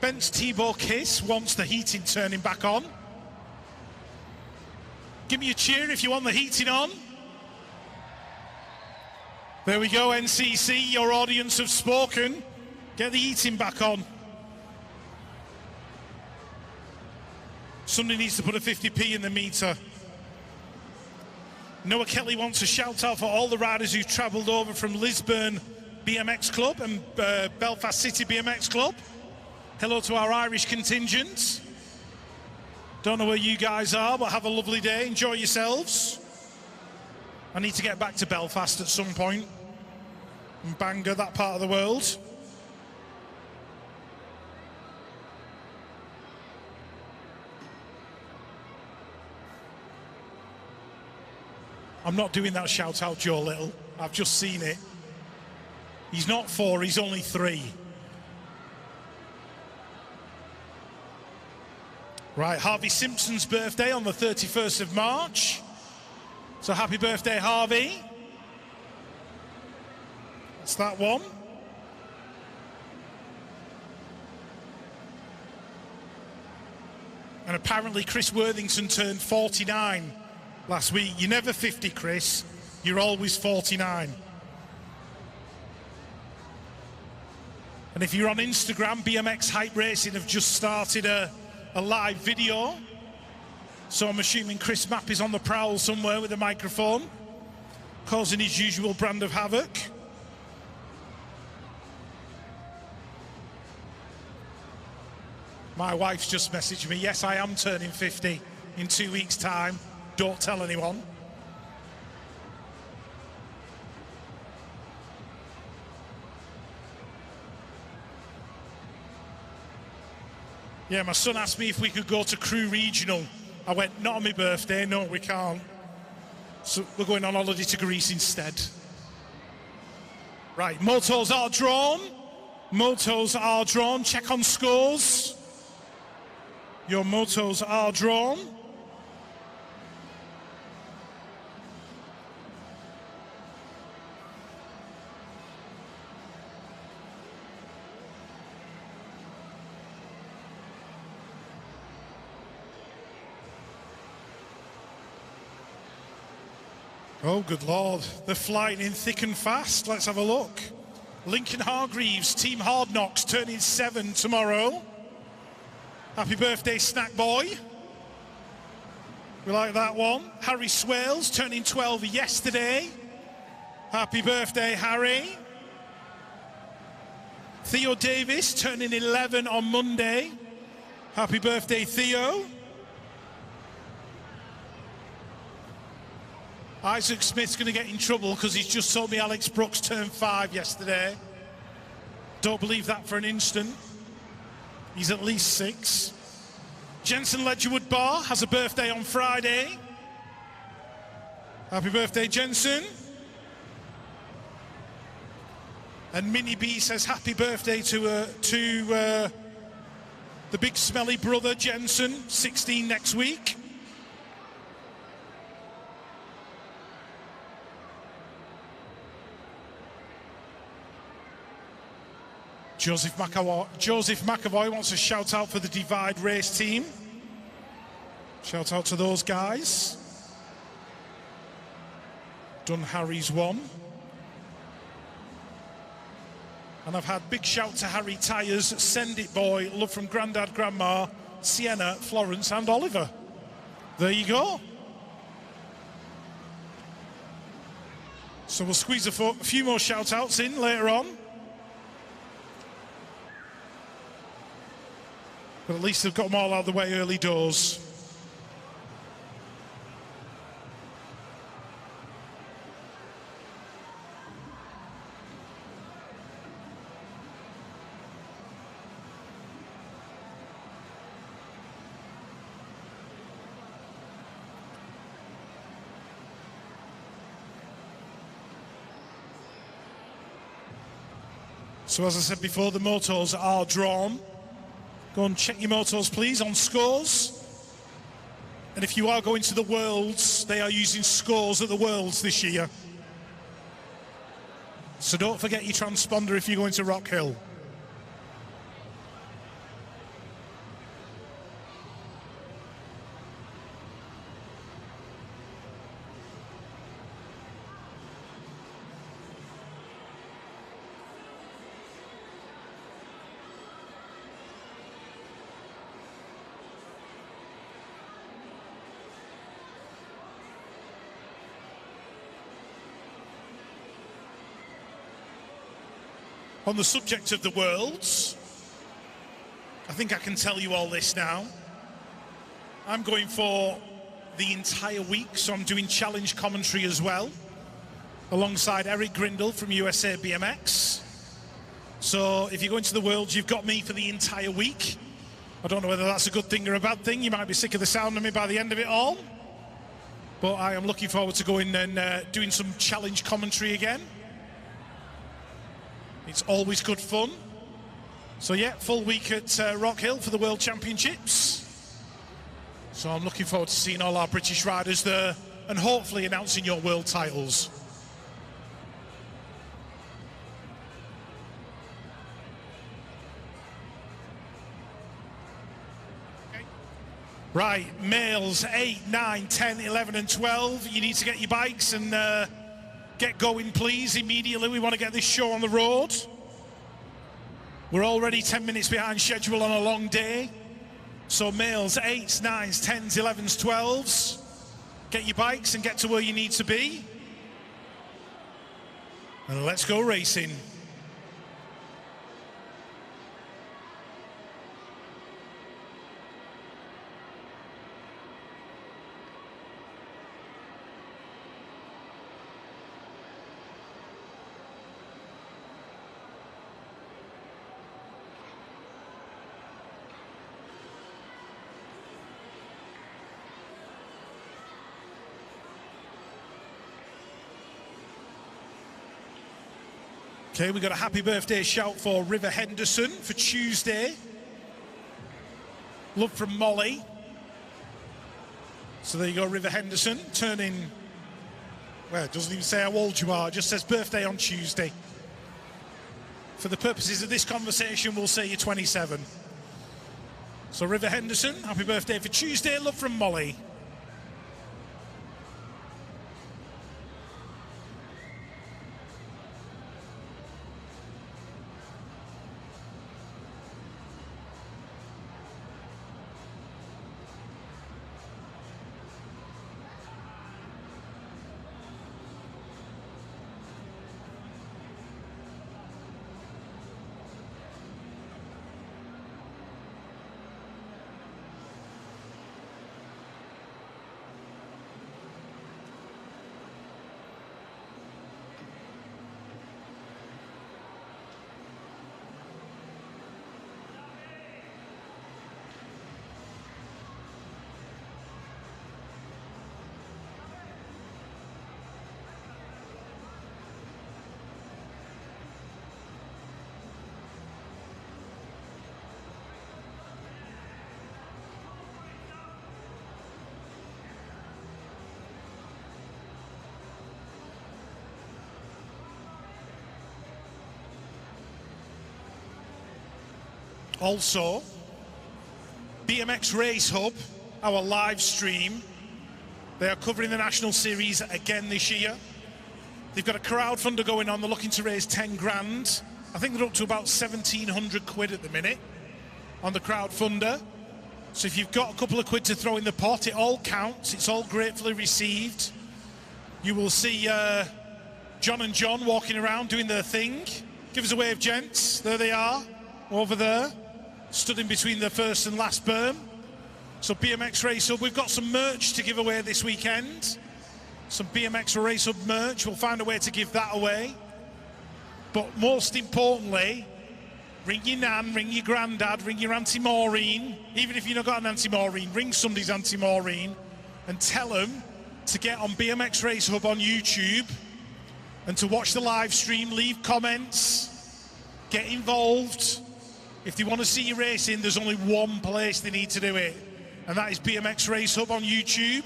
Bent's T-Ball Kiss wants the heating turning back on. Give me a cheer if you want the heating on. There we go, NCC, your audience have spoken. Get the heating back on. Somebody needs to put a 50p in the meter. Noah Kelly wants a shout out for all the riders who travelled over from Lisburn BMX Club and Belfast City BMX Club. Hello to our Irish contingent. Don't know where you guys are, but have a lovely day. Enjoy yourselves. I need to get back to Belfast at some point. And Bangor, that part of the world. I'm not doing that shout out, Joe Little. I've just seen it. He's not 4, he's only 3. Right, Harvey Simpson's birthday on the 31st of March. So happy birthday, Harvey. That's that one. And apparently Chris Worthington turned 49 last week. You're never 50, Chris. You're always 49. And if you're on Instagram, BMX Hype Racing have just started a live video. So I'm assuming Chris Mapp is on the prowl somewhere with a microphone, causing his usual brand of havoc. My wife's just messaged me, yes, I am turning 50 in 2 weeks' time. Don't tell anyone. Yeah, my son asked me if we could go to Crewe Regional. I went, not on my birthday, no, we can't. So we're going on holiday to Greece instead. Right, motos are drawn. Motos are drawn. Check on scores. Your motos are drawn. Oh, good Lord. They're flying in thick and fast. Let's have a look. Lincoln Hargreaves, Team Hard Knocks, turning 7 tomorrow. Happy birthday, Snack Boy. We like that one. Harry Swales, turning 12 yesterday. Happy birthday, Harry. Theo Davis, turning 11 on Monday. Happy birthday, Theo. Isaac Smith's going to get in trouble because he's just told me Alex Brooks turned 5 yesterday. Don't believe that for an instant. He's at least 6. Jensen Ledgerwood Barr has a birthday on Friday. Happy birthday, Jensen. And Minnie B says happy birthday to the big smelly brother, Jensen, 16 next week. Joseph McAvoy wants a shout out for the Divide Race team. Shout out to those guys. Done Harry's one. And I've had big shout to Harry Tyres, Send It Boy, love from Grandad, Grandma, Sienna, Florence and Oliver. There you go. So we'll squeeze a few more shout outs in later on. But at least they've got them all out of the way early doors. So as I said before, the motos are drawn. Go and check your motos, please, on scores. And if you are going to the Worlds, they are using scores at the Worlds this year. So don't forget your transponder if you're going to Rock Hill. On the subject of the Worlds, I think I can tell you all this now. I'm going for the entire week, so I'm doing challenge commentary as well, alongside Eric Grindle from USA BMX. So if you go into the Worlds, you've got me for the entire week. I don't know whether that's a good thing or a bad thing. You might be sick of the sound of me by the end of it all. But I am looking forward to going and doing some challenge commentary again. It's always good fun. So yeah, full week at Rock Hill for the World Championships. So I'm looking forward to seeing all our British riders there and hopefully announcing your world titles. Right, males 8, 9, 10, 11 and 12. You need to get your bikes and get going, please, immediately. We want to get this show on the road. We're already 10 minutes behind schedule on a long day. So males, 8s, 9s, 10s, 11s, 12s. Get your bikes and get to where you need to be. And let's go racing. Okay, we got a happy birthday shout for River Henderson for Tuesday. Love from Molly. So there you go, River Henderson, turning, well, it doesn't even say how old you are, it just says birthday on Tuesday. For the purposes of this conversation, we'll say you're 27. So River Henderson, happy birthday for Tuesday, love from Molly. Also, BMX Race Hub, our live stream, they are covering the National Series again this year. They've got a crowdfunder going on, they're looking to raise 10 grand. I think they're up to about 1,700 quid at the minute on the crowdfunder. So if you've got a couple of quid to throw in the pot, it all counts, it's all gratefully received. You will see John and John walking around doing their thing. Give us a wave, gents. There they are, over there. Stood in between the first and last berm. So BMX Race Hub, we've got some merch to give away this weekend. Some BMX Race Hub merch, we'll find a way to give that away. But most importantly, ring your nan, ring your granddad, ring your Auntie Maureen. Even if you've not got an Auntie Maureen, ring somebody's Auntie Maureen and tell them to get on BMX Race Hub on YouTube and to watch the live stream, leave comments, get involved. If they want to see you racing, there's only one place they need to do it, and that is BMX Race Hub on YouTube.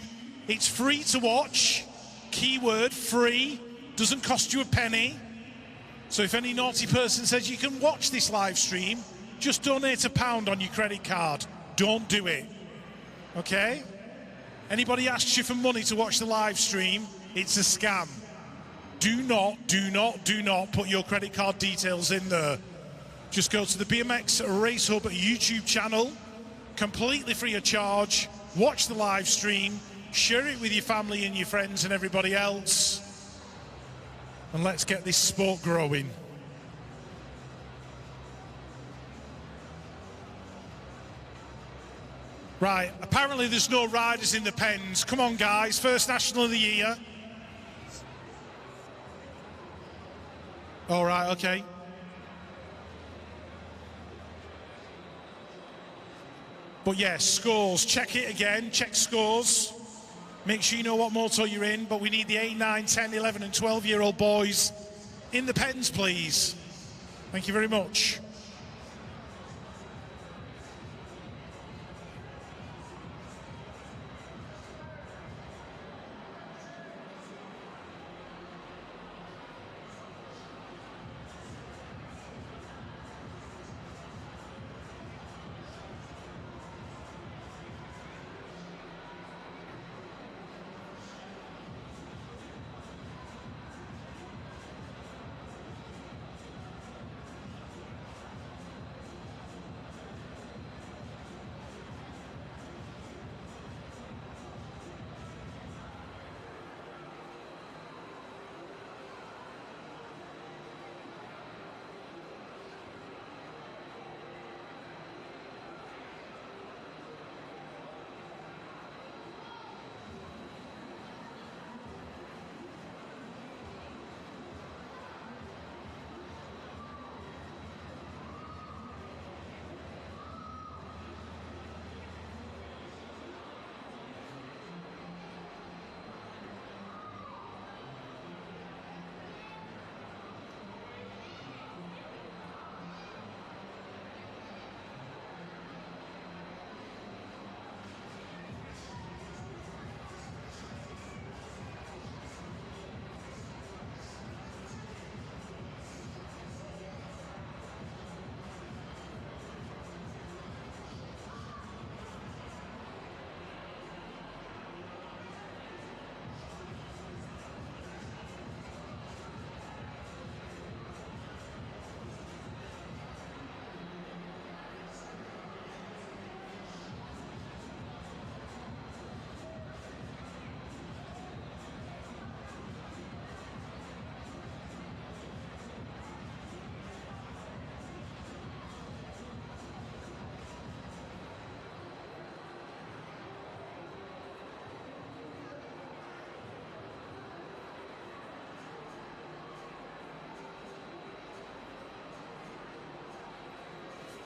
It's free to watch. Keyword free. Doesn't cost you a penny. So if any naughty person says you can watch this live stream, just donate £1 on your credit card. Don't do it. Okay? Anybody asks you for money to watch the live stream, it's a scam. Do not put your credit card details in there. Just go to the BMX Race Hub YouTube channel, completely free of charge, watch the live stream, share it with your family and your friends and everybody else, and let's get this sport growing. Right, apparently there's no riders in the pens. Come on, guys, first national of the year. All right, okay. But yes, scores, check it again, check scores. Make sure you know what moto you're in, but we need the 8, 9, 10, 11 and 12-year-old boys in the pens, please. Thank you very much.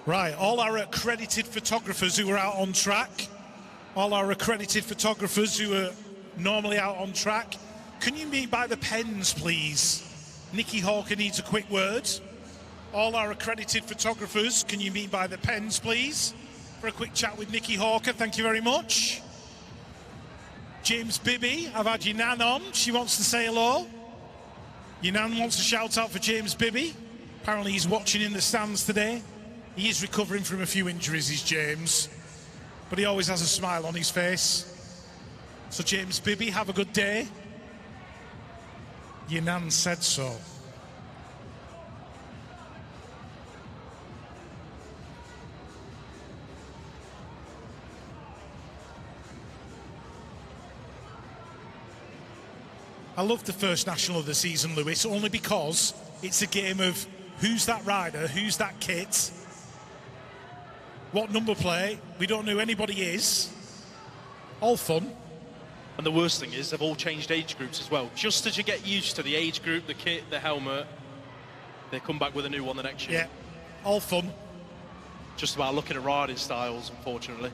Right, all our accredited photographers who are out on track, all our accredited photographers who are normally out on track, can you meet by the pens, please? Nikki Hawker needs a quick word. All our accredited photographers, can you meet by the pens, please? For a quick chat with Nikki Hawker, thank you very much. James Bibby, I've had your nan on. She wants to say hello. Your nan wants a shout out for James Bibby. Apparently he's watching in the stands today. He is recovering from a few injuries, is James, but he always has a smile on his face. So James Bibby, have a good day. Your nan said so. I love the first national of the season, Lewis, only because it's a game of who's that rider, who's that kit, what number plate, we don't know who anybody is. All fun. And the worst thing is they've all changed age groups as well. Just as you get used to the age group, the kit, the helmet, they come back with a new one the next year. Yeah, all fun. Just about looking at riding styles, unfortunately.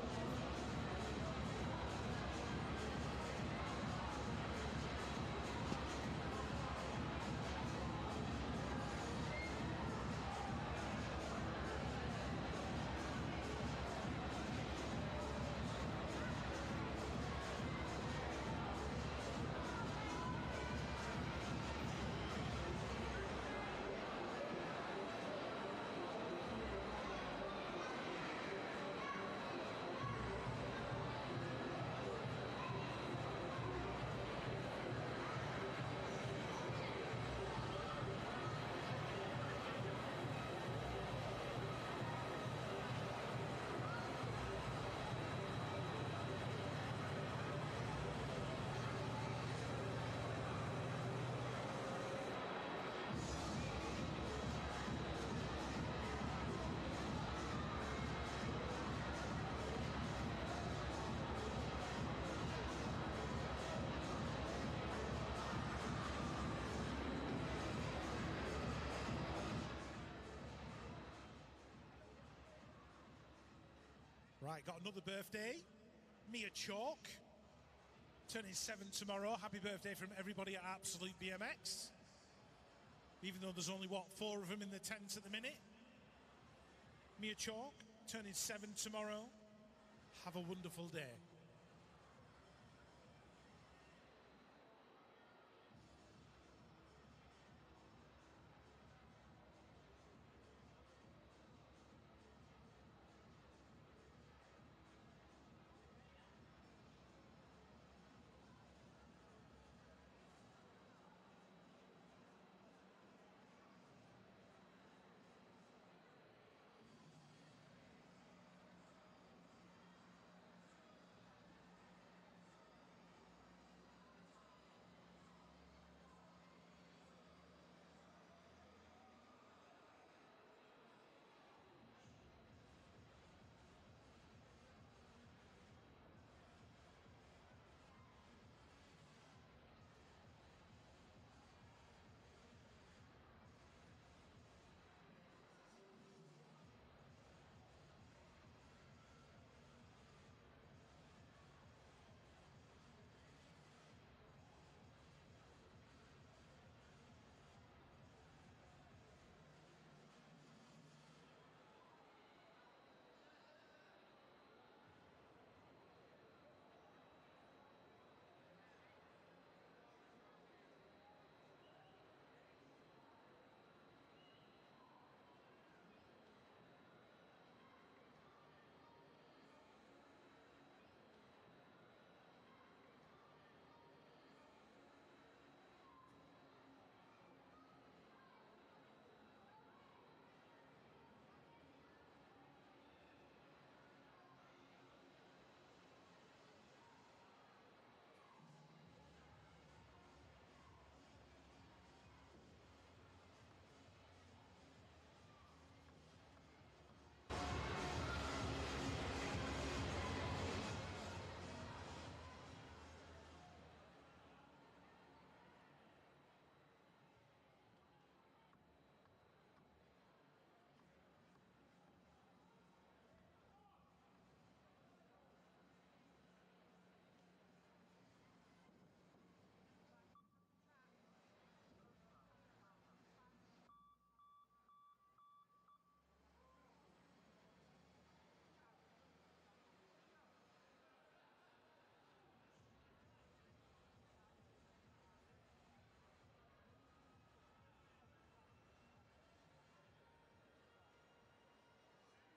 Right, got another birthday. Mia Chalk, turning 7 tomorrow. Happy birthday from everybody at Absolute BMX. Even though there's only, 4 of them in the tent at the minute. Mia Chalk, turning 7 tomorrow. Have a wonderful day.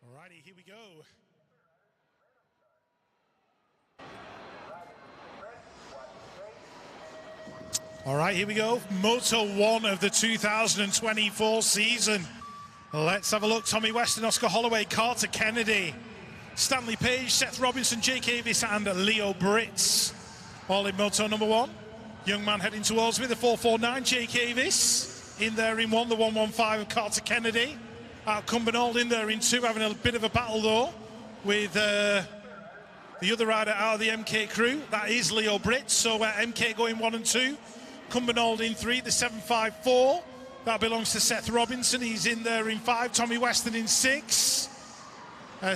Alrighty, here we go. All right, here we go. Moto 1 of the 2024 season. Let's have a look. Tommy Weston, Oscar Holloway, Carter Kennedy, Stanley Page, Seth Robinson, Jake Avis, and Leo Britz. All in Moto number 1. Young man heading towards me, the 449, Jake Avis. In there in 1, the 115 of Carter Kennedy. Cumbernauld in there in 2, having a bit of a battle though with the other rider out of the MK crew. That is Leo Britz. So MK going 1 and 2. Cumbernauld in 3, the 754. That belongs to Seth Robinson. He's in there in 5. Tommy Weston in 6.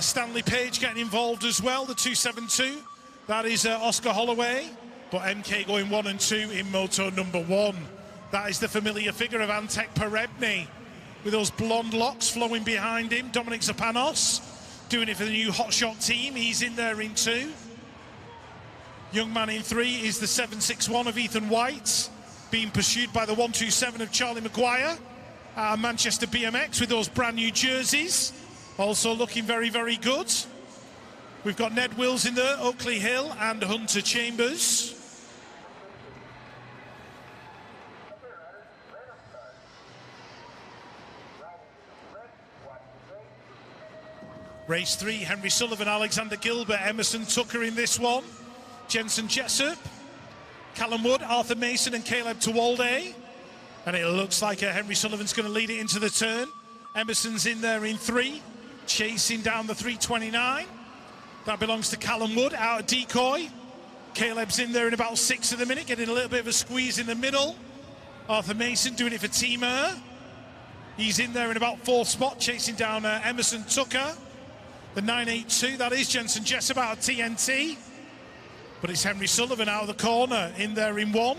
Stanley Page getting involved as well, the 272. That is Oscar Holloway. But MK going 1 and 2 in Moto number 1. That is the familiar figure of Antek Perebny, with those blonde locks flowing behind him. Dominic Zapanos doing it for the new Hotshot team. He's in there in 2. Young man in 3 is the 761 of Ethan White, being pursued by the 127 of Charlie Maguire. Manchester BMX with those brand new jerseys, also looking very, very good. We've got Ned Wills in there, Oakley Hill, and Hunter Chambers. Race 3, Henry Sullivan, Alexander Gilbert, Emerson Tucker in this one. Jensen Jessup, Callum Wood, Arthur Mason, and Caleb Tewalde. And it looks like Henry Sullivan's going to lead it into the turn. Emerson's in there in 3, chasing down the 329. That belongs to Callum Wood out of decoy. Caleb's in there in about 6 of the minute, getting a little bit of a squeeze in the middle. Arthur Mason doing it for Team He's in there in about 4th spot, chasing down Emerson Tucker. the 982. That is Jensen Jessup out of TNT. But it's Henry Sullivan out of the corner, in there in 1.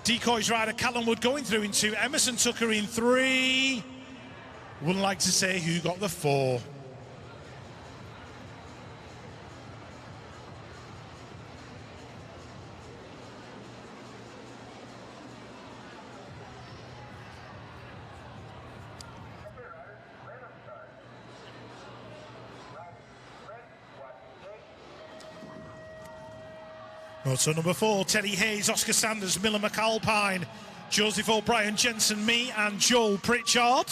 Decoys rider Callum Wood going through in 2. Emerson Tucker in 3. Wouldn't like to say who got the 4. Moto number 4, Teddy Hayes, Oscar Sanders, Miller McAlpine, Joseph O'Brien, Jensen Mee and Joel Pritchard.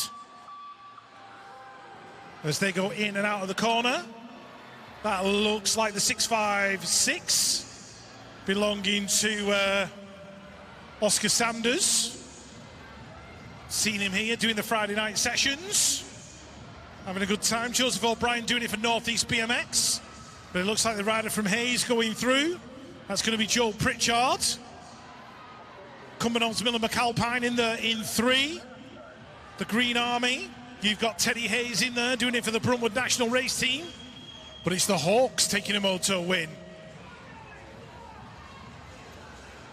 As they go in and out of the corner. That looks like the 656 belonging to Oscar Sanders. Seen him here doing the Friday night sessions. Having a good time. Joseph O'Brien doing it for Northeast BMX. But it looks like the rider from Hayes going through. That's going to be Joel Pritchard. Coming on to Miller McAlpine in 3. The Green Army. You've got Teddy Hayes in there doing it for the Bruntwood National Race Team. But it's the Hawks taking a Moto win.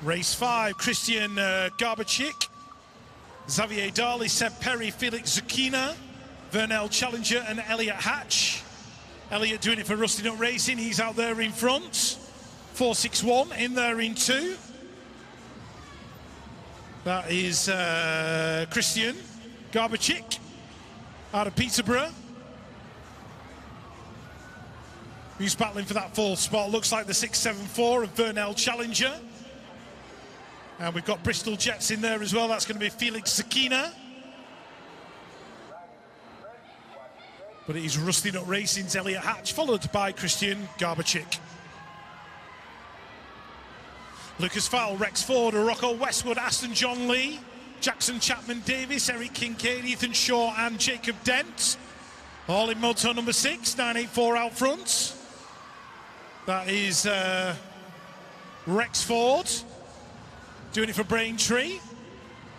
Race 5, Christian Garbachik, Xavier Darley, Seb Perry, Felix Zucchina, Vernell Challenger and Elliot Hatch. Elliot doing it for Rusty Nut Racing. He's out there in front. 461 in there in 2. That is Christian Garbachik out of Peterborough. Who's battling for that 4th spot. Looks like the 674 of Vernell Challenger. And we've got Bristol Jets in there as well. That's going to be Felix Zucchina. But it is Rusty Nut Racing's Elliot Hatch, followed by Christian Garbachik. Lucas Fowle, Rex Ford, Rocco Westwood, Aston John Lee, Jackson Chapman Davis, Eric Kincaid, Ethan Shaw and Jacob Dent. All in Moto number 6, 984 out front. That is Rex Ford doing it for Braintree.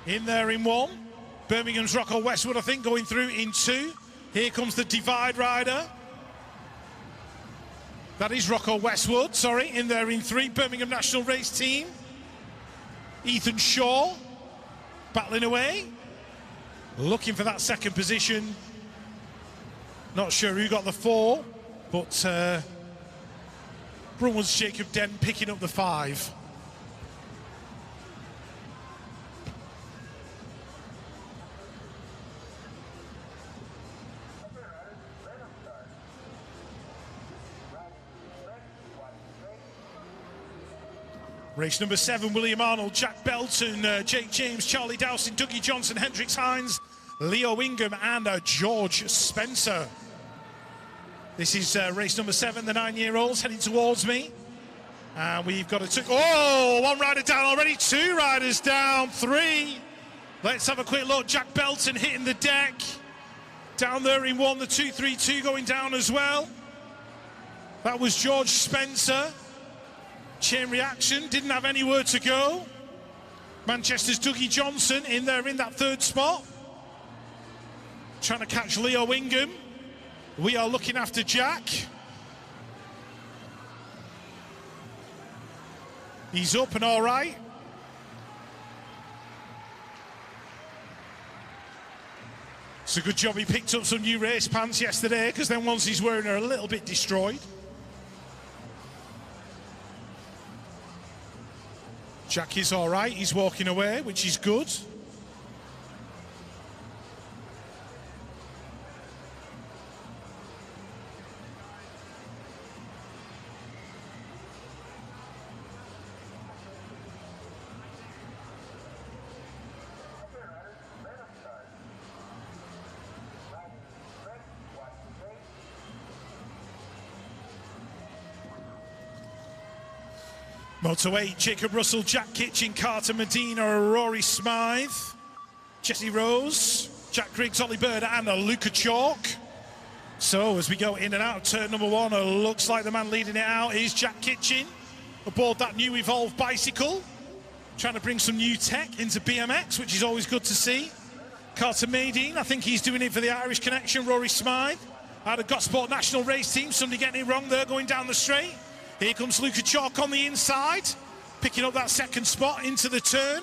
In there in 1. Birmingham's Rocco Westwood, I think, going through in 2. Here comes the Divide rider. That is Rocco Westwood, sorry, in there in 3. Birmingham National Race Team. Ethan Shaw battling away. Looking for that 2nd position. Not sure who got the 4, but Bruntwood's Jacob Dent picking up the 5. Race number 7, William Arnold, Jack Belton, Jake James, Charlie Dowson, Dougie Johnson, Hendrix Hines, Leo Ingham and George Spencer. This is race number 7, the 9-year-olds heading towards me. And we've got a 1 rider down already, 2 riders down, 3. Let's have a quick look. Jack Belton hitting the deck. Down there in 1, the 232 going down as well. That was George Spencer. Chain reaction, didn't have anywhere to go. Manchester's Dougie Johnson in there in that 3rd spot. Trying to catch Leo Ingham. We are looking after Jack. He's up and all right. It's a good job he picked up some new race pants yesterday, because then ones he's wearing are a little bit destroyed. Jack is all right, he's walking away, which is good. Moto 8, Jacob Russell, Jack Kitchen, Carter Medina, Rory Smythe, Jesse Rose, Jack Griggs, Ollie Bird and Luca Chalk. So as we go in and out of turn number 1, it looks like the man leading it out is Jack Kitchen aboard that new Evolve bicycle, trying to bring some new tech into BMX, which is always good to see. Carter Medina, I think he's doing it for the Irish connection. Rory Smythe out of Gosport National Race Team. Somebody getting it wrong there, going down the straight. Here comes Luca Chalk on the inside, picking up that second spot into the turn.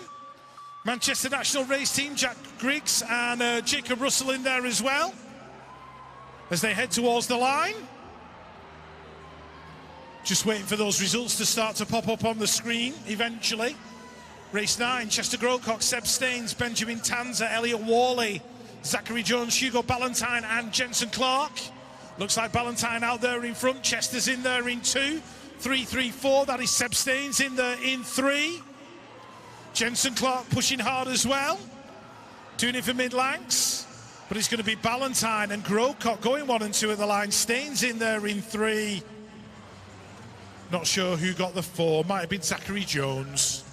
Manchester National Race Team, Jack Griggs and Jacob Russell in there as well, as they head towards the line. Just waiting for those results to start to pop up on the screen eventually. Race 9, Chester Grocock, Seb Staines, Benjamin Tanzer, Elliot Worley, Zachary Jones, Hugo Ballantyne and Jensen Clark. Looks like Ballantyne out there in front. Chester's in there in 2. 3, 3, 4. That is Seb Staines in there in 3. Jensen Clark pushing hard as well. Doing it for mid-lanks. But it's going to be Ballantyne and Grocock going 1 and 2 at the line. Staines in there in 3. Not sure who got the 4. Might have been Zachary Jones.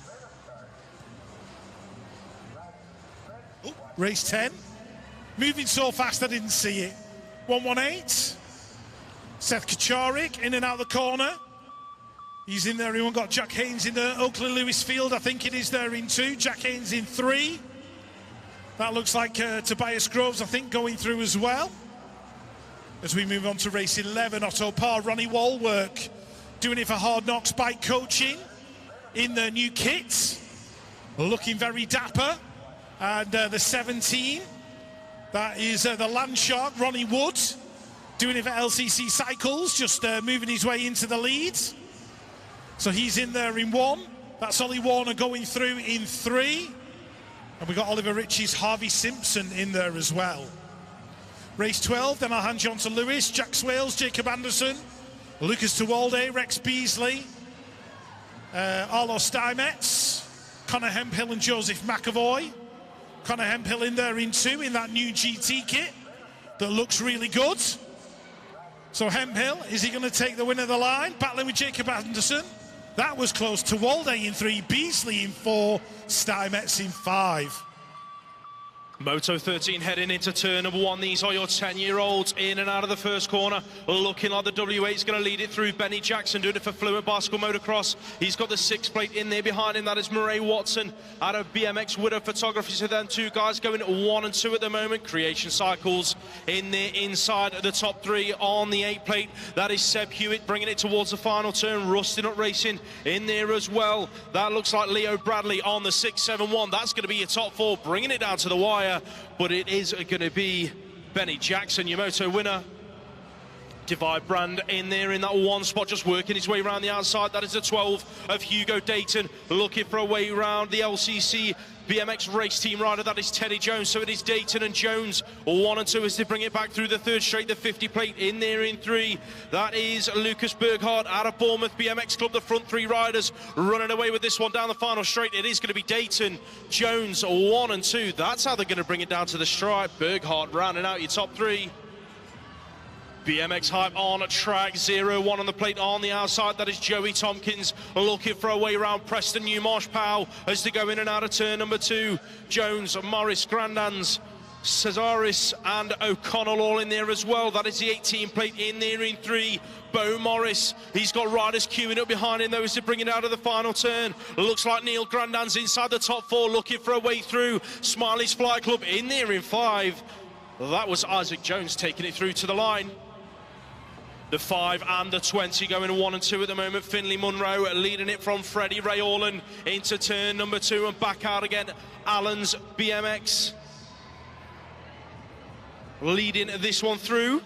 Oh, race 10. Moving so fast I didn't see it. 118. Seth Kacharik in and out the corner. He's in there. Everyone got Jack Haynes in the Oakley Lewis Field. I think it is there in 2. Jack Haynes in 3. That looks like Tobias Groves, I think, going through as well. As we move on to race 11, Otto Parr, Ronnie Walwork doing it for Hard Knocks Bike Coaching in their new kit. Looking very dapper. And the 17. That is the Landshark, Ronnie Wood, doing it for LCC Cycles, just moving his way into the lead. So he's in there in 1. That's Ollie Warner going through in 3. And we've got Oliver Ritchie's Harvey Simpson in there as well. Race 12, then I'll hand you on to Lewis, Jack Swales, Jacob Anderson, Lucas Tewalde, Rex Beasley, Arlo Steinmetz, Connor Hemphill and Joseph McAvoy. Connor Hemphill in there in 2 in that new GT kit that looks really good. So Hemphill, is he going to take the win of the line? Battling with Jacob Anderson. That was close. To Walde in 3, Beasley in 4, Steinmetz in 5. Moto 13 heading into turn number 1. These are your 10-year-olds in and out of the first corner. Looking like the W8 is going to lead it through. Benny Jackson doing it for Fluent Bicycle Motocross. He's got the 6 plate in there behind him. That is Murray Watson out of BMX Widow Photography. So then 2 guys going 1 and 2 at the moment. Creation Cycles in there inside the top 3 on the 8 plate. That is Seb Hewitt bringing it towards the final turn. Rusty Nut Racing in there as well. That looks like Leo Bradley on the 671. That's going to be your top 4, bringing it down to the wire. But it is going to be Benny Jackson, your Moto winner. Divide Brand in there in that 1 spot, just working his way around the outside. That is the 12 of Hugo Dayton, looking for a way around the LCC BMX race team rider. That is Teddy Jones. So it is Dayton and Jones 1 and 2 as they bring it back through the 3rd straight. The 50 plate in there in 3. That is Lucas Berghardt out of Bournemouth BMX Club. The front 3 riders running away with this one down the final straight. It is going to be Dayton, Jones 1 and 2. That's how they're going to bring it down to the stripe. Berghardt rounding out your top 3. BMX Hype on track, 0-1 on the plate on the outside. That is Joey Tompkins looking for a way around Preston Newmarsh Powell as they go in and out of turn number 2. Jones, Morris, Grandans, Cesaris and O'Connell all in there as well. That is the 18 plate in there in 3. Bo Morris, he's got riders queuing up behind him though as they bring it out of the final turn. Looks like Neil Grandans inside the top 4 looking for a way through. Smiley's Fly Club in there in 5. That was Isaac Jones taking it through to the line. The 5 and the 20 going 1 and 2 at the moment. Finley Munro leading it from Freddie Ray Orland into turn number 2 and back out again. Allen's BMX leading this one through.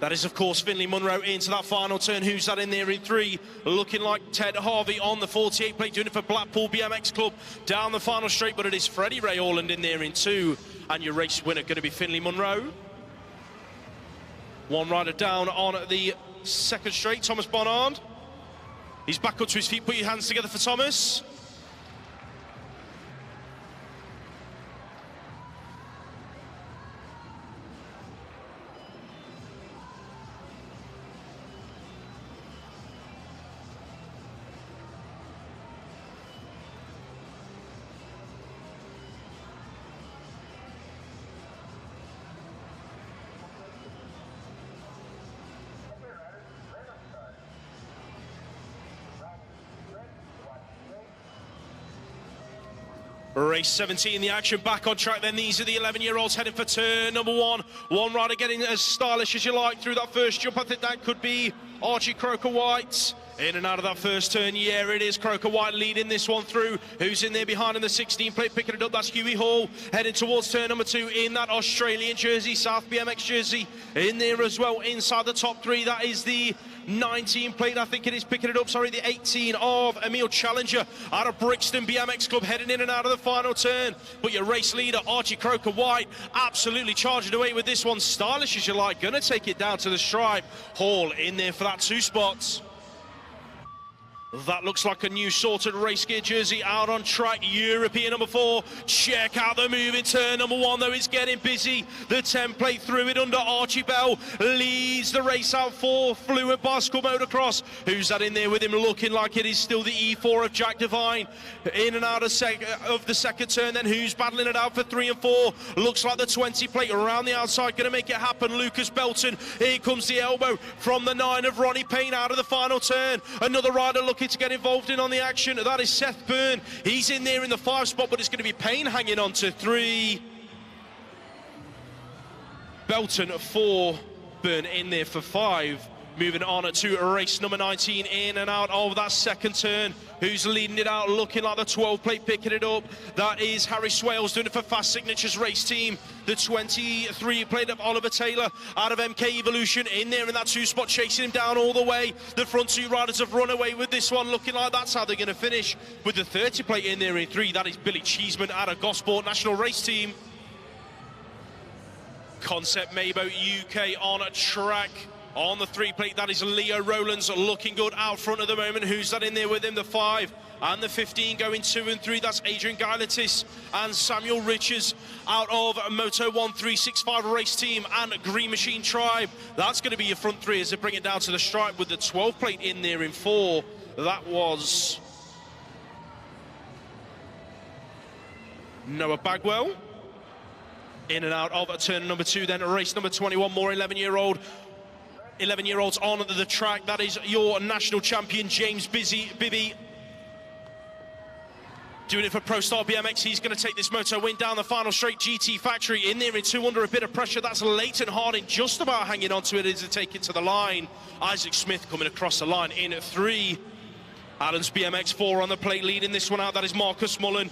That is, of course, Finley Munro into that final turn. Who's that in there in 3? Looking like Ted Harvey on the 48 plate, doing it for Blackpool BMX Club down the final straight, but it is Freddie Ray Orland in there in 2. And your race winner going to be Finley Munro. 1 rider down on the 2nd straight, Thomas Bonnard. He's back up to his feet. Put your hands together for Thomas. Race 17, the action back on track then. These are the 11-year-olds heading for turn number 1. One rider getting as stylish as you like through that first jump. I think that could be Archie Croker White. In and out of that first turn, yeah, it is Croker White leading this one through. Who's in there behind him? The 16 plate picking it up. That's Huey Hall heading towards turn number 2 in that Australian jersey, South BMX jersey. In there as well, inside the top 3, that is the 19 plate, I think it is picking it up, sorry, the 18 of Emil Challenger out of Brixton BMX Club, heading in and out of the final turn. But your race leader, Archie Croker White, absolutely charging away with this one, stylish as you like, gonna take it down to the stripe. Hall in there for that 2 spots. That looks like a new sorted race gear jersey out on track. European number 4. Check out the move in turn number 1, though. It's getting busy. The 10 plate through it under Archie Bell. Leads the race out for Fluent Bicycle Motocross. Who's that in there with him? Looking like it is still the E4 of Jack Devine. In and out of the second turn, then who's battling it out for 3 and 4? Looks like the 20 plate around the outside. Going to make it happen. Lucas Belton. Here comes the elbow from the 9 of Ronnie Payne out of the final turn. Another rider looking to get involved in on the action. That is Seth Byrne. He's in there in the 5 spot, but it's going to be Payne hanging on to 3. Belton 4, Byrne in there for 5. Moving on to race number 19, in and out of that second turn. Who's leading it out, looking like the 12 plate picking it up? That is Harry Swales doing it for Fast Signatures Race Team. The 23 plate of Oliver Taylor out of MK Evolution in there in that 2 spot, chasing him down all the way. The front 2 riders have run away with this one, looking like that's how they're going to finish. With the 30 plate in there in 3, that is Billy Cheeseman out of Gosport National Race Team. Concept Maybo UK on a track. On the 3 plate, that is Leo Rowlands, looking good out front at the moment. Who's that in there with him? The 5 and the 15 going 2 and 3. That's Adrian Gailatis and Samuel Richards out of Moto 1365 Race Team and Green Machine Tribe. That's going to be your front 3 as they bring it down to the stripe with the 12 plate in there in 4. That was Noah Bagwell. In and out of turn number 2, then race number 21, more 11-year-olds on the track. That is your national champion, James Bibby. Doing it for Pro Star BMX. He's going to take this moto win down the final straight. GT Factory in there in 2 under a bit of pressure. That's Leighton Harding just about hanging on to it as they take it to the line. Isaac Smith coming across the line in 3. Adams BMX 4 on the plate, leading this one out. That is Marcus Mullen.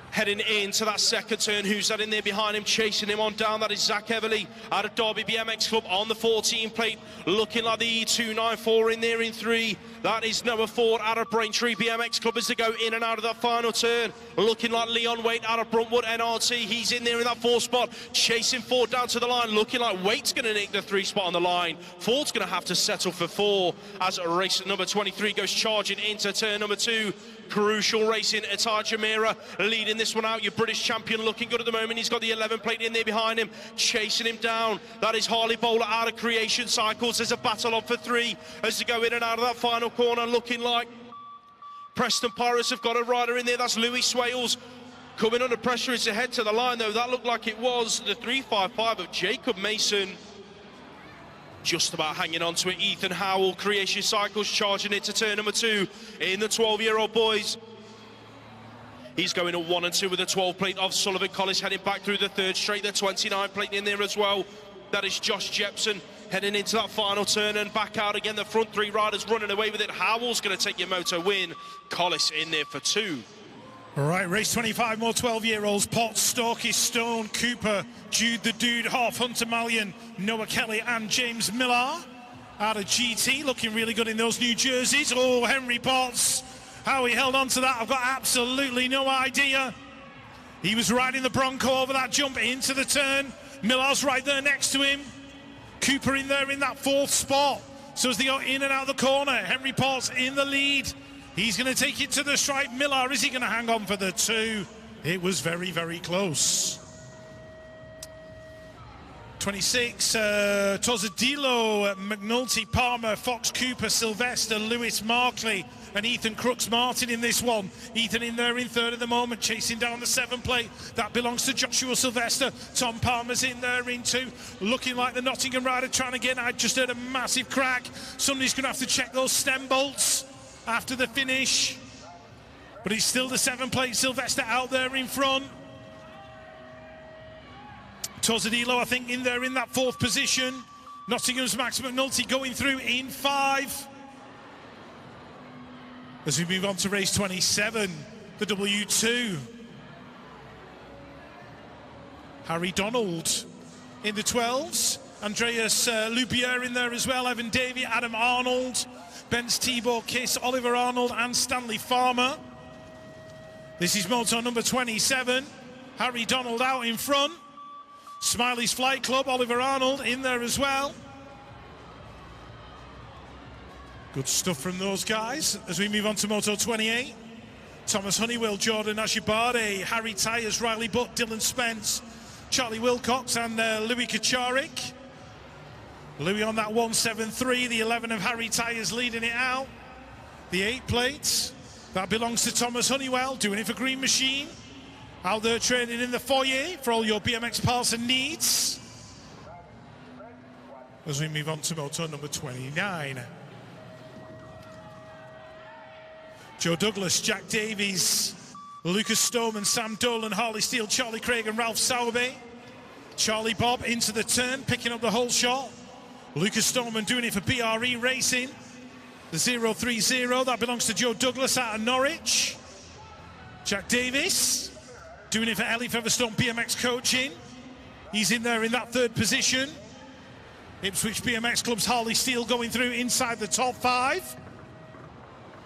Heading into that second turn, who's that in there behind him, chasing him on down? That is Zach Everly out of Derby BMX Club on the 14 plate, looking like the E294 in there in 3. That is Noah Ford out of Braintree BMX Club as they go in and out of that final turn. Looking like Leon Waite out of Bruntwood NRT. He's in there in that 4 spot, chasing Ford down to the line. Looking like Waite's going to nick the 3 spot on the line. Ford's going to have to settle for 4 as race number 23 goes charging into turn number 2. Crucial Racing, Atar Jamira leading this one out. Your British champion looking good at the moment. He's got the 11 plate in there behind him, chasing him down. That is Harley Bowler out of Creation Cycles. There's a battle on for 3 as they go in and out of that final corner, looking like Preston Pirates have got a rider in there. That's Louis Swales coming under pressure as they head to the line, though. That looked like it was the 355 of Jacob Mason. Just about hanging on to it. Ethan Howell, Creation Cycles, charging into turn number 2 in the 12-year-old boys. He's going at 1 and 2 with the 12 plate of Sullivan Collis, heading back through the 3rd straight. The 29 plate in there as well. That is Josh Jepson heading into that final turn and back out again. The front 3 riders running away with it. Howell's going to take your moto win. Collis in there for 2. All right, race 25, more 12-year-olds. Potts, Storky, Stone, Cooper, Jude the Dude, Hoff, Hunter Mallion, Noah Kelly and James Millar out of GT, looking really good in those new jerseys. Oh, Henry Potts, how he held on to that, I've got absolutely no idea. He was riding the Bronco over that jump into the turn. Millar's right there next to him. Cooper in there in that 4th spot. So as they go in and out of the corner, Henry Potts in the lead. He's going to take it to the stripe. Millar, is he going to hang on for the 2? It was very, very close. 26, Tosadilo, McNulty, Palmer, Fox, Cooper, Sylvester, Lewis, Markley, and Ethan Crooks Martin in this one. Ethan in there in 3rd at the moment, chasing down the 7 plate. That belongs to Joshua Sylvester. Tom Palmer's in there in 2, looking like the Nottingham rider trying again. I just heard a massive crack. Somebody's going to have to check those stem bolts after the finish. but it's still the 7-plate Sylvester out there in front. Tosadilo, I think, in there in that 4th position. Nottingham's Max McNulty going through in 5. As we move on to race 27, the W2. Harry Donald in the 12s. Andreas Lubier in there as well. Evan Davey, Adam Arnold, Benz Tibor Kiss, Oliver Arnold and Stanley Farmer. This is Moto number 27. Harry Donald out in front. Smiley's Flight Club, Oliver Arnold in there as well. Good stuff from those guys. As we move on to Moto 28, Thomas Honeywell, Jordan Ashibade, Harry Tyers, Riley Butt, Dylan Spence, Charlie Wilcox and Louis Kacharik. Louis on that 173, the 11 of Harry Tyers leading it out. The 8 plates, that belongs to Thomas Honeywell, doing it for Green Machine. Out there training in the foyer for all your BMX parts and needs. As we move on to Moto number 29. Joe Douglas, Jack Davies, Lucas Stoneman, Sam Dolan, Harley Steele, Charlie Craig and Ralph Sowerby. Charlie Bob into the turn, picking up the whole shot. Lucas Stoneman doing it for BRE Racing. The 030, that belongs to Joe Douglas out of Norwich. Jack Davis doing it for Ellie Featherstone BMX Coaching. He's in there in that 3rd position. Ipswich BMX Club's Harley Steele going through inside the top 5.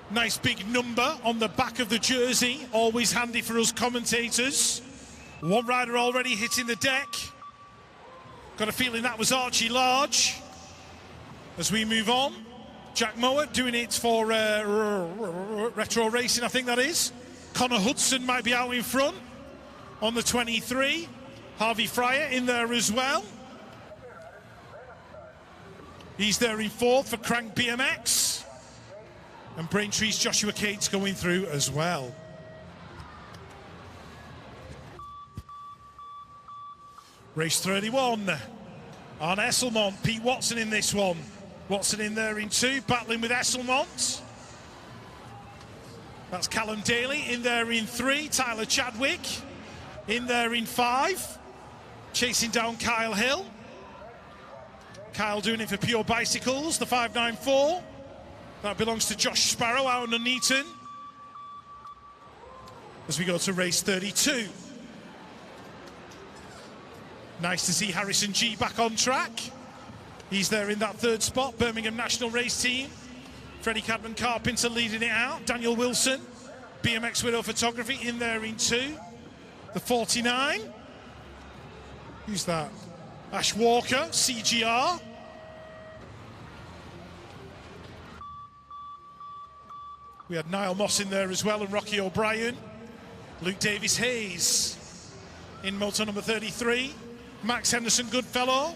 Nice big number on the back of the jersey, always handy for us commentators. One rider already hitting the deck. Got a feeling that was Archie Large. As we move on, Jack Mowat doing it for Retro Racing, I think that is. Connor Hudson might be out in front on the 23. Harvey Fryer in there as well. He's there in 4th for Crank BMX. And Braintree's Joshua Cates going through as well. Race 31. On Esselmont, Pete Watson in this one. Watson in there in 2, battling with Esselmont. That's Callum Daly in there in 3. Tyler Chadwick in there in 5. Chasing down Kyle Hill. Kyle doing it for Pure Bicycles, the 594. That belongs to Josh Sparrow out in Nuneaton. As we go to race 32. Nice to see Harrison G back on track. He's there in that 3rd spot, Birmingham National Race Team. Freddie Cadman Carpenter leading it out. Daniel Wilson, BMX Widow Photography in there in 2. The 49. Who's that? Ash Walker, CGR. We had Niall Moss in there as well and Rocky O'Brien. Luke Davis Hayes in Moto number 33. Max Henderson Goodfellow.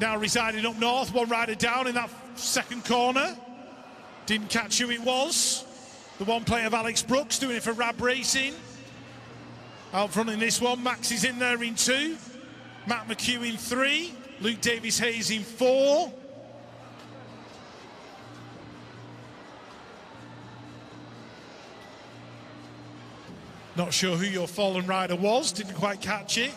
Now residing up north, one rider down in that 2nd corner. Didn't catch who it was. The 1 plate of Alex Brooks doing it for Rab Racing. Out front in this one, Max is in there in 2. Matt McHugh in 3. Luke Davis Hayes in 4. Not sure who your fallen rider was, didn't quite catch it.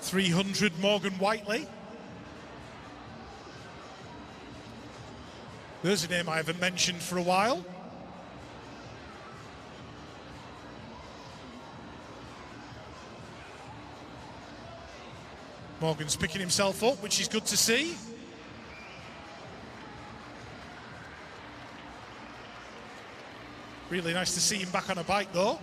.300 Morgan Whiteley. There's a name I haven't mentioned for a while. Morgan's picking himself up, which is good to see. Really nice to see him back on a bike though.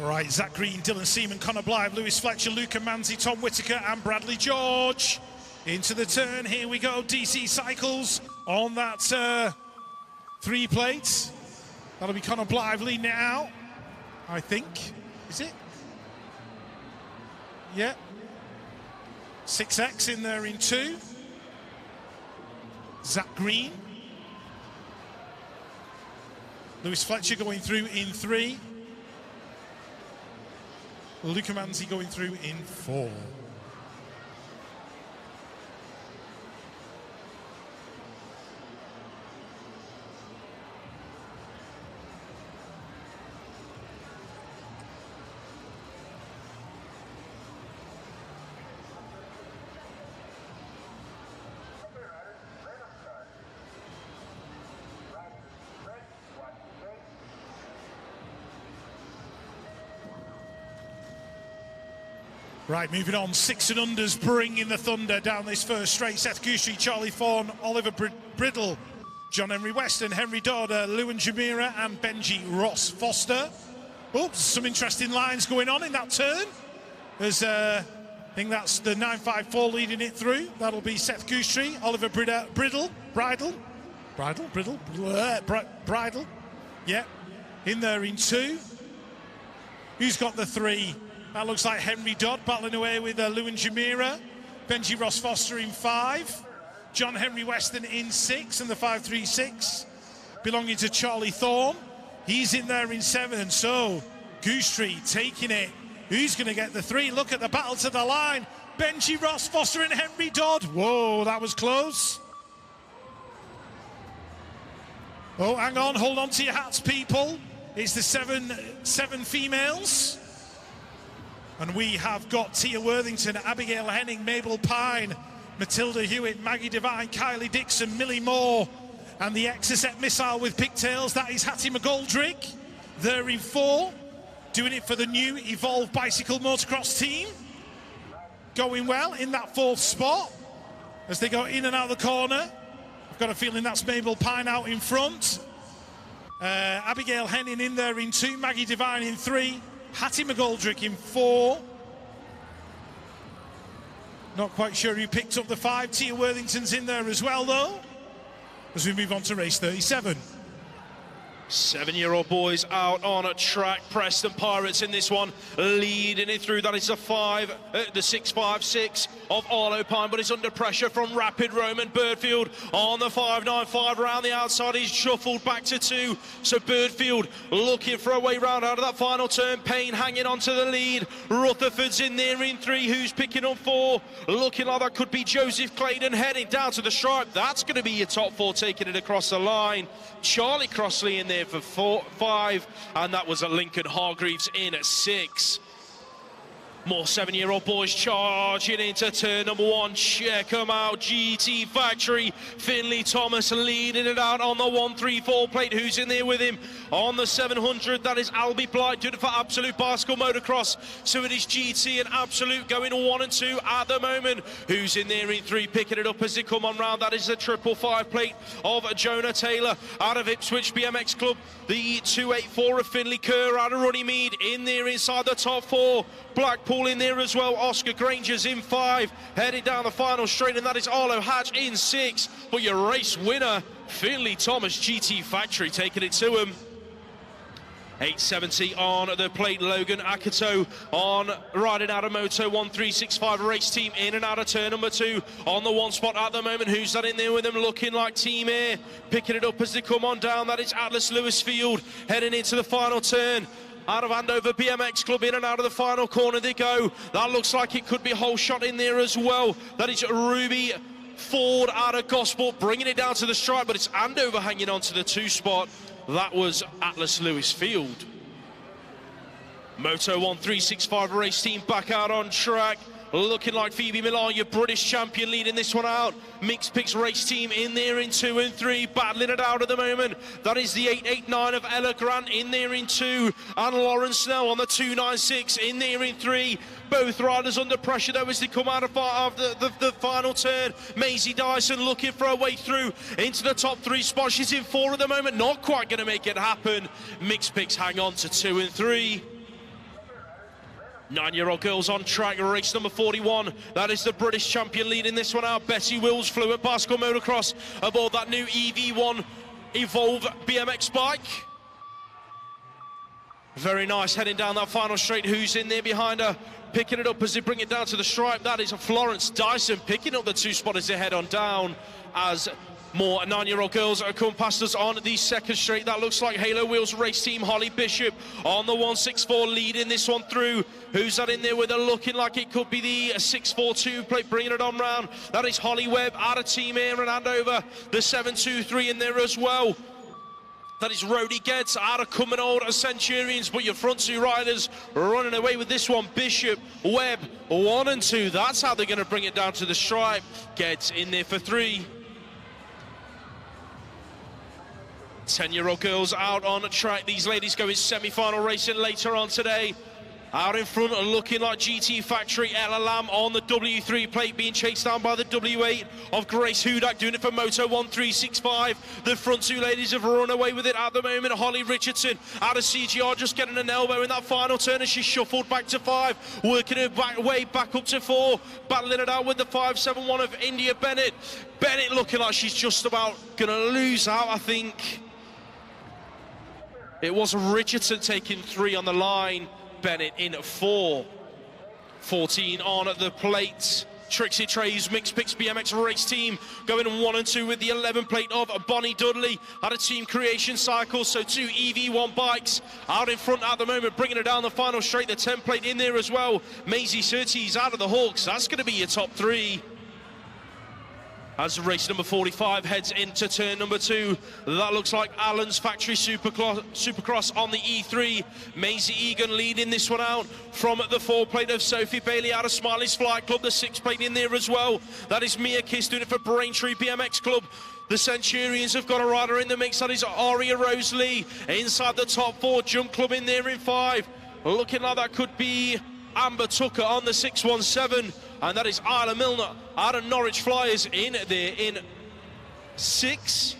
All right, Zach Green, Dylan Seaman, Connor Blythe, Lewis Fletcher, Luca Manzi, Tom Whitaker and Bradley George. Into the turn, here we go, DC Cycles on that 3 plates. That'll be Conor Blythe leading it out, I think. Is it? Yeah. 6X in there in 2. Zach Green. Lewis Fletcher going through in 3. Luca Manzi going through in 4. Right, moving on, 6 and unders bringing the thunder down this first straight. Seth Goostrey, Charlie Thorne, Oliver Bridle, John Henry Weston, Henry Dodd, Lewin Jamira and Benji Ross Foster. Oops, some interesting lines going on in that turn. There's, I think that's the 954 leading it through. That'll be Seth Goostrey, Oliver Bridle, yeah, in there in 2. Who's got the 3? That looks like Henry Dodd battling away with Lewin Jamira. Benji Ross Foster in 5. John Henry Weston in 6, and the 536 belonging to Charlie Thorne. He's in there in 7, so Goostrey taking it. Who's going to get the 3? Look at the battle to the line. Benji Ross Foster and Henry Dodd. Whoa, that was close. Oh, hang on, hold on to your hats, people. It's the seven females. And we have got Tia Worthington, Abigail Henning, Mabel Pine, Matilda Hewitt, Maggie Devine, Kylie Dixon, Millie Moore, and the Exocet missile with pigtails. That is Hattie McGoldrick. They're in 4, doing it for the new Evolve Bicycle Motocross team. Going well in that 4th spot as they go in and out of the corner. I've got a feeling that's Mabel Pine out in front. Abigail Henning in there in 2, Maggie Devine in 3. Hattie McGoldrick in 4. Not quite sure who picked up the 5. Tia Worthington's in there as well, though, as we move on to race 37. 7-year-old boys out on a track. Preston Pirates in this one, leading it through. That is the 656 of Arlo Pine, but it's under pressure from Rapid Roman. Birdfield on the 595 around the outside. He's shuffled back to 2. So Birdfield looking for a way round out of that final turn. Payne hanging on to the lead. Rutherford's in there in 3. Who's picking up 4? Looking like that could be Joseph Clayton heading down to the stripe. That's going to be your top 4 taking it across the line. Charlie Crossley in there for 5, and that was a Lincoln Hargreaves in at 6. More 7-year-old boys charging into turn number 1. Check them out. GT Factory. Finley Thomas leading it out on the 134 plate. Who's in there with him? On the 700, that is Albie Blight doing it for Absolute Bicycle Motocross. So it is GT and Absolute going 1 and 2 at the moment. Who's in there in 3, picking it up as they come on round? That is the 555 plate of Jonah Taylor out of Ipswich BMX Club. The 284 of Finley Kerr out of Runnymede in there inside the top 4. Blackpool in there as well. Oscar Granger's in 5, headed down the final straight, and that is Arlo Hatch in 6. But your race winner, Finley Thomas, GT Factory, taking it to him. 870 on the plate. Logan Akato on riding out of Moto 1365 race team in and out of turn number 2 on the 1 spot at the moment. Who's that in there with him? Looking like Team Air, picking it up as they come on down. That is Atlas Lewisfield heading into the final turn. Out of Andover BMX Club, in and out of the final corner they go. That looks like it could be a whole shot in there as well. That is Ruby Ford out of Gosport, bringing it down to the stripe, but it's Andover hanging on to the 2 spot. That was Atlas Lewisfield. Moto 1365 race team back out on track. Looking like Phoebe Millar, your British champion, leading this one out. Mixed Picks race team in there in 2 and 3, battling it out at the moment. That is the 889 of Ella Grant in there in 2, and Lauren Snell on the 296 in there in 3. Both riders under pressure though as they come out of the final turn. Maisie Dyson looking for a way through into the top 3 spots. She's in 4 at the moment, not quite going to make it happen. Mixed Picks hang on to 2 and 3. 9-year-old girls on track, race number 41. That is the British champion leading this one out. Bessie Wills, Fluent Bicycle Motocross, aboard that new EV1 Evolve BMX bike. Very nice, heading down that final straight. Who's in there behind her? Picking it up as they bring it down to the stripe. That is Florence Dyson picking up the 2 spot as they head on down, as more 9-year-old girls are come past us on the second straight. That looks like Halo Wheels race team. Holly Bishop on the 164, leading this one through. Who's that in there with her? Looking like it could be the 642 plate, bringing it on round. That is Holly Webb out of Team Air and Andover. The 723 in there as well. That is Rhodey Getz out of Cumbernauld Centurions, but your front 2 riders running away with this one. Bishop, Webb, 1 and 2. That's how they're going to bring it down to the stripe. Getz in there for 3. 10-year-old girls out on the track. These ladies going semi-final racing later on today. Out in front, looking like GT Factory. Ella Lamb on the W3 plate, being chased down by the W8 of Grace Hudak, doing it for Moto 1365. The front 2 ladies have run away with it at the moment. Holly Richardson out of CGR, just getting an elbow in that final turn as she shuffled back to 5, working her way back up to 4, battling it out with the 571 of India Bennett. Bennett looking like she's just about going to lose out, I think. It was Richardson taking 3 on the line. Bennett in 4. 14 on the plate. Trixie Trey's Mixed Picks BMX race team going 1 and 2 with the 11 plate of Bonnie Dudley at a Team Creation Cycle. So 2 EV1 bikes out in front at the moment, bringing it down the final straight. The 10 plate in there as well. Maisie Surtees out of the Hawks. That's going to be your top 3. As race number 45 heads into turn number 2, that looks like Allen's Factory Supercross on the E3. Maisie Egan leading this one out from the 4 plate of Sophie Bailey out of Smiley's Flight Club. The 6 plate in there as well. That is Mia Kiss doing it for Braintree BMX Club. The Centurions have got a rider in the mix. That is Aria Rose Lee inside the top 4. Jump Club in there in 5. Looking like that could be Amber Tucker on the 617. And that is Isla Milner out of Norwich Flyers in there in 6.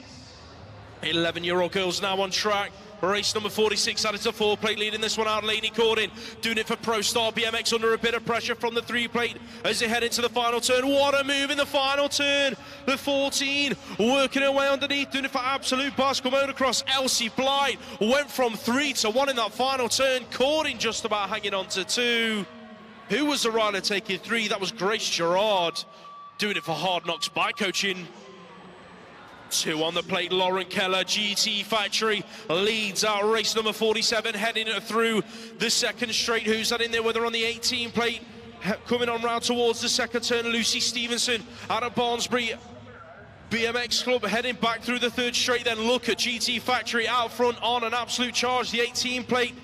11-year-old girls now on track. Race number 46 out of the 4 plate, leading this one out. Lainey Cordin doing it for Pro Star BMX under a bit of pressure from the 3 plate as they head into the final turn. What a move in the final turn. The 14 working her way underneath, doing it for Absolute Bicycle Motocross. Elsie Blight went from 3 to 1 in that final turn. Cordin just about hanging on to 2. Who was the rider taking 3? That was Grace Gerard doing it for Hard Knocks Bike Coaching. 2 on the plate, Lauren Keller, GT Factory leads out race number 47, heading through the second straight. Who's that in there with her on the 18 plate? Coming on round towards the second turn, Lucy Stevenson out of Barnsbury BMX Club, heading back through the 3rd straight. Then look at GT Factory out front on an absolute charge, the 18 plate.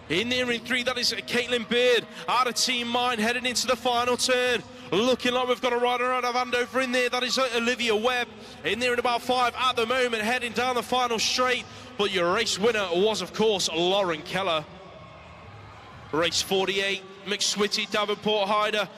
In there in 3, that is Caitlin Beard out of Team Mine, heading into the final turn. Looking like we've got a rider out of Andover in there. That is Olivia Webb in there in about 5 at the moment, heading down the final straight. But your race winner was, of course, Lauren Keller. Race 48, McSwitty, Davenport, Hyder,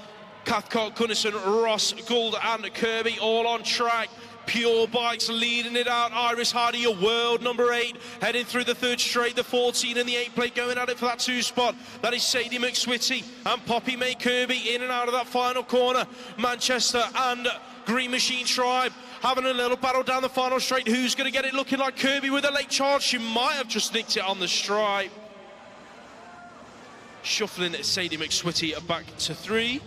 Cathcart, Cunnison, Ross, Gould and Kirby all on track. Pure Bikes leading it out. Iris Hardy, your world number 8, heading through the 3rd straight. The 14 and the 8 plate going at it for that 2 spot. That is Sadie McSwitty and Poppy May Kirby in and out of that final corner. Manchester and Green Machine Tribe having a little battle down the final straight. Who's going to get it? Looking like Kirby with a late charge. She might have just nicked it on the stripe. Shuffling Sadie McSwitty back to 3.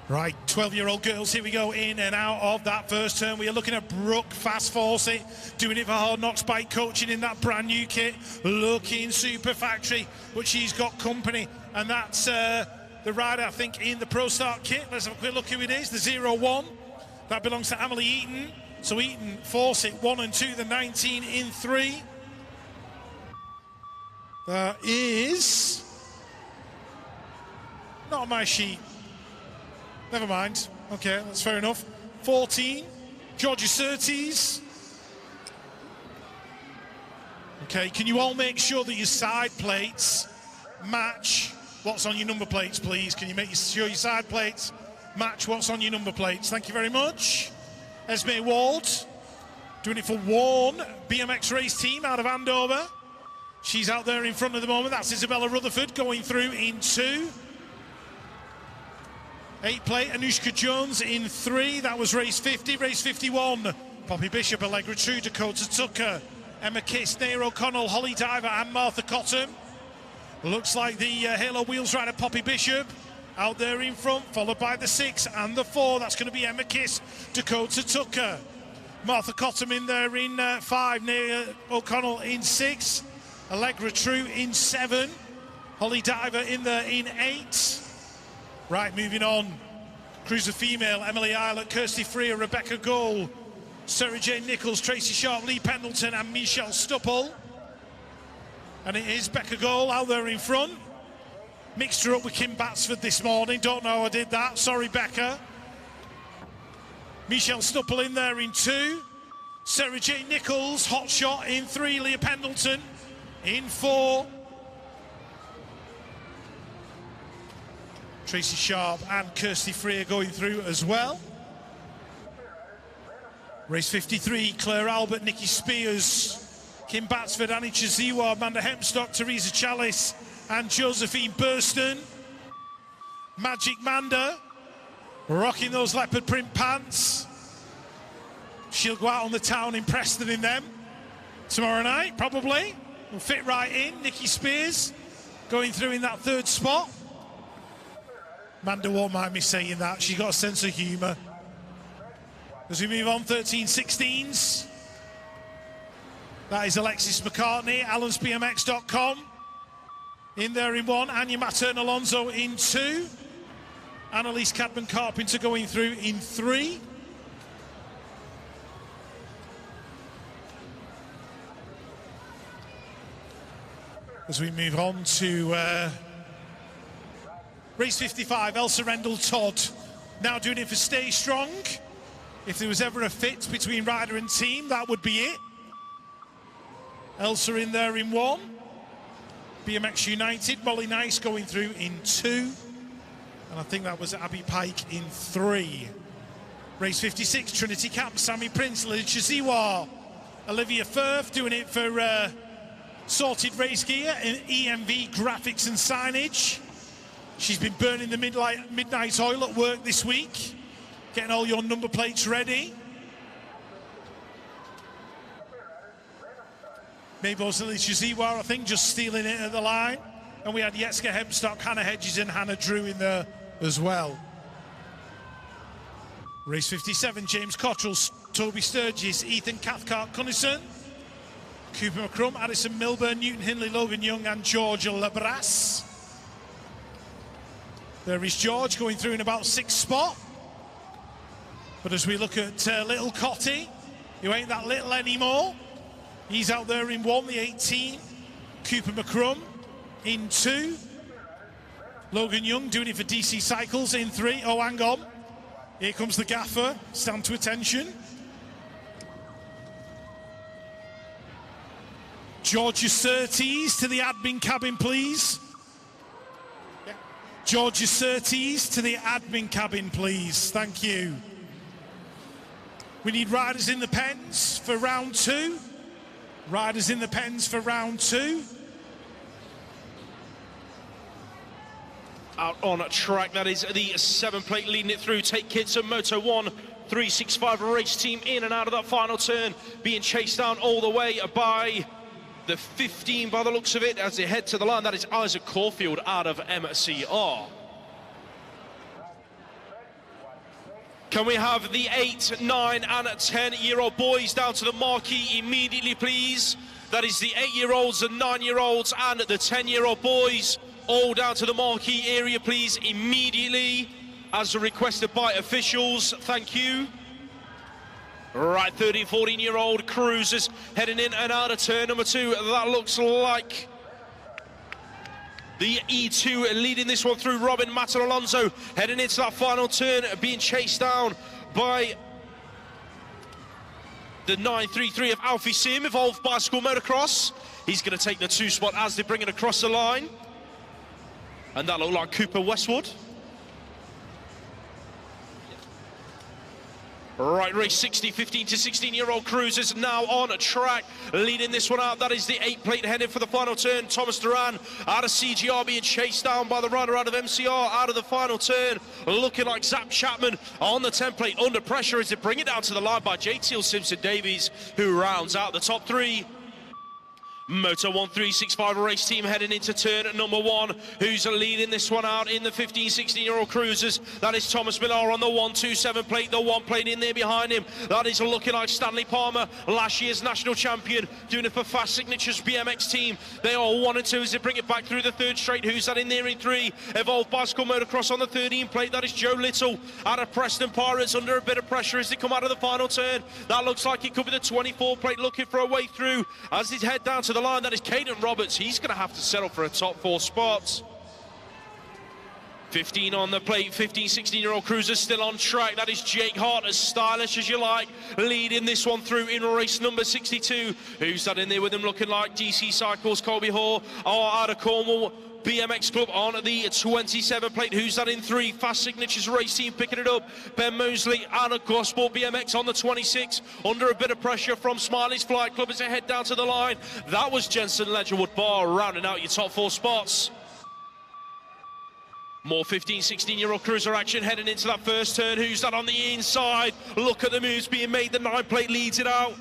Right, 12-year-old girls, here we go, in and out of that first turn. We are looking at Brooke Fast Fawcett, doing it for Hard Knocks Bike Coaching in that brand new kit, looking super factory, but she's got company, and that's the rider, I think, in the Pro Start kit. Let's have a quick look who it is, the 01. That belongs to Emily Eaton. So Eaton, Fawcett, 1 and 2, the 19 in 3. That is not on my sheet. Never mind. Okay, that's fair enough. 14, Georgia Surtees. Okay, can you all make sure that your side plates match what's on your number plates, please? Can you make sure your side plates match what's on your number plates? Thank you very much. Esme Wald. doing it for Warren, BMX race team out of Andover. She's out there in front at the moment. That's Isabella Rutherford going through in 2. 8 plate, Anushka Jones in 3. That was race 50. Race 51, Poppy Bishop, Allegra True, Dakota Tucker, Emma Kiss, Nair O'Connell, Holly Diver and Martha Cotton. Looks like the Halo Wheels rider Poppy Bishop out there in front, followed by the 6 and the 4. That's going to be Emma Kiss, Dakota Tucker, Martha Cotton in there in 5, Nair O'Connell in 6, Allegra True in 7, Holly Diver in there in 8. Right, moving on. Cruiser female, Emily Eilert, Kirsty Freer, Rebecca Gold, Sarah Jane Nichols, Tracy Sharp, Lee Pendleton and Michelle Stupple. And it is Becca Gold out there in front. Mixed her up with Kim Batsford this morning. Don't know how I did that. Sorry, Becca. Michelle Stupple in there in 2. Sarah Jane Nichols, hot shot in 3. Leah Pendleton in 4. Tracy Sharp and Kirsty Freer going through as well. Race 53, Claire Albert, Nikki Spears, Kim Batsford, Annie Chiziwa, Amanda Hempstock, Teresa Chalice and Josephine Burston. Magic Manda, rocking those leopard print pants. She'll go out on the town in Preston in them tomorrow night, probably. Will fit right in. Nikki Spears going through in that 3rd spot. Amanda won't mind me saying that. She's got a sense of humour. As we move on, 13-16s. That is Alexis McCartney, allensbmx.com. In there in 1, Anya Matern-Alonso in 2. Annalise Cadman-Carpenter going through in 3. As we move on to race 55, Elsa Rendell Todd, now doing it for Stay Strong. If there was ever a fit between rider and team, that would be it. Elsa in there in 1. BMX United, Molly Nice going through in 2. And I think that was Abby Pike in 3. Race 56, Trinity Camp, Sammy Prince, Lily Chiziwa, Olivia Firth doing it for Sorted Race Gear and EMV Graphics and Signage. She's been burning the midnight oil at work this week, getting all your number plates ready. Maybe also Chiziwa, I think, just stealing it at the line. And we had Yetska Hempstock, Hannah Hedges and Hannah Drew in there as well. Race 57, James Cottrell, Toby Sturgis, Ethan Cathcart Cunnison, Cooper McCrum, Addison Milburn, Newton Hindley, Logan Young and Georgia Labras. There is George going through in about 6th spot. But as we look at little Cotty, who ain't that little anymore, he's out there in 1, the 18. Cooper McCrum in 2. Logan Young doing it for DC Cycles in 3. Oh, hang on. Here comes the gaffer. Stand to attention. Georgia Surtees to the admin cabin, please. Georgia Surtees to the admin cabin, please. Thank you. We need riders in the pens for round 2. Riders in the pens for round 2. Out on track, that is the 7 plate leading it through. Take Kids and Moto 1 365 race team in and out of that final turn, being chased down all the way by the 15 by the looks of it as they head to the line. That is Isaac Caulfield out of MCR. Can we have the 8, 9 and 10-year-old boys down to the marquee immediately, please? That is the 8-year-olds, the 9-year-olds and the 10-year-old boys, all down to the marquee area, please, immediately, as requested by officials. Thank you. Right, 13, 14-year-old cruisers heading in and out of turn number 2. That looks like the E2 leading this one through. Robin Matter-Alonso heading into that final turn, being chased down by the 933 of Alfie Sim, Evolved Bicycle Motocross. He's going to take the 2 spot as they bring it across the line. And that looked like Cooper Westwood. Right, race 60, 15 to 16-year-old cruisers now on track. Leading this one out, that is the 8-plate headed for the final turn. Thomas Duran out of CGR being chased down by the rider out of MCR out of the final turn. Looking like Zap Chapman on the 10-plate under pressure as they bring it down to the line by JTL Simpson Davies, who rounds out the top three. Moto 1365 race team heading into turn number 1. Who's leading this one out in the 15, 16-year-old cruisers? That is Thomas Millar on the 127 plate, the 1 plate in there behind him. That is looking like Stanley Palmer, last year's national champion, doing it for Fast Signature's BMX team. They are 1 and 2 as they bring it back through the 3rd straight. Who's that in there in 3? Evolved Bicycle Motocross on the 13 plate. That is Joe Little out of Preston Pirates under a bit of pressure as they come out of the final turn. That looks like it could be the 24 plate looking for a way through as they head down to the line. That is Caden Roberts. He's going to have to settle for a top 4 spot. 15 on the plate, 15, 16-year-old cruiser still on track. That is Jake Hart, as stylish as you like, leading this one through in race number 62. Who's that in there with him looking like? DC Cycles, Colby Hall, out of Cornwall. BMX Club on the 27 plate. Who's that in 3? Fast Signatures race team picking it up. Ben Mosley out of Gospel BMX on the 26. Under a bit of pressure from Smiley's Flight Club as they head down to the line. That was Jensen Ledgerwood Bar rounding out your top 4 spots. More 15, 16-year-old cruiser action heading into that first turn. Who's that on the inside? Look at the moves being made. The 9 plate leads it out.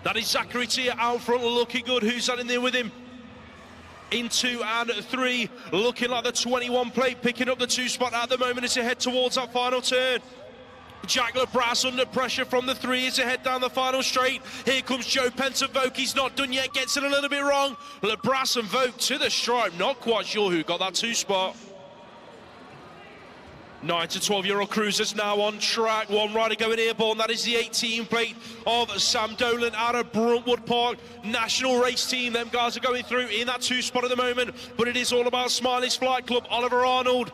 That is Zachary Tia out front, looking good. Who's that in there with him? In 2 and 3, looking like the 21 plate, picking up the 2 spot at the moment as they head towards that final turn. Jack LeBras under pressure from the 3 as they head down the final straight. Here comes Joe Pence and Vogue. He's not done yet, gets it a little bit wrong. LeBras and Vogue to the stripe. Not quite sure who got that 2 spot. 9 to 12-year-old cruisers now on track. 1 rider going airborne. That is the 18 plate of Sam Dolan out of Bruntwood Park. National race team. Them guys are going through in that 2 spot at the moment. But it is all about Smiley's Flight Club. Oliver Arnold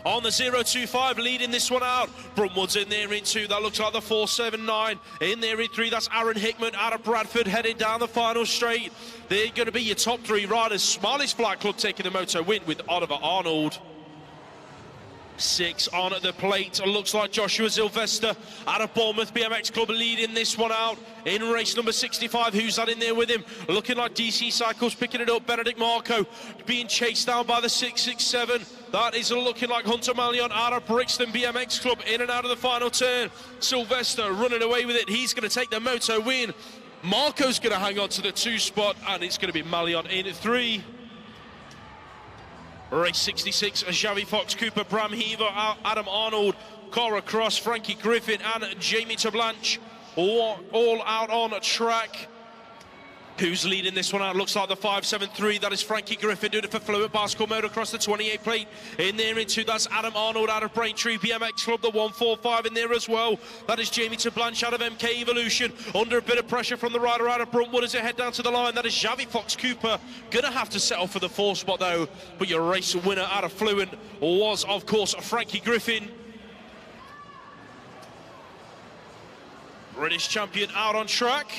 on the 025 leading this one out. Bruntwood's in there in 2. That looks like the 479. In there in 3. That's Aaron Hickman out of Bradford heading down the final straight. They're going to be your top 3 riders. Smiley's Flight Club taking the Moto win with Oliver Arnold. 6 on the plate. Looks like Joshua Sylvester out of Bournemouth BMX Club leading this one out in race number 65. Who's that in there with him? Looking like DC Cycles picking it up. Benedict Marco being chased down by the 667. That is looking like Hunter Malion out of Brixton BMX Club in and out of the final turn. Sylvester running away with it. He's going to take the Moto win. Marco's going to hang on to the 2 spot, and it's going to be Malion in 3. Race 66, Xavi Fox, Cooper, Bram Heaver, Adam Arnold, Cora Cross, Frankie Griffin and Jamie Tablanche all out on track. Who's leading this one out? Looks like the 573. That is Frankie Griffin doing it for Fluent Bicycle Motor across the 28 plate. In there in 2, that's Adam Arnold out of Braintree BMX Club, the 145 in there as well. That is Jamie Tablanche out of MK Evolution. Under a bit of pressure from the rider out of Bruntwood as they head down to the line. That is Xavi Fox Cooper. Gonna have to settle for the 4 spot though. But your race winner out of Fluent was, of course, Frankie Griffin. British champion out on track.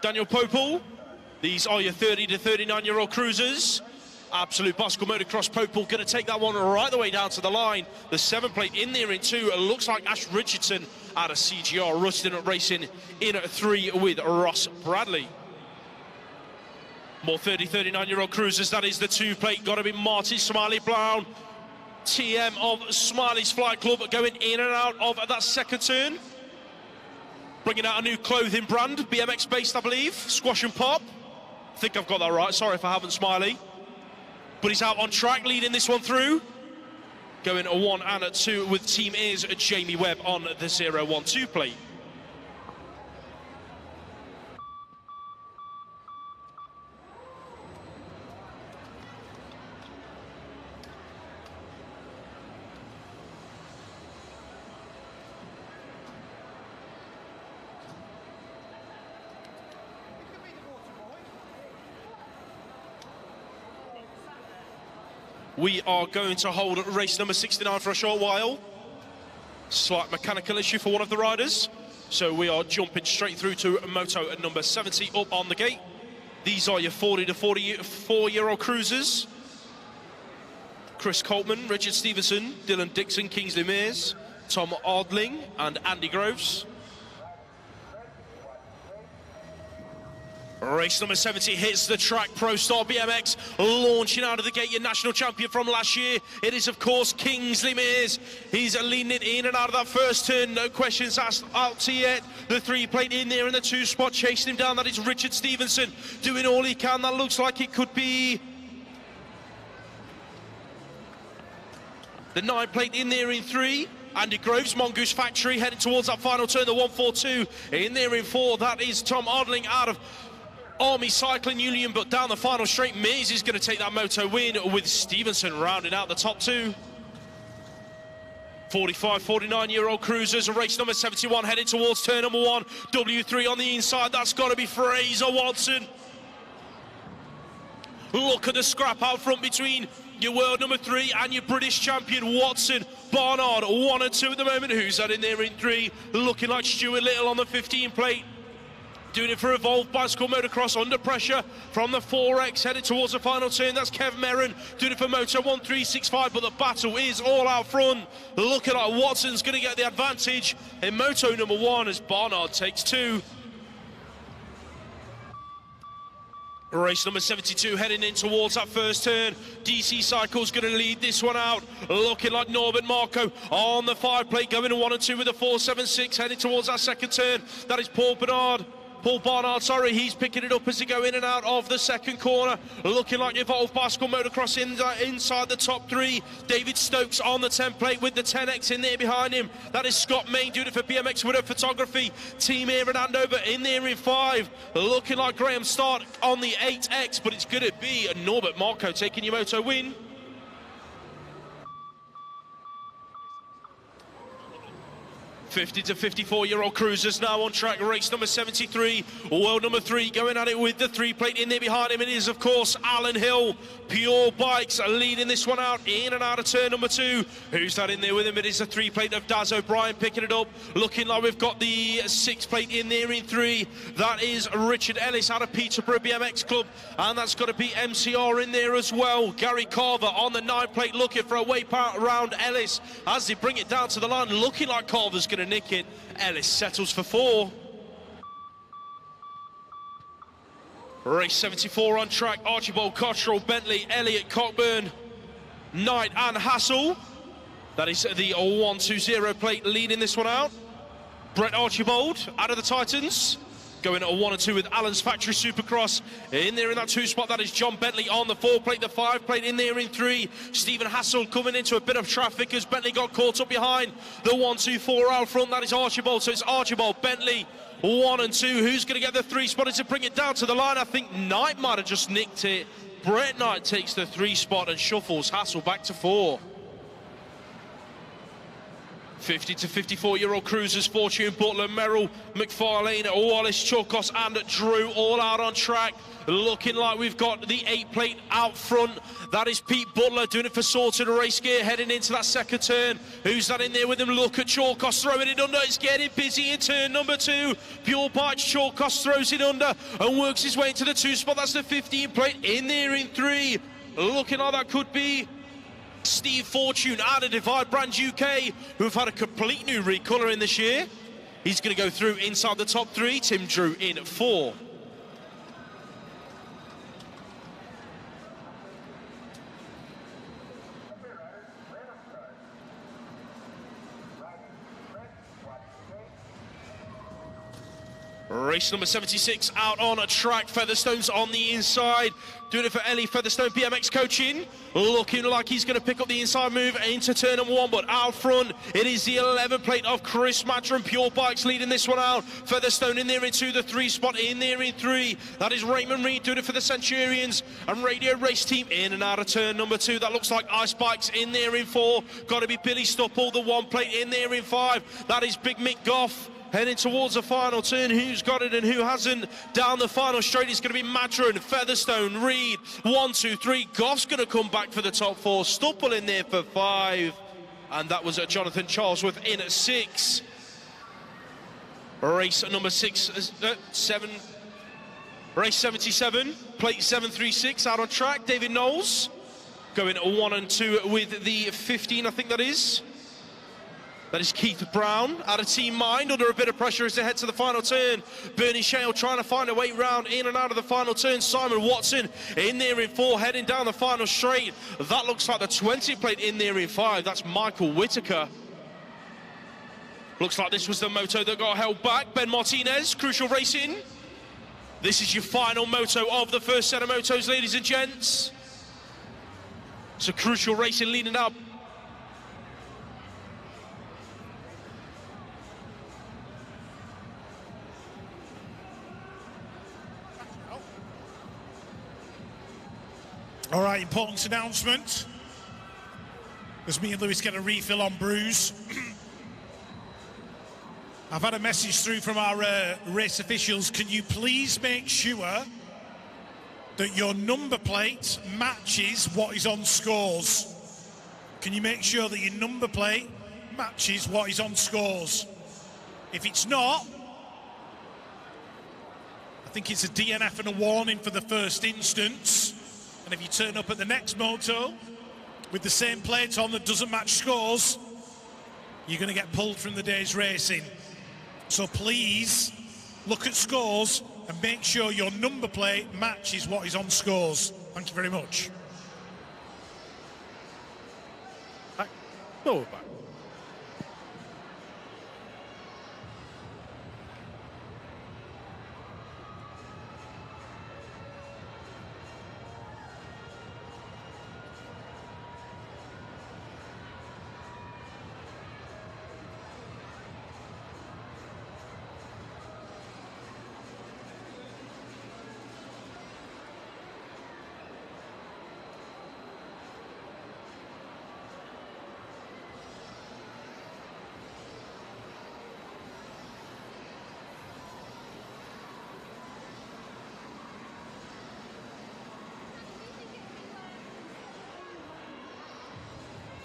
Daniel Popel. These are your 30 to 39-year-old cruisers. Absolute Bicycle Motocross. Popel going to take that one right the way down to the line. The 7 plate in there in 2. It looks like Ash Richardson out of CGR. Rustin Racing in 3 with Ross Bradley. More 30, 39-year-old cruisers. That is the 2 plate. Got to be Marty Smiley Brown. TM of Smiley's Flight Club going in and out of that 2nd turn. Bringing out a new clothing brand, BMX based, I believe. Squash and Pop. I think I've got that right. Sorry if I haven't, Smiley. But he's out on track, leading this one through. Going 1 and 2 with Team Ears, Jamie Webb on the 012 plate. We are going to hold race number 69 for a short while. Slight mechanical issue for one of the riders. So we are jumping straight through to Moto at number 70 up on the gate. These are your 40 to 44-year-old cruisers. Chris Coltman, Richard Stevenson, Dylan Dixon, Kingsley Mears, Tom Odling and Andy Groves. Race number 70 hits the track. Pro Star BMX launching out of the gate, your national champion from last year. It is, of course, Kingsley Mears. He's leading it in and out of that first turn. No questions asked out to yet. The 3 plate in there in the 2 spot, chasing him down. That is Richard Stevenson doing all he can. That looks like it could be the 9 plate in there in 3. Andy Groves, Mongoose Factory, heading towards that final turn, the 142. In there in 4, that is Tom Odling out of Army Cycling Union, but down the final straight, Mears is going to take that moto win with Stevenson rounding out the top 2. 45, 49-year-old cruisers, race number 71, heading towards turn number 1. W3 on the inside, that's got to be Fraser Watson. Look at the scrap out front between your world number 3 and your British champion, Watson. Barnard, 1 and 2 at the moment. Who's that in there in 3? Looking like Stuart Little on the 15 plate. Doing it for Evolve Bicycle Motocross, under pressure from the 4X, headed towards the final turn. That's Kev Merrin doing it for Moto 1365, but the battle is all out front. Looking like Watson's going to get the advantage in Moto number 1 as Barnard takes 2. Race number 72 heading in towards that first turn. DC Cycle's going to lead this one out. Looking like Norbert Marco on the 5 plate, going to 1 and 2 with a 476, heading towards that second turn. That is Paul Barnard, sorry, he's picking it up as they go in and out of the second corner. Looking like Evolve Bicycle Motocross inside the top 3. David Stokes on the 10 plate with the 10X in there behind him. That is Scott Main doing it for BMX Widow Photography. Team here in Andover in there in 5. Looking like Graham Stark on the 8X, but it's going to be Norbert Marco taking your moto win. 50 to 54-year-old cruisers now on track. Race number 73, world number 3, going at it with the 3 plate in there behind him. It is, of course, Alan Hill. Pure Bikes leading this one out in and out of turn number 2. Who's that in there with him? It is the 3 plate of Daz O'Brien picking it up. Looking like we've got the 6 plate in there in 3. That is Richard Ellis out of Peterborough BMX Club, and that's got to be MCR in there as well. Gary Carver on the 9 plate looking for a way around Ellis as they bring it down to the line. Looking like Carver's going to nick it. Ellis settles for 4. Race 74 on track. Archibald Cottrell, Bentley, Elliott, Cockburn, Knight and Hassel. That is the 120 plate leading this one out. Brett Archibald out of the Titans, going at a 1 and 2 with Allen's Factory Supercross. In there in that 2 spot, that is John Bentley on the 4 plate, the 5 plate in there in 3. Stephen Hassel coming into a bit of traffic as Bentley got caught up behind the 1-2-4 out front. That is Archibald, so it's Archibald, Bentley, 1 and 2. Who's going to get the 3 spot to bring it down to the line? I think Knight might have just nicked it. Brett Knight takes the 3 spot and shuffles Hassel back to 4. 50 to 54-year-old cruisers, Fortune Butler, Merrill, McFarlane, Wallace, Chokos and Drew all out on track. Looking like we've got the 8 plate out front. That is Pete Butler doing it for Sorted Race Gear, heading into that second turn. Who's that in there with him? Look at Chorkos throwing it under. It's getting busy in turn number 2. Pure Bikes, Chorkos throws it under and works his way into the 2 spot. That's the 15 plate in there in 3. Looking like that could be Steve Fortune out of Divide Brands UK, who've had a complete new recolouring this year. He's going to go through inside the top 3. Tim Drew in at 4. Race number 76 out on a track. Featherstone's on the inside, doing it for Ellie Featherstone BMX Coaching. Looking like he's going to pick up the inside move into turn number 1, but out front it is the 11 plate of Chris Matron. Pure Bikes leading this one out. Featherstone in there into the 3 spot, in there in 3. That is Raymond Reed doing it for the Centurions, and Radio Race Team in and out of turn number 2. That looks like Ice Bikes in there in 4. Got to be Billy Stupple, the 1 plate in there in 5. That is Big Mick Goff heading towards the final turn. Who's got it and who hasn't? Down the final straight, it's going to be Matron, Featherstone, Reed, 1, 2, 3. Goff's going to come back for the top 4. Stupple in there for 5. And that was Jonathan Charlesworth in at 6. Race number 7. Race 77, plate 736 out on track. David Knowles Going 1 and 2 with the 15, I think that is. That is Keith Brown, out of team mind, under a bit of pressure as they head to the final turn. Bernie Shale trying to find a way round in and out of the final turn. Simon Watson in there in 4, heading down the final straight. That looks like the 20 plate in there in 5. That's Michael Whitaker. Looks like this was the moto that got held back. Ben Martinez, Crucial Racing. This is your final moto of the first set of motos, ladies and gents. So Crucial Racing leading up. All right, important announcement. As me and Lewis get a refill on brews. I've had a message through from our race officials. Can you please make sure that your number plate matches what is on scores? Can you make sure that your number plate matches what is on scores? If it's not, I think it's a DNF and a warning for the first instance. And if you turn up at the next moto with the same plate on that doesn't match scores, you're going to get pulled from the day's racing. So please look at scores and make sure your number plate matches what is on scores. Thank you very much. Back. No, back.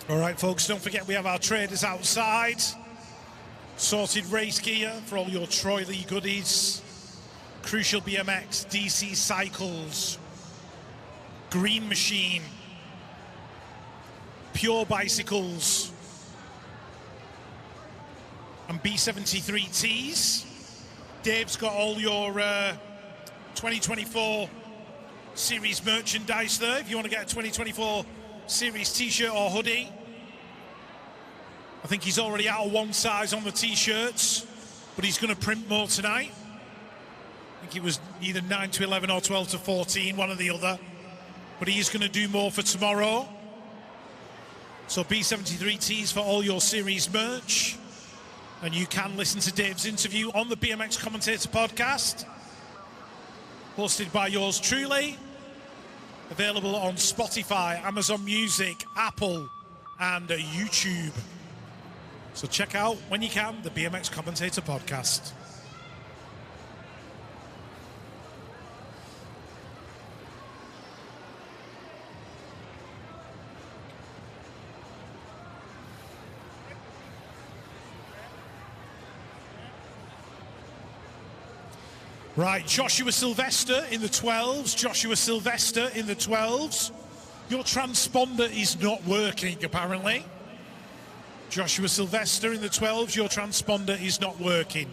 All right, folks, don't forget we have our traders outside. Sorted race gear for all your Troy Lee goodies. Crucial BMX, DC Cycles, Green Machine, Pure Bicycles, and B73 tees. Dave's got all your 2024 series merchandise there. If you want to get a 2024 series t-shirt or hoodie. I think he's already out of one size on the t-shirts, but he's going to print more tonight. I think it was either 9 to 11 or 12 to 14, one or the other. But he is going to do more for tomorrow. So B73 tees for all your series merch. And you can listen to Dave's interview on the BMX Commentator podcast, hosted by yours truly. Available on Spotify, Amazon Music, Apple, and YouTube. So check out, when you can, the BMX Commentator podcast. Right, Joshua Sylvester in the 12s. Joshua Sylvester in the 12s. Your transponder is not working, apparently. Joshua Sylvester in the 12s. Your transponder is not working.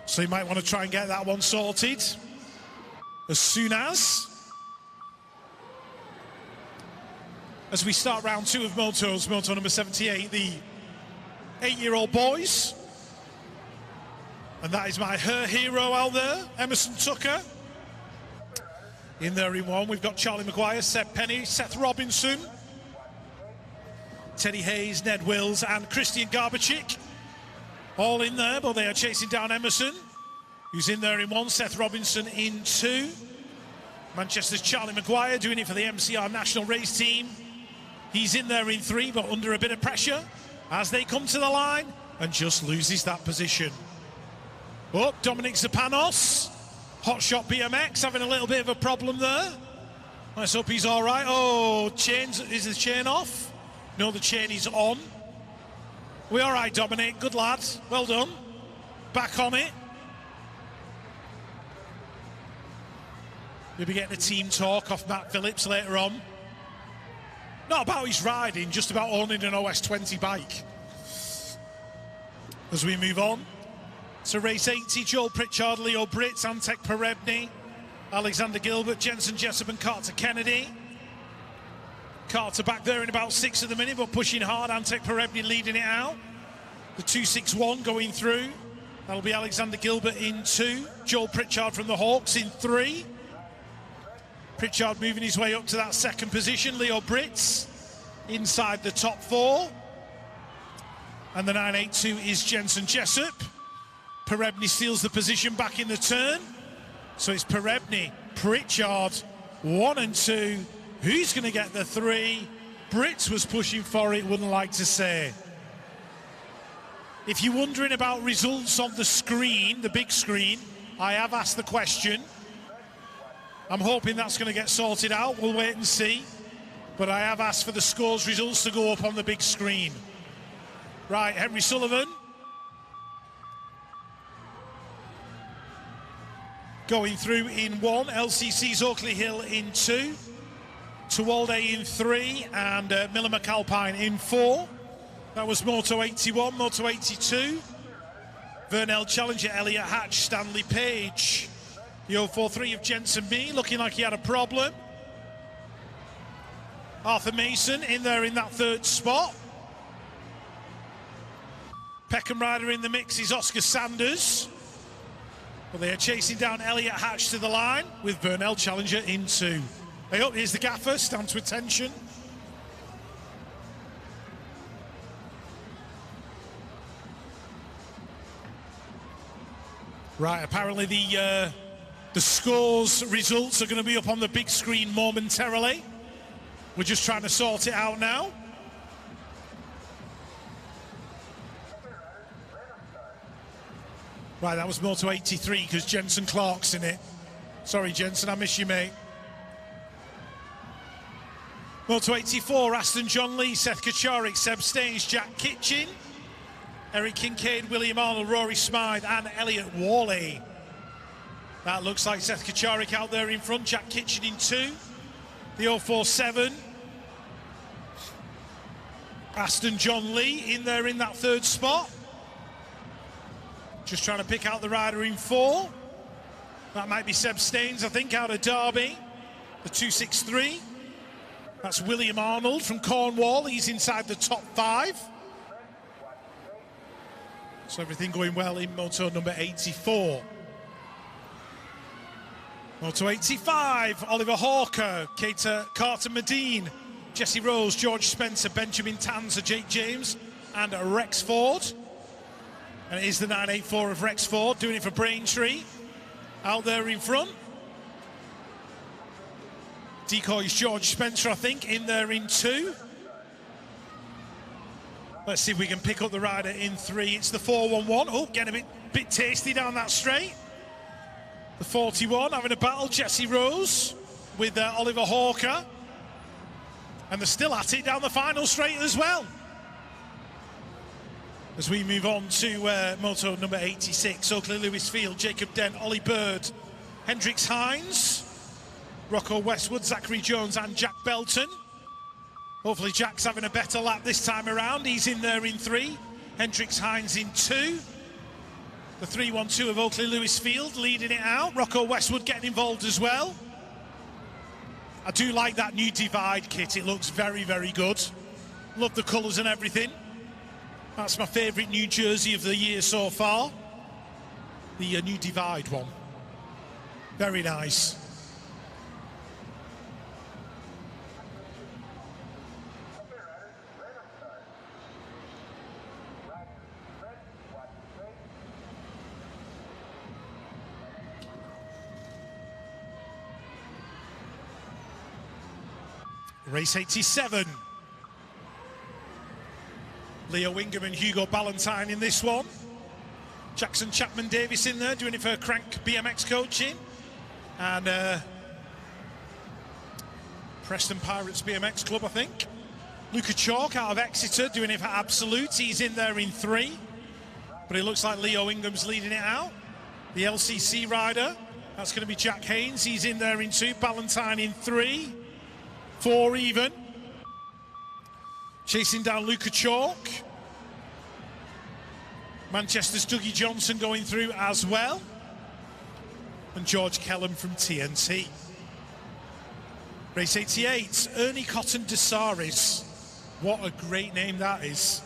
So you might want to try and get that one sorted as soon as we start round 2 of motos. Moto number 78, the 8-year-old boys, and that is her hero out there, Emerson Tucker. In there in 1, we've got Charlie Maguire, Seb Penny, Seth Robinson, Teddy Hayes, Ned Wills, and Christian Garbacic, all in there, but they are chasing down Emerson, who's in there in 1, Seth Robinson in 2. Manchester's Charlie Maguire doing it for the MCR national race team. He's in there in 3, but under a bit of pressure as they come to the line, and just loses that position. Oh, Dominic Zapanos, Hotshot BMX, having a little bit of a problem there. Let's hope he's all right. Oh, is the chain off? No, the chain is on. We all right, Dominic? Good lad. Well done. Back on it. We'll be getting a team talk off Matt Phillips later on. Not about his riding, just about owning an OS20 bike. As we move on. So race 80, Joel Pritchard, Leo Britz, Antek Perebny, Alexander Gilbert, Jensen Jessup and Carter Kennedy. Carter back there in about 6 at the minute, but pushing hard. Antek Perebny leading it out. The 261 going through. That'll be Alexander Gilbert in 2. Joel Pritchard from the Hawks in 3. Pritchard moving his way up to that 2nd position. Leo Britz inside the top 4. And the 982 is Jensen Jessup. Perebny steals the position back in the turn. So it's Perebny, Pritchard, 1 and 2. Who's going to get the 3? Britz was pushing for it, wouldn't like to say. If you're wondering about results on the screen, the big screen, I have asked the question. I'm hoping that's going to get sorted out. We'll wait and see. But I have asked for the scores results to go up on the big screen. Right, Henry Sullivan. Going through in 1, LCC's Oakley Hill in 2, Tuwalde in 3, and Miller McAlpine in 4. That was Moto 81, Moto 82. Vernell Challenger, Elliot Hatch, Stanley Page. The 043 of Jensen B, looking like he had a problem. Arthur Mason in there in that 3rd spot. Peckham rider in the mix is Oscar Sanders. Well, they are chasing down Elliot Hatch to the line with Vernell Challenger in 2. Hey, up, here's the gaffer, stand to attention. Right, apparently the scores results are going to be up on the big screen momentarily. We're just trying to sort it out now. Right, that was Moto 83 because Jensen Clark's in it. Sorry, Jensen, I miss you, mate. Moto 84, Aston John Lee, Seth Kacharik, Seb Staines, Jack Kitchen, Eric Kincaid, William Arnold, Rory Smythe and Elliot Worley. That looks like Seth Kacharik out there in front, Jack Kitchen in 2. The 047. Aston John Lee in there in that 3rd spot. Just trying to pick out the rider in 4. That might be Seb Staines, I think, out of Derby. The 263. That's William Arnold from Cornwall. He's inside the top 5. So everything going well in Moto number 84. Moto 85, Oliver Hawker, Carter Medine, Jesse Rose, George Spencer, Benjamin Tanzer, Jake James, and Rex Ford. And it is the 984 of Rex Ford doing it for Braintree. Out there in front. Decoys George Spencer, I think, in there in 2. Let's see if we can pick up the rider in 3. It's the 411. Oh, getting a bit tasty down that straight. The 41 having a battle, Jesse Rose with Oliver Hawker. And they're still at it down the final straight as well. As we move on to Moto number 86, Oakley Lewis Field, Jacob Dent, Ollie Bird, Hendrix Hines, Rocco Westwood, Zachary Jones and Jack Belton. Hopefully Jack's having a better lap this time around. He's in there in 3. Hendrix Hines in 2. The 312 of Oakley Lewis Field leading it out. Rocco Westwood getting involved as well. I do like that new Divide kit. It looks very, very good. Love the colours and everything. That's my favourite new jersey of the year so far. The new Divide one. Very nice. Race 87. Leo Ingham and Hugo Ballantyne in this one. Jackson Chapman Davis in there doing it for Crank BMX coaching. And Preston Pirates BMX Club, I think. Luca Chalk out of Exeter doing it for Absolute. He's in there in 3. But it looks like Leo Ingham's leading it out. The LCC rider. That's going to be Jack Haynes. He's in there in 2. Ballantyne in 3. 4 even. Chasing down Luca Chalk. Manchester's Dougie Johnson going through as well. And George Kellum from TNT. Race 88, Ernie Cotton DeSaris. What a great name that is.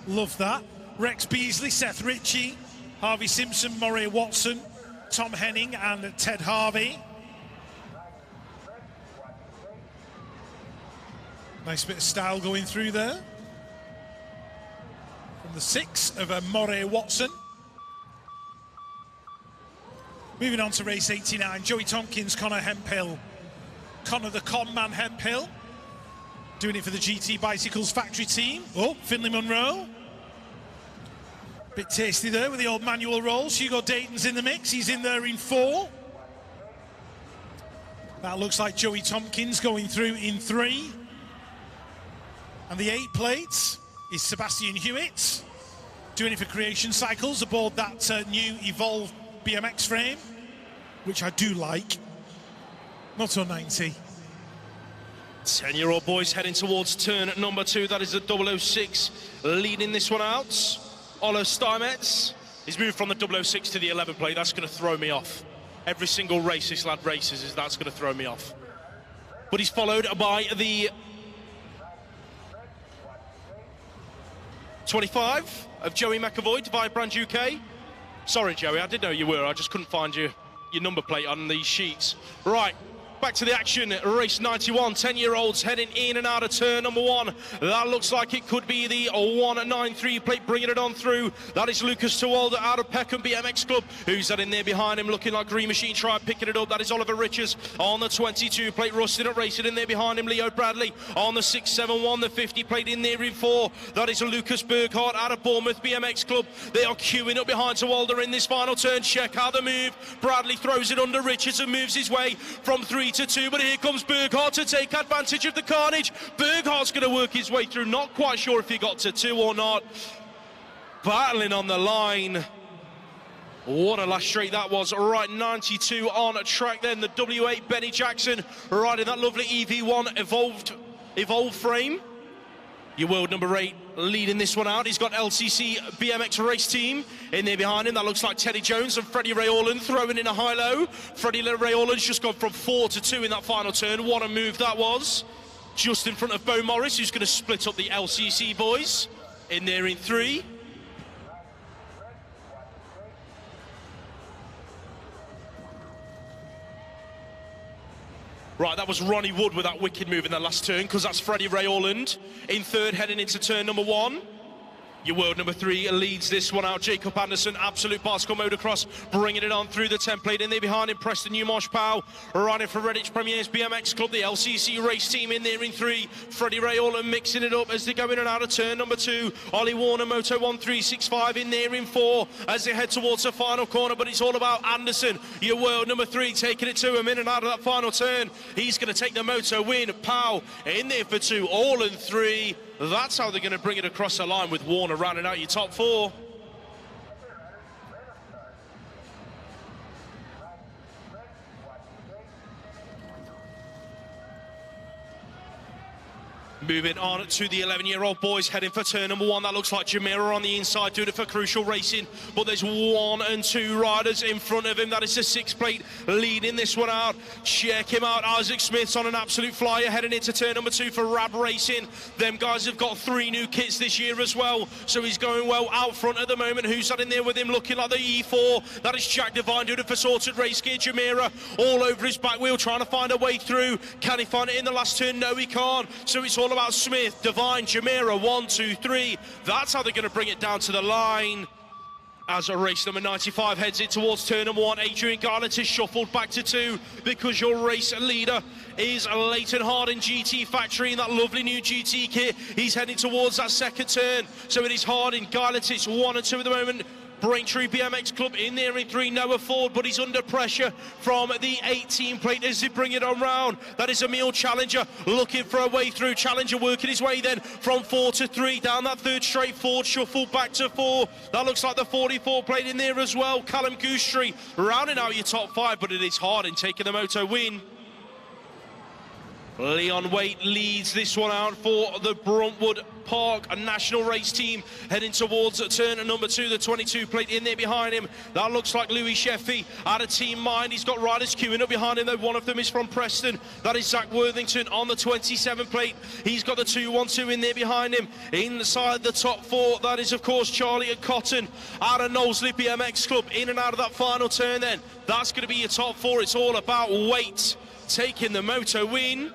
Love that. Rex Beasley, Seth Ritchie, Harvey Simpson, Murray Watson, Tom Henning and Ted Harvey. Nice bit of style going through there. From the 6 of Murray Watson. Moving on to race 89, Joey Tompkins, Connor Hemphill. Connor the Con Man Hemphill. Doing it for the GT Bicycles factory team. Oh, Finley Munro. Bit tasty there with the old manual rolls. Hugo Dayton's in the mix. He's in there in 4. That looks like Joey Tompkins going through in 3. And the 8 plate is Sebastian Hewitt. Doing it for Creation Cycles aboard that new Evolve BMX frame, which I do like. Moto 90. 10-year-old boys heading towards turn number 2. That is the 006 leading this one out. Olo Steinmetz. He's moved from the 006 to the 11 plate. That's going to throw me off. Every single race this lad races, that's going to throw me off. But he's followed by the 25 of Joey McAvoy, Vibrand UK. Sorry, Joey, I did know you were. I just couldn't find your number plate on these sheets. Right, back to the action. Race 91, 10-year-olds heading in and out of turn number 1. That looks like it could be the 193 plate, bringing it on through. That is Lucas Tewalder out of Peckham BMX Club. Who's that in there behind him, looking like Green Machine Tribe, picking it up. That is Oliver Richards on the 22 plate, rusting at racing in there behind him. Leo Bradley on the 671, the 50 plate in there in 4. That is Lucas Burghardt out of Bournemouth BMX Club. They are queuing up behind Tewalder in this final turn. Check out the move. Bradley throws it under Richards and moves his way from 3 to 2, but here comes Burghardt to take advantage of the carnage. Burghardt's going to work his way through, not quite sure if he got to 2 or not. Battling on the line. What a last straight that was. Right, 92 on track then. The W8 Benny Jackson riding that lovely EV1 evolved frame. Your world number 8 leading this one out. He's got LCC BMX race team in there behind him. That looks like Teddy Jones and Freddie Ray Orland throwing in a high-low. Freddie Ray Orland's just gone from 4 to 2 in that final turn. What a move that was. Just in front of Bo Morris, who's going to split up the LCC boys. In there in 3. Right, that was Ronnie Wood with that wicked move in the last turn, because that's Freddie Ray Orland in 3rd, heading into turn number 1. Your world number 3 leads this one out. Jacob Anderson, Absolute Bicycle Motocross, bringing it on through the template. In there behind him, Preston Newmarsh Powell, riding for Redditch Premiers BMX Club, the LCC race team in there in 3. Freddie Ray Orland mixing it up as they go in and out of turn number 2. Ollie Warner, Moto 1365 in there in 4 as they head towards the final corner, but it's all about Anderson, your world number 3, taking it to him in and out of that final turn. He's going to take the Moto win. Powell in there for 2, all in 3. That's how they're going to bring it across the line, with Warner rounding out your top 4. Moving on to the 11-year-old boys heading for turn number 1. That looks like Jamira on the inside doing it for Crucial Racing, but there's 1 and 2 riders in front of him. That is the 6 plate leading this one out. Check him out. Isaac Smith's on an absolute flyer heading into turn number 2 for Rab Racing. Them guys have got 3 new kits this year as well, so he's going well out front at the moment. Who's that in there with him looking like the E4? That is Jack Devine doing it for Sorted Race Gear. Jamira all over his back wheel trying to find a way through. Can he find it in the last turn? No, he can't. So it's all about Smith, Devine, Jamira, 1, 2, 3. That's how they're going to bring it down to the line. As a race number 95 heads it towards turn number 1, Adrian Garnett is shuffled back to 2 because your race leader is Leighton Harding GT Factory in that lovely new GT kit. He's heading towards that 2nd turn. So it is Harding, Garnett, it's 1 and 2 at the moment. Braintree BMX Club in there in 3, Noah Ford, but he's under pressure from the 18 plate as they bring it on round. That is Emil Challenger looking for a way through. Challenger working his way then from 4 to 3, down that third straight. Ford shuffle back to 4. That looks like the 44 plate in there as well. Callum Goostrey rounding out your top 5, but it is hard in taking the Moto win. Leon Waite leads this one out for the Bruntwood Park National Race Team, heading towards turn number 2, the 22 plate in there behind him. That looks like Louis Sheffy out of team mind. He's got riders queuing up behind him, though. One of them is from Preston. That is Zach Worthington on the 27 plate. He's got the 212 in there behind him. Inside the top 4, that is, of course, Charlie and Cotton out of Knowsley BMX Club. In and out of that final turn then. That's going to be your top 4. It's all about Waite taking the Moto win.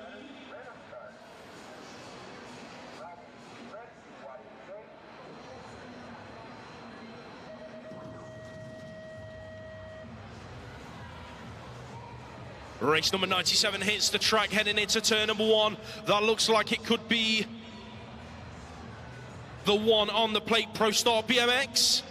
Race number 97 hits the track, heading into turn number 1. That looks like it could be the one on the plate, Pro Star BMX.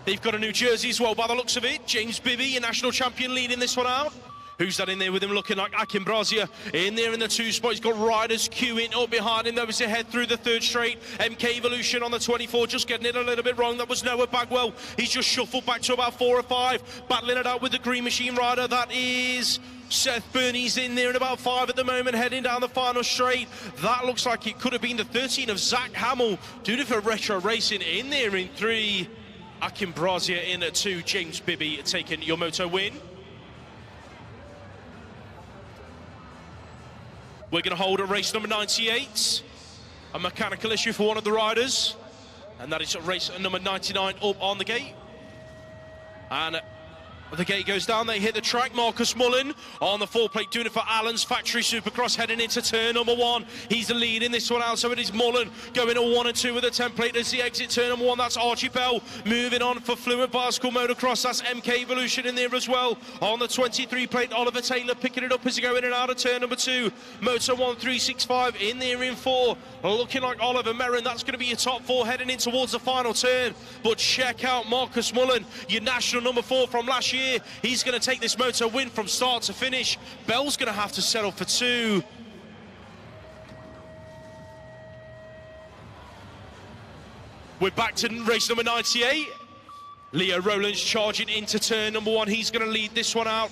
They've got a new jersey as well, by the looks of it. James Bibby, your national champion, leading this one out. Who's that in there with him, looking like Akin Brazia in there in the 2 spot. He's got riders queuing up behind him, though, as they head through the 3rd straight. MK Evolution on the 24, just getting it a little bit wrong. That was Noah Bagwell. He's just shuffled back to about 4 or 5, battling it out with the Green Machine rider. That is Seth Burney's in there at about 5 at the moment, heading down the final straight. That looks like it could have been the 13 of Zach Hamill, doing it for Retro Racing in there in 3. Akin Brazia in at 2, James Bibby taking your Moto win. We're going to hold at race number 98. A mechanical issue for one of the riders. And that is race number 99 up on the gate. And the gate goes down, they hit the track. Marcus Mullen on the 4 plate, doing it for Allen's Factory Supercross, heading into turn number 1. He's the lead in this one out, so it is Mullen going a 1 and 2 with a 10 plate as the exit turn number 1. That's Archie Bell moving on for Fluent Bicycle Motocross. That's MK Evolution in there as well. On the 23 plate, Oliver Taylor picking it up as he go in and out of turn number 2. Moto 1365 in there in 4. Looking like Oliver Merrin. That's going to be your top 4 heading in towards the final turn. But check out Marcus Mullen, your national number 4 from last year. He's going to take this Moto win from start to finish. Bell's going to have to settle for 2. We're back to race number 98. Leo Rowland's charging into turn number 1. He's going to lead this one out,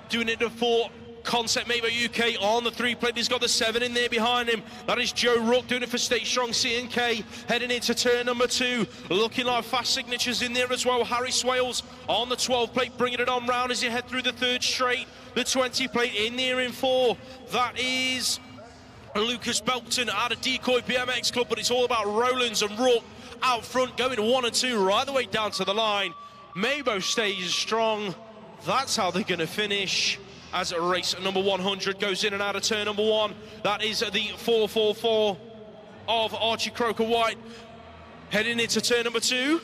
doing it for Concept Mate UK on the 3 plate. He's got the 7 in there behind him. That is Joe Rook doing it for Stay Strong C&K, heading into turn number 2. Looking like fast signatures in there as well. Harry Swales on the 12 plate, bringing it on round as you head through the 3rd straight. The 20 plate in there in 4. That is Lucas Belton out of Decoy BMX Club, but it's all about Rowlands and Rook out front, going 1 and 2 right the way down to the line. Mabo stays strong. That's how they're going to finish as race number 100 goes in and out of turn number 1. That is the 444 of Archie Croker White, heading into turn number 2.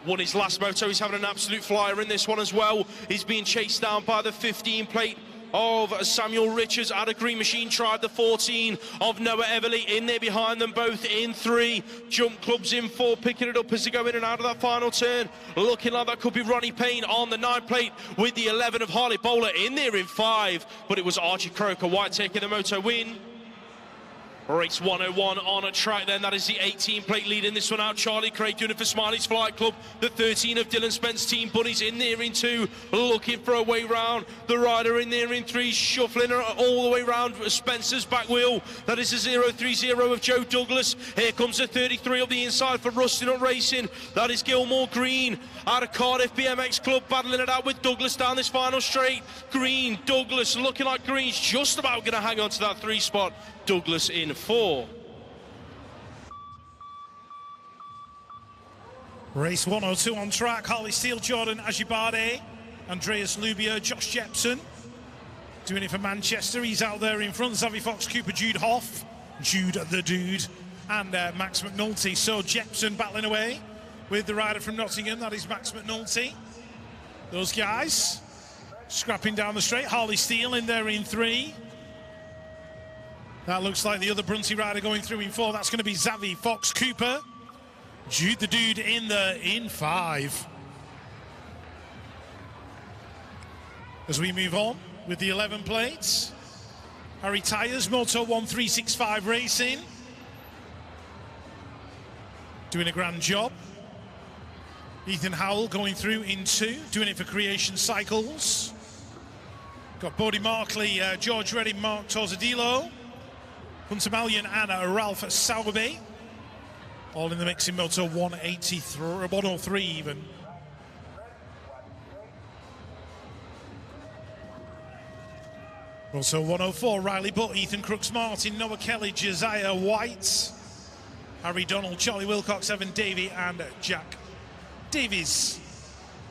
Won his last Moto. He's having an absolute flyer in this one as well. He's being chased down by the 15 plate of Samuel Richards out of Green Machine Tribe, the 14 of Noah Everly in there behind them, both in 3. Jump Clubs in 4, picking it up as they go in and out of that final turn. Looking like that could be Ronnie Payne on the 9 plate with the 11 of Harley Bowler in there in 5. But it was Archie Croker White taking the Moto win. Race 101 on a track then. That is the 18 plate leading this one out. Charlie Craig doing it for Smiley's Flight Club. The 13 of Dylan Spence Team Bunnies in there in 2, looking for a way round. The rider in there in 3, shuffling all the way round Spencer's back wheel. That is the 030 of Joe Douglas. Here comes the 33 of the inside for Rusting Up Racing. That is Gilmore Green out of Cardiff BMX Club, battling it out with Douglas down this final straight. Green, Douglas, looking like Green's just about going to hang on to that 3 spot. Douglas in 4. Race 102 on track. Harley Steele, Jordan Ajibade, Andreas Lubia, Josh Jepson doing it for Manchester. He's out there in front. Xavi Fox, Cooper, Jude Hoff, Jude the Dude, and Max McNulty. So Jepson battling away with the rider from Nottingham. That is Max McNulty. Those guys scrapping down the straight. Harley Steele in there in 3. That looks like the other Brunty rider going through in 4. That's going to be Xavi Fox Cooper. Jude the Dude in 5. As we move on with the 11 plates, Harry Tyres, Moto 1365 Racing, doing a grand job. Ethan Howell going through in 2, doing it for Creation Cycles. Got Bodie Markley, George Redding, Mark Torzadillo, Hunter Mallion and Ralph Sauerby, all in the mix in Moto 103 even. Also 104, Riley Butt, Ethan Crooks Martin, Noah Kelly, Josiah White, Harry Donald, Charlie Wilcox, Evan Davey and Jack Davies.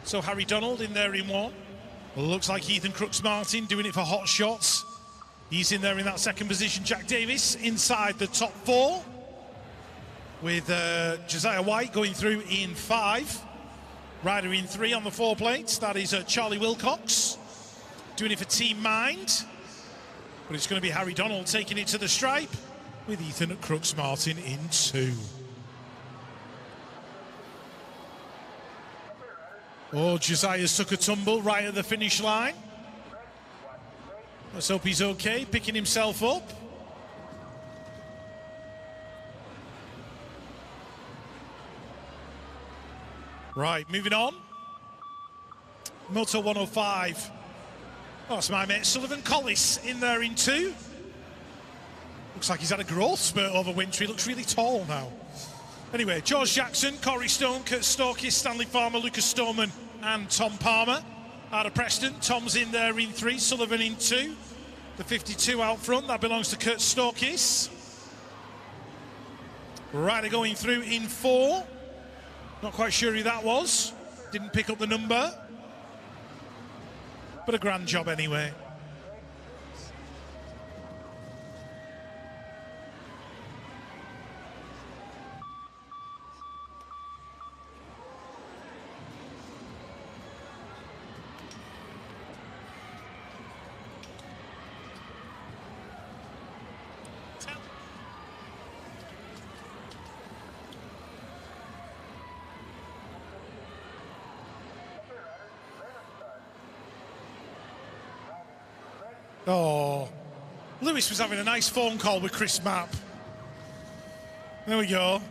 So Harry Donald in there in 1. Well, looks like Ethan Crooks Martin doing it for Hot Shots. He's in there in that 2nd position. Jack Davis inside the top 4. With Josiah White going through in 5. Rider in 3 on the 4 plates. That is Charlie Wilcox doing it for Team Mind. But it's going to be Harry Donald taking it to the stripe with Ethan Crooks Martin in 2. Oh, Josiah's took a tumble right at the finish line. Let's hope he's okay, picking himself up. Right, moving on. Moto 105. Oh, that's my mate Sullivan Collis in there in 2. Looks like he's had a growth spurt over winter. He looks really tall now. Anyway, George Jackson, Corey Stone, Kurt Storkis, Stanley Farmer, Lucas Stoneman and Tom Palmer out of Preston. Tom's in there in 3, Sullivan in 2. The 52 out front, that belongs to Kurt Storkis. Ryder going through in 4. Not quite sure who that was. Didn't pick up the number. But a grand job anyway. Oh, Lewis was having a nice phone call with Chris Mapp. There we go.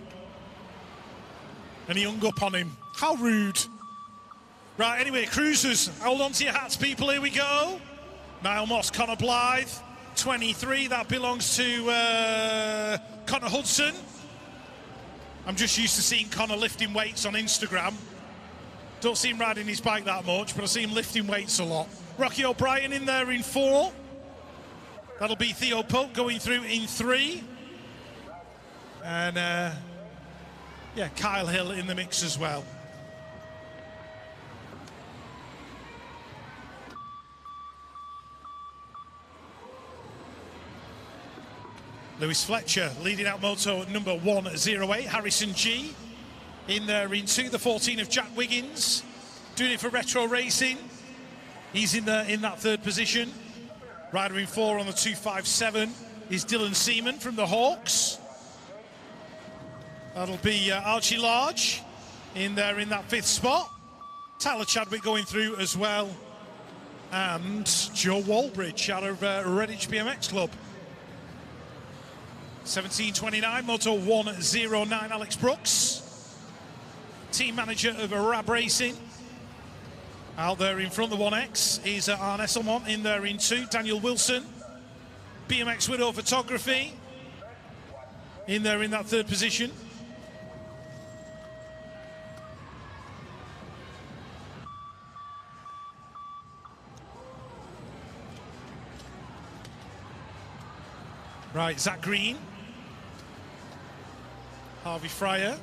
And he hung up on him. How rude. Right, anyway, cruisers, hold on to your hats, people. Here we go. Niall Moss, Connor Blythe, 23. That belongs to Connor Hudson. I'm just used to seeing Connor lifting weights on Instagram. Don't see him riding his bike that much, but I see him lifting weights a lot. Rocky O'Brien in there in 4. That'll be Theo Pope going through in 3. And, yeah, Kyle Hill in the mix as well. Lewis Fletcher leading out Moto number 108. Harrison G in there in 2. The 14 of Jack Wiggins doing it for Retro Racing. He's in that 3rd position. Rider in 4 on the 257 is Dylan Seaman from the Hawks. That'll be Archie Large in there in that 5th spot. Tyler Chadwick going through as well. And Joe Walbridge out of Redditch BMX Club. 1729, Moto 109, Alex Brooks. Team manager of Rab Racing. Out there in front, the 1X is Arne Esselmont in there in 2. Daniel Wilson, BMX Widow Photography, in there in that 3rd position. Right, Zach Green, Harvey Fryer.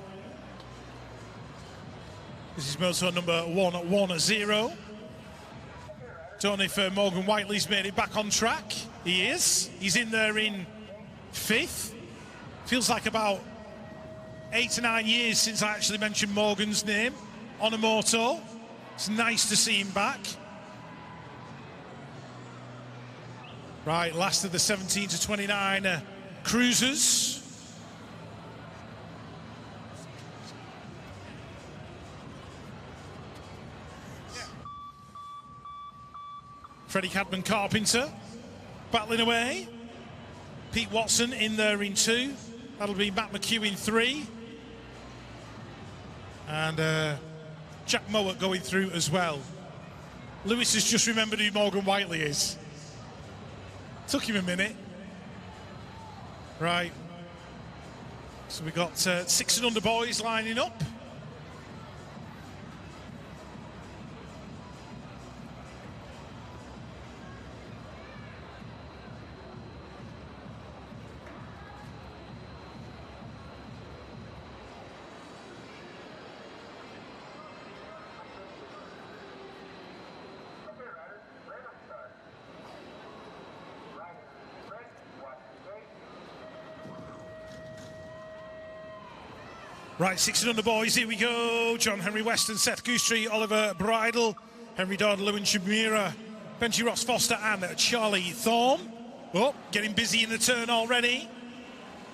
This is Moto number 110. Don't know if Morgan Whiteley's made it back on track. He is. He's in there in 5th. Feels like about 8 or 9 years since I actually mentioned Morgan's name on a moto. It's nice to see him back. Right, last of the 17 to 29 cruisers. Freddie Cadman Carpenter battling away. Pete Watson in there in 2. That'll be Matt McHugh in 3. And Jack Mowat going through as well. Lewis has just remembered who Morgan Whiteley is. Took him a minute. Right. So we've got 6 and under boys lining up. Right, 6 and under boys, here we go. John Henry Weston, Seth Goostrey, Oliver Bridle, Henry Dodd, Lewin Shamira, Benji Ross Foster and Charlie Thorne. Oh, getting busy in the turn already.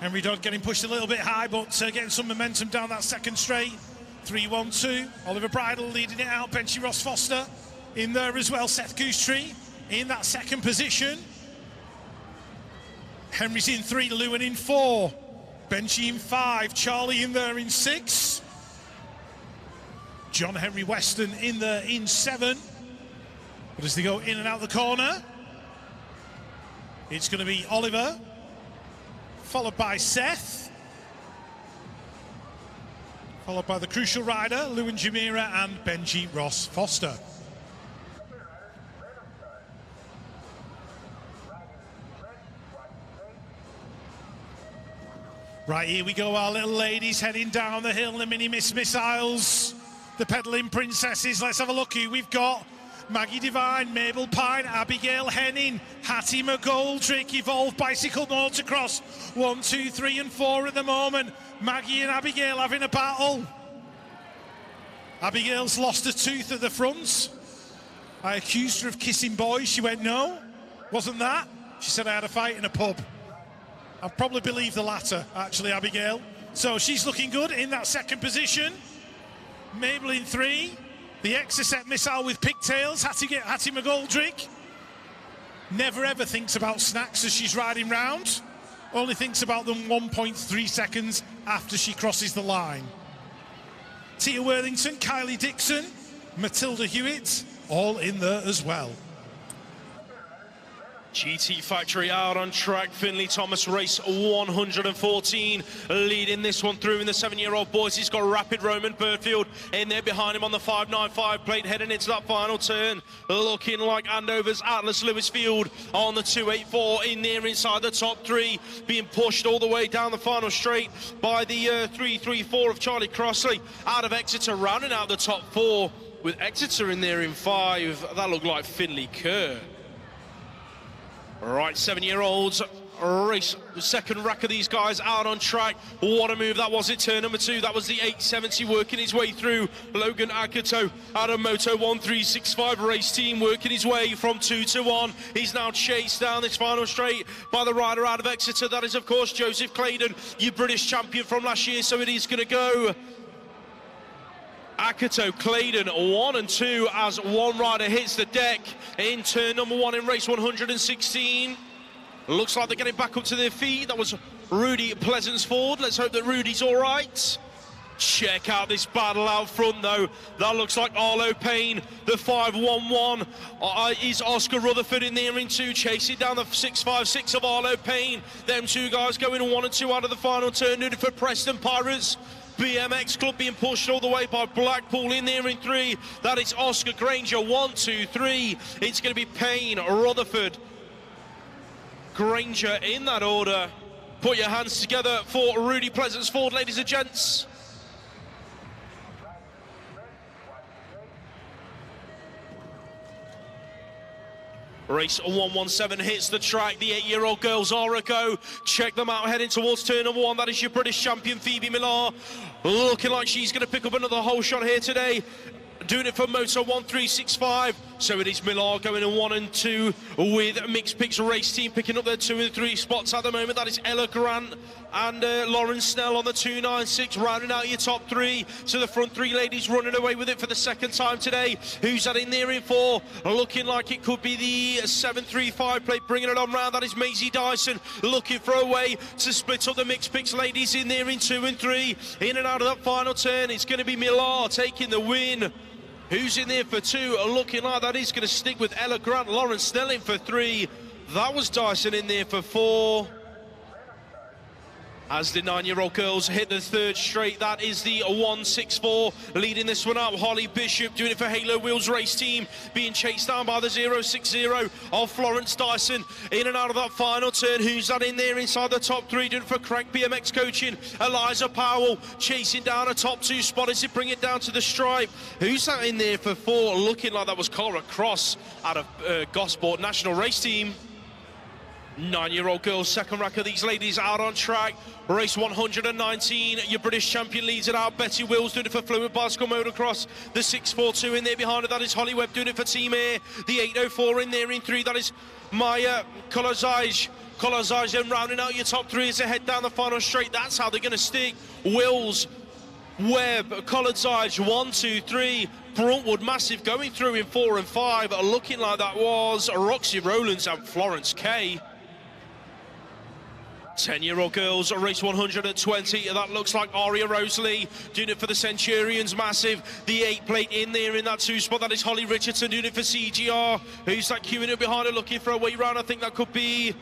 Henry Dodd getting pushed a little bit high, but getting some momentum down that second straight. 3-1-2. Oliver Bridle leading it out. Benji Ross Foster in there as well. Seth Goostrey in that second position. Henry's in 3, Lewin in 4. Benji in 5, Charlie in there in 6. John Henry Weston in there in 7. But as they go in and out the corner, it's going to be Oliver, followed by Seth, followed by the crucial rider, Lewin Jamira and Benji Ross Foster. Right, here we go, our little ladies heading down the hill, the mini missiles, the pedaling princesses. Let's have a look who we've got. Maggie Devine, Mabel Pine, Abigail Henning, Hattie McGoldrick, Evolved Bicycle Motocross. 1, 2, 3 and 4 at the moment. Maggie and Abigail having a battle. Abigail's lost a tooth at the front. I accused her of kissing boys. She went, no, wasn't that. She said I had a fight in a pub. I probably believe the latter, actually, Abigail. So she's looking good in that second position. Mabel in 3. The Exocet missile with pigtails. Hattie McGoldrick. Never ever thinks about snacks as she's riding round. Only thinks about them 1.3 seconds after she crosses the line. Tia Worthington, Kylie Dixon, Matilda Hewitt, all in there as well. GT Factory out on track. Finley Thomas, race 114, leading this one through in the 7-year-old boys. He's got Rapid Roman Birdfield in there behind him on the 595 plate, heading into that final turn. Looking like Andover's Atlas Lewisfield on the 284 in there inside the top 3, being pushed all the way down the final straight by the 334 of Charlie Crossley out of Exeter, rounding out the top 4 with Exeter in there in 5. That looked like Finley Kerr. Right, 7-year-olds race the second rack of these guys out on track. What a move that was in turn number 2. That was the 870 working his way through. Logan Akato out of Moto 1365 race team working his way from 2 to 1. He's now chased down this final straight by the rider out of Exeter. That is, of course, Joseph Claydon, your British champion from last year. So it is going to go Akato, Claydon, 1 and 2 as one rider hits the deck in turn number 1 in race 116. Looks like they're getting back up to their feet. That was Rudy Pleasantsford. Let's hope that Rudy's all right. Check out this battle out front, though. That looks like Arlo Payne. The 511 is Oscar Rutherford in there in 2, chasing down the 656 of Arlo Payne. Them 2 guys going 1 and 2 out of the final turn. Doing it for Preston Pirates. BMX Club being pushed all the way by Blackpool in there in 3. That is Oscar Granger, 1, 2, 3. It's going to be Payne, Rutherford, Granger in that order. Put your hands together for Rudy Pleasantsford, ladies and gents. Race 117 hits the track. The 8-year-old girls are a go. Check them out heading towards turn number 1. That is your British champion, Phoebe Millar. Looking like she's going to pick up another whole shot here today. doing it for Moto 1365. So it is Millar going in 1 and 2 with Mixed Picks Race Team picking up their 2 and 3 spots at the moment. That is Ella Grant and Lauren Snell on the 296, rounding out your top 3. So the front 3 ladies running away with it for the second time today. Who's that in there in 4? Looking like it could be the 735 plate, bringing it on round. That is Maisie Dyson, looking for a way to split up the Mixed Picks ladies in there in 2 and 3. In and out of that final turn, it's going to be Millar taking the win. Who's in there for 2? Looking like that is going to stick with Ella Grant. Lauren Snell in for 3. That was Dyson in there for 4. As the 9-year-old girls hit the 3rd straight, that is the 164. Leading this one up, Holly Bishop doing it for Halo Wheels Race Team, being chased down by the 060 of Florence Dyson. In and out of that final turn, who's that in there inside the top 3? Doing it for Crank BMX Coaching, Eliza Powell chasing down a top 2 spot as they bring it down to the stripe. Who's that in there for 4? Looking like that was Cora Cross out of Gosport National Race Team. 9-year-old girls, second rack of these ladies out on track. Race 119, your British champion leads it out. Betty Wills doing it for Fluid Bicycle Motocross. The 642 in there behind her, that is Holly Webb doing it for Team Air. The 804 in there in 3, that is Maya Kolozaj. Kolozaj then rounding out your top 3 as they head down the final straight. That's how they're going to stick. Wills, Webb, Kolozaj, 1, 2, 3. Bruntwood massive going through in 4 and 5. Looking like that was Roxy Rowlands and Florence Kay. 10-year-old girls, race 120. That looks like Aria Rosalie doing it for the Centurions, massive. The 8 plate in there in that 2 spot. That is Holly Richardson doing it for CGR. Who's that queuing up behind her looking for a way round? I think that could be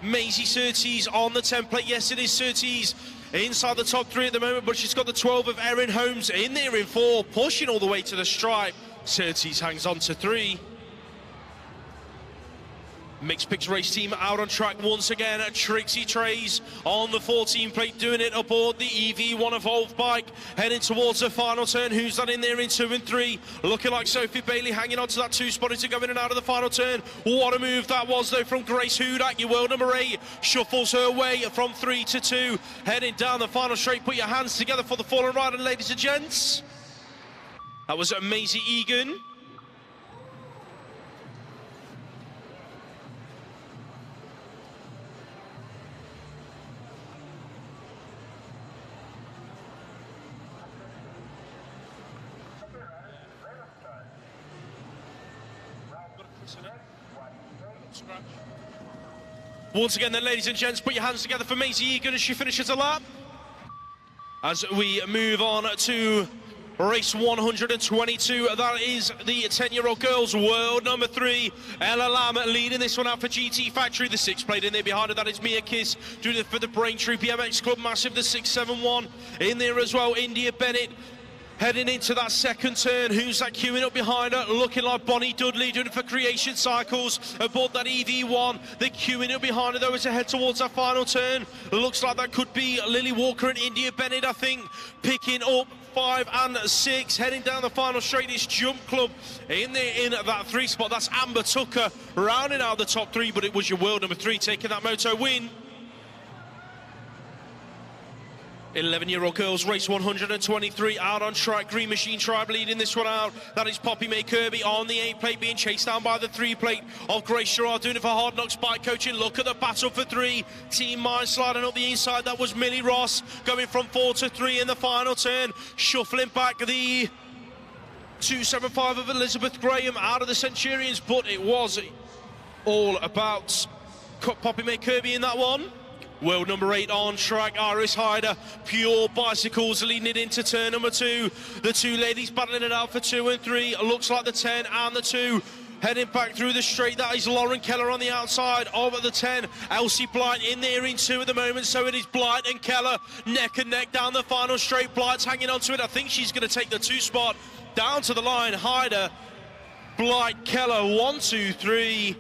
Maisie Surtees on the 10 plate. Yes, it is Surtees inside the top 3 at the moment, but she's got the 12 of Erin Holmes in there in 4, pushing all the way to the stripe. Surtees hangs on to 3. Mixed Picks Race Team out on track once again. Trixie Trays on the 14 plate doing it aboard the EV1 Evolved bike, heading towards the final turn. Who's that in there in 2 and 3? Looking like Sophie Bailey hanging on to that 2 spot as they go in and out of the final turn. What a move that was though from Grace Hudak, your world number 8. Shuffles her way from 3 to 2, heading down the final straight. Put your hands together for the fallen rider, ladies and gents. That was Maisie Egan. Once again then, ladies and gents, put your hands together for Maisie Egan as she finishes a lap. As we move on to race 122, that is the 10-year-old girls, world number 3. Ella Lamb leading this one out for GT Factory. The 6 plate in there behind her, that is Mia Kiss doing it for the Braintree BMX Club, massive. The 671 in there as well, India Bennett. Heading into that second turn, who's that queuing up behind her? Looking like Bonnie Dudley doing it for Creation Cycles aboard that EV1. They're queuing up behind her though as they head towards that final turn. Looks like that could be Lily Walker and India Bennett, I think, picking up 5 and 6. Heading down the final straight is Jump Club in there in that 3 spot. That's Amber Tucker rounding out the top 3, but it was your world number 3 taking that Moto win. 11-year-old girls, race 123, out on track. Green Machine Tribe leading this one out. That is Poppy May Kirby on the 8 plate, being chased down by the 3 plate of Grace Gerard, doing it for Hard Knocks Bike Coaching. Look at the battle for 3. Team Mind sliding up the inside. That was Millie Ross going from 4 to 3 in the final turn. Shuffling back the 275 of Elizabeth Graham out of the Centurions, but it was all about Poppy May Kirby in that one. World number 8 on track, Iris Hyder, Pure Bicycles leading it into turn number 2. The 2 ladies battling it out for 2 and 3. Looks like the 10 and the 2 heading back through the straight. That is Lauren Keller on the outside of the 10. Elsie Blight in there in 2 at the moment. So it is Blight and Keller neck and neck down the final straight. Blight's hanging on to it. I think she's going to take the 2 spot down to the line. Hyder, Blight, Keller, 1, 2, 3.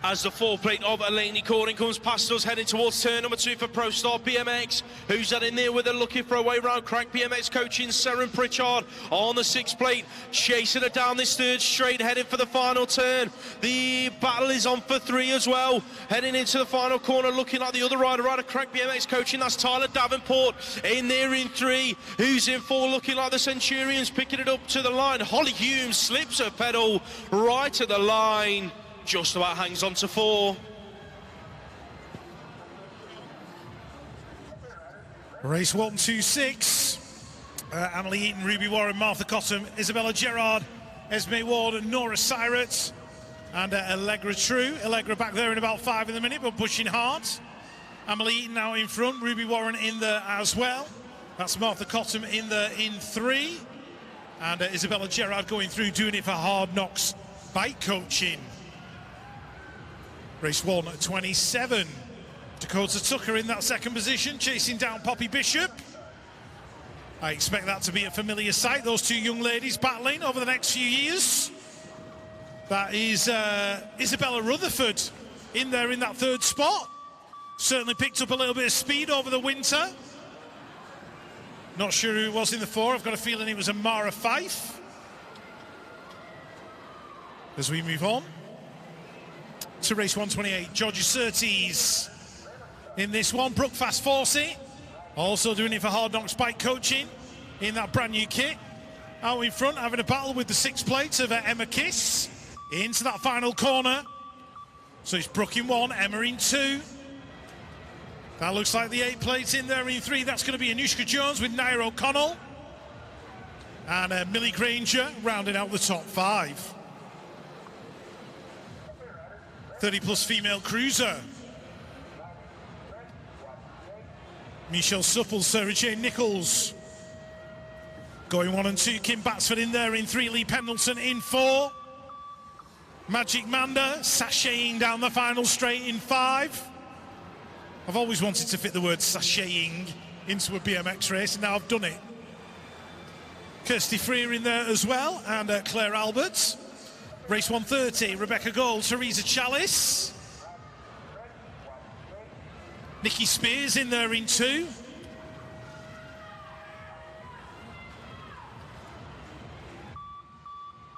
As the 4-plate of Elaney Corning comes past us, heading towards turn number 2 for Pro Star BMX. Who's that in there with a looking for a way round? Crank BMX coaching Seren Pritchard on the 6-plate, chasing it down this third straight, heading for the final turn. The battle is on for 3 as well. Heading into the final corner, looking like the other rider, Crank BMX coaching. That's Tyler Davenport in there in 3. Who's in 4? Looking like the Centurions, picking it up to the line. Holly Hume slips her pedal right at the line. Just about hangs on to 4. Race 1, 2, 6. Emily Eaton, Ruby Warren, Martha Cottam, Isabella Gerard, Esme Ward, and Nora Sirett, and Allegra True. Allegra back there in about 5 in the minute, but pushing hard. Emily Eaton now in front, Ruby Warren in there as well. That's Martha Cottam in there in 3. And Isabella Gerard going through, doing it for Hard Knocks Bike Coaching. Race 1, 27. Dakota Tucker in that second position, chasing down Poppy Bishop. I expect that to be a familiar sight, those 2 young ladies battling over the next few years. That is Isabella Rutherford in there in that 3rd spot. Certainly picked up a little bit of speed over the winter. Not sure who it was in the 4. I've got a feeling it was Amara Fife. As we move on to race 128, Georgia Surtees in this one. Brooke Fast Forsey also doing it for Hard Knocks Bike Coaching in that brand new kit. Out in front, having a battle with the 6 plates of Emma Kiss into that final corner. So it's Brooke in 1, Emma in 2. That looks like the 8 plates in there in 3. That's going to be Anushka Jones with Naira O'Connell. And Millie Granger rounding out the top 5. 30-plus female cruiser. Michelle Supple, Sarah Jane Nichols. Going 1 and 2, Kim Batsford in there in 3, Lee Pendleton in 4. Magic Manda sashaying down the final straight in 5. I've always wanted to fit the word sashaying into a BMX race, and now I've done it. Kirsty Freer in there as well, and Claire Alberts. Race 130, Rebecca Gold, Teresa Chalice. Nikki Spears in there in 2.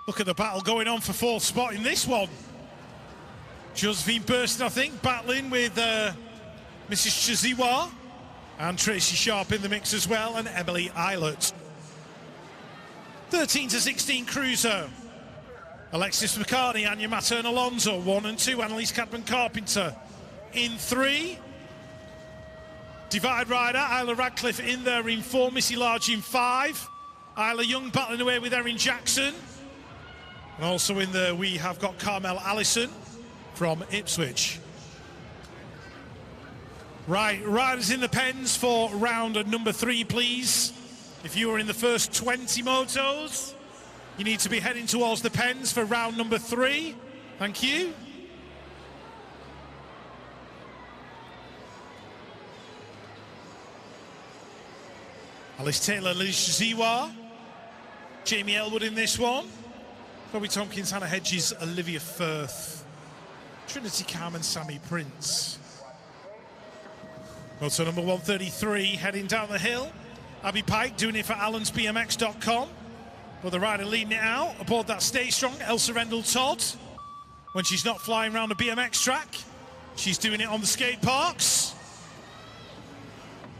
Look at the battle going on for 4th spot in this one. Josephine Burston, I think, battling with Mrs. Chiziwa. And Tracy Sharp in the mix as well, and Emily Eilert. 13 to 16 cruiser. Alexis McCartney, Anya Matern Alonso, 1 and 2. Annalise Cadman Carpenter in 3. Divide rider, Isla Radcliffe in there in 4. Missy Large in 5. Isla Young battling away with Erin Jackson. And also in there we have got Carmel Allison from Ipswich. Right, riders in the pens for round number 3, please. If you are in the first 20 motos, you need to be heading towards the pens for round number 3. Thank you. Alice Taylor, Liz Ziwa, Jamie Elwood in this one. Chloe Tompkins, Hannah Hedges, Olivia Firth, Trinity Carmen, Sammy Prince. Moto number 133 heading down the hill. Abby Pike doing it for allensbmx.com. But the rider leading it out aboard that Stay Strong, Elsa Rendell Todd. When she's not flying around a BMX track, she's doing it on the skate parks.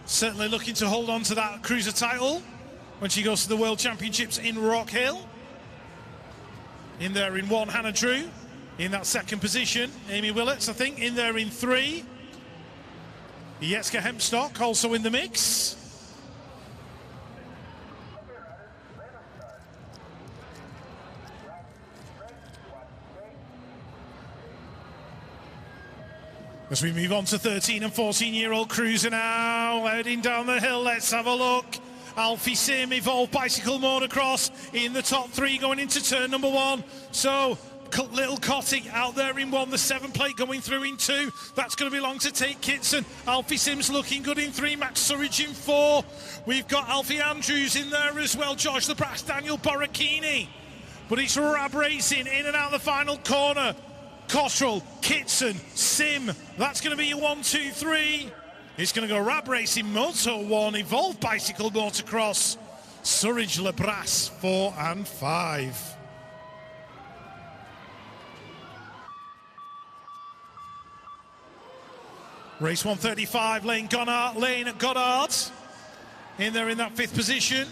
Certainly looking to hold on to that cruiser title when she goes to the World Championships in Rock Hill. In there in 1, Hannah Drew. In that second position, Amy Willets, I think, in there in 3. Yetska Hempstock also in the mix. As we move on to 13 and 14-year-old cruiser now, heading down the hill, let's have a look. Alfie Sim, Evolve Bicycle Motocross in the top 3 going into turn number 1. So, Little Cotty out there in 1, the 7 plate going through in 2. That's going to belong to Tate Kitson. Alfie Sims looking good in 3, Max Surridge in 4. We've got Alfie Andrews in there as well, George LeBras, Daniel Borrachini. But it's Rab Racing in and out of the final corner. Cottrell, Kitson, Sim. That's going to be your 1, 2, 3. It's going to go Rab Racing, Moto 1, Evolved Bicycle Motocross, Surridge Labras 4 and 5. Race 135, Lane Goddard in there in that 5th position.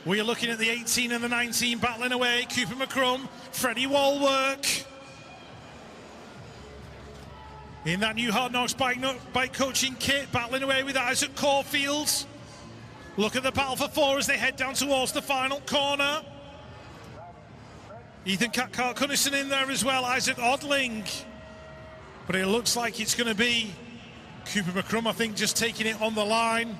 We are looking at the 18 and the 19 battling away. Cooper McCrum, Freddie Walwork. In that new Hard Knocks bike coaching kit, battling away with Isaac Caulfield. Look at the battle for 4 as they head down towards the final corner. Ethan Cathcart-Cunnison in there as well, Isaac Odling. But it looks like it's going to be Cooper McCrum, I think, just taking it on the line.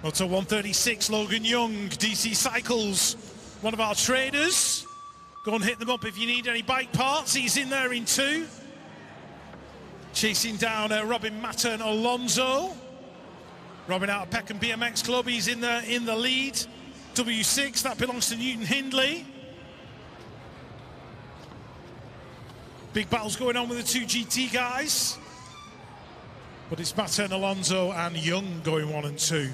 Moto 136, Logan Young, DC Cycles, one of our traders. Go and hit them up if you need any bike parts. He's in there in 2. Chasing down Robin Mattern Alonso. Robin out of Peckham BMX Club, he's in there in the lead. W6, that belongs to Newton Hindley. Big battles going on with the 2 GT guys. But it's Mattern Alonso and Young going 1 and 2.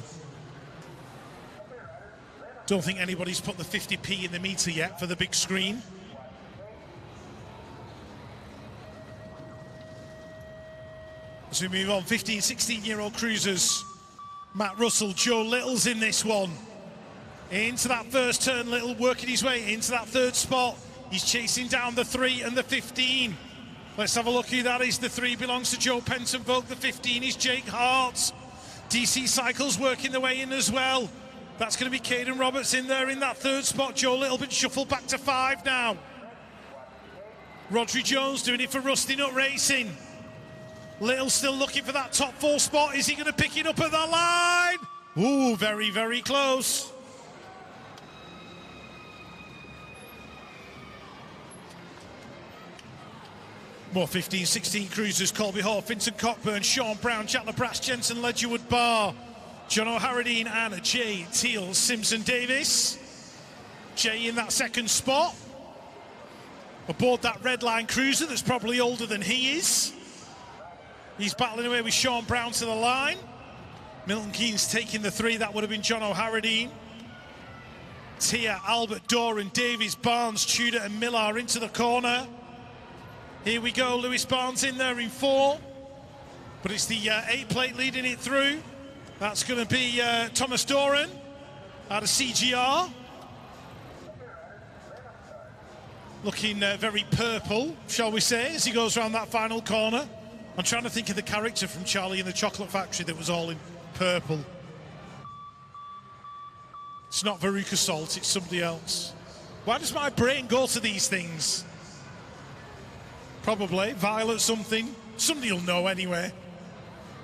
Don't think anybody's put the 50p in the meter yet for the big screen. As we move on, 15, 16-year-old cruisers. Matt Russell, Joe Little's in this one. Into that first turn, Little working his way into that 3rd spot. He's chasing down the 3 and the 15. Let's have a look who that is. The 3 belongs to Joe Penton-Vogt. The 15 is Jake Hart. DC Cycles working their way in as well. That's going to be Caden Roberts in there in that 3rd spot. Joe Little been shuffled back to 5 now. Rodri Jones doing it for Rusty Nut Racing. Little still looking for that top 4 spot. Is he going to pick it up at the line? Ooh, very, very close. More 15, 16 cruisers. Colby Hall, Vincent Cockburn, Sean Brown, Jack LaBrasse, Jensen Ledgerwood Barr, John O'Harradine and Jay Teal Simpson Davis. Jay in that 2nd spot. Aboard that red line cruiser that's probably older than he is. He's battling away with Sean Brown to the line. Milton Keynes taking the 3. That would have been John O'Harradine. Tia, Albert, Doran, Davies, Barnes, Tudor and Millar into the corner. Here we go, Lewis Barnes in there in 4. But it's the 8 plate leading it through. That's going to be Thomas Doran out of CGR. Looking very purple, shall we say, as he goes around that final corner. I'm trying to think of the character from Charlie in the Chocolate Factory that was all in purple. It's not Veruca Salt, it's somebody else. Why does my brain go to these things? Probably Violet something. Somebody will know anyway.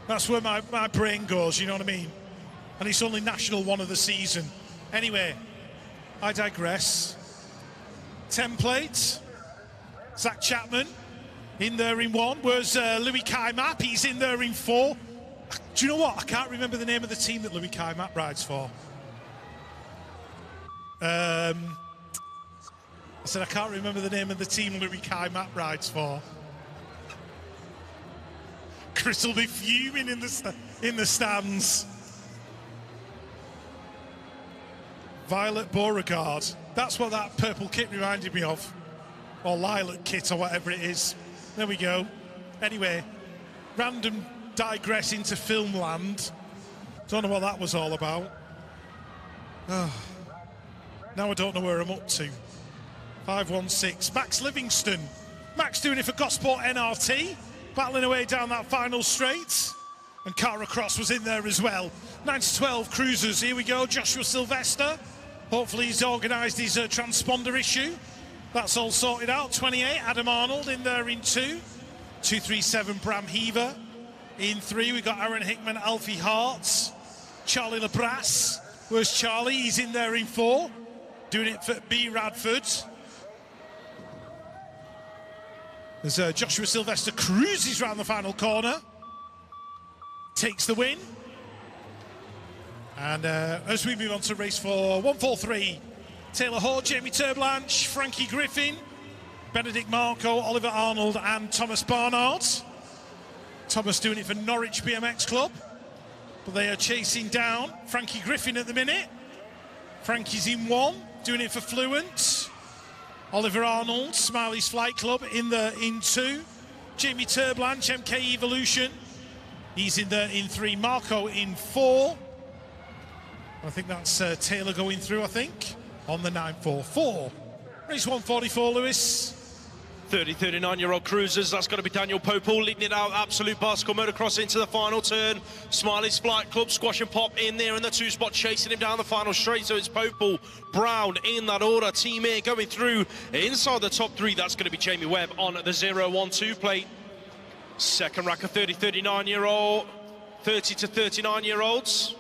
That's where my brain goes, you know what I mean? And it's only National 1 of the season. Anyway, I digress. Template. Zach Chapman in there in 1. Where's Louis Kai-Map? He's in there in 4. Do you know what? I can't remember the name of the team that Louis Kai-Map rides for. I said I can't remember the name of the team Louis Kai-Map rides for. Chris will be fuming in the stands. Violet Beauregard. That's what that purple kit reminded me of. Or lilac kit or whatever it is. There we go. Anyway, random digress into Filmland. Don't know what that was all about. Oh. Now I don't know where I'm up to. 516. Max Livingston. Max doing it for Gosport NRT. Battling away down that final straight. And Cara Cross was in there as well. 9 to 12 cruisers. Here we go. Joshua Sylvester. Hopefully he's organised his transponder issue. That's all sorted out. 28, Adam Arnold in there in 2. 237, Bram Heaver. In 3, we've got Aaron Hickman, Alfie Hartz. Charlie Labras. Where's Charlie? He's in there in 4. Doing it for B. Radford. As Joshua Sylvester cruises round the final corner. Takes the win. And as we move on to race 4, 143. Taylor Hall, Jamie Turblanche, Frankie Griffin. Benedict Marco, Oliver Arnold and Thomas Barnard. Thomas doing it for Norwich BMX Club, but they are chasing down Frankie Griffin at the minute. Frankie's in one, doing it for Fluent. Oliver Arnold, Smiley's Flight Club in two. Jamie Turblanche, MK Evolution, he's in three. Marco in four. I think that's Taylor going through, I think, on the 944. Race 144, Lewis. 39-year-old cruisers, that's going to be Daniel Popel leading it out. Absolute Bicycle Motocross into the final turn. Smiley's Flight Club, Squash and Pop in there in the two spot, chasing him down the final straight. So it's Popel, Brown in that order. Team A going through inside the top three. That's going to be Jamie Webb on the 012 plate. Second rack of 30 to 39-year-olds.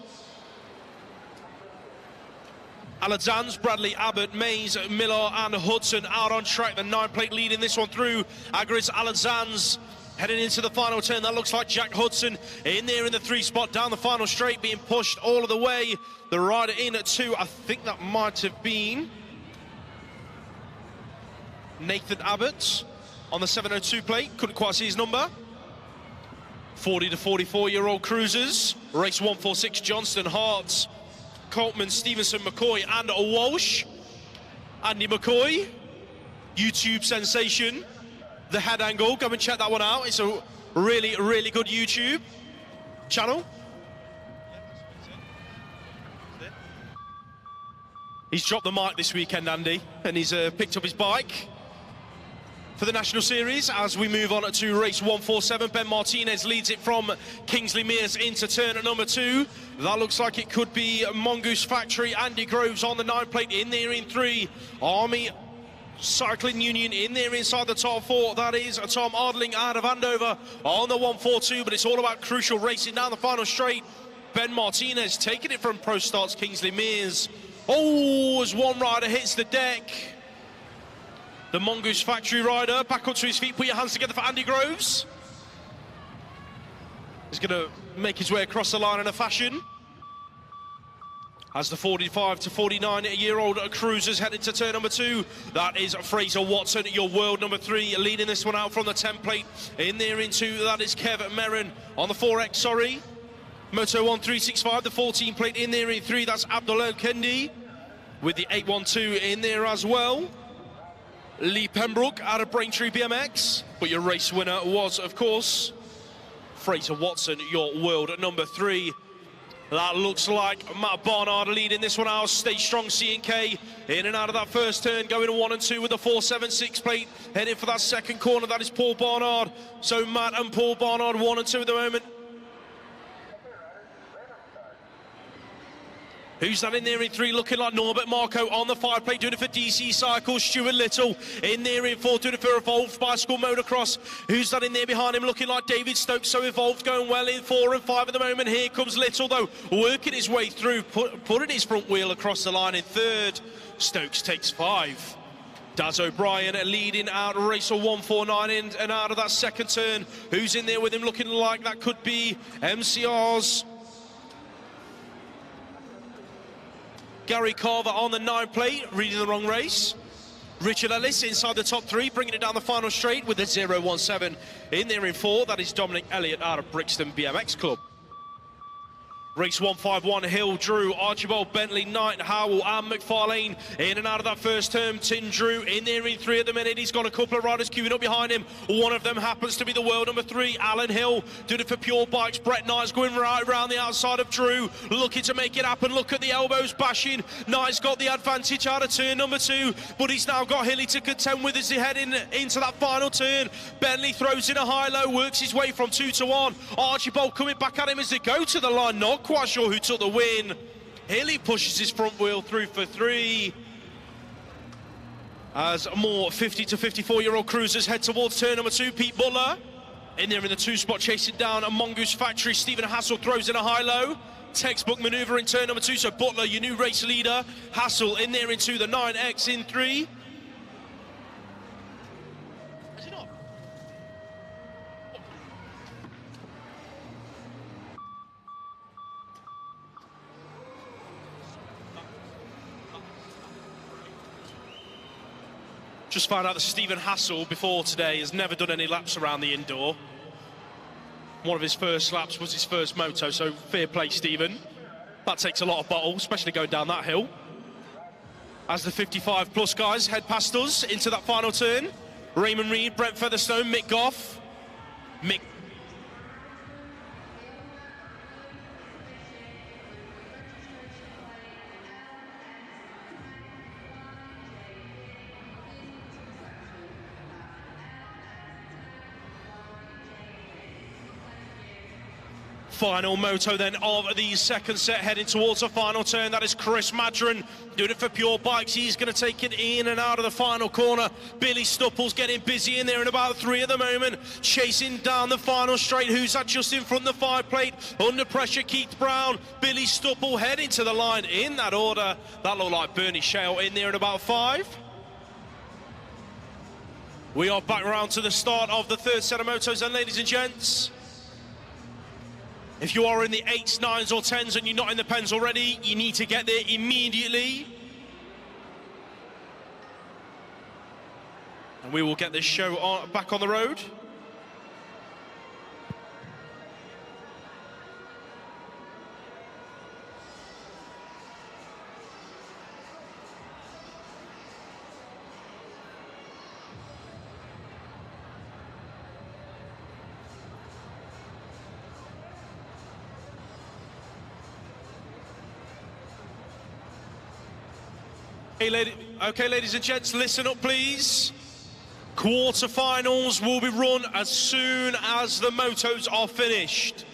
Alexandre, Bradley, Abbott, Mays, Miller and Hudson out on track. The 9-plate leading this one through. Agris Alexandre heading into the final turn. That looks like Jack Hudson in there in the 3 spot down the final straight, being pushed all of the way. The rider in at 2, I think that might have been Nathan Abbott on the 702 plate. Couldn't quite see his number. 40 to 44-year-old cruisers. Race 146, Johnston, Hart, Coltman, Stevenson, McCoy and Walsh. Andy McCoy, YouTube sensation. The head angle, go and check that one out. It's a really, really good YouTube channel. He's dropped the mic this weekend, Andy, and he's picked up his bike for the National Series. As we move on to race 147, Ben Martinez leads it from Kingsley Mears into turn at number 2. That looks like it could be Mongoose Factory. Andy Groves on the 9-plate in there in 3. Army Cycling Union in there inside the top 4. That is Tom Ardling out of Andover on the 142, but it's all about Crucial racing down the final straight. Ben Martinez taking it from Pro Starts Kingsley Mears. Oh, as one rider hits the deck. The Mongoose Factory rider back onto his feet. Put your hands together for Andy Groves. He's going to make his way across the line in a fashion. As the 45 to 49-year-old cruisers headed to turn number 2. That is Fraser Watson, your world number 3, leading this one out from the 10-plate. In there into, that is Kev Merrin on the 4X, sorry. Moto 1365, the 14-plate in there in 3. That's Abdullah Kendi with the 812 in there as well. Lee Pembroke out of Braintree BMX, but your race winner was, of course, Fraser Watson, your world at number 3. That looks like Matt Barnard leading this one out. Stay strong, C&K in and out of that first turn, going 1 and 2 with the 476 plate, heading for that second corner. That is Paul Barnard. So Matt and Paul Barnard 1 and 2 at the moment. Who's that in there in 3, looking like Norbert Marco on the 5-plate, doing it for DC Cycles. Stuart Little in there in 4, doing it for Evolved Bicycle Motocross. Who's that in there behind him, looking like David Stokes? So Evolved going well in 4 and 5 at the moment. Here comes Little, though, working his way through, putting his front wheel across the line in 3rd. Stokes takes 5. Daz O'Brien leading out race 149 in and out of that second turn. Who's in there with him, looking like that could be MCR's Gary Carver on the 9-plate, reading the wrong race. Richard Ellis inside the top 3, bringing it down the final straight with the 017 in there in 4. That is Dominic Elliott out of Brixton BMX Club. Race 151, Hill, Drew, Archibald, Bentley, Knight, Howell and McFarlane in and out of that first term. Tim Drew in there in 3 at the minute. He's got a couple of riders queuing up behind him. One of them happens to be the world number 3, Alan Hill, doing it for Pure Bikes. Brett Knight's going right around the outside of Drew, looking to make it happen. Look at the elbows bashing. Knight's got the advantage out of turn number 2, but he's now got Hilly to contend with as he head into that final turn. Bentley throws in a high-low, works his way from 2 to 1. Archibald coming back at him as they go to the line. Not quite sure who took the win. Hilly pushes his front wheel through for 3. As more 50 to 54-year-old cruisers head towards turn number 2. Pete Butler in there in the 2 spot, chasing down a Mongoose Factory. Stephen Hassel throws in a high-low. Textbook maneuver in turn number 2. So Butler, your new race leader. Hassel in there into the 9X in 3. Just found out that Stephen Hassel before today has never done any laps around the indoor. One of his first laps was his first moto, so fair play, Stephen. That takes a lot of bottle, especially going down that hill. As the 55 plus guys head past us into that final turn, Raymond Reed, Brent Featherstone, Mick Goff. Final moto then of the second set, heading towards a final turn. That is Chris Madron doing it for Pure Bikes. He's going to take it in and out of the final corner. Billy Stupple's getting busy in there in about 3 at the moment, chasing down the final straight. Who's that just in front of the 5 plate? Under pressure, Keith Brown. Billy Stupple heading to the line in that order. That looked like Bernie Shale in there in about 5. We are back around to the start of the third set of motos, and ladies and gents, if you are in the 8s, 9s or 10s and you're not in the pens already, you need to get there immediately. And we will get this show back on the road. Okay, ladies and gents, listen up, please. Quarterfinals will be run as soon as the motos are finished.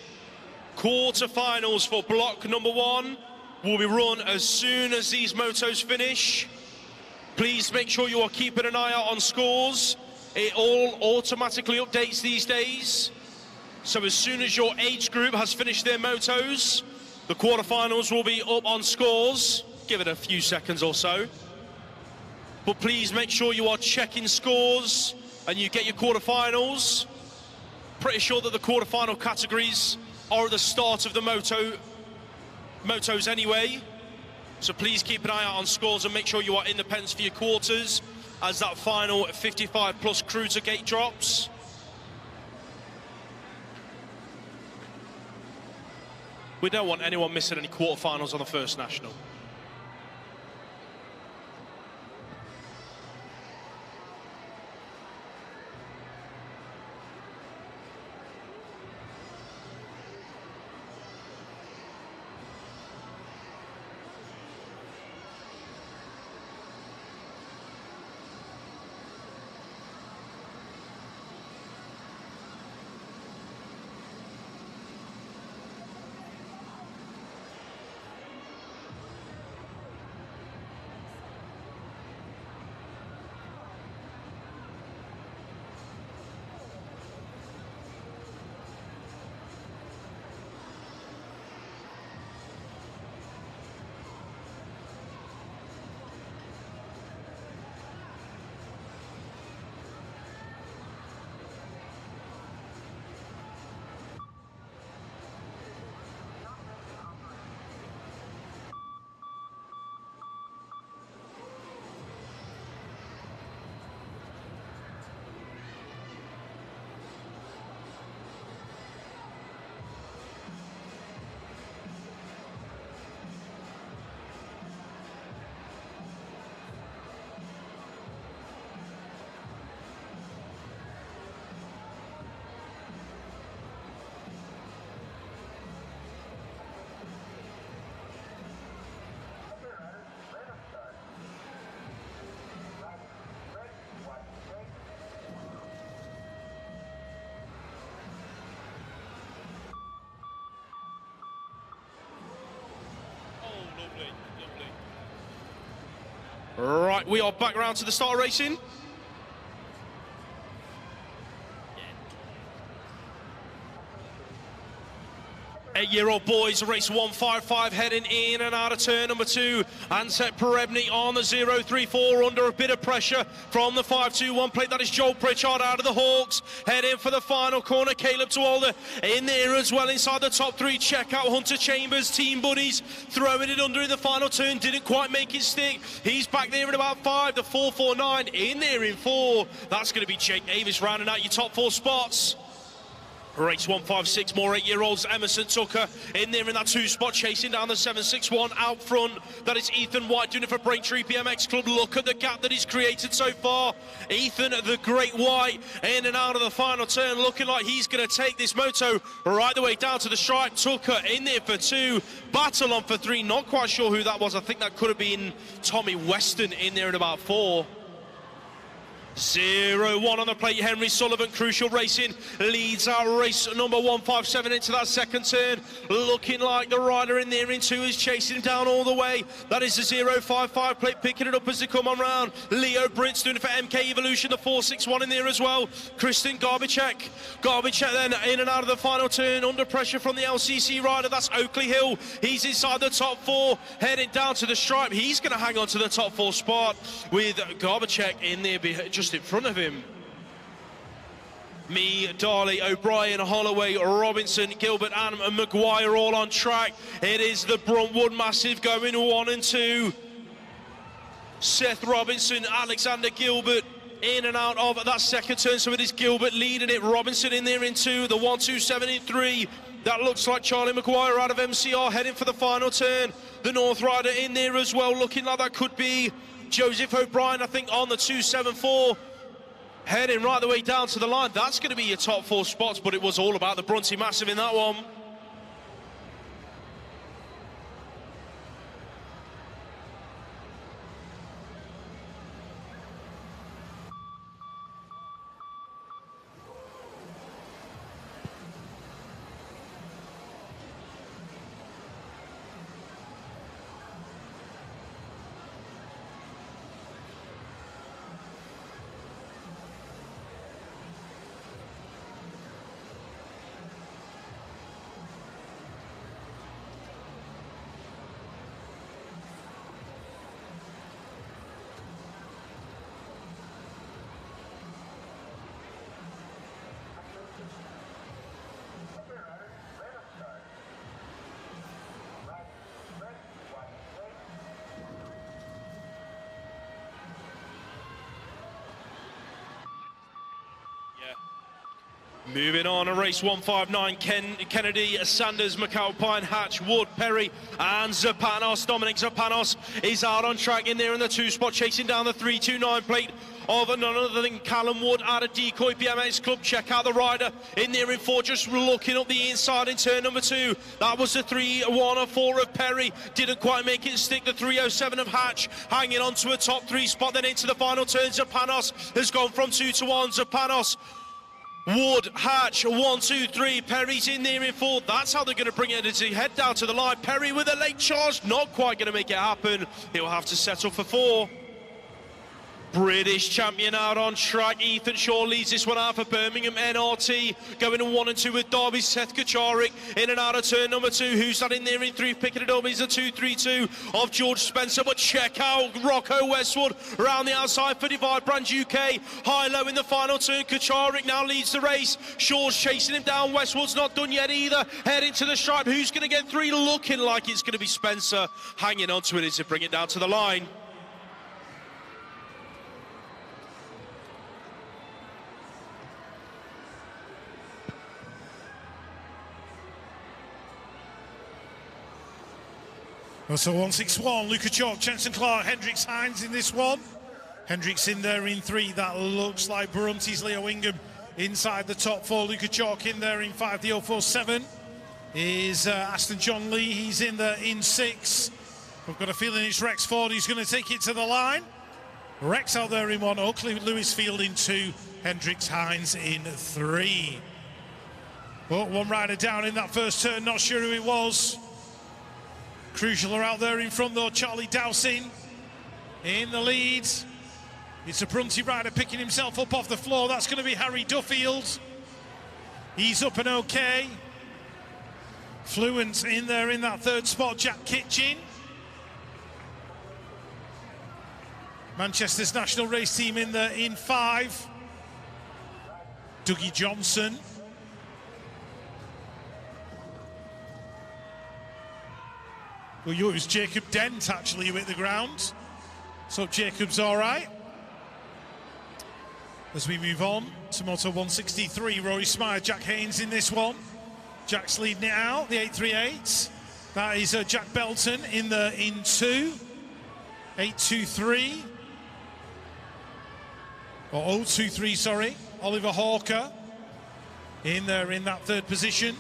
Quarterfinals for block number 1 will be run as soon as these motos finish. Please make sure you are keeping an eye out on scores. It all automatically updates these days. So as soon as your age group has finished their motos, the quarterfinals will be up on scores. Give it a few seconds or so. But please make sure you are checking scores and you get your quarterfinals. Pretty sure that the quarterfinal categories are at the start of the motos anyway. So please keep an eye out on scores and make sure you are in the pens for your quarters as that final 55 plus cruiser gate drops. We don't want anyone missing any quarterfinals on the first national. Right, we are back around to the start of racing. 8-year-old boys, race 155, heading in and out of turn number 2. Ansep Perebny on the 034 under a bit of pressure from the 521 plate. That is Joel Pritchard out of the Hawks, heading for the final corner. Caleb Tuolda in there as well inside the top 3. Check out Hunter Chambers, team buddies, throwing it under in the final turn. Didn't quite make it stick. He's back there in about 5. The 449 in there in 4. That's going to be Jake Davis rounding out your top 4 spots. Race 156, more 8-year-olds. Emerson Tucker in there in that 2 spot, chasing down the 761 out front. That is Ethan White doing it for Braintree BMX Club. Look at the gap that he's created so far. Ethan, the great White, in and out of the final turn, looking like he's going to take this moto right the way down to the stripe. Tucker in there for 2, Battle on for 3. Not quite sure who that was. I think that could have been Tommy Weston in there in about 4. 0-1 on the plate. Henry Sullivan, Crucial Racing, leads out race number 157 into that second turn. Looking like the rider in there in 2 is chasing him down all the way. That is the 055 plate, picking it up as they come on round. Leo Brits doing it for MK Evolution, the 461 in there as well. Kristen Garbicek then in and out of the final turn, under pressure from the LCC rider. That's Oakley Hill. He's inside the top 4, heading down to the stripe. He's going to hang on to the top 4 spot with Garbicek in there just in front of him. Me, Darley, O'Brien, Holloway, Robinson, Gilbert and Maguire all on track. It is the Bruntwood Massive going 1 and 2. Seth Robinson, Alexander Gilbert in and out of that second turn, so it is Gilbert leading it. Robinson in there in 2, the 127 in 3. That looks like Charlie Maguire out of MCR heading for the final turn. The North Rider in there as well, looking like that could be Joseph O'Brien, I think, on the 274. Heading right the way down to the line. That's going to be your top 4 spots, but it was all about the Brunty Massive in that one. Moving on, a race 159, Kennedy, Sanders, McAlpine, Hatch, Wood, Perry and Zapanos. Dominic Zapanos is out on track in there in the 2 spot, chasing down the 329 plate of none other than Callum Wood out of Decoy BMX Club. Check out the rider in there in 4, just looking up the inside in turn number 2. That was the 314 of Perry, didn't quite make it stick. The 307 of Hatch hanging on to a top 3 spot, then into the final turn. Zapanos has gone from 2 to 1. Zapanos, Wood, Hatch, 1, 2, 3. Perry's in there in 4. That's how they're going to bring it as he head down to the line. Perry with a late charge, not quite going to make it happen. He'll have to settle for 4. British champion out on track. Ethan Shaw leads this one out for Birmingham NRT. Going to 1 and 2 with Derby. Seth Kacharik in and out of turn number 2. Who's that in there in 3? Picking it up is the 232 of George Spencer. But check out Rocco Westwood around the outside for Divide Brand UK. High-low in the final turn. Kacharik now leads the race. Shaw's chasing him down. Westwood's not done yet either. Heading to the stripe. Who's going to get 3? Looking like it's going to be Spencer. Hanging on to it as they bring it down to the line. So 161, Luca Chalk, Jensen Clark, Hendrix Hines in this one. Hendrix in there in 3. That looks like Brunty's Leo Ingham inside the top 4. Luca Chalk in there in 5. The 047 is Aston John Lee. He's in there in 6. We've got a feeling it's Rex Ford who's going to take it to the line. Rex out there in 1. Oakley Lewis Field in 2. Hendrix Hines in 3. But one rider down in that first turn. Not sure who it was. Crucial are out there in front though. Charlie Dowsing in the lead. It's a Brunty rider picking himself up off the floor. That's going to be Harry Duffield. He's up and okay. Fluent in there in that third spot, Jack Kitchen. Manchester's national race team in 5. Dougie Johnson. Well, it was Jacob Dent actually who hit the ground. So Jacob's all right. As we move on to Moto 163, Rory Smythe, Jack Haynes in this one. Jack's leading it out, the 838. That is Jack Belton in 2. 823. Or 023, sorry. Oliver Hawker in there in that third position.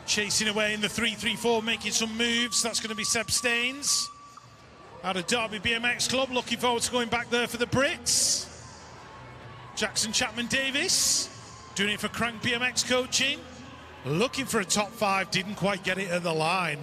Chasing away in the 334, making some moves. That's going to be Seb Staines out of Derby BMX Club. Looking forward to going back there for the Brits. Jackson Chapman Davis doing it for Crank BMX Coaching. Looking for a top 5, didn't quite get it at the line.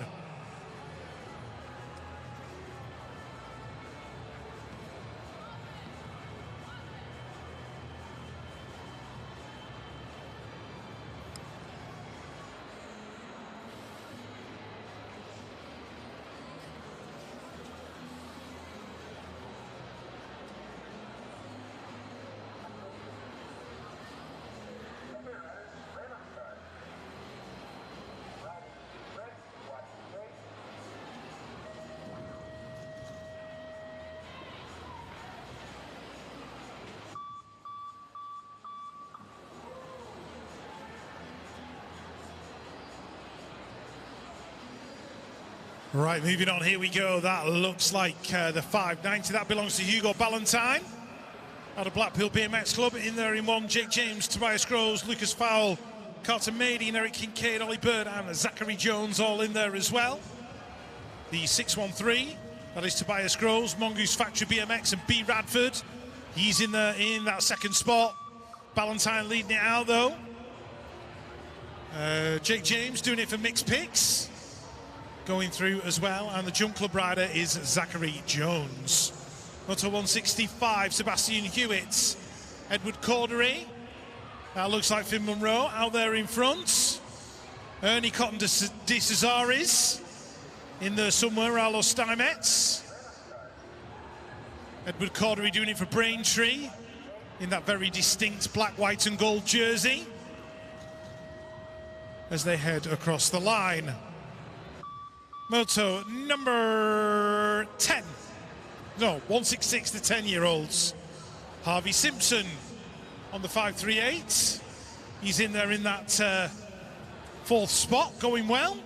Right, moving on, here we go. That looks like the 590. That belongs to Hugo Ballantyne out of Blackpool BMX Club. In there in 1, Jake James, Tobias Groves, Lucas Fowle, Carter Mady, Eric Kincaid, Ollie Bird, and Zachary Jones all in there as well. The 613, that is Tobias Groves, Mongoose Factory BMX, and B. Radford. He's in that second spot. Ballantyne leading it out, though. Jake James doing it for Mixed Picks. Going through as well, and the Jump Club rider is Zachary Jones. Moto 165, Sebastian Hewitt, Edward Cordery. That looks like Finn Munro out there in front. Ernie Cotton de Cesaris in there somewhere, Arlo Steinmetz. Edward Cordery doing it for Braintree in that very distinct black, white and gold jersey as they head across the line. Moto number 10. No, 166, the 10-year-olds. Harvey Simpson on the 538. He's in there in that 4th spot, going well.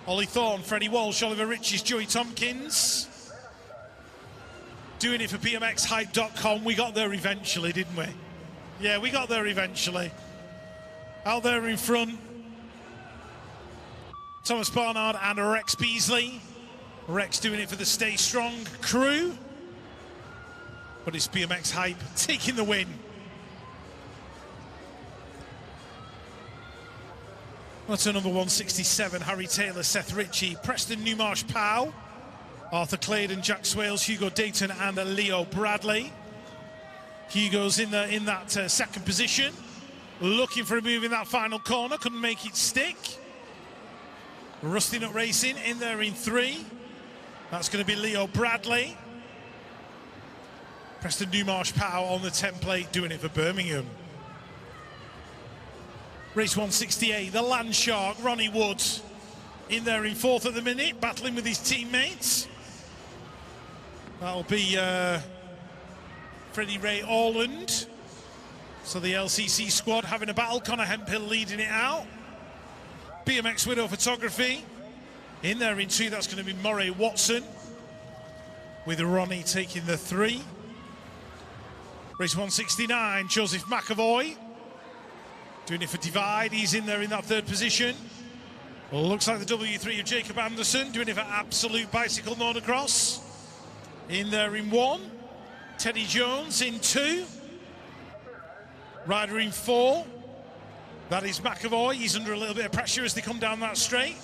Ollie Thorne, Freddie Walsh, Oliver Riches, Joey Tompkins. Doing it for BMXHype.com. We got there eventually, didn't we? Yeah, we got there eventually. Out there in front, Thomas Barnard and Rex Beasley. Rex doing it for the Stay Strong crew. But it's BMX Hype taking the win. Moto number 167, Harry Taylor, Seth Ritchie, Preston Newmarsh Powell, Arthur Claydon, Jack Swales, Hugo Dayton and Leo Bradley. Hugo's in that second position. Looking for a move in that final corner, couldn't make it stick. Rusty Nut Racing in there in 3. That's going to be Leo Bradley. Preston Newmarsh Powell on the template, doing it for Birmingham. Race 168, the Land Shark, Ronnie Wood, in there in 4th at the minute, battling with his teammates. That'll be Freddie Ray Orland. So the LCC squad having a battle, Connor Hemphill leading it out. BMX Widow Photography in there in 2, that's going to be Moray Watson, with Ronnie taking the 3. Race 169, Joseph McAvoy doing it for Divide. He's in there in that 3rd position. Well, looks like the W3 of Jacob Anderson doing it for Absolute Bicycle Motocross. In there in 1, Teddy Jones in 2. Rider in 4. That is McAvoy. He's under a little bit of pressure as they come down that straight.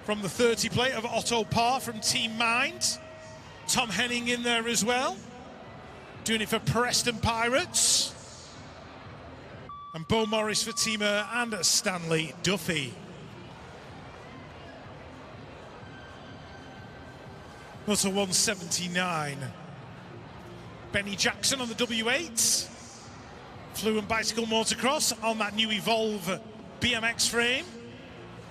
From the 30 plate of Otto Parr from Team Mind. Tom Henning in there as well. Doing it for Preston Pirates. And Bo Morris for Teamer and Stanley Duffy. Moto 179. Benny Jackson on the W8. Fluent Bicycle Motocross on that new Evolve BMX frame.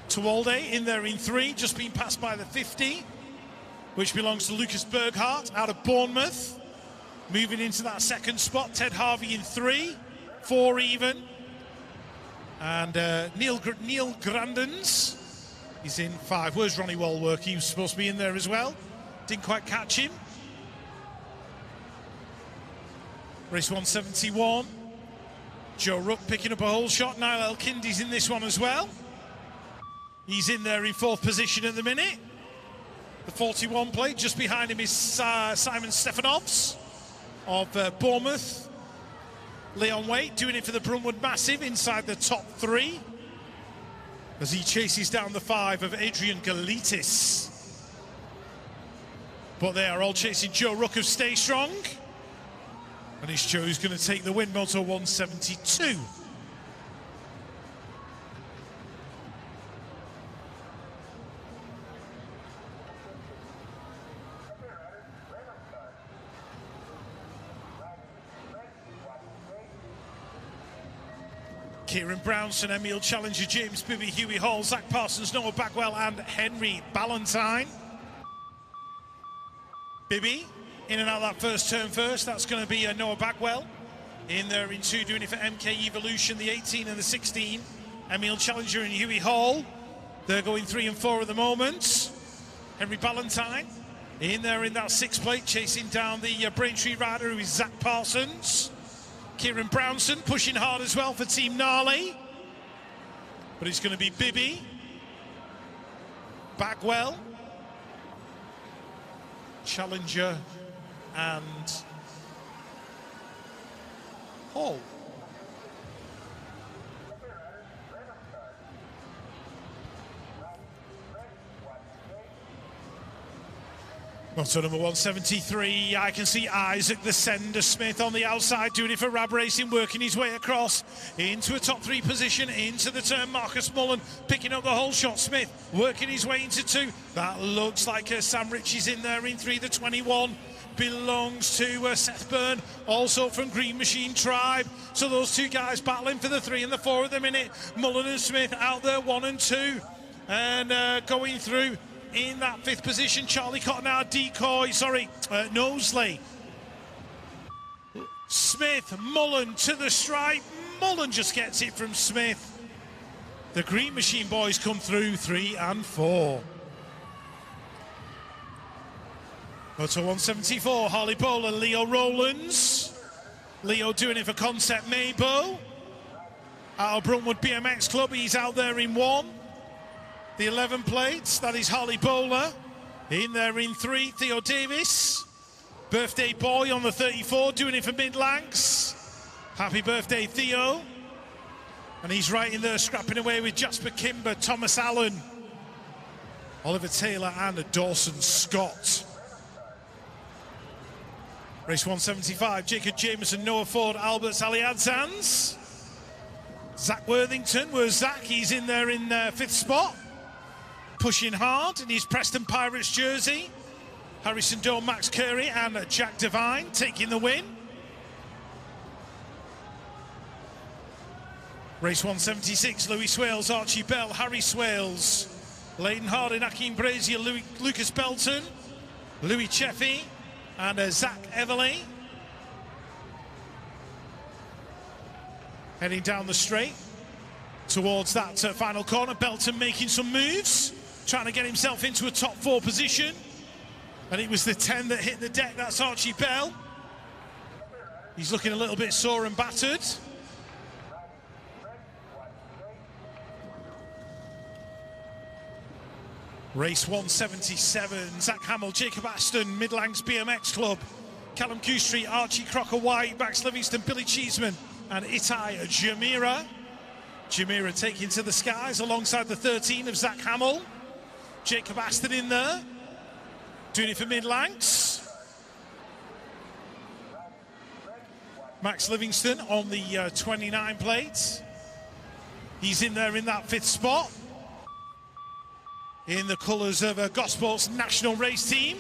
Tuolde in there in 3, just being passed by the 50, which belongs to Lucas Berghardt out of Bournemouth. Moving into that second spot, Ted Harvey in 3, 4 even. And Neil Grandens is in 5. Where's Ronnie Walwork? He was supposed to be in there as well. Didn't quite catch him. Race 171. Joe Ruck picking up a hole shot. Niall Elkindy's in this one as well. He's in there in 4th position at the minute. The 41 plate, just behind him is Simon Stefanovs of Bournemouth. Leon Waite doing it for the Brunwood Massive inside the top 3 as he chases down the 5 of Adrian Galitis. But they are all chasing Joe Ruck of Stay Strong. And it's Joe who's going to take the win, Moto 172. Kieran Brownson, Emil Challenger, James Bibby, Huey Hall, Zach Parsons, Noah Bagwell and Henry Ballantyne. Bibby in and out that first turn first. That's going to be Noah Bagwell in there in 2, doing it for MK Evolution, the 18 and the 16. Emil Challenger and Huey Hall, they're going 3 and 4 at the moment. Henry Ballantyne in there in that 6 plate, chasing down the Braintree rider, who is Zach Parsons. Kieran Brownson pushing hard as well for Team Gnarly. But it's going to be Bibby, Bagwell, Challenger and Hall. Moto number 173, I can see Isaac the Sender Smith on the outside, doing it for Rab Racing, working his way across into a top 3 position, into the turn. Marcus Mullen picking up the whole shot. Smith working his way into 2. That looks like Sam Ritchie's in there in 3. The 21 belongs to Seth Byrne, also from Green Machine Tribe. So those 2 guys battling for the 3 and the 4 at the minute. Mullen and Smith out there 1 and 2, and going through in that 5th position. Charlie Cottonard, Nosley. Smith, Mullen to the stripe. Mullen just gets it from Smith. The Green Machine boys come through 3 and 4. Moto 174, Harley Bowler, Leo Rowlands. Leo doing it for Concept Maybo. Out of Brunwood BMX Club, he's out there in 1. The 11 plates, that is Harley Bowler. In there in 3, Theo Davis. Birthday Boy on the 34, doing it for Midlanks. Happy birthday, Theo. And he's right in there, scrapping away with Jasper Kimber, Thomas Allen, Oliver Taylor and Dawson Scott. Race 175, Jacob Jameson, Noah Ford, Alberts Aliadzans. Zach Worthington, where's Zach? He's in there in 5th spot. Pushing hard in his Preston Pirates jersey. Harrison Doe, Max Curry and Jack Devine taking the win. Race 176, Louis Swales, Archie Bell, Harry Swales, Leighton Harding, Akeem Brazier, Lucas Belton, Louis Cheffy and Zach Everly. Heading down the straight towards that final corner. Belton making some moves, trying to get himself into a top 4 position. And it was the 10 that hit the deck. That's Archie Bell. He's looking a little bit sore and battered. Race 177, Zach Hamill, Jacob Aston, Midlands BMX Club, Callum Coustreet, Archie Crocker White, Max Livingston, Billy Cheeseman and Itai Jamira. Jamira taking to the skies alongside the 13 of Zach Hamill. Jacob Aston in there, doing it for Midlands. Max Livingston on the 29 plate. He's in there in that 5th spot, in the colours of Gosport's national race team.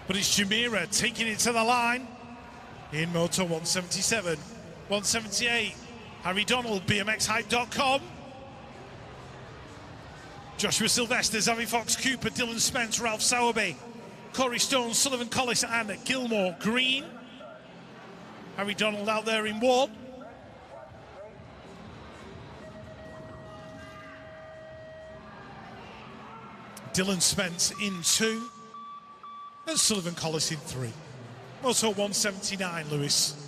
But it's Jamira taking it to the line in Moto 177. 178, Harry Donald, BMXHype.com. Joshua Sylvester, Zavi Fox Cooper, Dylan Spence, Ralph Sowerby, Corey Stone, Sullivan Collis and Gilmore Green. Harry Donald out there in one. Dylan Spence in two. And Sullivan Collis in three. Also 179, Lewis.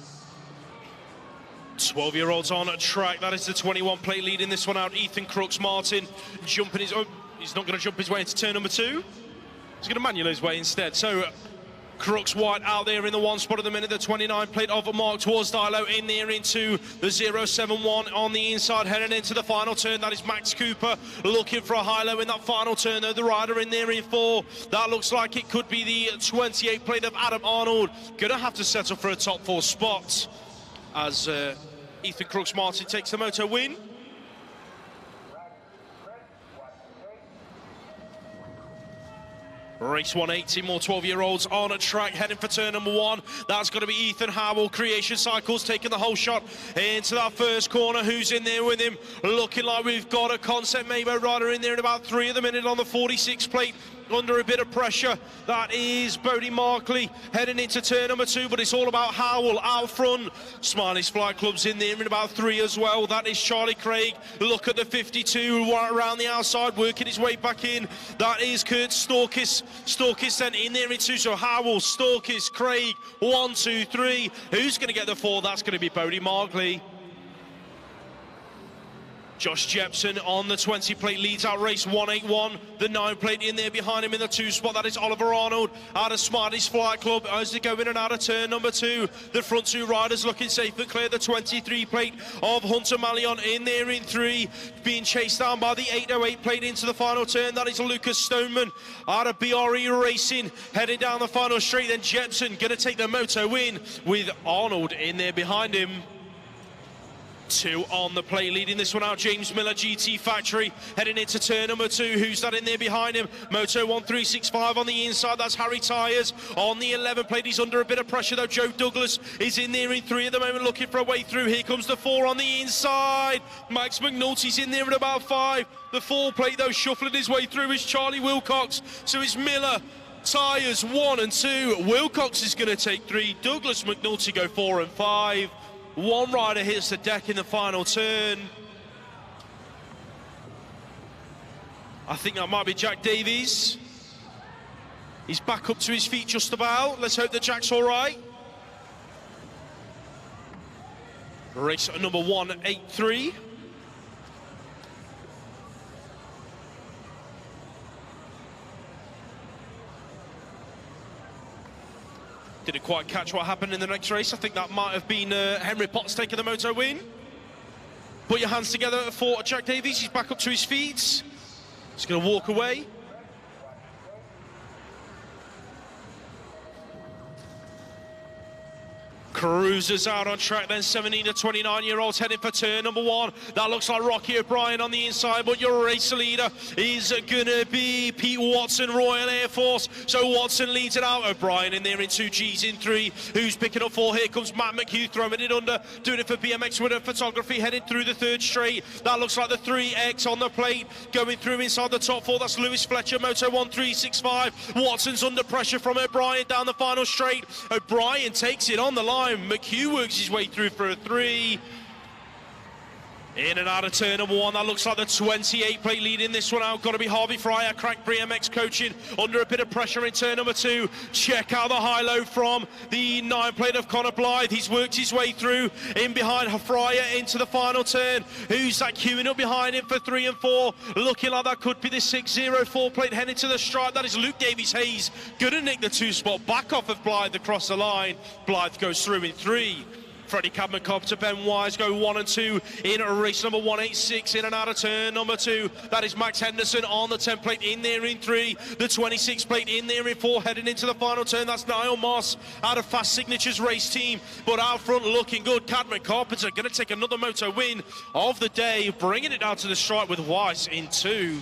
12-year-olds on a track. That is the 21 plate leading this one out. Ethan Crooks Martin jumping his... Oh, he's not going to jump his way into turn number 2. He's going to manual his way instead. So Crooks White out there in the one spot at the minute. The 29 plate of Mark towards Dilo in there into the 071 on the inside, heading into the final turn. That is Max Cooper looking for a high-low in that final turn, though. The rider in there in 4. That looks like it could be the 28 plate of Adam Arnold. Going to have to settle for a top 4 spot as Ethan Crooks Martin takes the Moto win. Race 180, more 12-year-olds on a track, heading for turn number 1. That's going to be Ethan Howell, Creation Cycles, taking the whole shot into that first corner. Who's in there with him? Looking like we've got a Concept Mabo rider in there in about 3 at the minute on the 46 plate. Under a bit of pressure, that is Bodie Markley heading into turn number 2, but it's all about Howell out front. Smiley's Flight Club's in there in about 3 as well. That is Charlie Craig. Look at the 52 right around the outside, working his way back in. That is Kurt Storkis. Storkis then in there in 2, so Howell, Storkis, Craig, 1, 2, 3. Who's going to get the 4? That's going to be Bodie Markley. Josh Jepson on the 20 plate leads out race 181. The 9 plate in there behind him in the 2 spot. That is Oliver Arnold out of Smarty's Flight Club as they go in and out of turn number 2. The front 2 riders looking safe and clear. The 23 plate of Hunter Malion in there in 3, being chased down by the 808 plate into the final turn. That is Lucas Stoneman out of BRE Racing heading down the final straight. Then Jepson going to take the Moto win with Arnold in there behind him. 2 on the plate leading this one out. James Miller, GT Factory, heading into turn number 2. Who's that in there behind him? Moto 1365 on the inside. That's Harry Tyres on the 11 plate. He's under a bit of pressure though. Joe Douglas is in there in 3 at the moment, looking for a way through. Here comes the 4 on the inside. Max McNulty's in there at about 5. The 4 plate though, shuffling his way through, is Charlie Wilcox. So it's Miller, Tyres 1 and 2. Wilcox is going to take 3. Douglas, McNulty go 4 and 5. One rider hits the deck in the final turn. I think that might be Jack Davies. He's back up to his feet just about. Let's hope that Jack's all right. Race number 183. Didn't quite catch what happened in the next race. I think that might have been Henry Potts taking the Moto win. Put your hands together for Jack Davies. He's back up to his feet. He's going to walk away. Cruisers out on track then, 17 to 29-year-olds heading for turn number 1. That looks like Rocky O'Brien on the inside, but your race leader is gonna be Pete Watson, Royal Air Force. So Watson leads it out. O'Brien in there in 2, G's in 3. Who's picking up 4? Here comes Matt McHugh throwing it under, doing it for BMX Winner Photography, heading through the 3rd straight. That looks like the 3X on the plate, going through inside the top 4. That's Lewis Fletcher, Moto 1365. Watson's under pressure from O'Brien down the final straight. O'Brien takes it on the line. McHugh works his way through for a 3. In and out of turn number 1. That looks like the 28 plate leading this one out. Got to be Harvey Fryer, Crack BMX coaching, under a bit of pressure in turn number 2. Check out the high-low from the 9 plate of Connor Blythe. He's worked his way through in behind Fryer into the final turn. Who's that queuing up behind him for 3 and 4? Looking like that could be the 604 plate heading to the stripe. That is Luke Davies Hayes. Gonna nick the 2 spot back off of Blythe across the line. Blythe goes through in 3. Freddie Cadman-Cobb to Ben Wise go 1 and 2 in race number 186, in and out of turn number 2. That is Max Henderson on the 10 plate in there in 3. The 26 plate in there in 4, heading into the final turn. That's Niall Moss out of Fast Signatures race team, but out front looking good. Cadman-Cobb is going to take another Moto win of the day, bringing it down to the stripe with Wise in 2.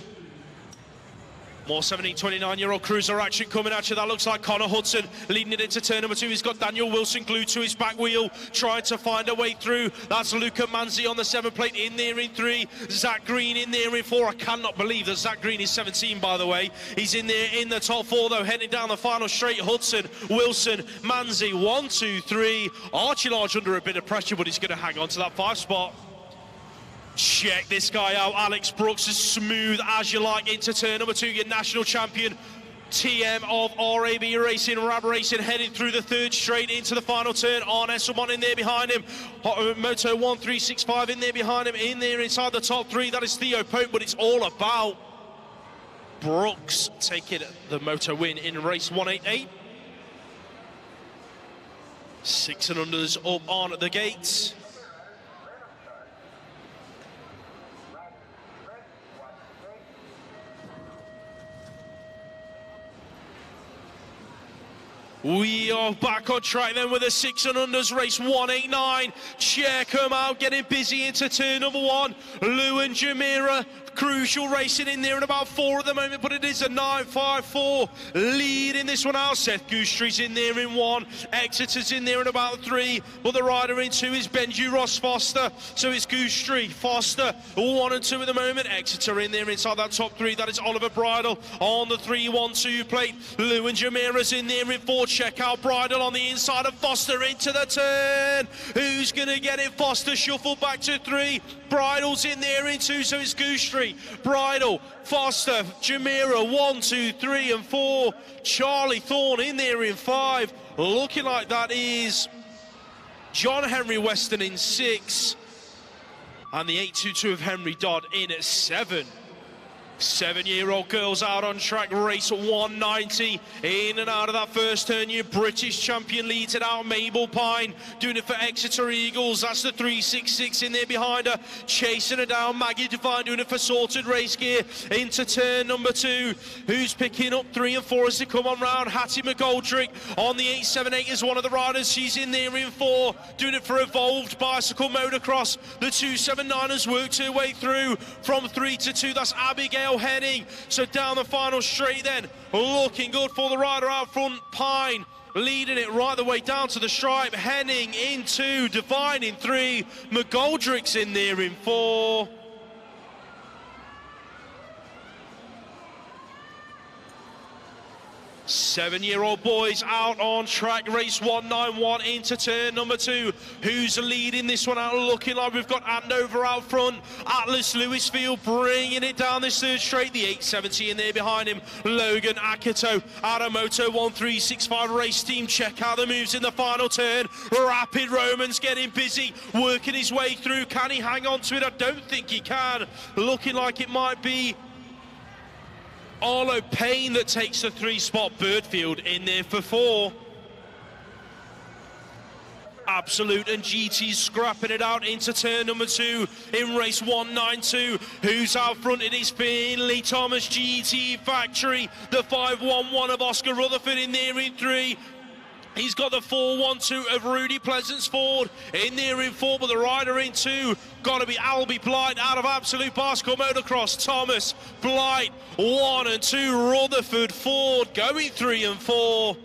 More 29-year-old cruiser action coming at you. That looks like Connor Hudson leading it into turn number 2. He's got Daniel Wilson glued to his back wheel, trying to find a way through. That's Luca Manzi on the 7 plate in there in 3. Zach Green in there in 4. I cannot believe that Zach Green is 17, by the way. He's in there in the top 4, though, heading down the final straight. Hudson, Wilson, Manzi, 1, 2, 3. Archie Large under a bit of pressure, but he's going to hang on to that 5 spot. Check this guy out. Alex Brooks, as smooth as you like into turn number 2. Your national champion, TM of RAB Racing, Rab Racing, heading through the 3rd straight into the final turn. Arne Esselman in there behind him. Moto 1365 in there behind him. In there inside the top 3, that is Theo Pope, but it's all about Brooks taking the Moto win in race 188. 6 and unders up on the gates. We are back on track then with a 6 and unders race 189. Check them out, getting busy into turn number 1. Lou and Jamira, crucial racing in there in about 4 at the moment, but it is a 9.54 lead in this one out. Seth Goostrey's in there in 1. Exeter's in there in about 3, but the rider in 2 is Benji Ross Foster. So it's Goostrey, Foster, 1 and 2 at the moment. Exeter in there inside that top 3. That is Oliver Bridle on the 3-1-2 plate. Lou and Jamira's in there in 4. Check out Bridle on the inside of Foster into the turn. Who's going to get it? Foster shuffled back to 3. Bridle's in there in 2, so it's Goostrey, Bridle, Foster, Jamira, 1, 2, 3 and 4. Charlie Thorne in there in 5. Looking like that is John Henry Weston in 6. And the 822 of Henry Dodd in at 7. 7-year-old girls out on track, race 190. In and out of that first turn, your British champion leads it out. Mabel Pine doing it for Exeter Eagles. That's the 366 in there behind her. Chasing her down, Maggie Devine doing it for Sorted Race Gear into turn number 2. Who's picking up 3 and 4 as they come on round? Hattie McGoldrick on the 878 is one of the riders. She's in there in 4, doing it for Evolved Bicycle Motocross. The 279 has worked her way through from 3 to 2. That's Abigail Henning. So down the final straight then, looking good for the rider out front. Pine leading it right the way down to the stripe. Henning in 2, Devine in 3, McGoldrick's in there in 4. Seven-year-old boys out on track, race 191 into turn number 2. Who's leading this one out? Looking like we've got Andover out front. Atlas Lewisfield bringing it down this 3rd straight. The 870 in there behind him. Logan Akito out of Moto 1365 race team. Check out the moves in the final turn. Rapid Roman's getting busy, working his way through. Can he hang on to it? I don't think he can. Looking like it might be Arlo Payne that takes the 3-spot. Birdfield in there for 4. Absolute and GT scrapping it out into turn number 2 in race 192. Who's out front? It is Finley Thomas, GT Factory. The 511 of Oscar Rutherford in there in 3. He's got the 4-1-2 of Rudy Pleasance Ford in there in 4, but the rider in 2 got to be Albie Blight out of Absolute Bicycle Motocross. Thomas, Blight, 1 and 2, Rutherford, Ford going 3 and 4.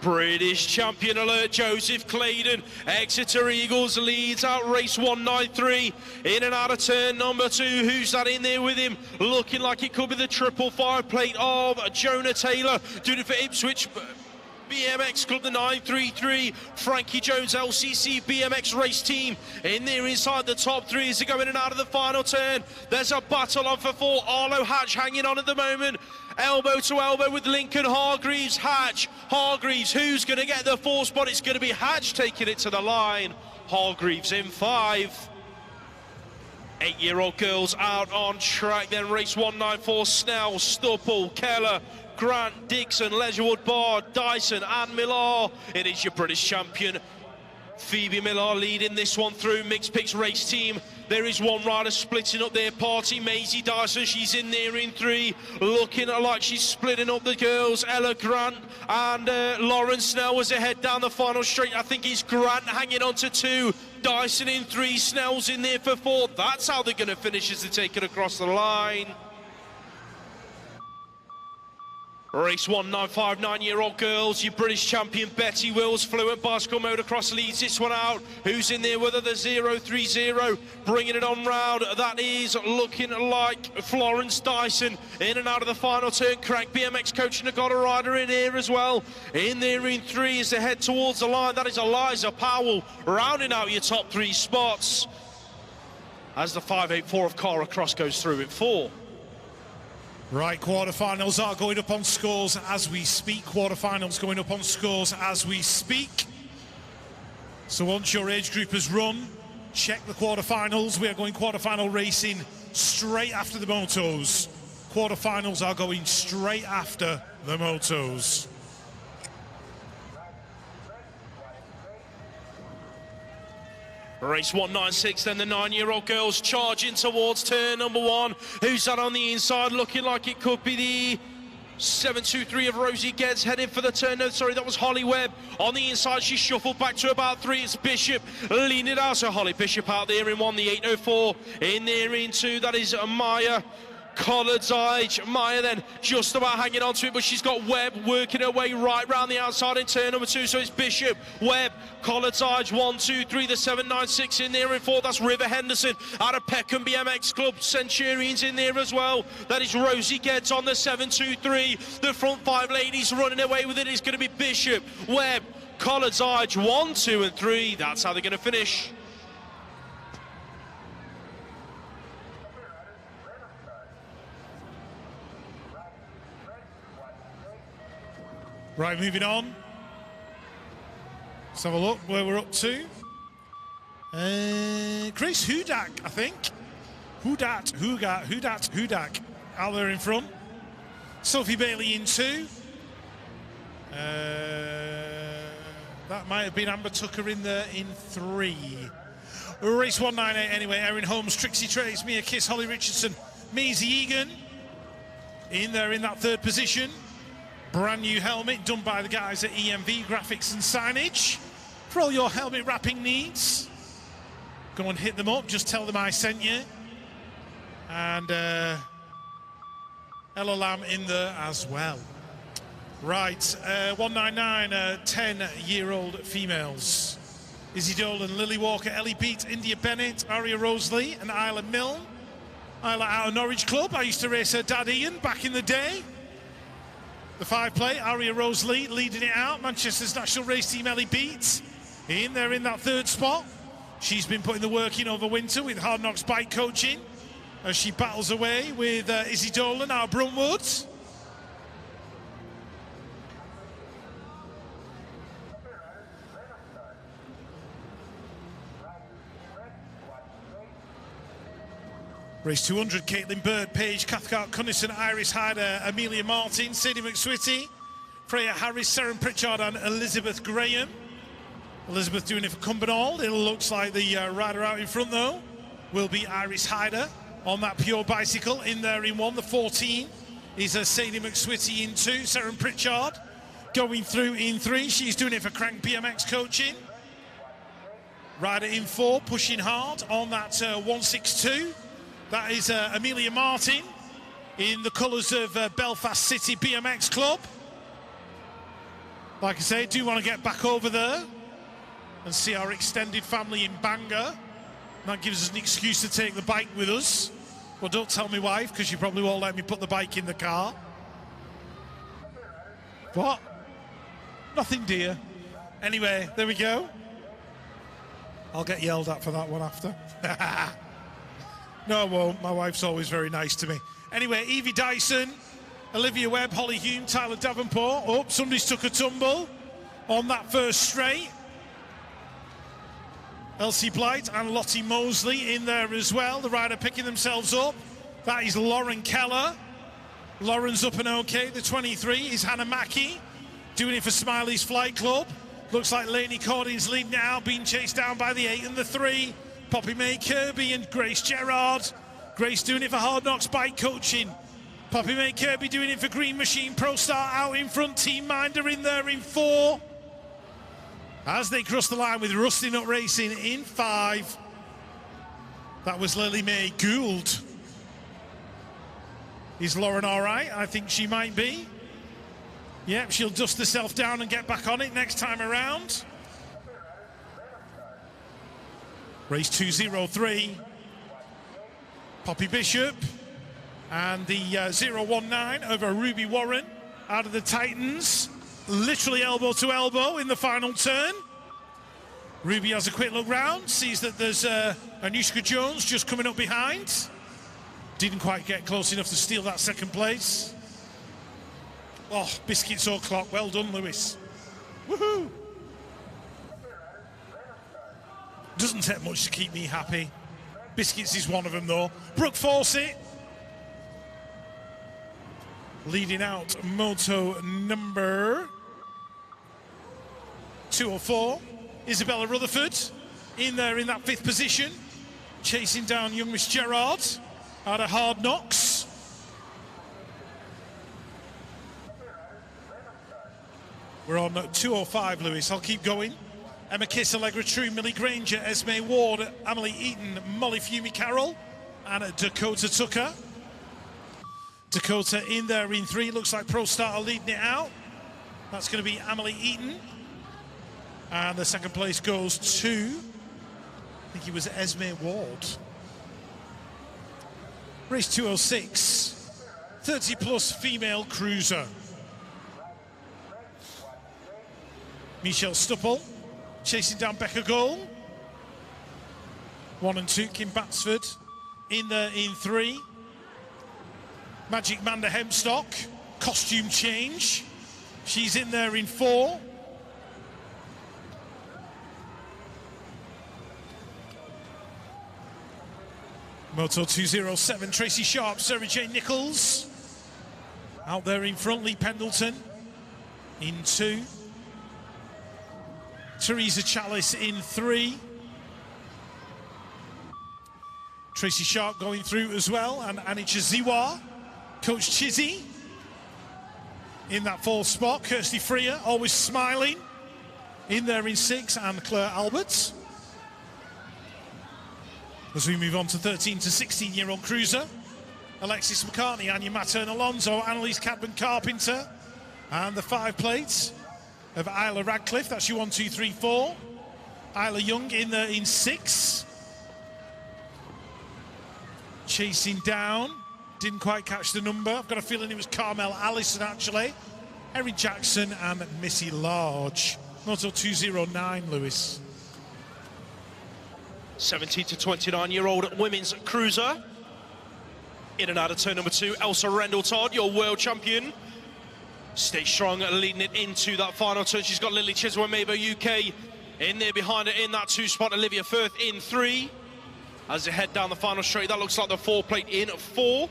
British champion alert, Joseph Claydon. Exeter Eagles leads out race 193. In and out of turn number 2. Who's that in there with him? Looking like it could be the 555 plate of Jonah Taylor. Doing it for Ipswich BMX Club, the 933. Frankie Jones LCC BMX race team in there inside the top 3 as they go in and out of the final turn. There's a battle on for 4. Arlo Hatch hanging on at the moment. Elbow to elbow with Lincoln Hargreaves. Hatch, Hargreaves, who's going to get the 4 spot? It's going to be Hatch taking it to the line. Hargreaves in 5. 8-year-old girls out on track then, race 194. Snell, Stupple, Keller, Grant, Dixon, Leisurewood, Bard, Dyson and Millar. It is your British champion Phoebe Millar leading this one through. Mixed Picks race team. There is one rider splitting up their party. Maisie Dyson, she's in there in 3. Looking like she's splitting up the girls. Ella Grant and Lauren Snell as they head down the final straight. I think it's Grant hanging on to 2. Dyson in 3. Snell's in there for 4. That's how they're going to finish as they take it across the line. Race 195, 9-year-old girls, your British champion Betty Wills, fluent bicycle motocross, leads this one out. Who's in there with her? The 030, bringing it on round. That is looking like Florence Dyson, in and out of the final turn. Crank BMX coach, and got a rider in here as well. In there in 3 as they head towards the line. That is Eliza Powell, rounding out your top 3 spots, as the 584 of Cara Cross goes through in 4. Right, quarterfinals are going up on scores as we speak. Quarterfinals going up on scores as we speak. So once your age group has run, check the quarterfinals. We are going quarterfinal racing straight after the motos. Quarterfinals are going straight after the motos. Race 196, then the 9-year-old girls charging towards turn number 1. Who's that on the inside? Looking like it could be the 723 of Rosie Geddes heading for the turn. No, sorry, that was Holly Webb. On the inside, she shuffled back to about 3. It's Bishop leaning it out. So Holly Bishop out there in 1, the 804. In there in 2, that is Maya Collard's Eye. Maya then just about hanging on to it, but she's got Webb working her way right round the outside in turn number 2. So it's Bishop, Webb, Collard's Eye, 1, 2, 3, the 796 in there in 4. That's River Henderson out of Peckham BMX Club. Centurions in there as well. That is Rosie Geddes on the 723. The front 5 ladies running away with it is going to be Bishop, Webb, Collard's Eye, 1, 2, and 3. That's how they're going to finish. Right, moving on. Let's have a look where we're up to. Grace Hudak, I think. Hudak. Out there in front. Sophie Bailey in 2. That might have been Amber Tucker in there in 3. Race 198 anyway. Erin Holmes, Trixie Trace, Mia Kiss, Holly Richardson, Maisie Egan. In there in that 3rd position. Brand new helmet done by the guys at EMV Graphics and Signage. For all your helmet wrapping needs, go and hit them up, just tell them I sent you. And Ella Lamb in there as well. Right, 199, 10-year-old females. Izzy Dolan, Lily Walker, Ellie Beat, India Bennett, Aria Rosalie and Isla Milne. Isla out of Norwich Club. I used to race her dad Ian back in the day. The 5 play, Aria Rosalie leading it out. Manchester's national race team, Ellie Beats, in there in that 3rd spot. She's been putting the work in over winter with Hard Knocks bike coaching as she battles away with Izzy Dolan out of Bruntwood. Race 200, Caitlin Bird, Paige Cathcart, Cunnison, Iris Hyder, Amelia Martin, Sadie McSwitty, Freya Harris, Seren Pritchard and Elizabeth Graham. Elizabeth doing it for Cumbernauld. It looks like the rider out in front though will be Iris Hyder on that pure bicycle. In there in 1, the 14 is Sadie McSwitty in 2, Seren Pritchard going through in 3. She's doing it for Crank BMX coaching. Rider in 4, pushing hard on that 162. That is Amelia Martin in the colours of Belfast City BMX Club. Like I say, do want to get back over there and see our extended family in Bangor. That gives us an excuse to take the bike with us. Well, don't tell me wife, because she probably won't let me put the bike in the car. What? Nothing, dear. Anyway, there we go. I'll get yelled at for that one after. No, I won't. My wife's always very nice to me. Anyway, Evie Dyson, Olivia Webb, Holly Hume, Tyler Davenport. Oh, somebody's took a tumble on that first straight. Elsie Blight and Lottie Mosley in there as well. The rider picking themselves up. That is Lauren Keller. Lauren's up and okay. The 23 is Hannah Mackey, doing it for Smiley's Flight Club. Looks like Lainey Cordin's leading it out, being chased down by the 8 and the 3. Poppy May Kirby and Grace Gerard. Grace doing it for Hard Knocks bike coaching. Poppy May Kirby doing it for Green Machine Pro Star out in front. Team Minder in there in 4. As they cross the line with Rusty Nut Racing in 5. That was Lily Mae Gould. Is Lauren all right? I think she might be. Yep, she'll dust herself down and get back on it next time around. Race 203. Poppy Bishop and the 019 over Ruby Warren out of the Titans. Literally elbow to elbow in the final turn. Ruby has a quick look round, sees that there's Anushka Jones just coming up behind. Didn't quite get close enough to steal that second place. Oh, biscuits o'clock. Well done, Lewis. Woohoo! Doesn't take much to keep me happy. Biscuits is one of them, though. Brooke Fawcett leading out Moto number 204. Isabella Rutherford in there in that 5th position, chasing down young Miss Gerard out of Hard Knocks. We're on 205, Lewis. I'll keep going. Emma Kiss, Allegra True, Millie Granger, Esme Ward, Emily Eaton, Molly Fumey Carroll, and Dakota Tucker. Dakota in there in 3. Looks like Pro Starter leading it out. That's going to be Emily Eaton. And the second place goes to, I think it was Esme Ward. Race 206, 30-plus female cruiser. Michelle Stupple chasing down Becca Goal. 1 and 2, Kim Batsford in there in 3. Magic Manda Hemstock, costume change. She's in there in 4. Moto 207, Tracy Sharp, Sarah Jane Nichols. Out there in front, Lee Pendleton in 2. Teresa Chalice in 3. Tracy Sharp going through as well, and Anisha Ziwa. Coach Chizzy in that 4th spot. Kirsty Freer, always smiling, in there in 6, and Claire Alberts. As we move on to 13 to 16-year-old cruiser, Alexis McCartney, Anya Mattern Alonso, Annalise Cadman Carpenter, and the 5 plates of Isla Radcliffe. That's your 1, 2, 3, 4. Isla Young in there in 6. Chasing down, didn't quite catch the number. I've got a feeling it was Carmel Allison actually. Erin Jackson and Missy Large. Moto 209, Lewis. 17 to 29-year-old women's cruiser. In and out of turn number 2, Elsa Rendell-Todd, your world champion. Stay strong, leading it into that final turn. She's got Lily Chisholm-Mabo, UK, in there behind her in that 2 spot. Olivia Firth in 3. As they head down the final straight, that looks like the 4 plate in 4.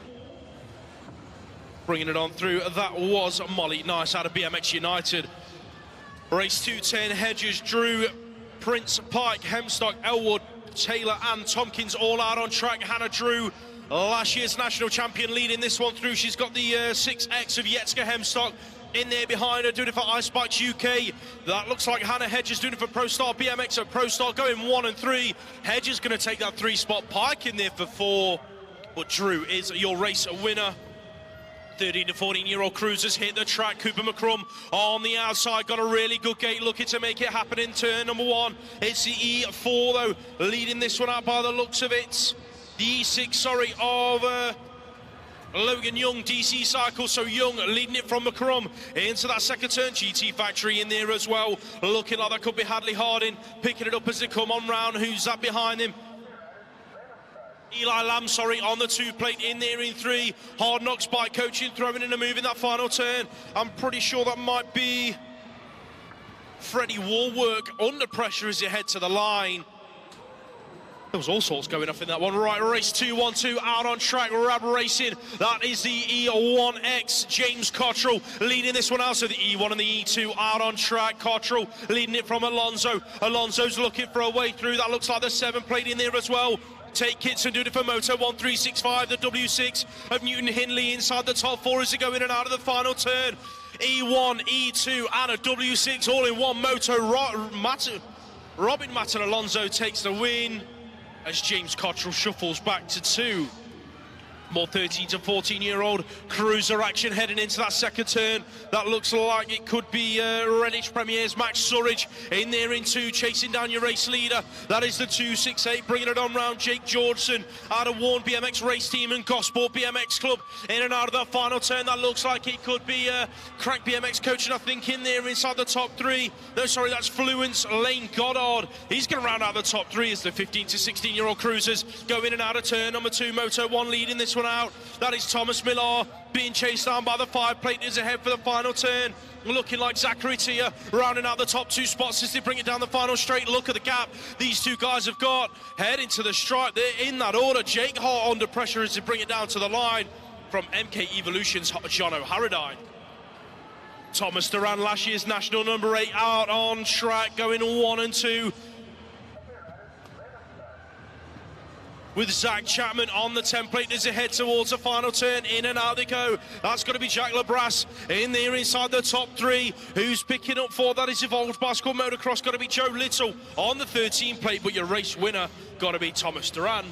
Bringing it on through, that was Molly Nice out of BMX United. Race 210, Hedges, Drew, Prince, Pike, Hemstock, Elwood, Taylor and Tompkins all out on track. Hannah Drew, last year's national champion, leading this one through. She's got the 6X of Yetska Hemstock in there behind her, doing it for Ice Bikes UK. That looks like Hannah Hedges doing it for Pro Star BMX at Pro Star, going 1 and 3. Hedges going to take that 3 spot. Pike in there for 4, but Drew is your race winner. 13 to 14-year-old cruisers hit the track. Cooper McCrum on the outside, got a really good gate, looking to make it happen in turn number 1. It's the E4 though, leading this one out by the looks of it. The E6, sorry, of Logan Young, DC Cycle. So Young leading it from McCrum into that second turn. GT Factory in there as well, looking like that could be Hadley Harding, picking it up as they come on round. Who's that behind him? Eli Lamb, sorry, on the 2 plate in there in 3. Hard Knocks Bike Coaching throwing in a move in that final turn. I'm pretty sure that might be Freddie Warwork under pressure as he head to the line. There was all sorts going off in that one. Right, race 212 out on track, Rab Racing. That is the E1X, James Cottrell leading this one out. So the E1 and the E2 out on track. Cottrell leading it from Alonso. Alonso's looking for a way through. That looks like the 7 plate in there as well. Tate Kitson doing it for Moto 1365, the W6 of Newton Hindley inside the top 4 as they go in and out of the final turn. E1, E2 and a W6 all in one. Moto. Robin Matter Alonso takes the win as James Cottrell shuffles back to 2. More 13 to 14-year-old cruiser action heading into that second turn. That looks like it could be Redditch Premier's Max Surridge in there in two, chasing down your race leader. That is the 268, bringing it on round Jake Georgeson out of Warren BMX Race Team and Gosport BMX Club. In and out of that final turn, that looks like it could be Crank BMX Coaching, I think, in there inside the top three. No, sorry, that's Fluence Lane Goddard. He's going to round out the top three as the 15 to 16-year-old cruisers go in and out of turn number two. Moto 1 leading this one out. That is Thomas Millar being chased down by the 5 plate. Is ahead for the final turn, looking like Zachary Tia rounding out the top 2 spots as they bring it down the final straight. Look at the gap these two guys have got heading to the stripe. They're in that order. Jake Hart under pressure as they bring it down to the line from MK Evolution's John O'Harradine. Thomas Duran, last year's national number 8, out on track, going 1 and 2. With Zach Chapman on the template as they head towards the final turn. In and out they go. That's going to be Jack Labras in there inside the top 3. Who's picking up 4? That is Evolved Bicycle Motocross. Got to be Joe Little on the 13 plate, but your race winner got to be Thomas Duran.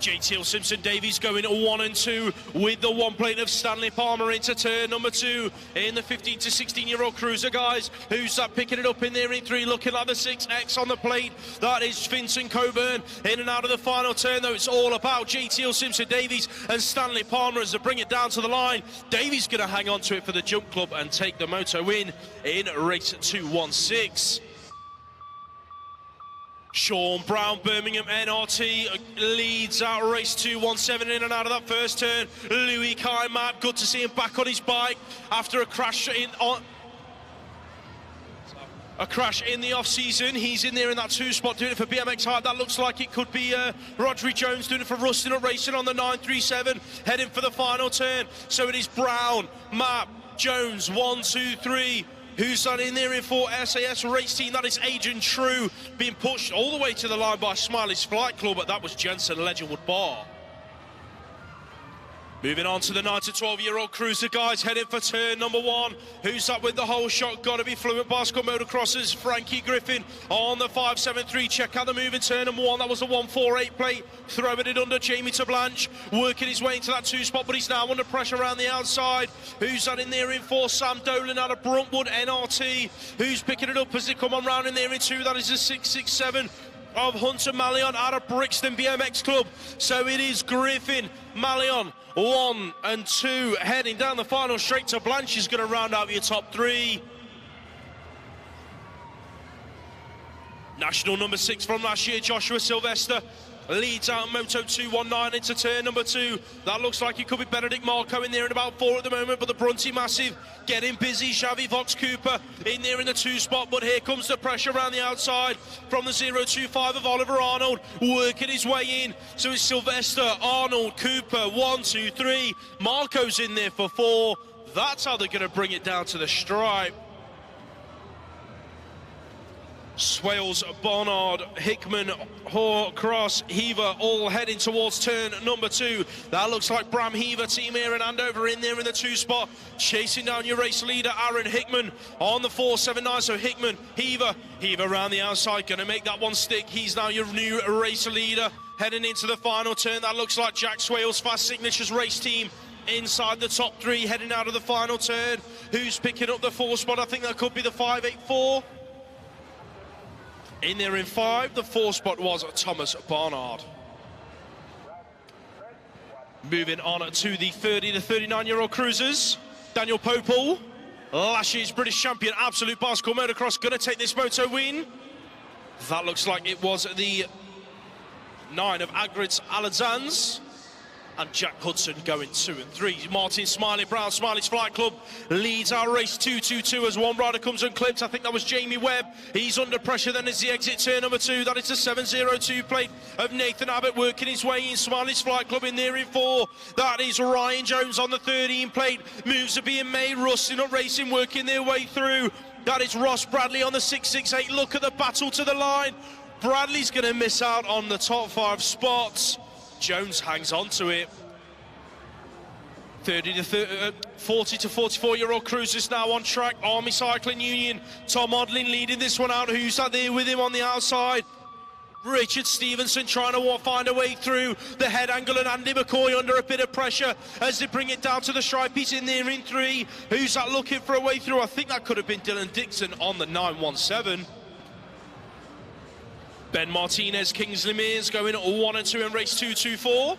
JTL Simpson Davies going 1 and 2 with the 1 plate of Stanley Palmer into turn number 2 in the 15 to 16-year-old cruiser, guys. Who's that picking it up in there in 3, looking like the 6X on the plate? That is Vincent Coburn. In and out of the final turn, though, it's all about JTL Simpson Davies and Stanley Palmer as they bring it down to the line. Davies going to hang on to it for the Jump Club and take the Moto win in race 216. Sean Brown, Birmingham NRT, leads out race 217 in and out of that first turn. Louis Kymap, good to see him back on his bike after a crash in the off-season. He's in there in that 2 spot doing it for BMX Hype. That looks like it could be Rodri Jones doing it for Rustin at Racing on the 937, heading for the final turn. So it is Brown, Map, Jones, 1, 2, 3. Who's that in there in for SAS Race Team? That is Agent True, being pushed all the way to the line by Smiley's Flight Club, but that was Jensen Legendwood Bar. Moving on to the 9 to 12-year-old cruiser, guys, heading for turn number 1. Who's up with the whole shot? Got to be Fluent Bicycle Motocrossers. Frankie Griffin on the 573. Check out the move in turn number 1. That was the 148 plate. Throwing it under Jamie Tablanche. Working his way into that 2 spot, but he's now under pressure around the outside. Who's that in there in 4? Sam Dolan out of Bruntwood NRT. Who's picking it up as they come on round in there in 2? That is the 667. Of Hunter Malion out of Brixton BMX Club. So it is Griffin, Malion, 1 and 2, heading down the final straight to Blanche. Is going to round out your top 3. National number 6 from last year, Joshua Sylvester, leads out Moto 219 into turn number 2. That looks like it could be Benedict Marco in there in about 4 at the moment, but the Brunty Massive getting busy. Xavi Vox Cooper in there in the 2 spot, but here comes the pressure around the outside from the 025 of Oliver Arnold, working his way in. So it's Sylvester, Arnold, Cooper, 1, 2, 3. Marco's in there for 4. That's how they're going to bring it down to the stripe. Swales, Barnard, Hickman, Hoare, Cross, Heaver all heading towards turn number 2. That looks like Bram Heaver, Team Aaron Andover in there in the 2 spot, chasing down your race leader, Aaron Hickman on the 479. So Hickman, Heaver around the outside, going to make that one stick. He's now your new race leader heading into the final turn. That looks like Jack Swales, Fast Signatures Race Team inside the top 3, heading out of the final turn. Who's picking up the 4 spot? I think that could be the 584. In there in 5, the 4 spot was Thomas Barnard. Moving on to the 30 to 39-year-old cruisers. Daniel Popel, last year's British champion, Absolute Bicycle Motocross, going to take this Moto win. That looks like it was the 9 of Agrit Aladzans. And Jack Hudson going 2 and 3. Martin Smiley Brown, Smiley's Flight Club, leads our race 2-2-2 as one rider comes unclipped. I think that was Jamie Webb. He's under pressure then as the exit turn number 2. That is the 702 plate of Nathan Abbott working his way in. Smiley's Flight Club in there in 4. That is Ryan Jones on the 13 plate. Moves are being made. Rustin up Racing working their way through. That is Ross Bradley on the 668. Look at the battle to the line. Bradley's going to miss out on the top 5 spots. Jones hangs on to it. 40 to 44-year-old cruisers now on track. Army Cycling Union, Tom Odlin leading this one out. Who's that there with him on the outside? Richard Stevenson trying to find a way through the head angle, and Andy McCoy under a bit of pressure as they bring it down to the stripe. He's in there in 3. Who's that looking for a way through? I think that could have been Dylan Dixon on the 917. Ben Martinez, Kingsley Mears going 1 and 2 in race 224.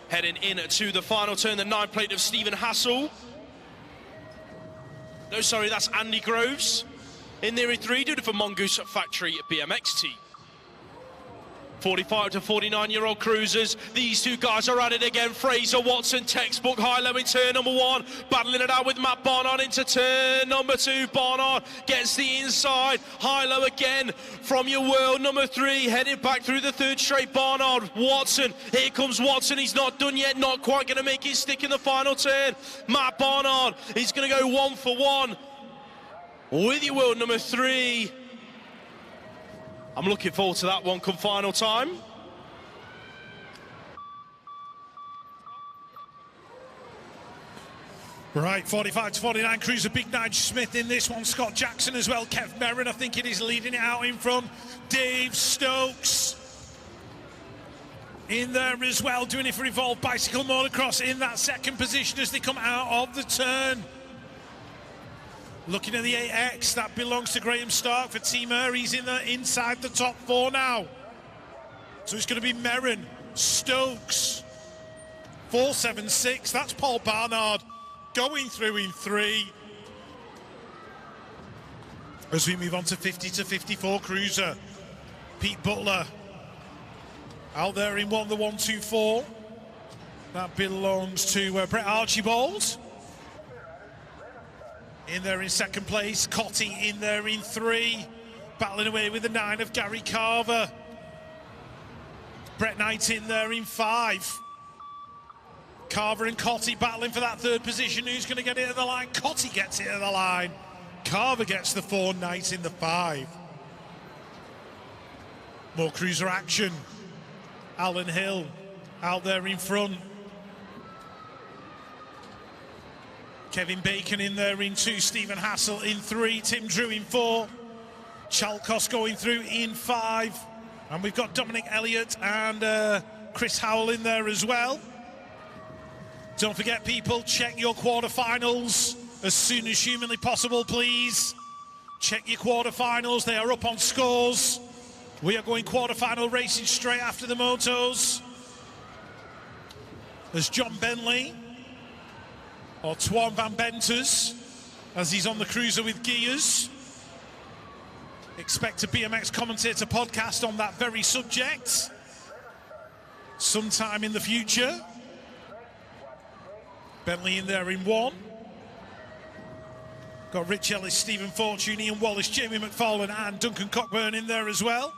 Heading in to the final turn, the 9 plate of Stephen Hassel. No, sorry, that's Andy Groves. In there in 3, doing it for Mongoose Factory BMX team. 45 to 49-year-old cruisers. These two guys are at it again. Fraser Watson, textbook high-low in turn number 1. Battling it out with Matt Barnard into turn number 2. Barnard gets the inside. High-low again from your world number 3. Headed back through the 3rd straight. Barnard, Watson. Here comes Watson. He's not done yet. Not quite going to make his stick in the final turn. Matt Barnard, he's going to go 1 for 1 with your world number 3. I'm looking forward to that one come final time. Right, 45 to 49, cruiser Big Nige Smith in this one. Scott Jackson as well. Kev Merrin, I think it is, leading it out in front. Dave Stokes in there as well, doing it for Evolved Bicycle Motocross in that 2nd position as they come out of the turn. Looking at the 8X, that belongs to Graham Stark for Team Air. He's inside the top 4 now. So it's going to be Merrin, Stokes, 476. That's Paul Barnard going through in 3. As we move on to 50 to 54 cruiser. Pete Butler out there in 1, the 124. That belongs to Brett Archibald. In there in 2nd place, Cotty in there in 3, battling away with the 9 of Gary Carver. Brett Knight in there in 5. Carver and Cotty battling for that 3rd position. Who's going to get it at the line? Cotty gets it at the line. Carver gets the 4, Knight in the 5. More cruiser action. Alan Hill out there in front. Kevin Bacon in there in 2, Stephen Hassel in 3, Tim Drew in 4, Chalkos going through in 5, and we've got Dominic Elliott and Chris Howell in there as well. Don't forget, people, check your quarterfinals as soon as humanly possible, please. Check your quarterfinals, they are up on scores. We are going quarterfinal racing straight after the motos. There's John Bentley, or Twan Van Benters, as he's on the cruiser with gears. Expect a BMX commentator podcast on that very subject sometime in the future. Bentley in there in 1. Got Rich Ellis, Stephen Fortune, Ian Wallace, Jamie McFarlane and Duncan Cockburn in there as well.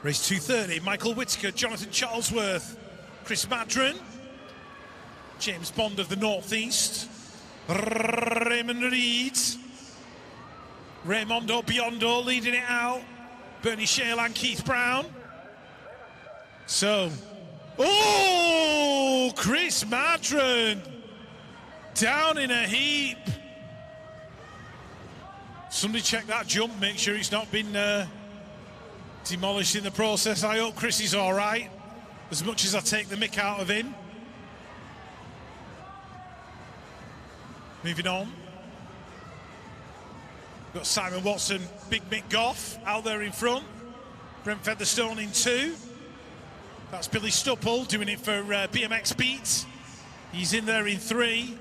Race 230, Michael Whitaker, Jonathan Charlesworth, Chris Madron, James Bond of the Northeast, Raymond Reed, Raymondo Biondo leading it out, Bernie Shale and Keith Brown. So, oh, Chris Madron down in a heap. Somebody check that jump, make sure it's not been demolished in the process. I hope Chris is all right, as much as I take the mick out of him. Moving on. Got Simon Watson, Big Mick Goff out there in front. Brent Featherstone in 2. That's Billy Stupple doing it for BMX Beats. He's in there in 3.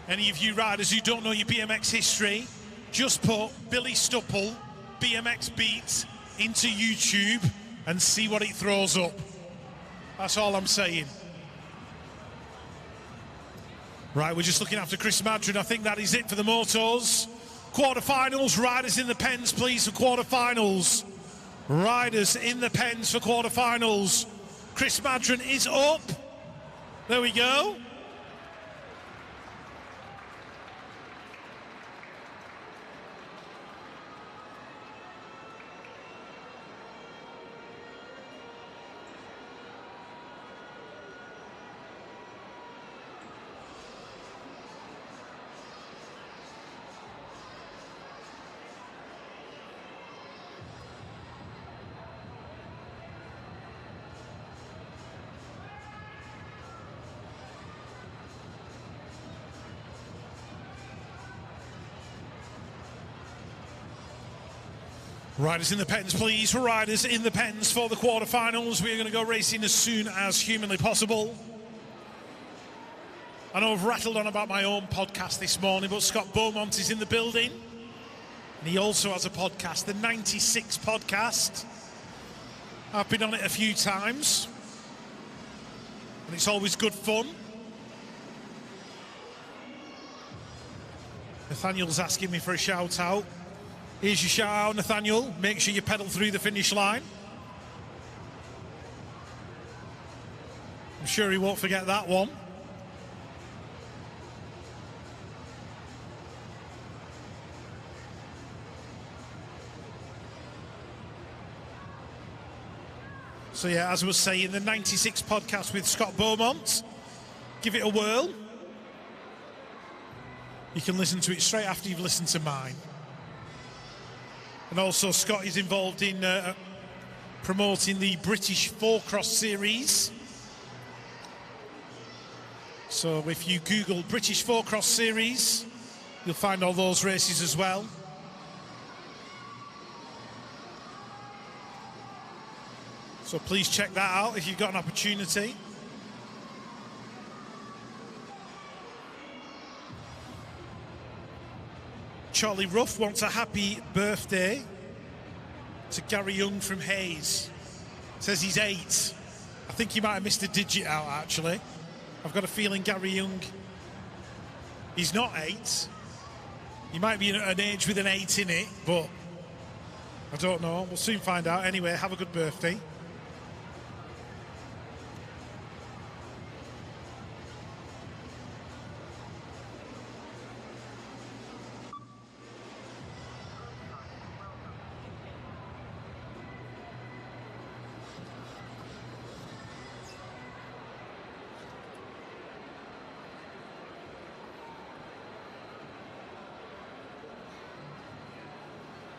Any of you riders who don't know your BMX history, just put Billy Stupple BMX Beats into YouTube and see what it throws up. That's all I'm saying. Right, we're just looking after Chris Madron. I think that is it for the motos. Quarterfinals, riders in the pens, please, for quarterfinals. Riders in the pens for quarterfinals. Chris Madron is up. There we go. Riders in the pens, please. Riders in the pens for the quarterfinals. We're going to go racing as soon as humanly possible. I know I've rattled on about my own podcast this morning, but Scott Beaumont is in the building. And he also has a podcast, the 96 podcast. I've been on it a few times. And it's always good fun. Nathaniel's asking me for a shout out. Here's your shout out, Nathaniel. Make sure you pedal through the finish line. I'm sure he won't forget that one. So yeah, as I was saying, the 96 podcast with Scott Beaumont. Give it a whirl. You can listen to it straight after you've listened to mine. And also Scott is involved in promoting the British 4-Cross series. So if you Google British 4-Cross series, you'll find all those races as well. So please check that out if you've got an opportunity. Charlie Ruff wants a happy birthday to Gary Young from Hayes. Says he's 8. I think he might have missed a digit out, actually. I've got a feeling Gary Young, he's not 8. He might be an age with an 8 in it, but I don't know. We'll soon find out. Anyway, have a good birthday.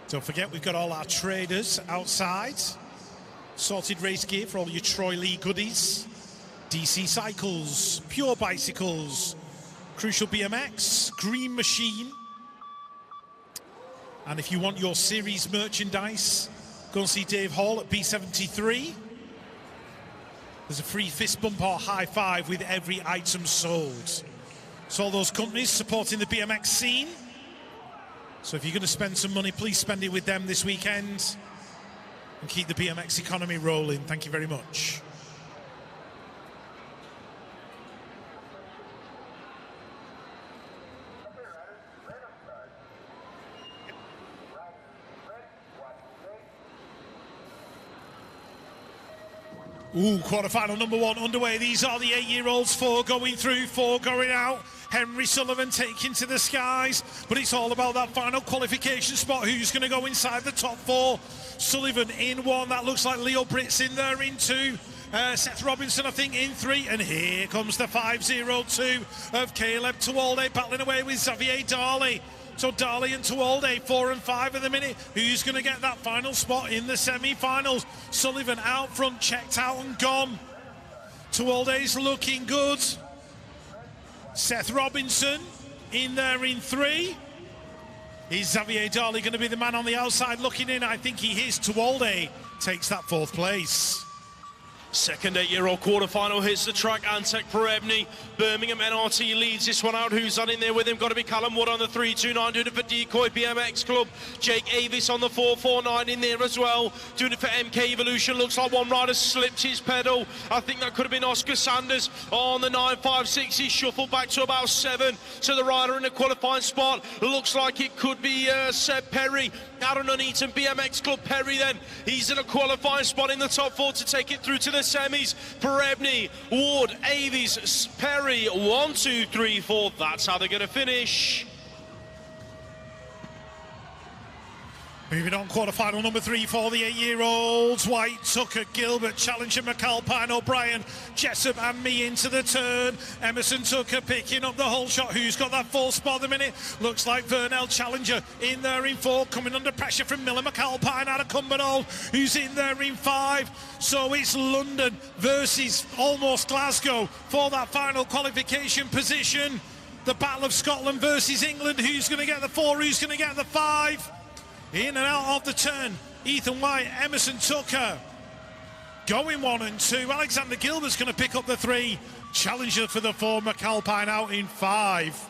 Don't forget, we've got all our traders outside. Sorted race gear for all your Troy Lee goodies. DC Cycles, Pure Bicycles, Crucial BMX, Green Machine. And if you want your series merchandise, go and see Dave Hall at B73. There's a free fist bump or high five with every item sold. So all those companies supporting the BMX scene. So if you're going to spend some money, please spend it with them this weekend and keep the BMX economy rolling. Thank you very much. Ooh, quarterfinal number 1 underway. These are the 8-year-olds, 4 going through, 4 going out. Henry Sullivan taking to the skies, but it's all about that final qualification spot. Who's going to go inside the top 4? Sullivan in 1. That looks like Leo Britt's in there in 2. Seth Robinson, I think, in 3. And here comes the 5.02 of Caleb Tuolde battling away with Xavier Darley. So Darley and Tuolde, 4 and 5 at the minute. Who's going to get that final spot in the semi-finals? Sullivan out front, checked out and gone. Tuolde's looking good. Seth Robinson in there in 3. Is Xavier Darley going to be the man on the outside looking in? I think he is. Tuolde takes that 4th place. Second 8-year-old quarterfinal hits the track. Antek Perebny, Birmingham NRT leads this one out. Who's on in there with him? Got to be Callum Wood on the 329, doing it for Decoy BMX Club. Jake Avis on the 449 in there as well, doing it for MK Evolution. Looks like one rider slipped his pedal. I think that could have been Oscar Sanders on the 956. He's shuffled back to about 7 to the rider in the qualifying spot. Looks like it could be Seb Perry. Aaron Uneaton, BMX Club Perry then. He's in a qualifying spot in the top 4 to take it through to the semis. Perebny, Ward, Avies, Perry, 1, 2, 3, 4. That's how they're going to finish. Moving on, quarterfinal number 3 for the 8-year-olds. White, Tucker, Gilbert, Challenger, McAlpine, O'Brien, Jessup and me into the turn. Emerson Tucker picking up the whole shot. Who's got that 4th spot at the minute? Looks like Vernell Challenger in there in 4, coming under pressure from Miller McAlpine out of Cumbernauld, who's in there in 5. So it's London versus almost Glasgow for that final qualification position. The Battle of Scotland versus England. Who's going to get the 4? Who's going to get the 5? In and out of the turn. Ethan White, Emerson Tucker going 1 and 2. Alexander Gilbert's going to pick up the 3. Challenger for the 4, McAlpine out in 5.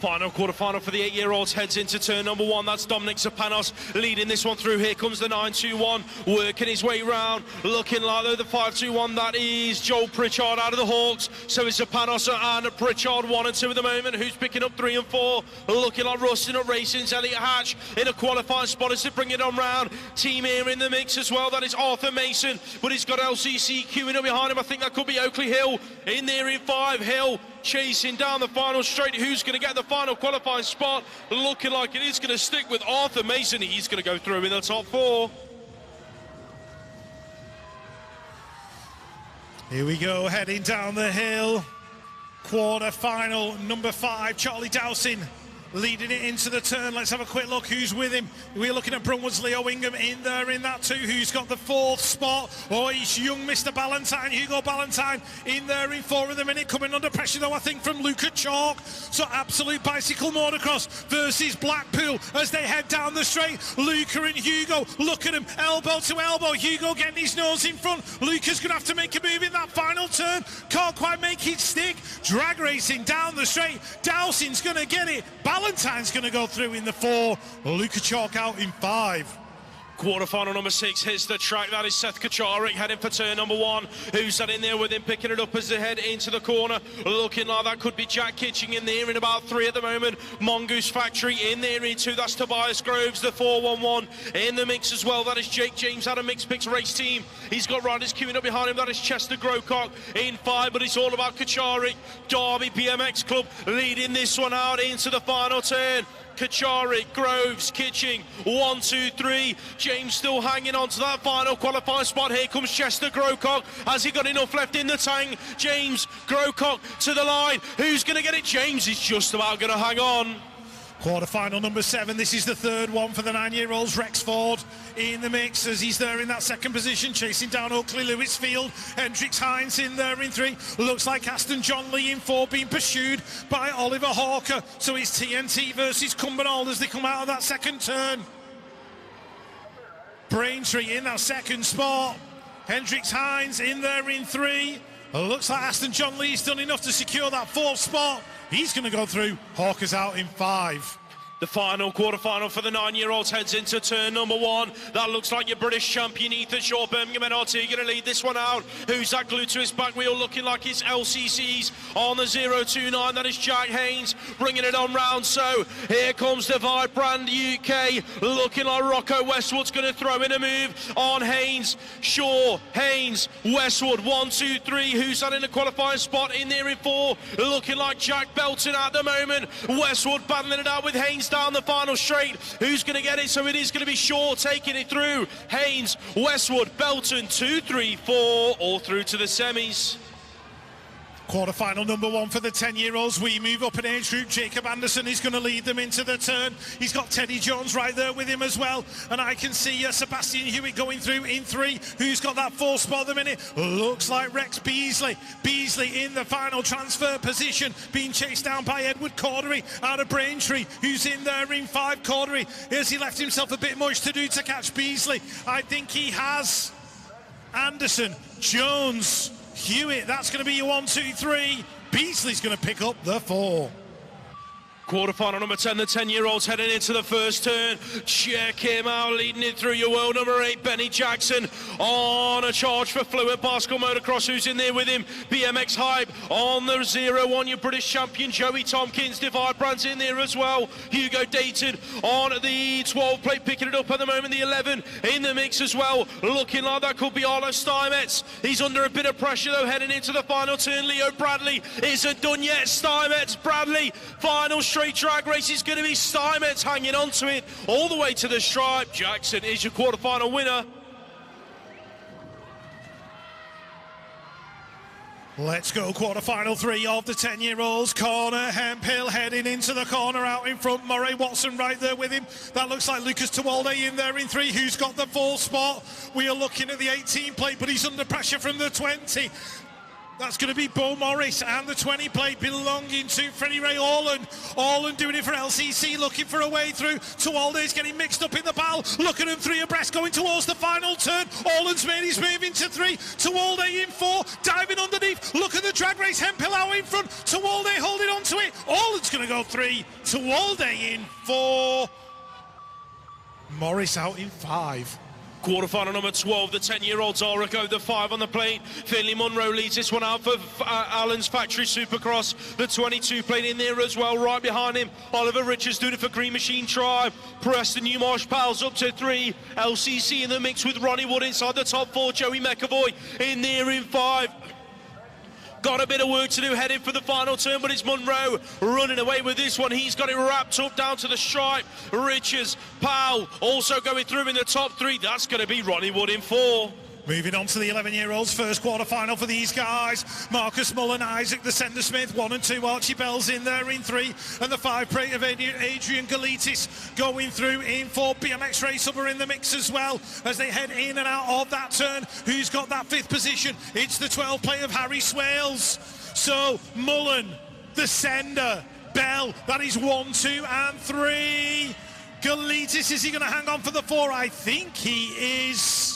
Final quarterfinal for the 8-year-olds heads into turn number 1. That's Dominic Zapanos leading this one through. Here comes the 9-2-1, working his way round, looking like though the 5-2-1. That is Joel Pritchard out of the Hawks. So is Zapanos and Pritchard 1 and 2 at the moment. Who's picking up 3 and 4? Looking like Rustin at Racing's Elliot Hatch in a qualifying spot as they bring it on round. Team here in the mix as well. That is Arthur Mason, but he's got LCC queuing up behind him. I think that could be Oakley Hill in there in 5. Hill chasing down the final straight. Who's going to get the final qualifying spot? Looking like it is going to stick with Arthur Mason. He's going to go through in the top 4. Here we go, heading down the hill. Quarter-final, number 5, Charlie Dowsing, leading it into the turn. Let's have a quick look who's with him. We're looking at Brunwood's Leo Ingham in there in that 2. Who's got the 4th spot? Oh, it's young Mr. Ballantyne, Hugo Ballantyne in there in 4 at the minute. Coming under pressure though, I think, from Luca Chalk. So Absolute Bicycle Motocross versus Blackpool as they head down the straight. Luca and Hugo, look at him, elbow to elbow. Hugo getting his nose in front. Luca's going to have to make a move in that final turn. Can't quite make it stick. Drag racing down the straight. Dowsing's going to get it. Ballantyne's going to go through in the 4. Luca Chalk out in 5. Quarterfinal number 6 hits the track. That is Seth Kacharik heading for turn number 1. Who's that in there with him, picking it up as they head into the corner? Looking like that could be Jack Kitching in there in about 3 at the moment. Mongoose Factory in there in 2. That's Tobias Groves, the 411 in the mix as well. That is Jake James out of Mixed Picks Race Team. He's got riders queuing up behind him. That is Chester Grocock in 5, but it's all about Kacharik. Derby BMX Club leading this one out into the final turn. Kacharik, Groves, Kitching, 1, 2, 3. James still hanging on to that final qualifying spot. Here comes Chester Grocock. Has he got enough left in the tank? James Grocock to the line. Who's going to get it? James is just about going to hang on. Quarter-final number 7. This is the 3rd one for the 9-year-olds. Rex Ford in the mix as he's there in that 2nd position, chasing down Oakley Lewisfield. Hendrix Hines in there in 3. Looks like Aston John Lee in 4, being pursued by Oliver Hawker. So it's TNT versus Cumbernauld as they come out of that 2nd turn. Braintree in that 2nd spot. Hendrix Hines in there in 3. Looks like Aston John Lee's done enough to secure that 4th spot. He's going to go through. Hawker's out in 5. The final quarterfinal for the 9-year-olds heads into turn number 1. That looks like your British champion Ethan Shaw, Birmingham NRT, going to lead this one out. Who's that glued to his back wheel? Looking like it's LCC's on the 029. That is Jack Haynes bringing it on round. So here comes the Vibrand UK. Looking like Rocco Westwood's going to throw in a move on Haynes. Shaw, Haynes, Westwood, 1, 2, 3. Who's that in the qualifying spot? In there in 4. Looking like Jack Belton at the moment. Westwood battling it out with Haynes down the final straight. Who's going to get it? So it is going to be Shaw taking it through. Haynes, Westwood, Belton, 2, 3, 4, all through to the semis. Quarter-final number 1 for the 10-year-olds. We move up an age group. Jacob Anderson is going to lead them into the turn. He's got Teddy Jones right there with him as well. And I can see Sebastian Hewitt going through in 3. Who's got that 4th spot at the minute? Looks like Rex Beasley. Beasley in the final transfer position, being chased down by Edward Cordery out of Braintree, who's in there in 5. Cordery, has he left himself a bit much to do to catch Beasley? I think he has. Anderson, Jones, Hewitt, that's going to be your 1, 2, 3. Beasley's going to pick up the 4. Quarterfinal number 10, the 10-year-olds heading into the first turn. Check him out, leading it through your world number 8, Benny Jackson, on a charge for Fluent Bicycle Motocross. Who's in there with him? BMX Hype on the 0-1, your British champion Joey Tompkins. Divide Brands in there as well. Hugo Dayton on the 12 plate, picking it up at the moment. The 11 in the mix as well. Looking like that could be Arlo Steinmetz. He's under a bit of pressure though, heading into the final turn. Leo Bradley isn't done yet. Steinmetz, Bradley, final straight drag race is going to be Steinmetz hanging on to it all the way to the stripe. Jackson is your quarterfinal winner. Let's go quarter-final 3 of the 10-year-olds. Corner, Hemphill heading into the corner out in front. Murray Watson right there with him. That looks like Lucas Tawalde in there in 3. Who's got the 4th spot? We are looking at the 18 plate, but he's under pressure from the 20. That's going to be Bo Morris and the 20 plate belonging to Freddie Ray Orland. Orland doing it for LCC, looking for a way through. Tuwalde's getting mixed up in the battle. Look at him, 3 abreast going towards the final turn. Orland's made his move into 3. Tuwalde in 4, diving underneath. Look at the drag race. Hemphill out in front. Tuwalde holding on to it. Orland's going to go 3. Tuwalde in 4. Morris out in 5. Quarterfinal number 12, the 10-year-olds Zara go the 5 on the plate. Finley Munro leads this one out for Allen's Factory Supercross. The 22 plate in there as well, right behind him. Oliver Richards doing it for Green Machine Tribe. Preston Newmarsh pals up to 3. LCC in the mix with Ronnie Wood inside the top 4. Joey McAvoy in there in 5. Got a bit of work to do heading for the final turn, but it's Munro running away with this one. He's got it wrapped up down to the stripe. Richards, Powell also going through in the top 3. That's going to be Ronnie Wood in 4. Moving on to the 11-year-olds, first quarter-final for these guys. Marcus Mullen, Isaac the Sender Smith, 1 and 2. Archie Bell's in there in 3. And the 5 plate of Adrian Galitis going through in 4. BMX Race Hub are in the mix as well as they head in and out of that turn. Who's got that 5th position? It's the 12 plate of Harry Swales. So Mullen, the Sender, Bell, that is 1, 2 and 3. Galitis, is he going to hang on for the 4? I think he is.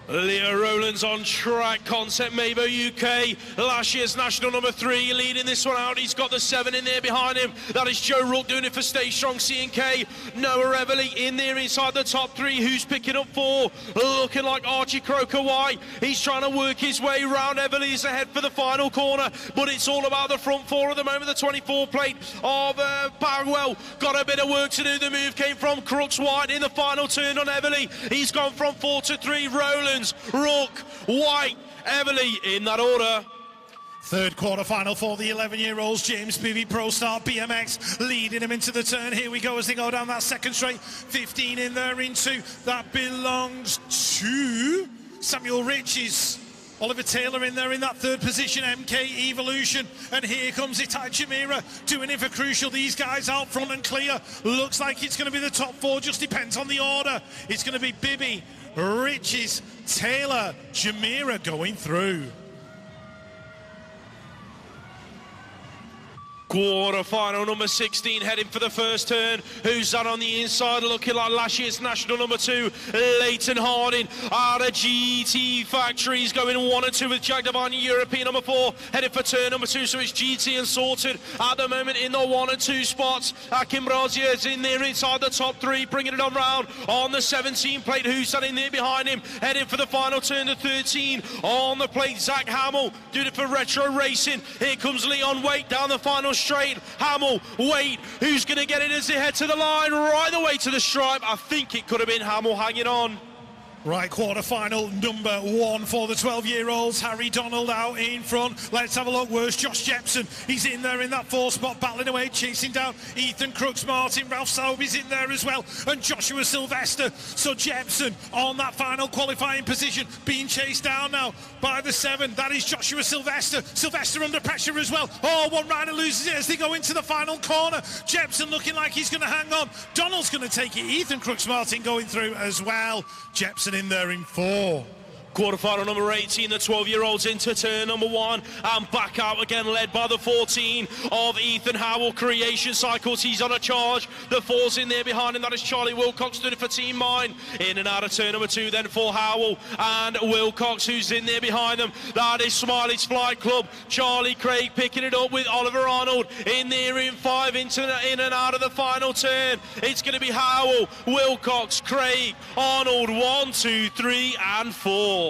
Leo Rowlands on track, Concept Mabo UK, last year's national number 3, leading this one out. He's got the 7 in there behind him. That is Joe Rook doing it for Stay Strong C&K. Noah Everly in there inside the top 3. Who's picking up 4? Looking like Archie Croker White. He's trying to work his way round. Everly is ahead for the final corner, but it's all about the front 4 at the moment. The 24 plate of Bagwell got a bit of work to do. The move came from Crooks White in the final turn on Everly. He's gone from 4 to 3. Rowlands, Rook, White, Everly in that order. Third quarter-final for the 11-year-olds. James Bibby, Pro Star BMX, leading him into the turn. Here we go as they go down that second straight. 15 in there in 2. That belongs to Samuel Riches. Oliver Taylor in there in that 3rd position. MK Evolution. And here comes Itai Jamira doing it for Crucial. These guys out front and clear. Looks like it's going to be the top 4. Just depends on the order. It's going to be Bibby, Riches, Taylor, Jamira going through. Quarter-final number 16 heading for the first turn. Who's that on the inside? Looking like last year's national number 2, Leighton Harding. Out of GT Factories going 1 and 2 with Jack Devine, European number 4. Heading for turn number 2, so it's GT and Sorted at the moment in the 1 and 2 spots. Akim Brazier is in there inside the top 3, bringing it on round on the 17 plate. Who's that in there behind him? Heading for the final turn, the 13 on the plate. Zach Hamill doing it for Retro Racing. Here comes Leon Waite down the final straight. Hamill, Waite, who's going to get it as they head to the line, right the way to the stripe. I think it could have been Hamill hanging on. Right, quarter-final number 1 for the 12-year-olds. Harry Donald out in front. Let's have a look. Where's Josh Jepson? He's in there in that 4 spot, battling away, chasing down Ethan Crooks Martin. Ralph Sauby's in there as well, and Joshua Sylvester. So Jepson on that final qualifying position, being chased down now by the 7. That is Joshua Sylvester. Sylvester under pressure as well. Oh, one rider loses it as they go into the final corner. Jepson looking like he's going to hang on. Donald's going to take it. Ethan Crooks Martin going through as well. Jepson in there in 4. Quarterfinal number 18, the 12-year-olds into turn number 1 and back out again, led by the 14 of Ethan Howell, Creation Cycles. He's on a charge. The 4's in there behind him. That is Charlie Wilcox doing it for Team Mine. In and out of turn number 2 then for Howell and Wilcox, who's in there behind them. That is Smiley's Flight Club. Charlie Craig picking it up with Oliver Arnold in there in 5, in and out of the final turn. It's going to be Howell, Wilcox, Craig, Arnold, 1, 2, 3 and 4.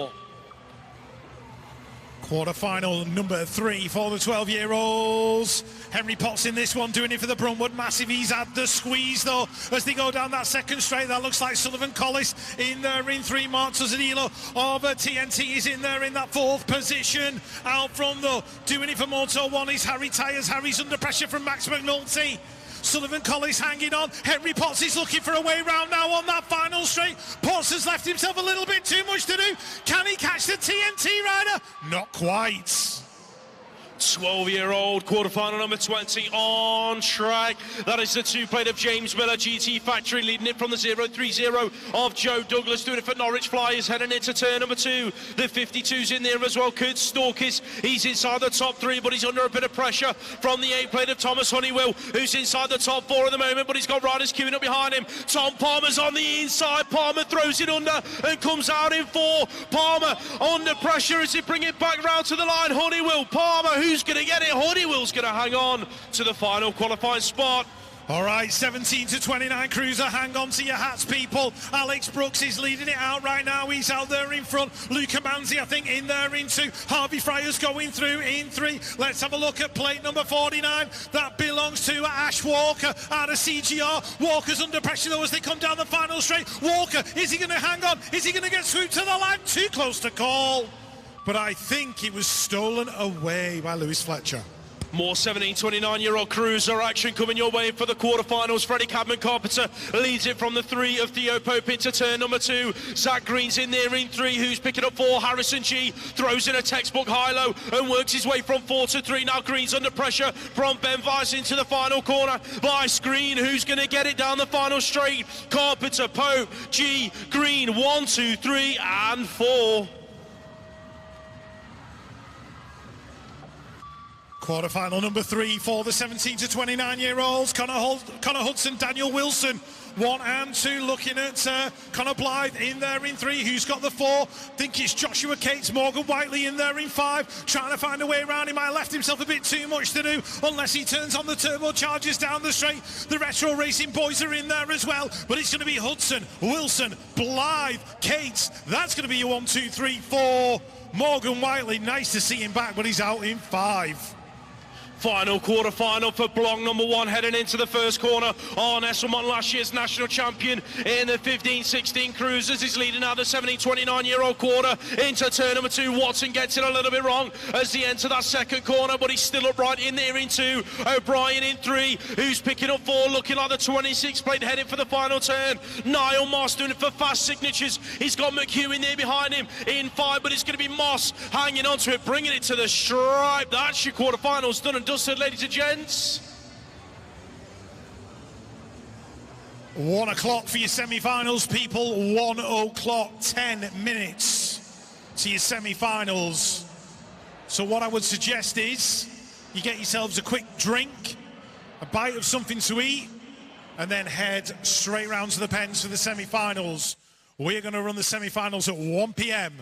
Quarter-final number 3 for the 12-year-olds. Henry Potts in this one, doing it for the Brunwood Massive. He's had the squeeze, though, as they go down that second straight. That looks like Sullivan Collis in there in 3. Mark Tuzanilo of TNT is in there in that 4th position. Out front, though, doing it for Moto 1 is Harry Tyers. Harry's under pressure from Max McNulty. Sullivan Collis hanging on. Henry Potts is looking for a way round now on that final straight. Potts has left himself a little bit too much to do. Can he catch the TNT rider? Not quite. 12-year-old quarterfinal number 20 on track. That is the two-plate of James Miller, GT Factory, leading it from the 0-3-0 of Joe Douglas, doing it for Norwich Flyers, heading into turn number 2. The 52's in there as well. Kurt Storkis, he's inside the top 3, but he's under a bit of pressure from the 8-plate of Thomas Honeywell, who's inside the top 4 at the moment, but he's got riders queuing up behind him. Tom Palmer's on the inside. Palmer throws it under and comes out in 4. Palmer under pressure as he bring it back round to the line. Honeywell, Palmer, who's going to get it? Honeywell's going to hang on to the final qualifying spot. All right, 17-29 cruiser, hang on to your hats, people. Alex Brooks is leading it out right now. He's out there in front. Luca Manzi, I think, in there in 2. Harvey Fryer's going through in 3. Let's have a look at plate number 49. That belongs to Ash Walker out of CGR. Walker's under pressure, though, as they come down the final straight. Walker, is he going to hang on? Is he going to get swooped to the line? Too close to call. But I think it was stolen away by Lewis Fletcher. More 17-29-year-old cruiser action coming your way for the quarterfinals. Freddie Cadman Carpenter leads it from the 3 of Theo Pope into turn number 2. Zach Green's in there in 3. Who's picking up 4? Harrison G throws in a textbook high-low and works his way from 4 to 3. Now Green's under pressure from Ben Weiss into the final corner. Weiss, Green, who's going to get it down the final straight? Carpenter, Pope, G, Green, 1, 2, 3 and 4. Quarterfinal number 3 for the 17-29-year-olds. Connor Hudson, Daniel Wilson, 1 and 2. Looking at Connor Blythe in there in 3. Who's got the 4? Think it's Joshua Cates. Morgan Whiteley in there in 5. Trying to find a way around. He might have left himself a bit too much to do, unless he turns on the turbochargers down the straight. The Retro Racing boys are in there as well. But it's going to be Hudson, Wilson, Blythe, Cates. That's going to be your 1, 2, 3, 4. Morgan Whiteley, nice to see him back, but he's out in 5. Final quarter-final for block number 1, heading into the first corner. On Esselmont, last year's national champion in the 15-16 cruisers, is leading now the 17-29-year-old quarter into turn number 2. Watson gets it a little bit wrong as he enter that second corner, but he's still upright in there in 2. O'Brien in 3, who's picking up 4, looking like the 26 plate heading for the final turn. Niall Moss doing it for fast signatures. He's got McHugh in there behind him in 5, but it's going to be Moss hanging on to it, bringing it to the stripe. That's your quarterfinals done and dusted, ladies and gents. 1 o'clock for your semi-finals, people. 1 o'clock, 10 minutes to your semi-finals. So what I would suggest is you get yourselves a quick drink, a bite of something to eat, and then head straight round to the pens for the semi-finals. We're going to run the semi-finals at 1 p.m.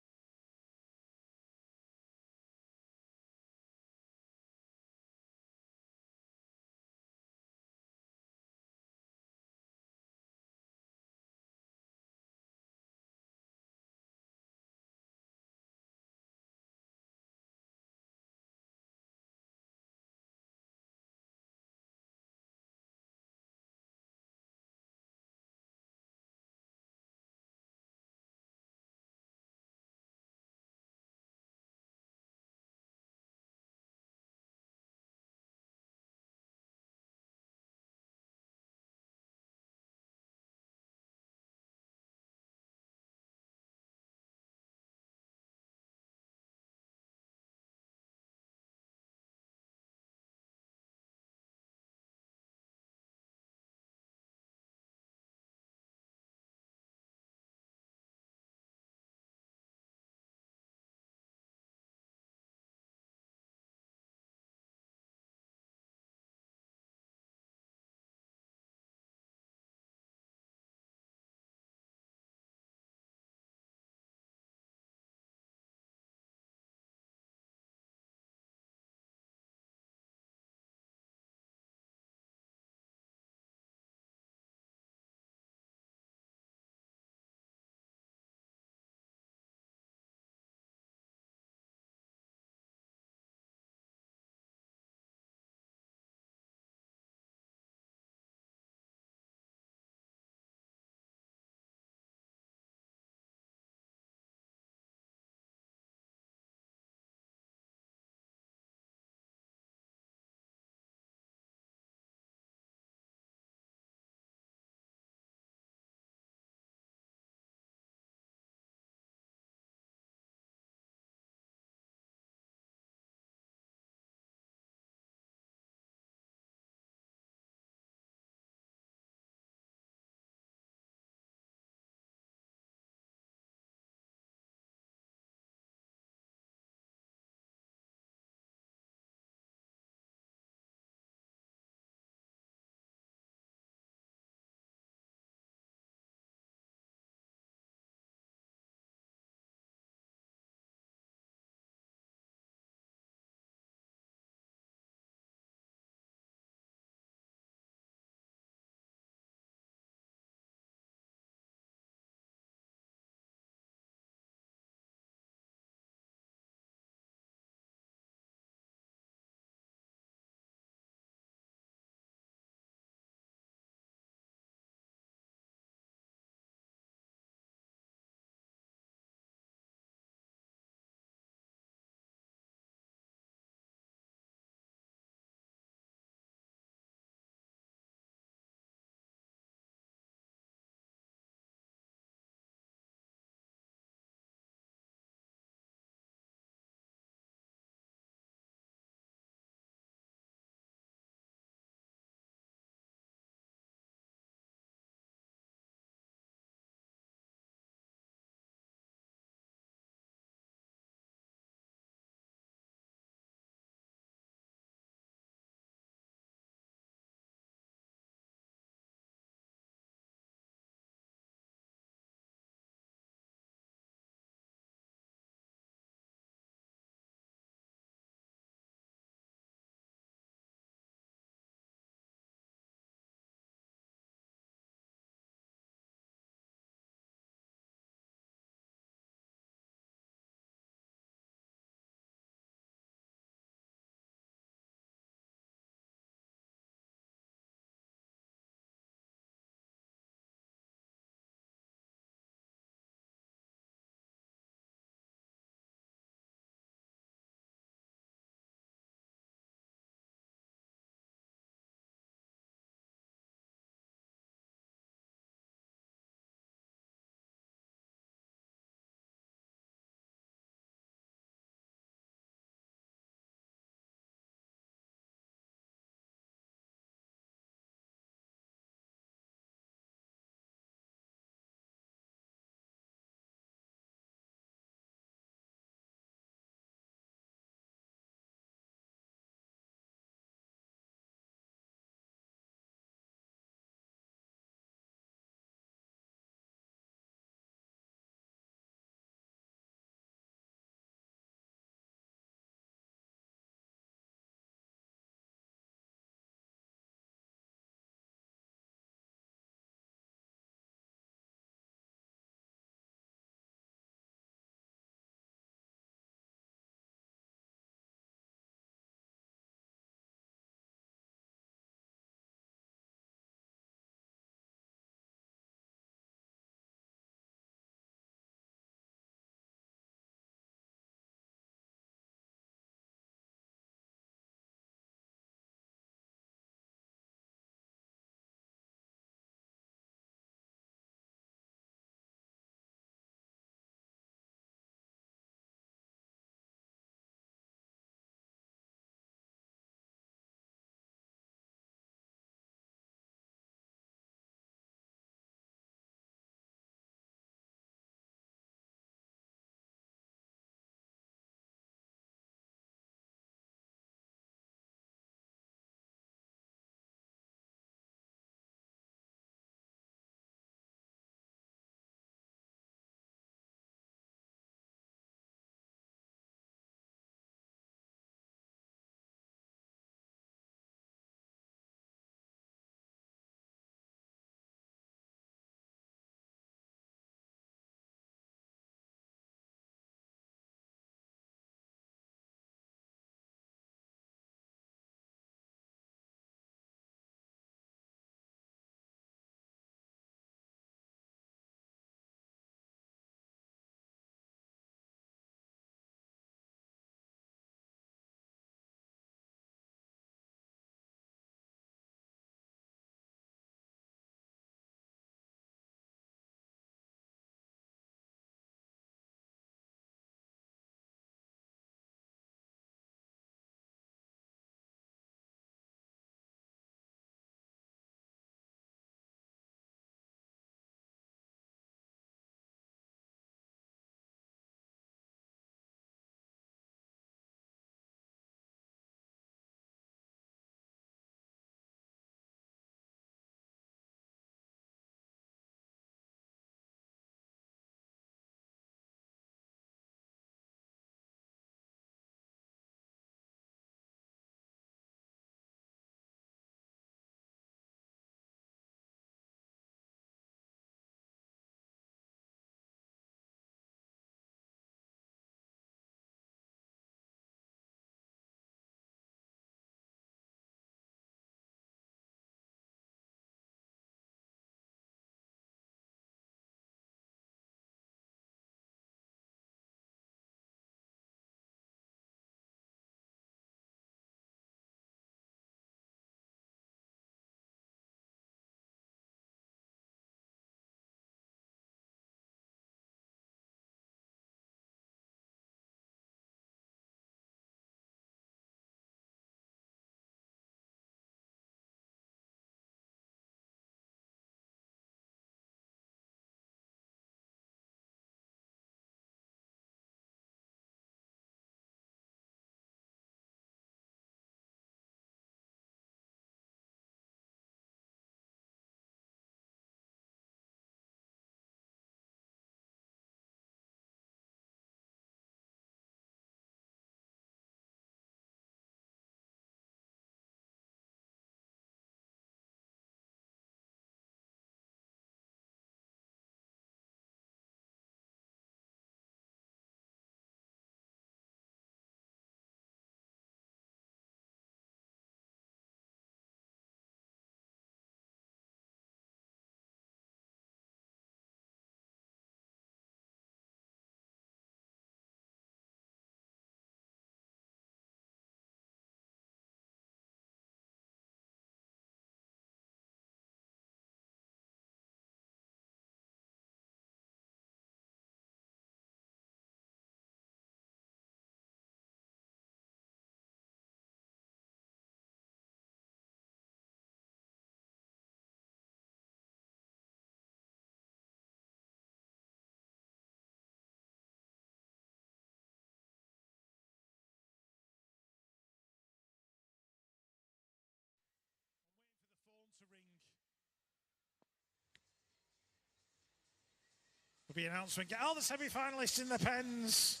be announcement. Get all the semi-finalists in the pens.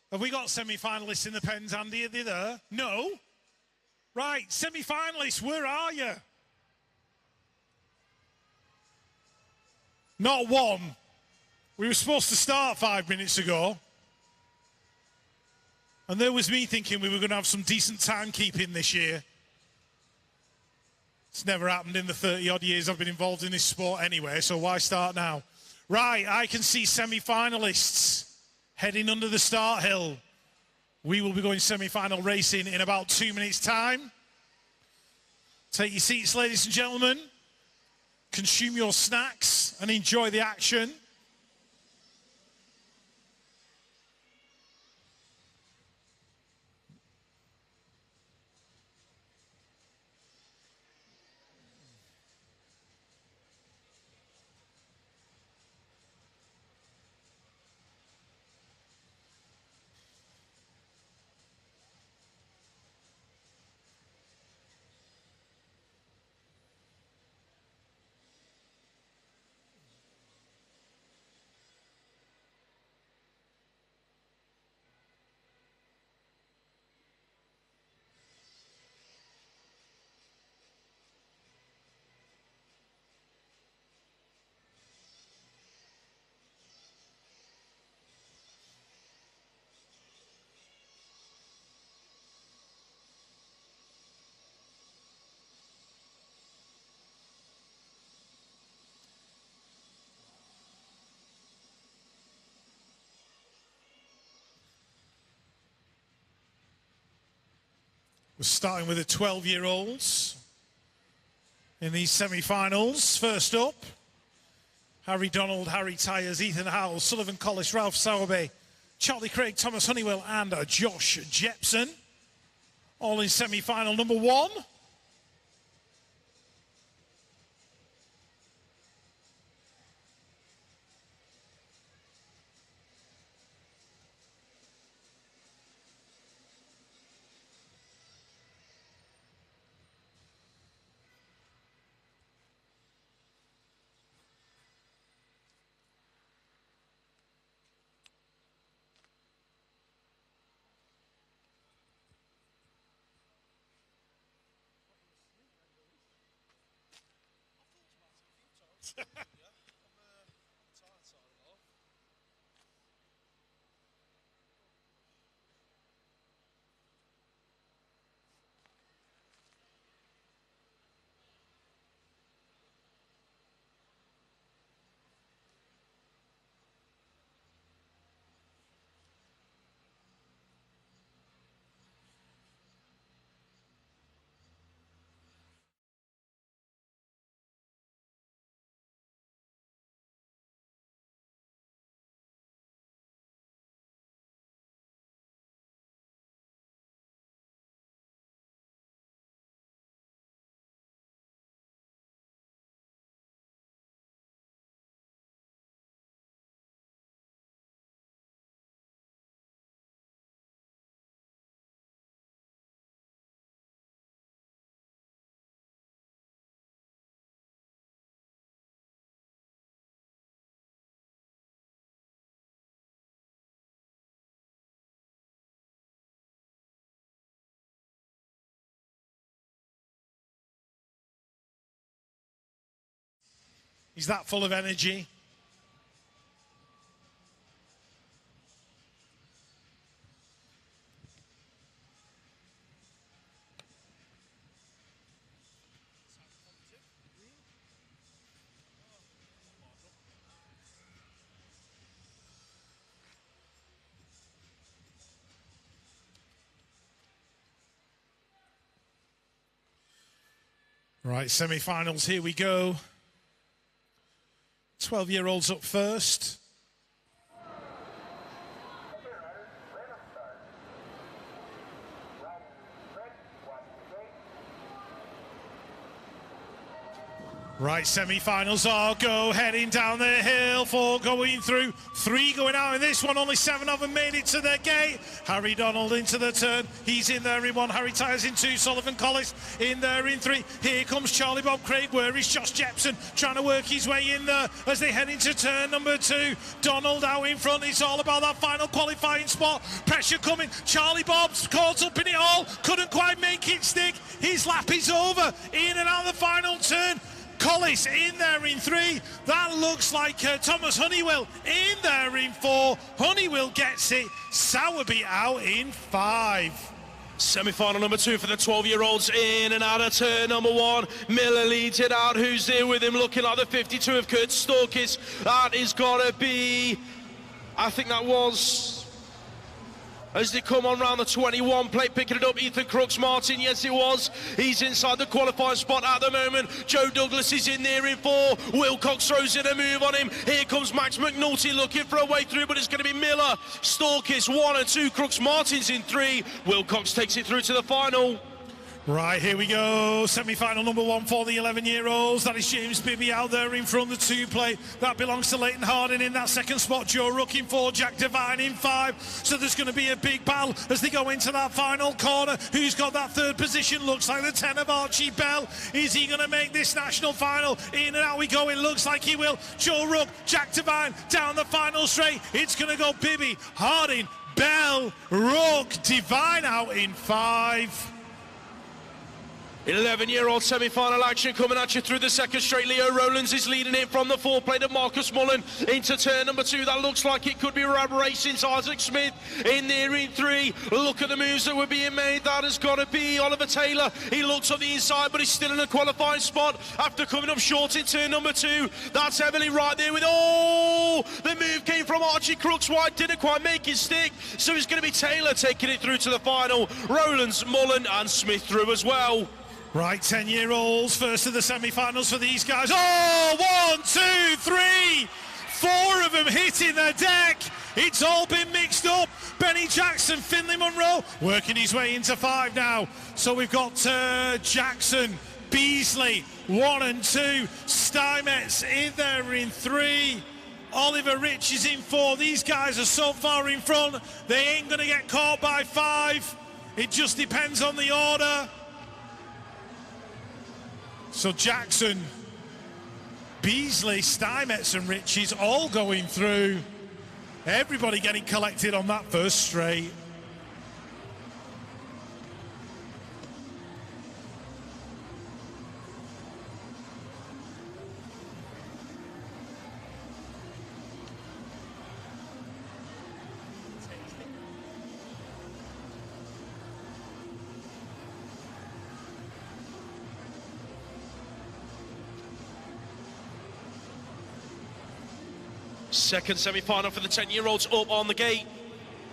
Have we got semi-finalists in the pens, Andy? Are they there? No? Right, semi-finalists, where are you? Not one. We were supposed to start 5 minutes ago. And there was me thinking we were going to have some decent timekeeping this year. It's never happened in the 30-odd years I've been involved in this sport anyway, so why start now? Right, I can see semi-finalists heading under the start hill. We will be going semi-final racing in about 2 minutes' time. Take your seats, ladies and gentlemen. Consume your snacks and enjoy the action. We're starting with the 12-year-olds in these semi-finals. First up, Harry Donald, Harry Tyers, Ethan Howell, Sullivan Collis, Ralph Sowerby, Charlie Craig, Thomas Honeywell and Josh Jepson. All in semi-final number 1. He's that full of energy. Right, semi-finals, here we go. 12-year-olds up first. Right, semi-finals all go, heading down the hill, 4 going through, 3 going out in this one, only 7 of them made it to their gate. Harry Donald into the turn, he's in there in 1, Harry Tyers in 2, Sullivan Collis in there in 3. Here comes Charlie Bob Craig, where is Josh Jepson trying to work his way in there as they head into turn number 2. Donald out in front, it's all about that final qualifying spot, pressure coming, Charlie Bob's caught up in it all, couldn't quite make it stick, his lap is over, in and out of the final turn. Collis in there in 3. That looks like Thomas Honeywell in there in 4. Honeywell gets it. Sowerby out in 5. Semi-final number 2 for the 12-year-olds, in and out of turn number 1. Miller leads it out. Who's there with him? Looking like the 52 of Kurt Storkis. That is got to be, I think that was, as they come on round the 21 plate, picking it up, Ethan Crooks Martin, yes it was. He's inside the qualifying spot at the moment. Joe Douglas is in there in 4. Wilcox throws in a move on him. Here comes Max McNulty looking for a way through, but it's going to be Miller, Storkis 1 and 2, Crooks Martin's in 3. Wilcox takes it through to the final. Right, here we go. Semi-final number 1 for the 11-year-olds. That is James Bibby out there in front of the 2 plate. That belongs to Leighton Harding in that second spot. Joe Rook in 4, Jack Devine in 5. So there's going to be a big battle as they go into that final corner. Who's got that 3rd position? Looks like the 10 of Archie Bell. Is he going to make this national final? In and out we go. It looks like he will. Joe Rook, Jack Devine down the final straight. It's going to go Bibby, Harding, Bell, Rook, Devine out in 5. 11-year-old semi-final action coming at you through the second straight. Leo Rowlands is leading it from the 4 plate of Marcus Mullen into turn number 2. That looks like it could be Rab Racing's Isaac Smith in there in 3. Look at the moves that were being made. That has got to be Oliver Taylor. He looks on the inside, but he's still in a qualifying spot after coming up short in turn number 2. That's Emily right there with, oh, the move came from Archie Crooks White, didn't quite make it stick. So it's going to be Taylor taking it through to the final. Rowlands, Mullen and Smith through as well. Right, 10-year-olds, first of the semi-finals for these guys. Oh, 1, 2, 3, 4 of them hitting the deck. It's all been mixed up. Benny Jackson, Finley Munro, working his way into 5 now. So we've got Jackson, Beasley, 1 and 2, Steinmetz in there in 3. Oliver Rich is in 4. These guys are so far in front, they ain't going to get caught by 5. It just depends on the order. So Jackson, Beasley, Steinmetz and Riches all going through. Everybody getting collected on that first straight. Second semi-final for the 10-year-olds up on the gate.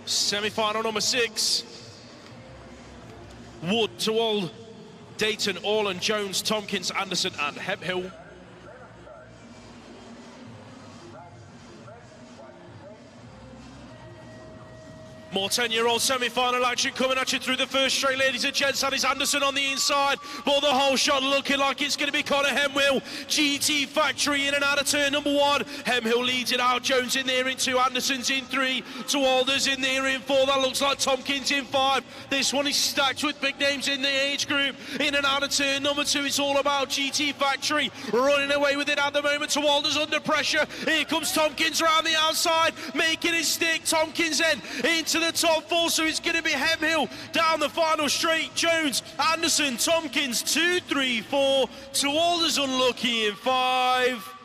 Semi-final number 6. Wood to Old, Dayton, Orland, Jones, Tompkins, Anderson and Hemphill. More 10-year-old semi-final action coming at you through the first straight, ladies and gents. That is Anderson on the inside, but the whole shot looking like it's going to be Connor Hemhill. GT Factory in and out of turn number 1. Hemhill leads it out, Jones in there in 2, Anderson's in 3, Tewalders in there in 4. That looks like Tompkins in 5. This one is stacked with big names in the age group. In and out of turn number 2, it's all about GT Factory running away with it at the moment. Tewalders under pressure. Here comes Tompkins around the outside, making it stick. Tompkins then into the top 4, so it's going to be Hemhill down the final straight. Jones, Anderson, Tompkins 2, 3, 4. Tewalders unlucky in 5.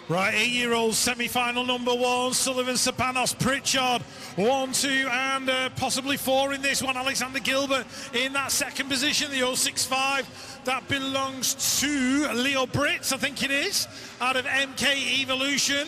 Right, 8-year-old semi-final number 1, Sullivan, Sapanos, Pritchard, 1, 2, and possibly 4 in this one. Alexander Gilbert in that second position, the 065. That belongs to Leo Britz, I think it is, out of MK Evolution.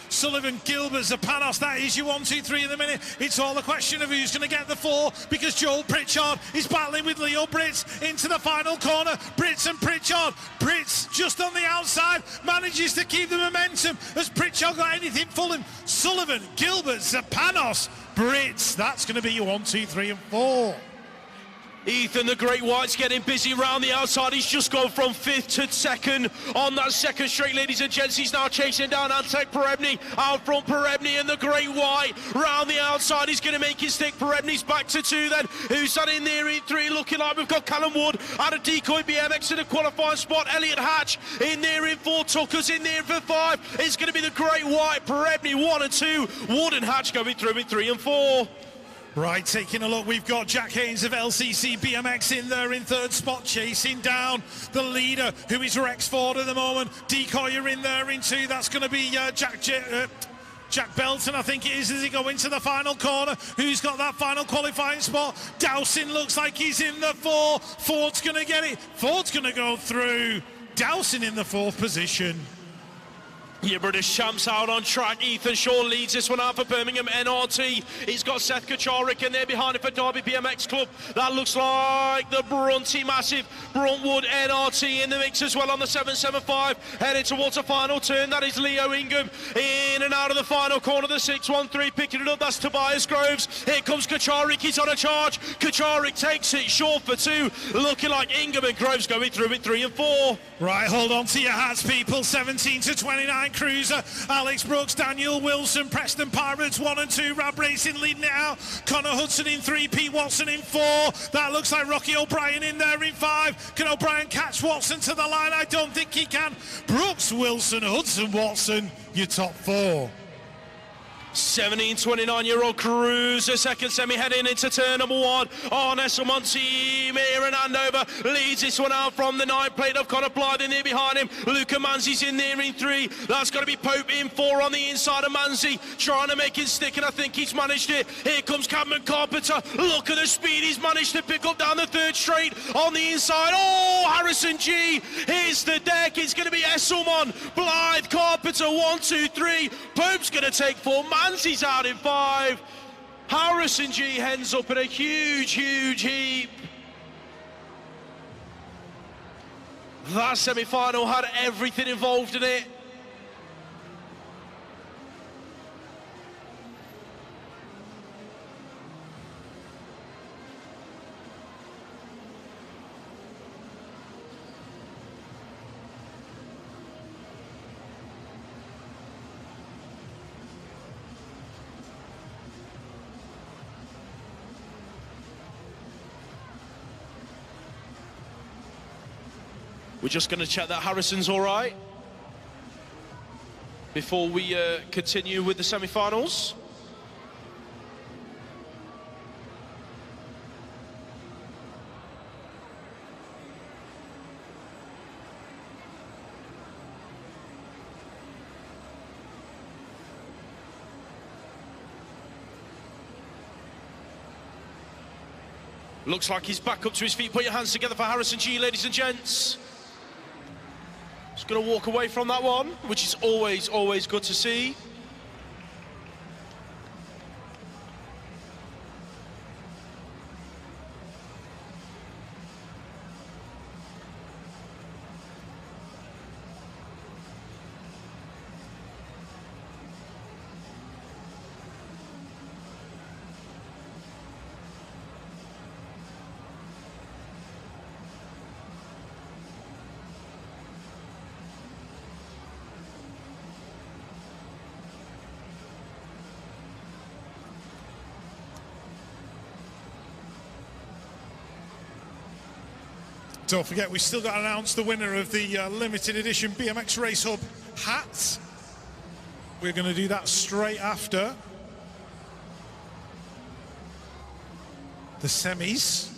Sullivan, Gilbert, Zapanos, that is your 1, 2, 3 in the minute. It's all a question of who's going to get the 4, because Joel Pritchard is battling with Leo Britz into the final corner. Britz and Pritchard. Britz just on the outside manages to keep the momentum. Has Pritchard got anything for him? Sullivan, Gilbert, Zapanos, Britz. That's going to be your 1, 2, 3 and 4. Ethan, the Great White's getting busy round the outside. He's just gone from 5th to 2nd on that second straight, ladies and gents. He's now chasing down Antek Perebny. Out front, Perebny and the Great White round the outside. He's going to make his stick. Perebny's back to 2 then. Who's that in there in 3? Looking like we've got Callum Wood out of decoy BMX in the qualifying spot. Elliot Hatch in there in 4. Tucker's in there for 5. It's going to be the Great White. Perebny 1 and 2. Wood and Hatch going through in 3 and 4. Right, taking a look, we've got Jack Haynes of LCC BMX in there in 3rd spot, chasing down the leader, who is Rex Ford at the moment. Decoyer in there in 2, that's going to be Jack Belton, I think it is, as he go into the final corner. Who's got that final qualifying spot? Dowson looks like he's in the 4. Ford's going to get it. Ford's going to go through. Dowson in the 4th position. Your British champs out on track. Ethan Shaw leads this one out for Birmingham NRT. He's got Seth Kacharik in there behind him for Derby BMX Club. That looks like the Brunty massive Bruntwood NRT in the mix as well on the 775. Heading towards a final turn. That is Leo Ingham in and out of the final corner. The 613 picking it up. That's Tobias Groves. Here comes Kacharik. He's on a charge. Kacharik takes it short for 2. Looking like Ingham and Groves going through in 3 and 4. Right, hold on to your hats, people. 17 to 29. Cruiser, Alex Brooks, Daniel Wilson, Preston Pirates 1 and 2, Rab Racing leading it out, Connor Hudson in 3, Pete Watson in 4, that looks like Rocky O'Brien in there in 5, can O'Brien catch Watson to the line? I don't think he can. Brooks, Wilson, Hudson, Watson, your top 4. 29-year-old Cruiser, second semi heading into turn number 1. On Esselmont team here in Andover leads this one out from the 9 plate of Connor Blythe in there behind him. Luca Manzi's in there in 3. That's got to be Pope in 4 on the inside of Manzi, trying to make it stick, and I think he's managed it. Here comes Cameron Carpenter. Look at the speed he's managed to pick up down the 3rd straight on the inside. Oh, Harrison G hits the deck. It's going to be Esselmont, Blythe, Carpenter, 1, 2, 3. Pope's going to take 4. Manzi's out in 5. Harrison G ends up in a huge heap. That semi-final had everything involved in it. We're just going to check that Harrison's all right before we continue with the semi-finals. Looks like he's back up to his feet. Put your hands together for Harrison G, ladies and gents. He's going to walk away from that one, which is always good to see. Don't forget, we've still got to announce the winner of the limited edition BMX Race Hub hat. We're going to do that straight after the semis.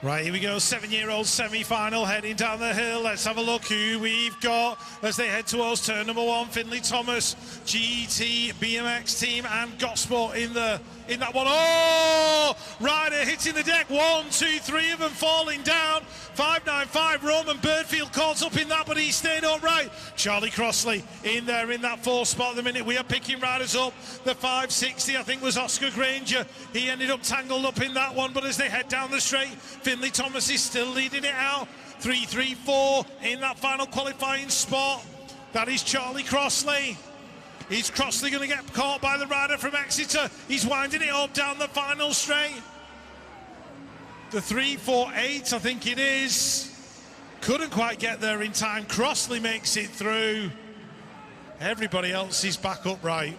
Right, here we go, 7-year-old semi-final heading down the hill. Let's have a look who we've got as they head towards turn number 1. Finley Thomas, GT, BMX team, and Gosport in that one. Oh! Ryder hitting the deck. 1, 2, 3 of them falling down. 595, Roman Birdfield caught up in that, but he stayed upright. Charlie Crossley in there in that 4th spot at the minute. We are picking riders up. The 560, I think, was Oscar Granger. He ended up tangled up in that one, but as they head down the straight, Finley Thomas is still leading it out. 3-3-4 in that final qualifying spot. That is Charlie Crossley. Is Crossley going to get caught by the rider from Exeter? He's winding it up down the final straight. The 3:48, I think it is. Couldn't quite get there in time. Crossley makes it through. Everybody else is back upright.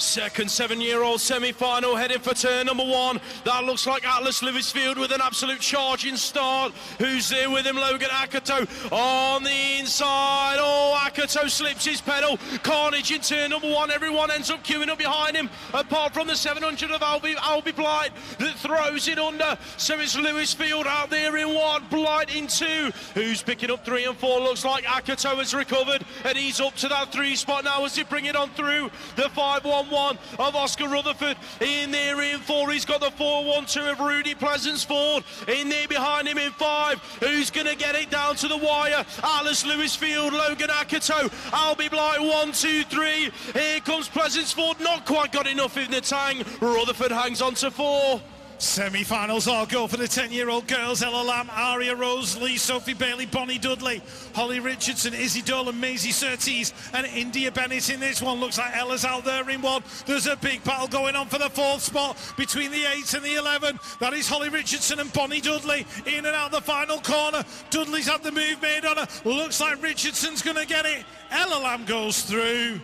Second 7-year-old semi-final heading for turn number 1. That looks like Atlas Lewisfield with an absolute charging start. Who's there with him? Logan Akato on the inside. Oh, Akato slips his pedal. Carnage in turn number 1. Everyone ends up queuing up behind him, apart from the 700 of Albie Blight that throws it under. So it's Lewisfield out there in 1, Blight in 2. Who's picking up 3 and 4? Looks like Akato has recovered, and he's up to that 3 spot now as he bring it on through the 5-1. Of Oscar Rutherford in there in 4. He's got the 4-1-2 of Rudy Pleasansford in there behind him in 5. Who's going to get it down to the wire? Alice Lewisfield, Logan Akato, Albie Blight, 1, 2, 3. Here comes Pleasansford, not quite got enough in the tang. Rutherford hangs on to 4. Semi-finals all go for the 10-year-old girls. Ella Lamb, Aria Rosalie, Sophie Bailey, Bonnie Dudley, Holly Richardson, Izzy Dolan, Maisie Surtees and India Bennett in this one. Looks like Ella's out there in 1. There's a big battle going on for the 4th spot between the 8 and the 11. That is Holly Richardson and Bonnie Dudley in and out the final corner. Dudley's had the move made on her. Looks like Richardson's going to get it. Ella Lamb goes through.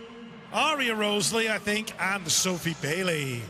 Aria Rosalie, I think, and Sophie Bailey.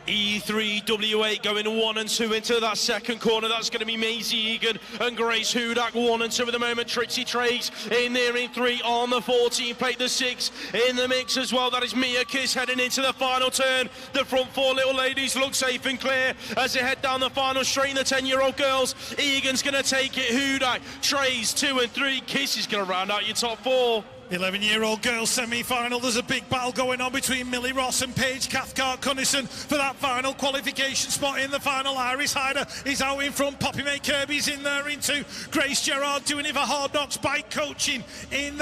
E3W8 going 1 and 2 into that second corner. That's going to be Maisie Egan and Grace Hudak 1 and 2 at the moment. Trixie Trace in there in 3 on the 14 plate. The 6 in the mix as well. That is Mia Kiss heading into the final turn. The front 4 little ladies look safe and clear as they head down the final straight. The 10-year-old girls. Egan's going to take it. Hudak, Trace 2 and 3. Kiss is going to round out your top 4. 11-year-old girls semi-final. There's a big battle going on between Millie Ross and Paige Cathcart-Cunnison for that final qualification spot in the final. Iris Hyder is out in front. Poppy May Kirby's in there in 2. Grace Gerard doing it for Hard Knocks Bike Coaching in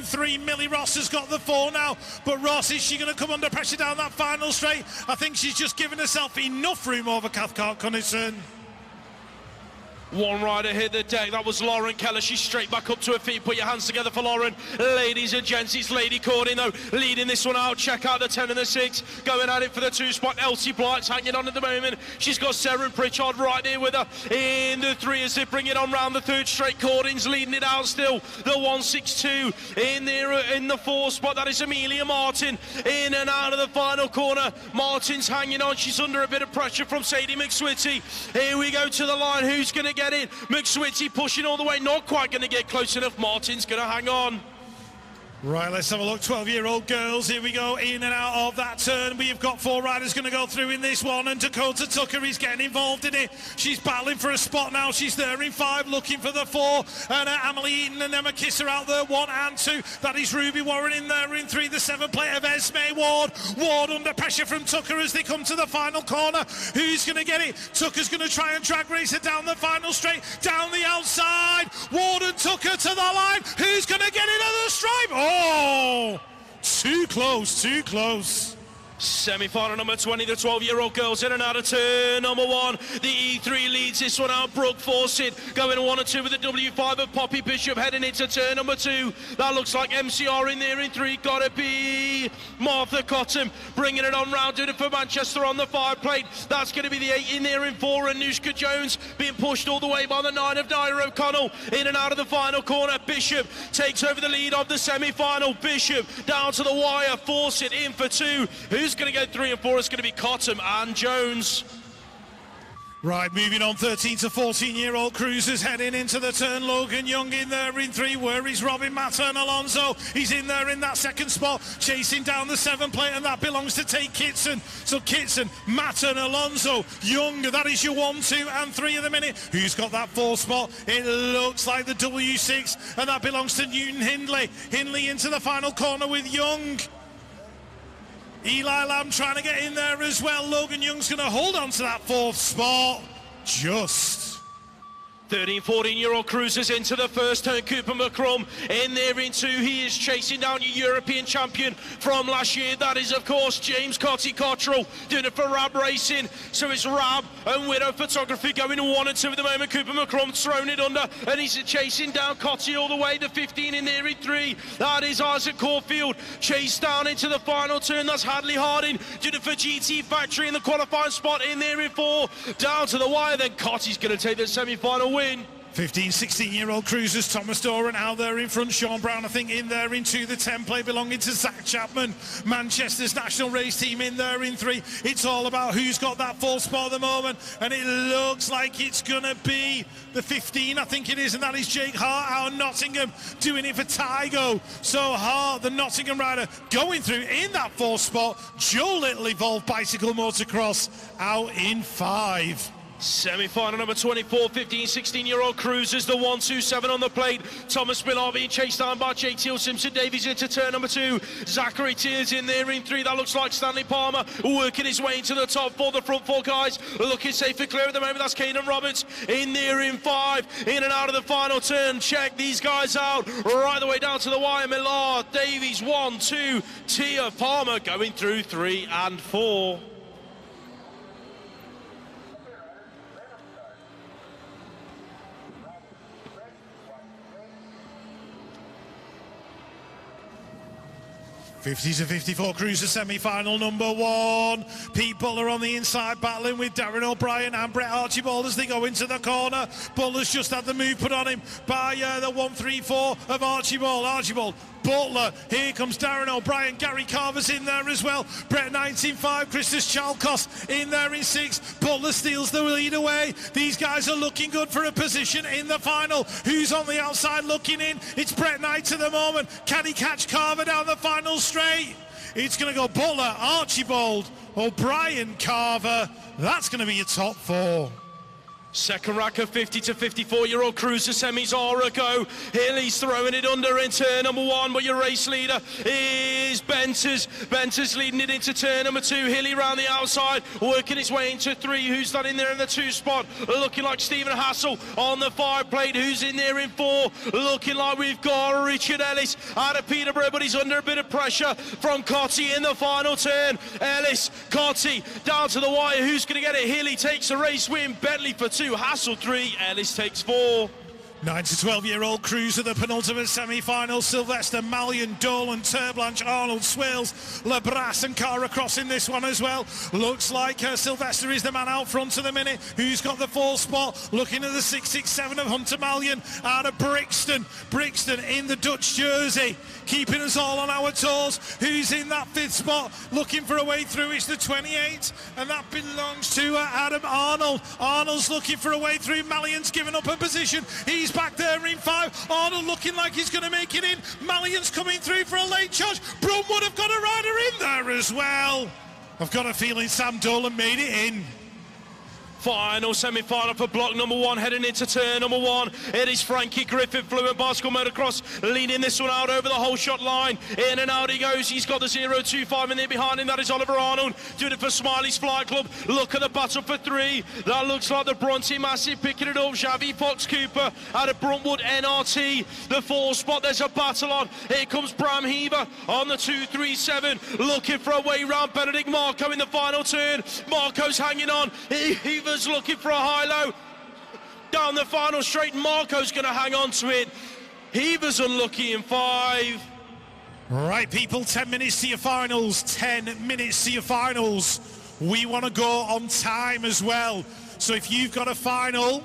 3. Millie Ross has got the 4 now, but Ross, is she going to come under pressure down that final straight? I think she's just given herself enough room over Cathcart-Cunnison. One rider hit the deck. That was Lauren Keller. She's straight back up to her feet. Put your hands together for Lauren. Ladies and gents, it's Lady Cording though leading this one out. Check out the 10 and the 6 going at it for the 2 spot. Elsie Blight's hanging on at the moment. She's got Sarah Pritchard right there with her in the 3 as they bring it on round the 3rd straight. Cording's leading it out still. The 162 in there in the 4 spot. That is Amelia Martin in and out of the final corner. Martin's hanging on. She's under a bit of pressure from Sadie McSwitty. Here we go to the line. Who's going to get in? McSwitty pushing all the way, not quite going to get close enough. Martin's going to hang on. Right, let's have a look. 12-year-old girls, here we go, in and out of that turn. We've got 4 riders going to go through in this one, and Dakota Tucker is getting involved in it. She's battling for a spot now. She's there in 5, looking for the 4. And Emily Eaton and Emma Kiss are out there, 1 and 2. That is Ruby Warren in there in 3. The 7 plate of Esme Ward. Ward under pressure from Tucker as they come to the final corner. Who's going to get it? Tucker's going to try and drag race her down the final straight, down the outside. Ward and Tucker to the line. Who's going to get it at the stripe? Oh, too close, too close. Semi-final number 20, the 12-year-old girls in and out of turn number 1. The E3 leads this one out. Brooke Fawcett going 1 and 2 with the W5 of Poppy Bishop heading into turn number 2. That looks like MCR in there in 3. Gotta be Martha Cotton bringing it on round, doing it for Manchester on the 5 plate. That's going to be the 8 in there in 4. And Anushka Jones being pushed all the way by the 9 of Naira O'Connell in and out of the final corner. Bishop takes over the lead of the semi-final. Bishop down to the wire. Fawcett in for 2. Who's going to get 3 and 4? It's going to be Cotton and Jones. Right, moving on, 13 to 14-year-old cruisers heading into the turn. Logan Young in there in 3. Where is Robin Mattern Alonso? He's in there in that second spot, chasing down the 7 plate, and that belongs to Tate Kitson. So Kitson, Mattern, Alonso, Young, that is your 1, 2 and 3 at the minute. Who's got that 4th spot? It looks like the W6, and that belongs to Newton Hindley. Hindley into the final corner with Young. Eli Lamb trying to get in there as well. Logan Young's going to hold on to that 4th spot. Just. 13, 14-year-old cruisers into the first turn. Cooper McCrum in there in two. He is chasing down your European champion from last year. That is, of course, James Cotty Cottrell doing it for Rab Racing. So it's Rab and Widow Photography going 1 and 2 at the moment. Cooper McCrum thrown it under, and he's chasing down Cotty all the way to 15 in there in 3. That is Isaac Caulfield chased down into the final turn. That's Hadley Harding doing it for GT Factory in the qualifying spot in there in 4. Down to the wire, then Cotty's going to take the semi-final win. 15, 16-year-old cruisers, Thomas Doran out there in front, Sean Brown, I think, in there in 2, the template belonging to Zach Chapman, Manchester's national race team in there in 3. It's all about who's got that 4 spot at the moment, and it looks like it's gonna be the 15, I think it is, and that is Jake Hart out of Nottingham doing it for Tygo. So Hart, the Nottingham rider, going through in that 4 spot. Joe Little Evolved Bicycle Motocross out in 5. Semi-final number 24, 15, 16-year-old cruisers, the 1-2-7 on the plate. Thomas Millar being chased down by JTL Simpson Davies into turn number 2. Zachary Tears in there in 3. That looks like Stanley Palmer working his way into the top 4. The front 4 guys looking safe and clear at the moment. That's Caden Roberts in there in 5. In and out of the final turn. Check these guys out right the way down to the wire. Millar, Davies, 1, 2. Tia, Palmer going through 3 and 4. '50s to '54 cruiser semi-final number 1. Pete Butler on the inside battling with Darren O'Brien and Brett Archibald as they go into the corner. Butler's just had the move put on him by the 1-3-4 of Archibald. Butler, here comes Darren O'Brien, Gary Carver's in there as well, Brett 19.5, Christus Chalkos in there in 6, Butler steals the lead away. These guys are looking good for a position in the final. Who's on the outside looking in? It's Brett Knight at the moment. Can he catch Carver down the final straight? It's going to go Butler, Archibald, O'Brien, Carver. That's going to be a top 4. Second rack of 50 to 54-year-old cruiser semis are a go. Hilly's throwing it under in turn number 1, but your race leader is Benters. Benters leading it into turn number 2. Hilly round the outside, working his way into 3. Who's that in there in the 2 spot? Looking like Stephen Hassel on the 5 plate. Who's in there in 4? Looking like we've got Richard Ellis out of Peterborough, but he's under a bit of pressure from Cotty in the final turn. Ellis, Cotty, down to the wire. Who's going to get it? Hilly takes a race win. Bentley for 2. Hassel 3, Ellis takes 4. 9 to 12-year-old cruiser, the penultimate semi-final. Sylvester, Mallion, Dolan, Turblanche, Arnold, Swales, Lebras and Cara Cross in this one as well. Looks like Sylvester is the man out front at the minute. Who's got the 4 spot? Looking at the 667 of Hunter Mallion out of Brixton. Brixton in the Dutch jersey, keeping us all on our toes. Who's in that 5th spot? Looking for a way through. It's the 28, and that belongs to Adam Arnold. Arnold's looking for a way through. Mallion's given up a position. He's back there in 5. Arnold looking like he's going to make it in. Mallion's coming through for a late charge. Brumwood have got a rider in there as well. I've got a feeling Sam Dolan made it in. Final semi-final for block number 1, heading into turn number 1. It is Frankie Griffin, Fluent Bicycle Motocross, leading this one out over the whole shot line. In and out he goes. He's got the 0.25 in there behind him. That is Oliver Arnold doing it for Smiley's Fly Club. Look at the battle for 3. That looks like the Bronte Massive picking it up. Xavi Fox Cooper out of Bruntwood NRT. The 4 spot, there's a battle on. Here comes Bram Heaver on the 237, looking for a way round Benedict Marco in the final turn. Marco's hanging on. Heaver's looking for a high-low down the final straight. Marco's going to hang on to it. Heaver's unlucky in 5. Right, people, 10 minutes to your finals. 10 minutes to your finals. We want to go on time as well. So if you've got a final,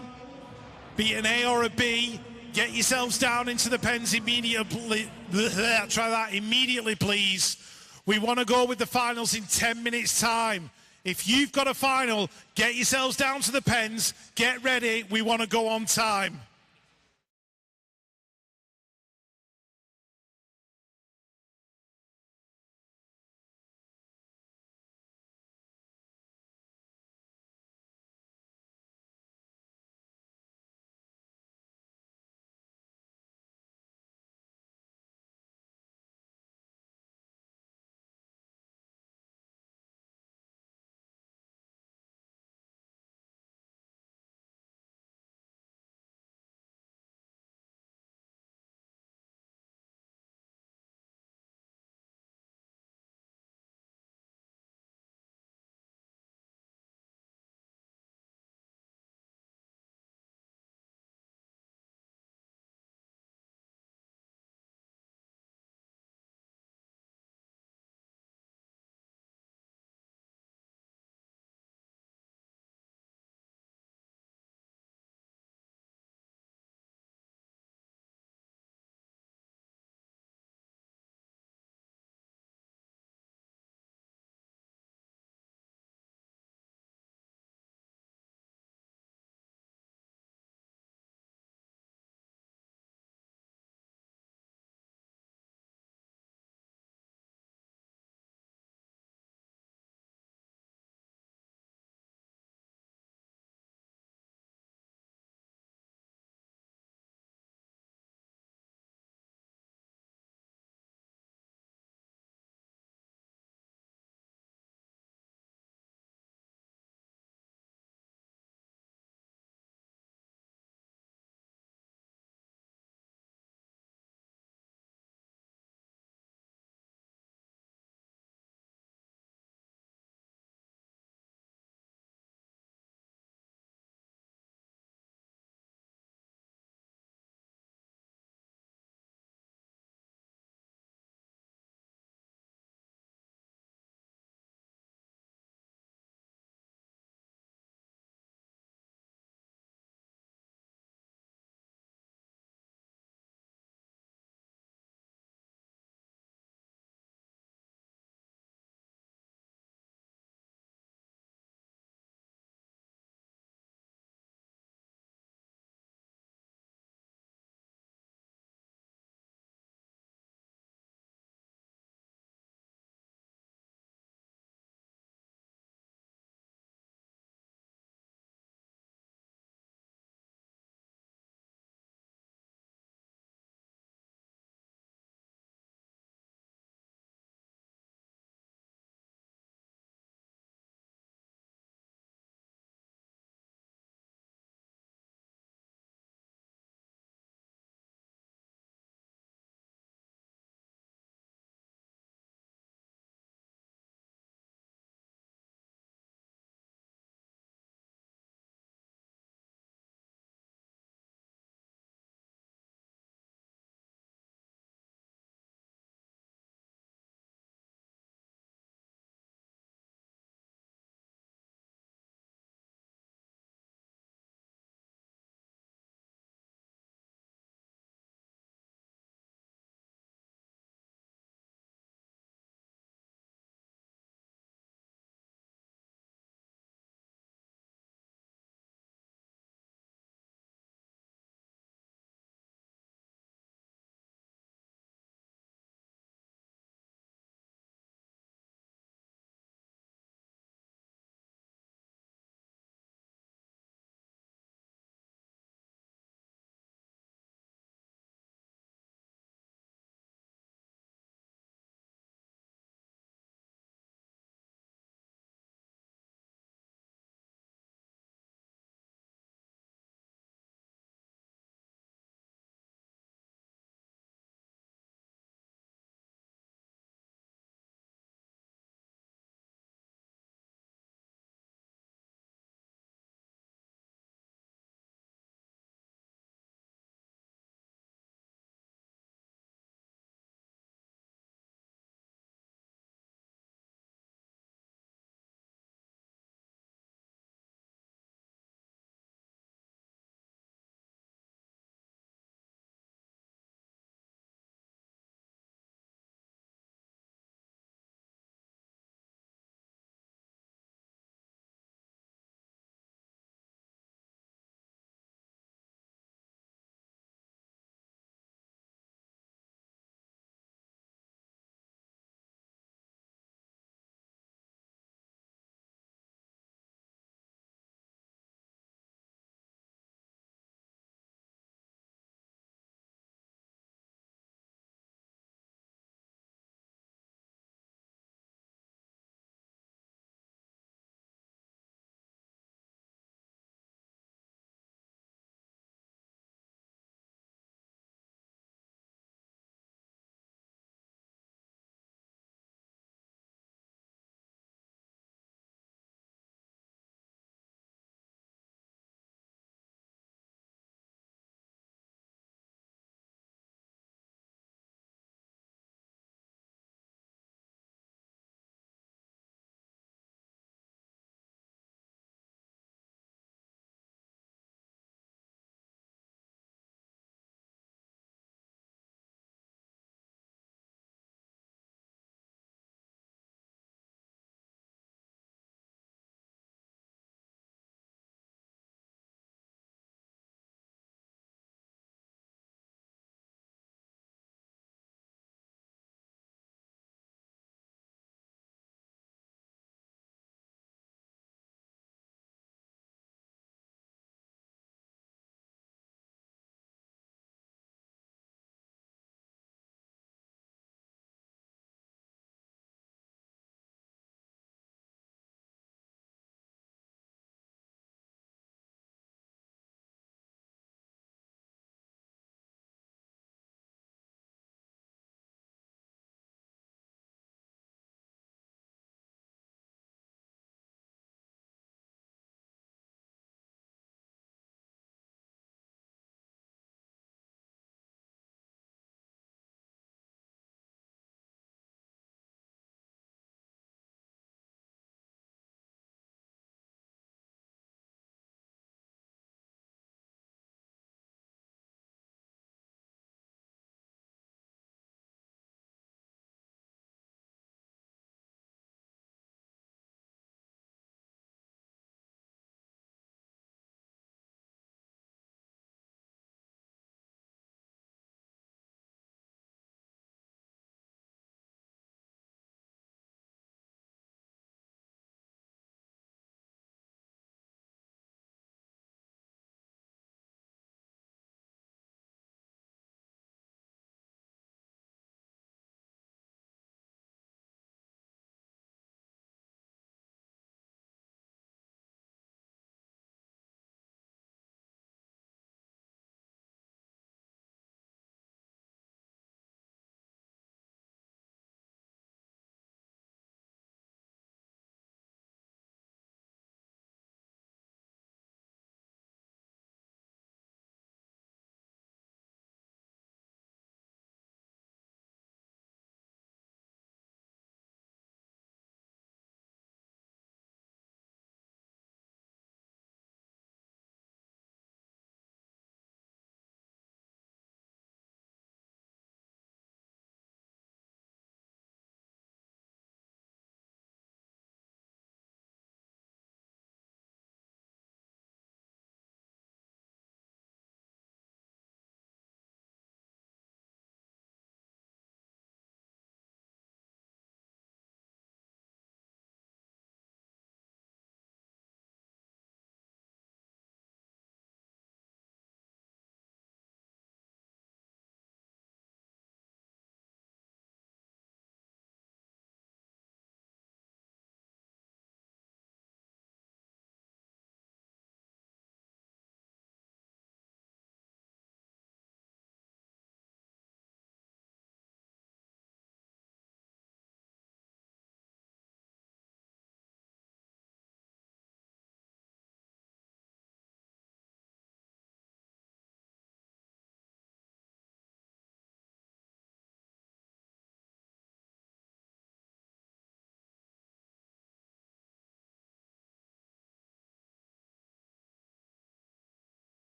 be it an A or a B, get yourselves down into the pens immediately. Try that immediately, please. We want to go with the finals in 10 minutes' time. If you've got a final, get yourselves down to the pens, get ready, we want to go on time.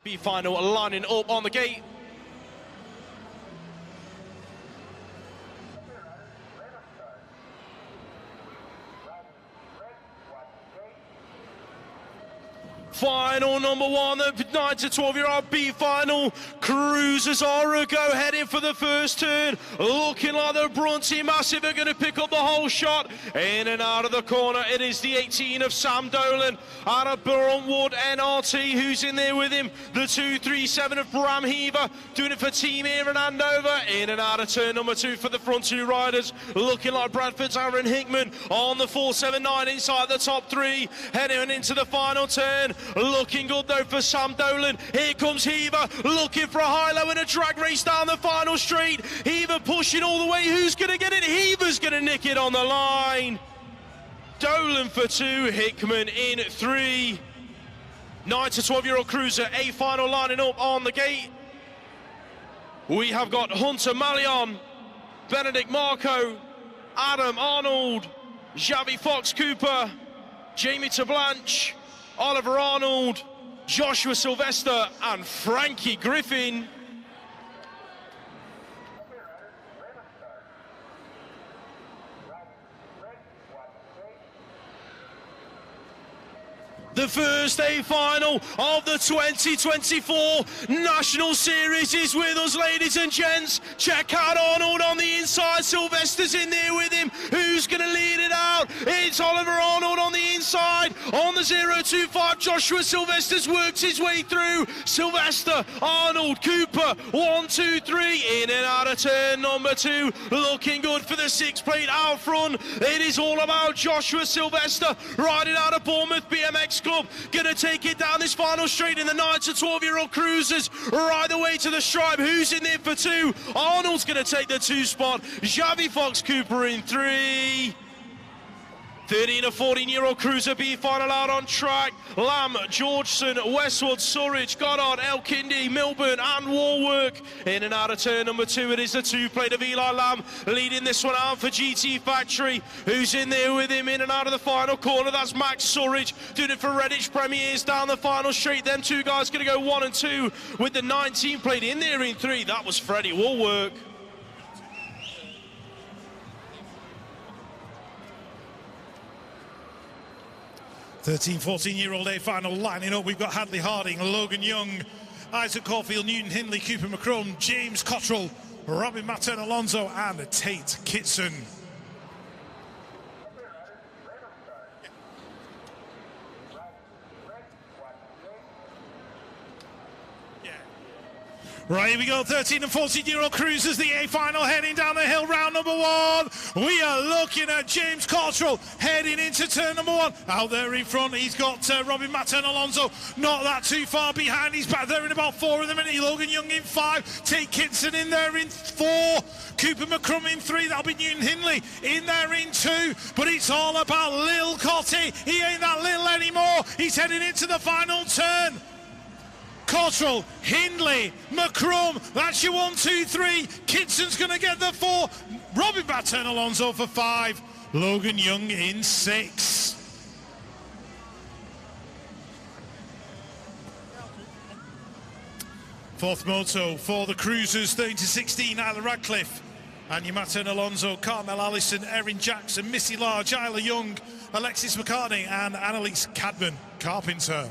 B final lining up on the gate. Final number one, the 9 to 12-year-old B final. Cruisers are a go, heading for the first turn. Looking like the Brunty Massive are going to pick up the whole shot. In and out of the corner, it is the 18 of Sam Dolan out of Bruntwood NRT, who's in there with him. The 237 of Bram Heaver, doing it for Team here in Andover. In and out of turn number 2 for the front 2 riders. Looking like Bradford's Aaron Hickman on the 479 inside the top 3. Heading into the final turn. Looking good though for Sam Dolan. Here comes Heaver, looking for a high-low in a drag race down the final straight. Heaver pushing all the way. Who's going to get it? Heaver's going to nick it on the line. Dolan for 2, Hickman in 3. 9 to 12-year-old cruiser, A final lining up on the gate. We have got Hunter Malion, Benedict Marco, Adam Arnold, Xavi Fox Cooper, Jamie Tablanche, Oliver Arnold, Joshua Sylvester and Frankie Griffin. The first A final of the 2024 National Series is with us, ladies and gents. Check out Arnold on the inside. Sylvester's in there with him. Who's going to lead it out? It's Oliver Arnold on the inside. On the 025, Joshua Sylvester's worked his way through. Sylvester, Arnold, Cooper, 1, 2, 3. In and out of turn number 2. Looking good for the 6 plate out front. It is all about Joshua Sylvester riding out of Bournemouth BMX Club, gonna take it down this final straight in the 9 to 12-year-old cruisers, right the way to the stripe. Who's in there for 2? Arnold's gonna take the 2 spot. Xavi Fox Cooper in 3. 13 to 14-year-old cruiser B final out on track. Lamb, Georgeson, Westwood, Surridge, Goddard, Elkindi, Milburn and Warwork. In and out of turn number 2, it is the 2 plate of Eli Lamb leading this one out for GT Factory. Who's in there with him in and out of the final corner? That's Max Surridge doing it for Redditch Premiers down the final straight. Them 2 guys going to go 1 and 2 with the 19 plate in there in 3. That was Freddie Warwork. 13, 14-year-old A final lining up. We've got Hadley Harding, Logan Young, Isaac Caulfield, Newton Hindley, Cooper McCrone, James Cottrell, Robin Matten Alonso and Tate Kitson. Right, here we go, 13 and 14-year-old cruisers, the A final heading down the hill, round number 1. We are looking at James Cottrell heading into turn number 1. Out there in front, he's got Robin Matten Alonso, not that too far behind. He's back there in about 4 in the minute. Logan Young in 5, Tate Kitson in there in 4, Cooper McCrum in 3, that'll be Newton Hindley in there in 2. But it's all about Lil Cotty. He ain't that little anymore. He's heading into the final turn. Cottrell, Hindley, McCrum, that's your 1, 2, 3. Kitson's going to get the 4. Robin Matten Alonso for 5. Logan Young in 6. Fourth moto for the cruisers, 13 to 16, Isla Radcliffe. Anya Matten Alonso, Carmel Allison, Erin Jackson, Missy Large, Isla Young, Alexis McCartney and Annalise Cadman Carpenter.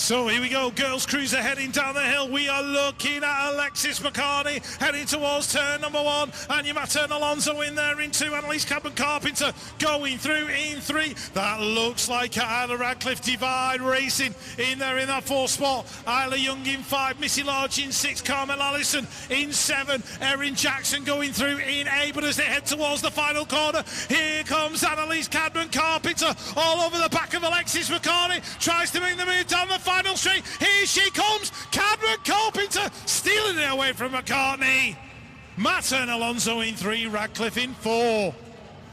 So here we go, girls cruiser heading down the hill. We are looking at Alexis McCartney heading towards turn number 1. Anya Mattern Alonso in there in 2. Annalise Cadman-Carpenter going through in 3. That looks like Isla Radcliffe Divide racing in there in that 4th spot. Isla Young in 5, Missy Large in 6, Carmel Allison in 7, Erin Jackson going through in 8. But as they head towards the final corner, here comes Annalise Cadman-Carpenter all over the back of Alexis McCartney, tries to make the move down the final straight. Here she comes, Cadman-Carpenter stealing it away from McCartney. Mattern Alonso in 3, Radcliffe in 4.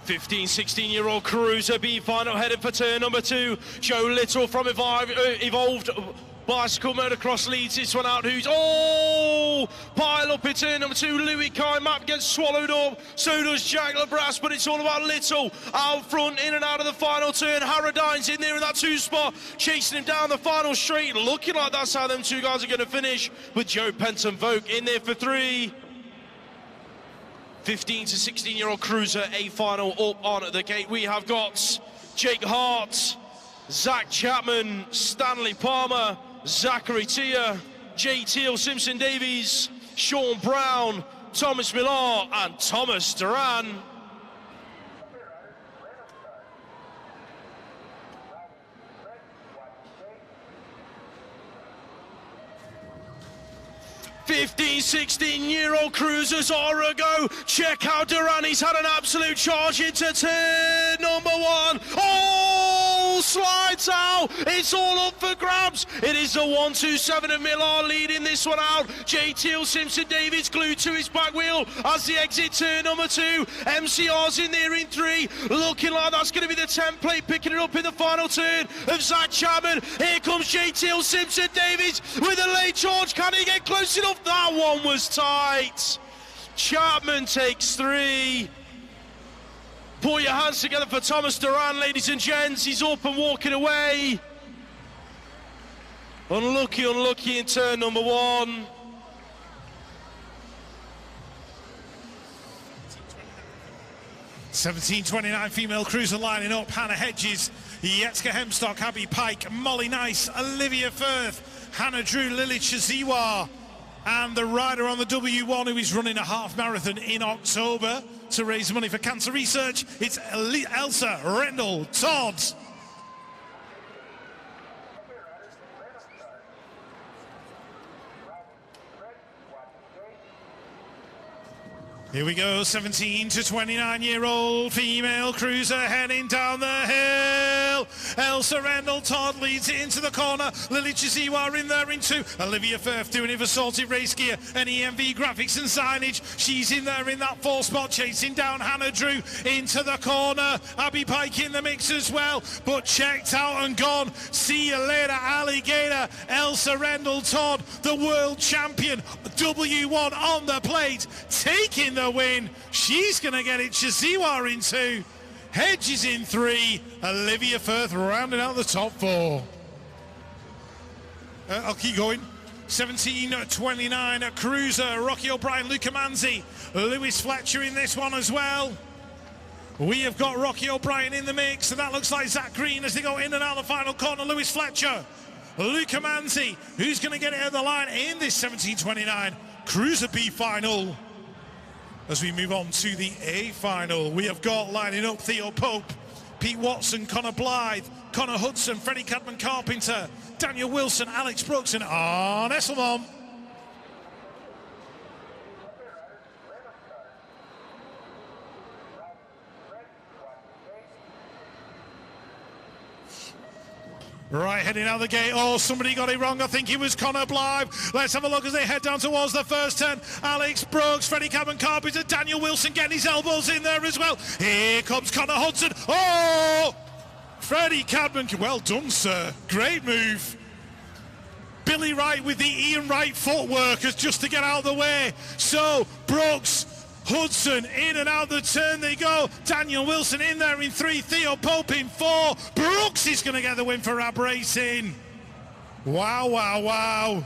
16-year-old cruiser B final headed for turn number 2. Joe Little from Evolved Bicycle Motocross leads this one out. Who's pile up in turn number 2. Louis Kai Map gets swallowed up. So does Jack LaBrasse, but it's all about Little out front, in and out of the final turn. Haradine's in there in that 2 spot, chasing him down the final straight. Looking like that's how them 2 guys are going to finish, with Joe Penton Vogue in there for 3. 15 to 16-year-old cruiser A final up on the gate. We have got Jake Hart, Zach Chapman, Stanley Palmer, Zachary Tia, J. Teal Simpson Davies, Sean Brown, Thomas Millar and Thomas Duran. Fifteen, 16-year-old cruisers are a go. Check out Duran, he's had an absolute charge into turn number 1. Slides out, it's all up for grabs. It is the 1-2-7 of Millar leading this one out. J. Teal Simpson Davies glued to his back wheel as they exit turn number 2. MCR's in there in 3, looking like that's going to be the template, picking it up in the final turn of Zach Chapman. Here comes J. Teal Simpson Davies with a late charge. Can he get close enough? That one was tight. Chapman takes 3. Put your hands together for Thomas Duran, ladies and gents. He's up and walking away. Unlucky in turn number 1. (17:29) female cruiser lining up. Hannah Hedges, Yetska Hemstock, Abby Pike, Molly Nice, Olivia Firth, Hannah Drew, Lily Chaziwa, and the rider on the W1 who is running a half marathon in October to raise money for cancer research. It's Elsa Rendell Todd. Here we go, 17 to 29-year-old female cruiser heading down the hill. Elsa Rendell Todd leads it into the corner. Lily Chiziwa in there in 2. Olivia Firth doing it for Salted Race Gear and EMV Graphics and Signage. She's in there in that 4th spot, chasing down Hannah Drew into the corner. Abby Pike in the mix as well, but checked out and gone. See you later, alligator. Elsa Rendell Todd, the world champion, W1 on the plate, taking the win. She's going to get it. Chiziwa in 2. Hedges in 3. Olivia Firth rounding out the top 4. I'll keep going. 17:29 cruiser. Rocky O'Brien, Luca Manzi, Lewis Fletcher in this one as well. We have got Rocky O'Brien in the mix, and that looks like Zach Green as they go in and out the final corner. Lewis Fletcher, Luca Manzi, who's going to get it at the line in this 17:29 cruiser B final. As we move on to the A final, we have got lining up Theo Pope, Pete Watson, Connor Blythe, Connor Hudson, Freddie Cadman-Carpenter, Daniel Wilson, Alex Brooks and Arne Esselman. Right, heading out the gate. Oh, somebody got it wrong. I think it was Connor Blythe. Let's have a look as they head down towards the first turn. Alex Brooks, Freddie Cadman-Carpenter, Daniel Wilson getting his elbows in there as well. Here comes Connor Hudson. Oh! Freddie Cadman, well done, sir. Great move. Billy Wright with the Ian Wright footwork as just to get out of the way. So, Brooks, Hudson, in and out the turn they go. Daniel Wilson in there in 3. Theo Pope in 4. Brooks is going to get the win for Ab Racing. Wow, wow, wow.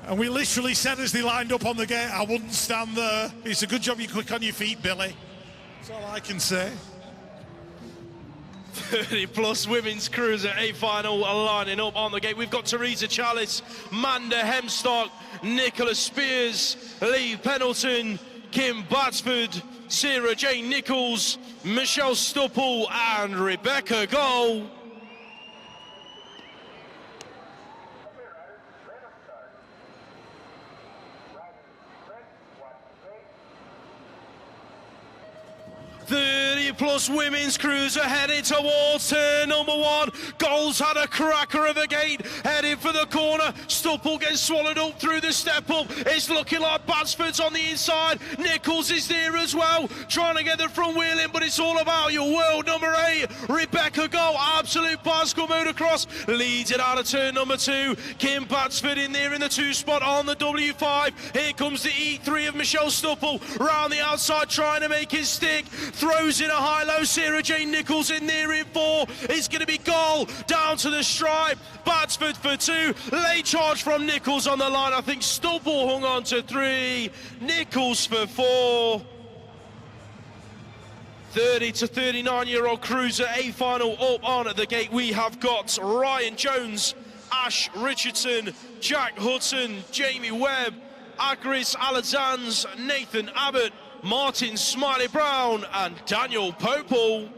And we literally said as they lined up on the gate, I wouldn't stand there. It's a good job you're quick on your feet, Billy. That's all I can say. 30+ women's cruiser A final lining up on the gate. We've got Teresa Chalice, Manda Hemstock, Nicola Spears, Lee Pendleton, Kim Batsford, Sarah Jane Nichols, Michelle Stupple and Rebecca Goll. Plus women's cruiser headed towards turn number 1. Goals had a cracker of a gate, heading for the corner. Stupple gets swallowed up through the step up. It's looking like Batsford's on the inside. Nichols is there as well, trying to get the front wheel in, but it's all about your world number 8, Rebecca Goll. Absolute bicycle motocross leads it out of turn number 2. Kim Batsford in there in the 2 spot on the W5. Here comes the E3 of Michelle Stupple round the outside, trying to make it stick. Throws in a high-low. Sarah Jane Nichols in there in 4. It's going to be Goll down to the stripe. Batsford for 2. Late charge from Nichols on the line. I think Stupple hung on to 3. Nichols for 4. 30 to 39-year-old cruiser A final up on at the gate. We have got Ryan Jones, Ash Richardson, Jack Hudson, Jamie Webb, Agris Alazans, Nathan Abbott, Martin Smiley Brown and Daniel Popel.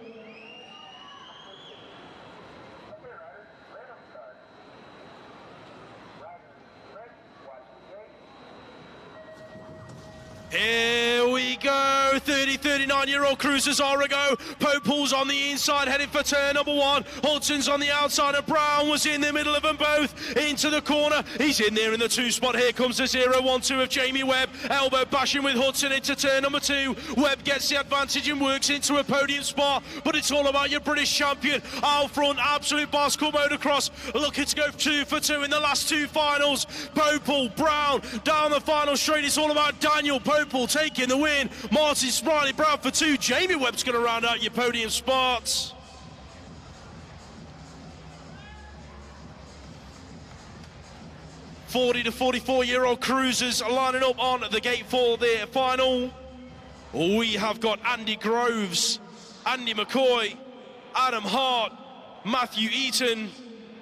Here we go, 39-year-old cruisers are a go. Popel's on the inside, heading for turn number 1. Hudson's on the outside, and Brown was in the middle of them both. Into the corner, he's in there in the 2 spot. Here comes the 0-1-2 of Jamie Webb. Elbow bashing with Hudson into turn number 2. Webb gets the advantage and works into a podium spot, but it's all about your British champion. Out front, absolute bicycle motocross, looking to go 2 for 2 in the last 2 finals. Popel, Brown, down the final straight. It's all about Daniel Popel taking the win. Martin Smiley Brown for 2. Jamie Webb's going to round out your podium spots. '40 to 44-year-old cruisers lining up on the gate for their final. We have got Andy Groves, Andy McCoy, Adam Hart, Matthew Eaton,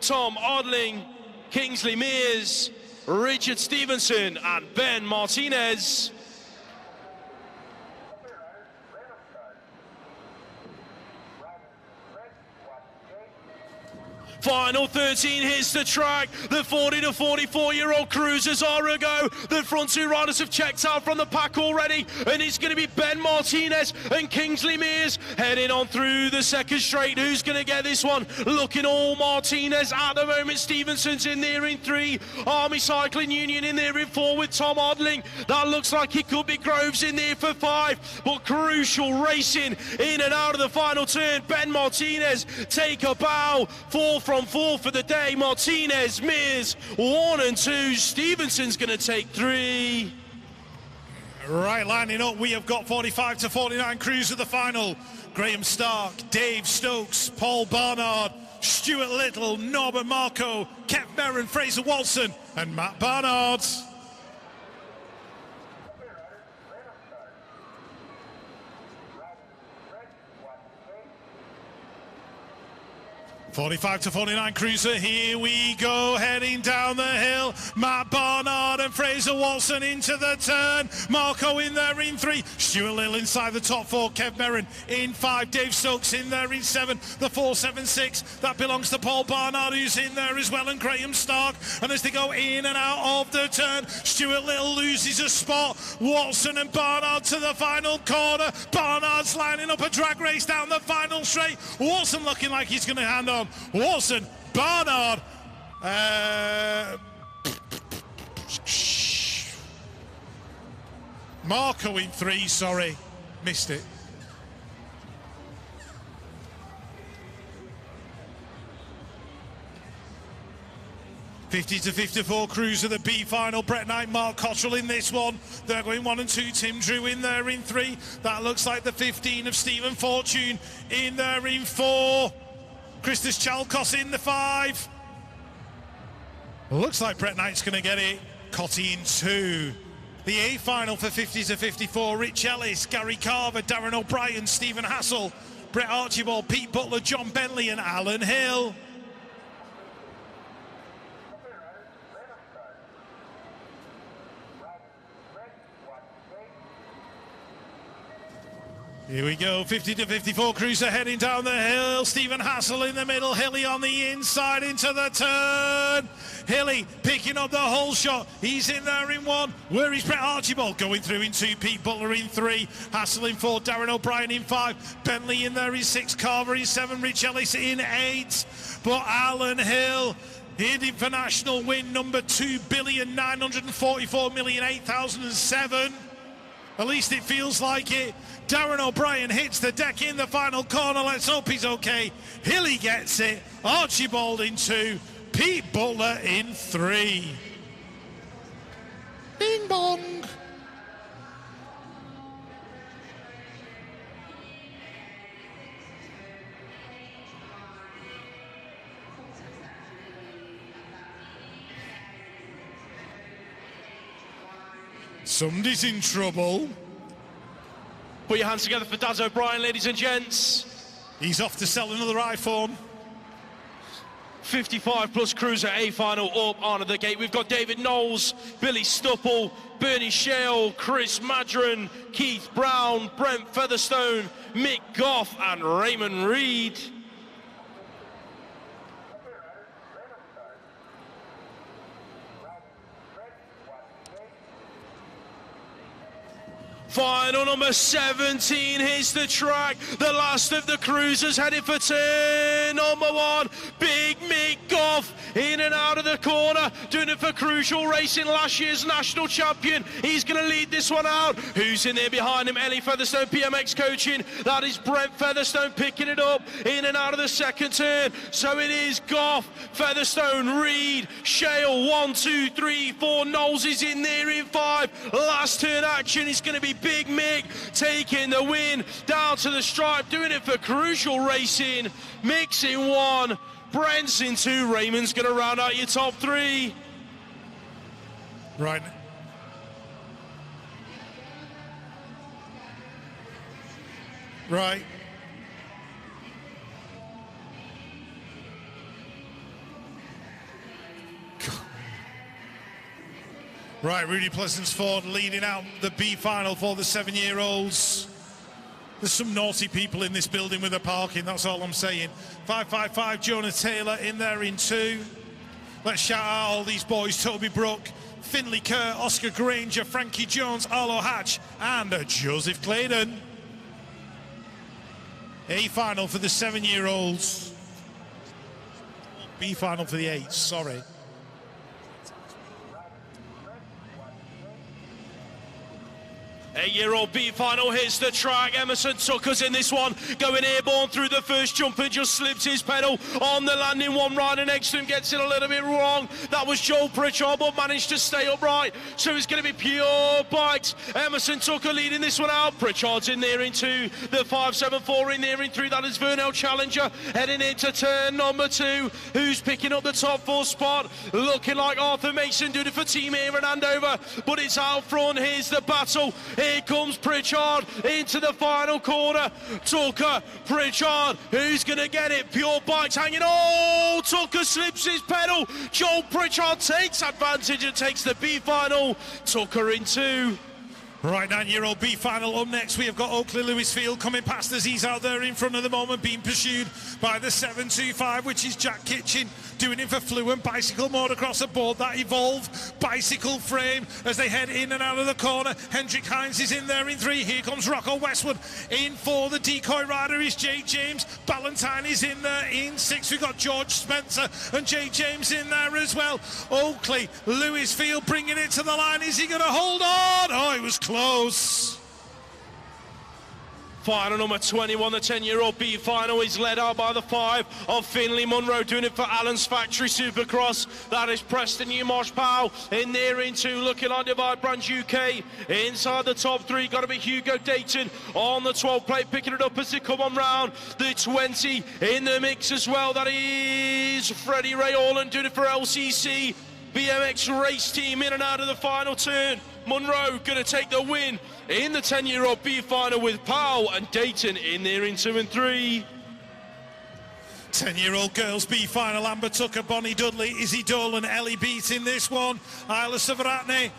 Tom Odling, Kingsley Mears, Richard Stevenson and Ben Martinez. Final 13 hits the track. The 40 to 44-year-old cruisers are a go. The front 2 riders have checked out from the pack already, and it's going to be Ben Martinez and Kingsley Mears heading on through the second straight. Who's going to get this one? Looking all Martinez at the moment. Stevenson's in there in 3. Army Cycling Union in there in 4 with Tom Odling. That looks like it could be Groves in there for 5, but crucial racing in and out of the final turn. Ben Martinez take a bow. 4 from 4 for the day. Martinez, Mears, 1 and 2. Stevenson's going to take 3. Right, lining up, we have got 45 to 49 crews at the final. Graham Stark, Dave Stokes, Paul Barnard, Stuart Little, Norbert Marco, Kev Merrin, Fraser Watson, and Matt Barnard. 45 to 49 cruiser, here we go, heading down the hill. Matt Barnard and Fraser Watson into the turn. Marco in there in 3. Stuart Little inside the top 4. Kev Merrin in 5. Dave Stokes in there in 7. The 476, that belongs to Paul Barnard, who's in there as well, and Graham Stark. And as they go in and out of the turn, Stuart Little loses a spot. Watson and Barnard to the final corner. Barnard's lining up a drag race down the final straight. Watson looking like he's going to hand on. Watson, Barnard, Marco in 3, sorry, missed it. '50 to 54 cruiser, the B final. Brett Knight, Mark Cottrell in this one. They're going 1 and 2. Tim Drew in there in 3. That looks like the 15 of Stephen Fortune in there in 4. Christus Chalkos in the 5. Looks like Brett Knight's going to get it. Cotty in 2. The A final for 50 to 54. Rich Ellis, Gary Carver, Darren O'Brien, Stephen Hassel, Brett Archibald, Pete Butler, John Bentley and Alan Hill. Here we go, 50 to 54 cruiser heading down the hill. Stephen Hassel in the middle, Hilly on the inside into the turn. Hilly picking up the whole shot. He's in there in one. Where is Brett Archibald? Going through in two, Pete Butler in three, Hassel in four, Darren O'Brien in five, Bentley in there in six, Carver in seven, Rich Ellis in eight. But Alan Hill heading for national win number 2,944,008,007. At least it feels like it. Darren O'Brien hits the deck in the final corner. Let's hope he's okay. Hilly gets it. Archibald in two. Pete Butler in three. Bing bong. Somebody's in trouble. Put your hands together for Daz O'Brien, ladies and gents. He's off to sell another iPhone. 55 plus cruiser A final up on the gate. We've got David Knowles, Billy Stupple, Bernie Shale, Chris Madron, Keith Brown, Brent Featherstone, Mick Goff and Raymond Reed. Final number 17 hits the track. The last of the cruisers headed for turn number one. Big Mick Goff in and out of the corner, doing it for Crucial Racing, last year's national champion. He's going to lead this one out. Who's in there behind him? Ellie Featherstone, BMX coaching. That is Brent Featherstone picking it up in and out of the second turn. So it is Goff, Featherstone, Reed, Shale, 1, 2, 3, 4. Knowles is in there in 5. Last turn action is going to be Big Mick taking the win down to the stripe, doing it for Crucial Racing. Mick's in 1, Brent's in 2. Raymond's going to round out your top 3. Right. Right. Right, Rudy Pleasance Ford leading out the B final for the 7-year-olds. There's some naughty people in this building with the parking, that's all I'm saying. 555 Jonah Taylor in there in 2. Let's shout out all these boys: Toby Brook, Finley Kerr, Oscar Granger, Frankie Jones, Arlo Hatch and Joseph Clayton. A final for the 7-year-olds. B final for the 8s, sorry. 8-year-old B final hits the track. Emerson Tucker's in this one, going airborne through the first jump and just slips his pedal on the landing. One rider next to him gets it a little bit wrong. That was Joel Pritchard, but managed to stay upright. So it's going to be Pure Bikes. Emerson Tucker leading this one out. Pritchard's in there in 2. The 574 in there in 3. That is Vernell Challenger heading into turn number 2. Who's picking up the top 4 spot? Looking like Arthur Mason doing it for Team Air and Andover, but it's out front. Here's the battle. Here comes Pritchard into the final corner. Tucker, Pritchard, who's going to get it? Pure Bikes hanging. Oh, Tucker slips his pedal. Joel Pritchard takes advantage and takes the B final. Tucker in 2. Right, 9-year-old B final up next. We have got Oakley Lewisfield coming past us. He's out there in front at the moment, being pursued by the 725, which is Jack Kitchen, doing it for Fluent Bicycle Motocross aboard that Evolve bicycle frame as they head in and out of the corner. Hendrik Hines is in there in 3. Here comes Rocco Westwood in 4. The decoy rider is Jake James. Ballantyne is in there in 6. We've got George Spencer and Jake James in there as well. Oakley Lewisfield bringing it to the line. Is he going to hold on? Oh, it was close. Final number 21, the 10-year-old B final is led out by the 5 of Finley Munro, doing it for Allen's Factory Supercross. That is Preston Newmarsh Powell in there in 2, looking like Divide Brands UK. Inside the top 3, got to be Hugo Dayton on the 12 plate, picking it up as they come on round. The 20 in the mix as well. That is Freddie Ray Orland doing it for LCC. BMX race team in and out of the final turn. Monroe going to take the win in the 10-year-old B final with Powell and Dayton in there in 2 and 3. 10-year-old girls B final, Amber Tucker, Bonnie Dudley, Izzy Dolan, Ellie Beat in this one, Isla Savaratne,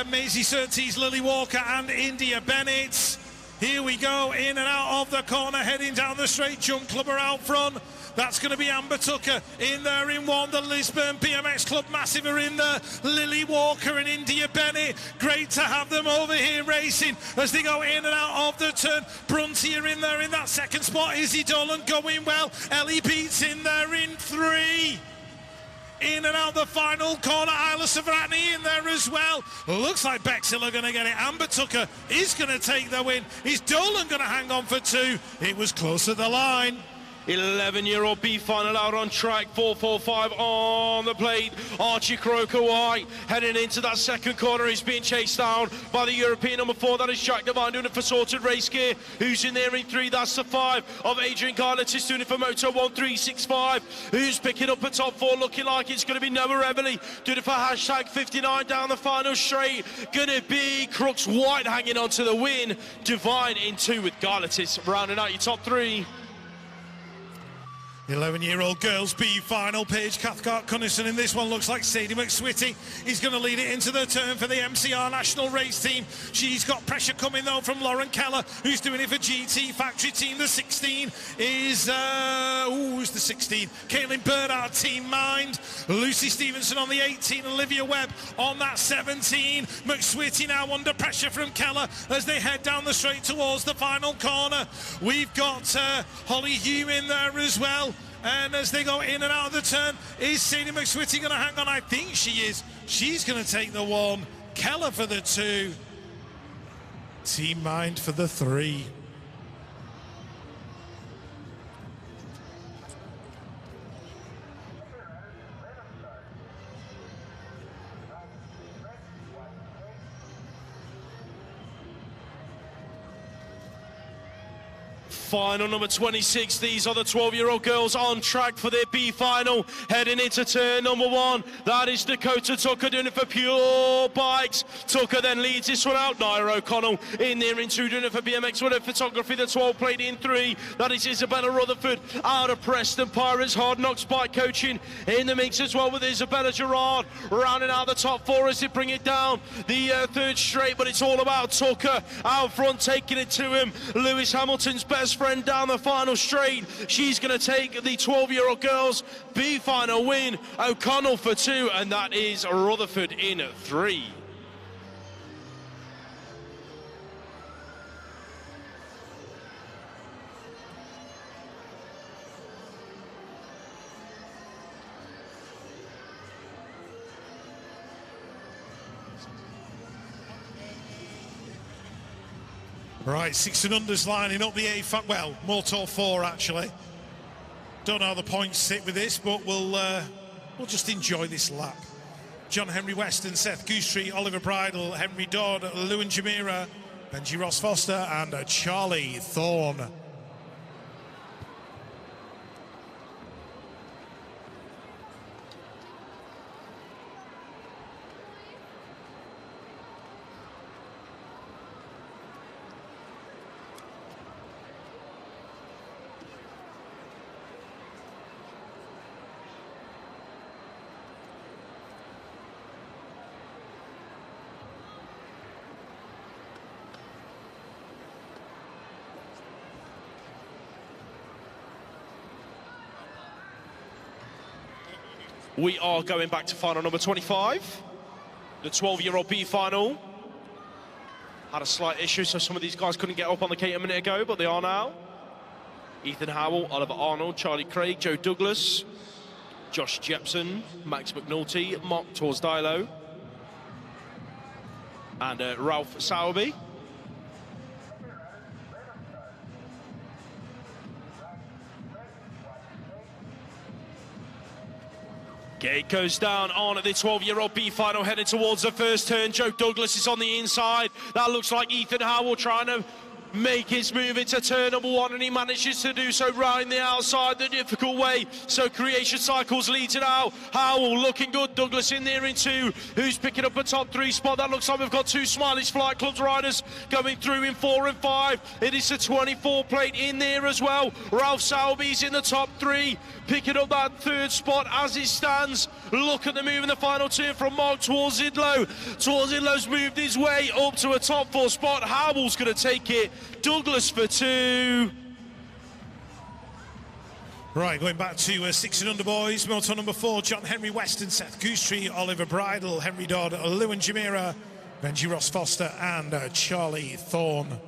Maisie Surtees, Lily Walker and India Bennett. Here we go, in and out of the corner, heading down the straight. Jump Club are out front. That's going to be Amber Tucker in there in one. The Lisbon BMX Club Massive are in there. Lily Walker and India Bennett. Great to have them over here racing as they go in and out of the turn. Brunty are in there in that second spot. Izzy Dolan going well. Ellie Beats in there in 3. In and out the final corner, Isla Savratney in there as well. Looks like Bexhill are going to get it. Amber Tucker is going to take the win. Is Dolan going to hang on for 2? It was close to the line. 11-year-old B final out on track, 4.45 on the plate. Archie Croker White heading into that second corner. He's being chased down by the European number 4. That is Jack Devine doing it for Sorted Race Gear. Who's in there in 3? That's the 5 of Adrian Garlett. Is doing it for Moto 1365. Who's picking up a top 4? Looking like it's going to be Noah Everly. Doing it for hashtag 59 down the final straight. Going to be Crooks White hanging on to the win. Devine in 2 with Garlett is rounding out your top 3. 11-year-old girls B final, Paige Cathcart Cunnison in this one. Looks like Sadie McSwitty is going to lead it into the turn for the MCR national race team. She's got pressure coming though from Lauren Keller, who's doing it for GT Factory Team. The 16 is who's the 16? Caitlin Bird out of Team Mind. Lucy Stevenson on the 18, Olivia Webb on that 17. McSwitty now under pressure from Keller as they head down the straight towards the final corner. We've got Holly Hume in there as well. And as they go in and out of the turn, is Sadie McSwitty going to hang on? I think she is. She's going to take the 1. Keller for the 2. Team Mind for the 3. Final number 26, these are the 12-year-old girls on track for their B final, heading into turn number 1. That is Dakota Tucker doing it for Pure Bikes. Tucker then leads this one out. Naira O'Connell in there in 2, doing it for BMX with photography. The 12 played in 3. That is Isabella Rutherford out of Preston Pirates. Hard Knocks Bike Coaching in the mix as well with Isabella Gerard rounding out the top 4 as they bring it down the 3rd straight. But it's all about Tucker out front taking it to him. Lewis Hamilton's best friend down the final straight. She's going to take the 12-year-old girls B final win. O'Connell for 2, and that is Rutherford in 3. Right, 6 and unders lining up the A, well, Moto 4 actually. Don't know how the points sit with this, but we'll just enjoy this lap. John Henry Weston, Seth Goostree, Oliver Bridle, Henry Dodd, Lewin Jamira, Benji Ross Foster, and Charlie Thorne. We are going back to final number 25. The 12-year-old B final. Had a slight issue, so some of these guys couldn't get up on the gate a minute ago, but they are now. Ethan Howell, Oliver Arnold, Charlie Craig, Joe Douglas, Josh Jepson, Max McNulty, Mark Torsdilo, and Ralph Sowerby. Gate goes down on the 12-year-old B final, heading towards the first turn. Joe Douglas is on the inside. That looks like Ethan Howell trying to make his move into turn number 1, and he manages to do so right in the outside, the difficult way. So Creation Cycles leads it out. Howell looking good. Douglas in there in 2. Who's picking up a top 3 spot? That looks like we've got 2 Smiley's Flight Club's riders going through in 4 and 5. It is a 24 plate in there as well. Ralph Sowerby's in the top 3, picking up that 3rd spot as it stands. Look at the move in the final turn from Mark Torzidlo. Torzidlo's moved his way up to a top 4 spot. Howell's going to take it. Douglas for 2. Right, going back to 6 and under boys. Moto number 4, John Henry Weston, Seth Goosetree, Oliver Bridle, Henry Dodd, Lewin Jamira, Benji Ross Foster, and Charlie Thorne.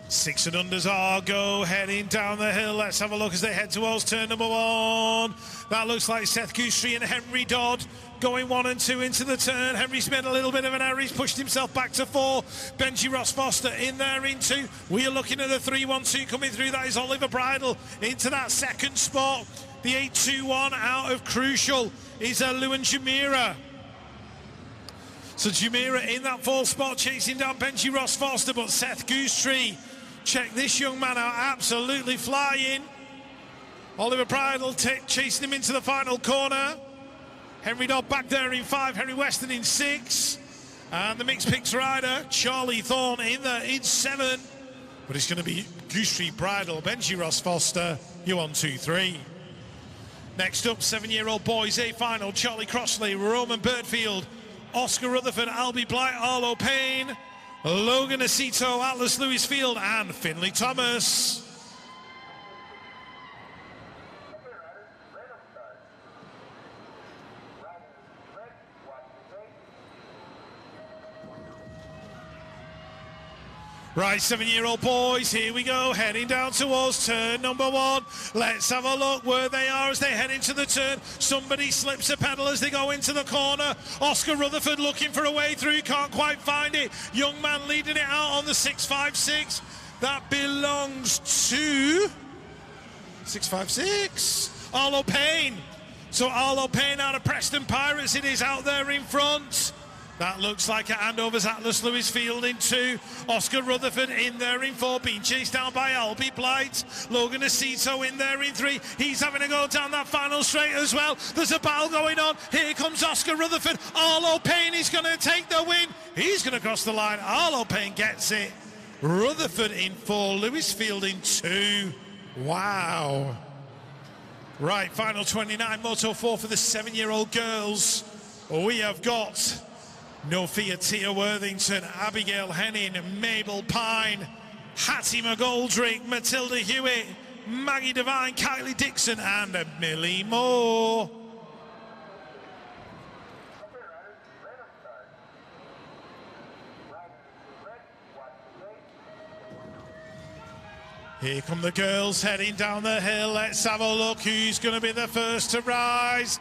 Six and unders are go heading down the hill. Let's have a look as they head towards turn number 1. That looks like Seth Goosetree and Henry Dodd going 1 and 2 into the turn. Henry's made a little bit of an error. He's pushed himself back to 4. Benji Ross Foster in there in 2. We are looking at the 3-1-2 coming through. That is Oliver Bridle into that 2nd spot. The 8-2-1 out of Crucial is Lewin Jamira. So Jamira in that 4th spot chasing down Benji Ross Foster, but Seth Goosetree, check this young man out, absolutely flying. Oliver Bridle chasing him into the final corner. Henry Dodd back there in 5, Henry Weston in 6. And the mixed picks rider, Charlie Thorne in there in 7. But it's going to be Goosetree, Bridle, Benji Ross Foster, you 1, 2, 3. Next up, 7-year-old boys A final, Charlie Crossley, Roman Birdfield, Oscar Rutherford, Albie Blight, Arlo Payne, Logan Acito, Atlas Lewis Field, and Finley Thomas. Right, 7-year-old boys, here we go, heading down towards turn number 1. Let's have a look where they are as they head into the turn. Somebody slips a pedal as they go into the corner. Oscar Rutherford looking for a way through, can't quite find it. Young man leading it out on the 656. That belongs to 656, Arlo Payne. So Arlo Payne out of Preston Pirates, it is out there in front. That looks like a handover's Atlas Lewis Field in 2. Oscar Rutherford in there in 4, being chased down by Albie Blight. Logan Acito in there in 3. He's having to go down that final straight as well. There's a battle going on. Here comes Oscar Rutherford. Arlo Payne is going to take the win. He's going to cross the line. Arlo Payne gets it. Rutherford in 4, Lewis Field in 2. Wow. Right, final 29, Moto 4 for the 7-year-old girls. We have got Nofia Tia Worthington, Abigail Henning, Mabel Pine, Hattie McGoldrick, Matilda Hewitt, Maggie Devine, Kylie Dixon, and Millie Moore. Here come the girls heading down the hill. Let's have a look who's going to be the first to rise.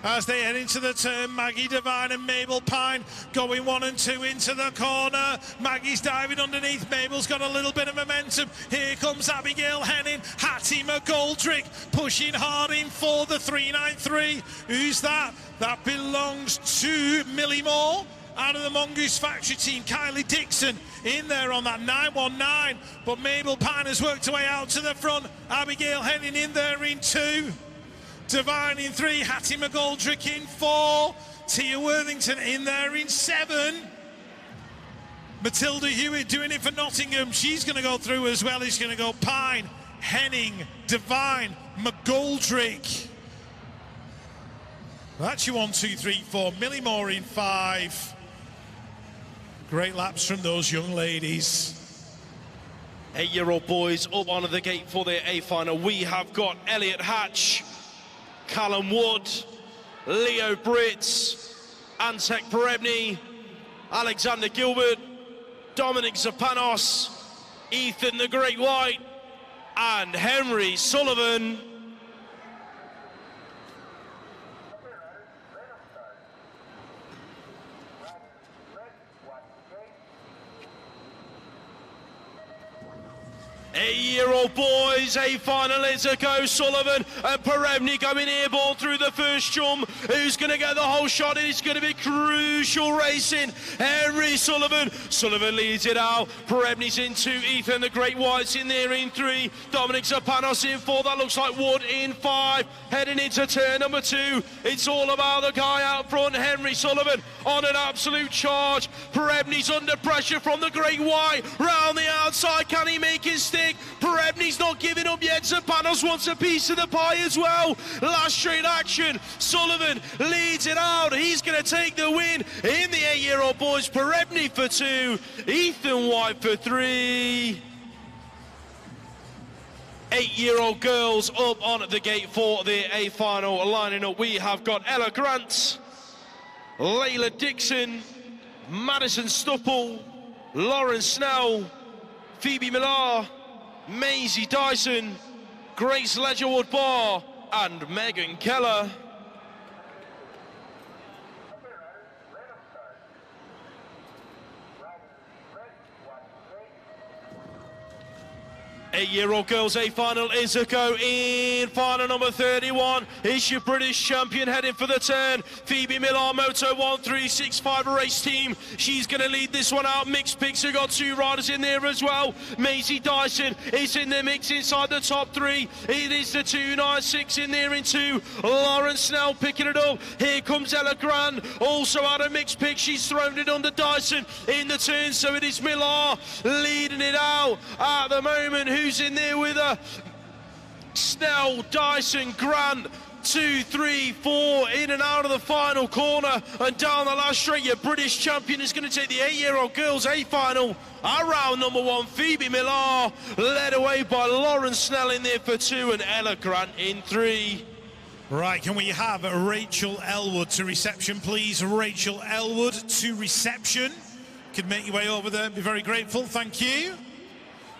As they head into the turn, Maggie Devine and Mabel Pine going 1 and 2 into the corner. Maggie's diving underneath. Mabel's got a little bit of momentum. Here comes Abigail Henning. Hattie McGoldrick pushing hard in for the 393. Who's that? That belongs to Millie Moore. Out of the Mongoose Factory team, Kylie Dixon in there on that 919. But Mabel Pine has worked her way out to the front. Abigail Henning in there in 2. Devine in 3, Hattie McGoldrick in 4, Tia Worthington in there in 7. Matilda Hewitt doing it for Nottingham. She's going to go through as well. He's going to go Pine, Henning, Devine, McGoldrick. That's your 1, 2, 3, 4. Millie Moore in 5. Great laps from those young ladies. 8-year-old boys up onto the gate for their A final. We have got Elliot Hatch, Callum Wood, Leo Britz, Antek Perebny, Alexander Gilbert, Dominic Zapanos, Ethan the Great White, and Henry Sullivan. Eight-year-old boys, A-final is a go. Sullivan and Peremny going airborne through the first jump. Who's going to get the whole shot? It's going to be crucial racing. Henry Sullivan. Sullivan leads it out. Peremny's in 2. Ethan the Great White's in there in 3. Dominic Zapanos in 4. That looks like Wood in 5. Heading into turn number 2. It's all about the guy out front, Henry Sullivan, on an absolute charge. Peremny's under pressure from the Great White. Round the outside, can he make his stick? Peremny's not giving up yet. Zapanos wants a piece of the pie as well. Last straight action. Sullivan leads it out. He's going to take the win in the 8-year-old boys. Peremny for 2. Ethan White for 3. 8-year-old girls up on the gate for the A final. Lining up, we have got Ella Grant, Layla Dixon, Madison Stupple, Lauren Snell, Phoebe Millar, Maisie Dyson, Grace Ledgerwood Barr, and Megan Keller. Eight-year-old girls A final is a go. In final number 31 is your British champion heading for the turn. Phoebe Millar, Moto 1365 race team. She's going to lead this one out. Mixed picks have got 2 riders in there as well. Maisie Dyson is in the mix inside the top 3. It is the 296 in there in 2. Lauren Snell picking it up. Here comes Ella Grant, also out of mixed pick. She's thrown it under Dyson in the turn, so it is Millar leading it out at the moment. Who's in there with her? Snell, Dyson, Grant, 2, 3, 4, in and out of the final corner and down the last straight. Your British champion is going to take the 8-year-old girls A final. Around number 1, Phoebe Millar, led away by Lauren Snell in there for 2 and Ella Grant in 3. Right, can we have Rachel Elwood to reception, please? Rachel Elwood to reception. Could make your way over there, be very grateful, thank you.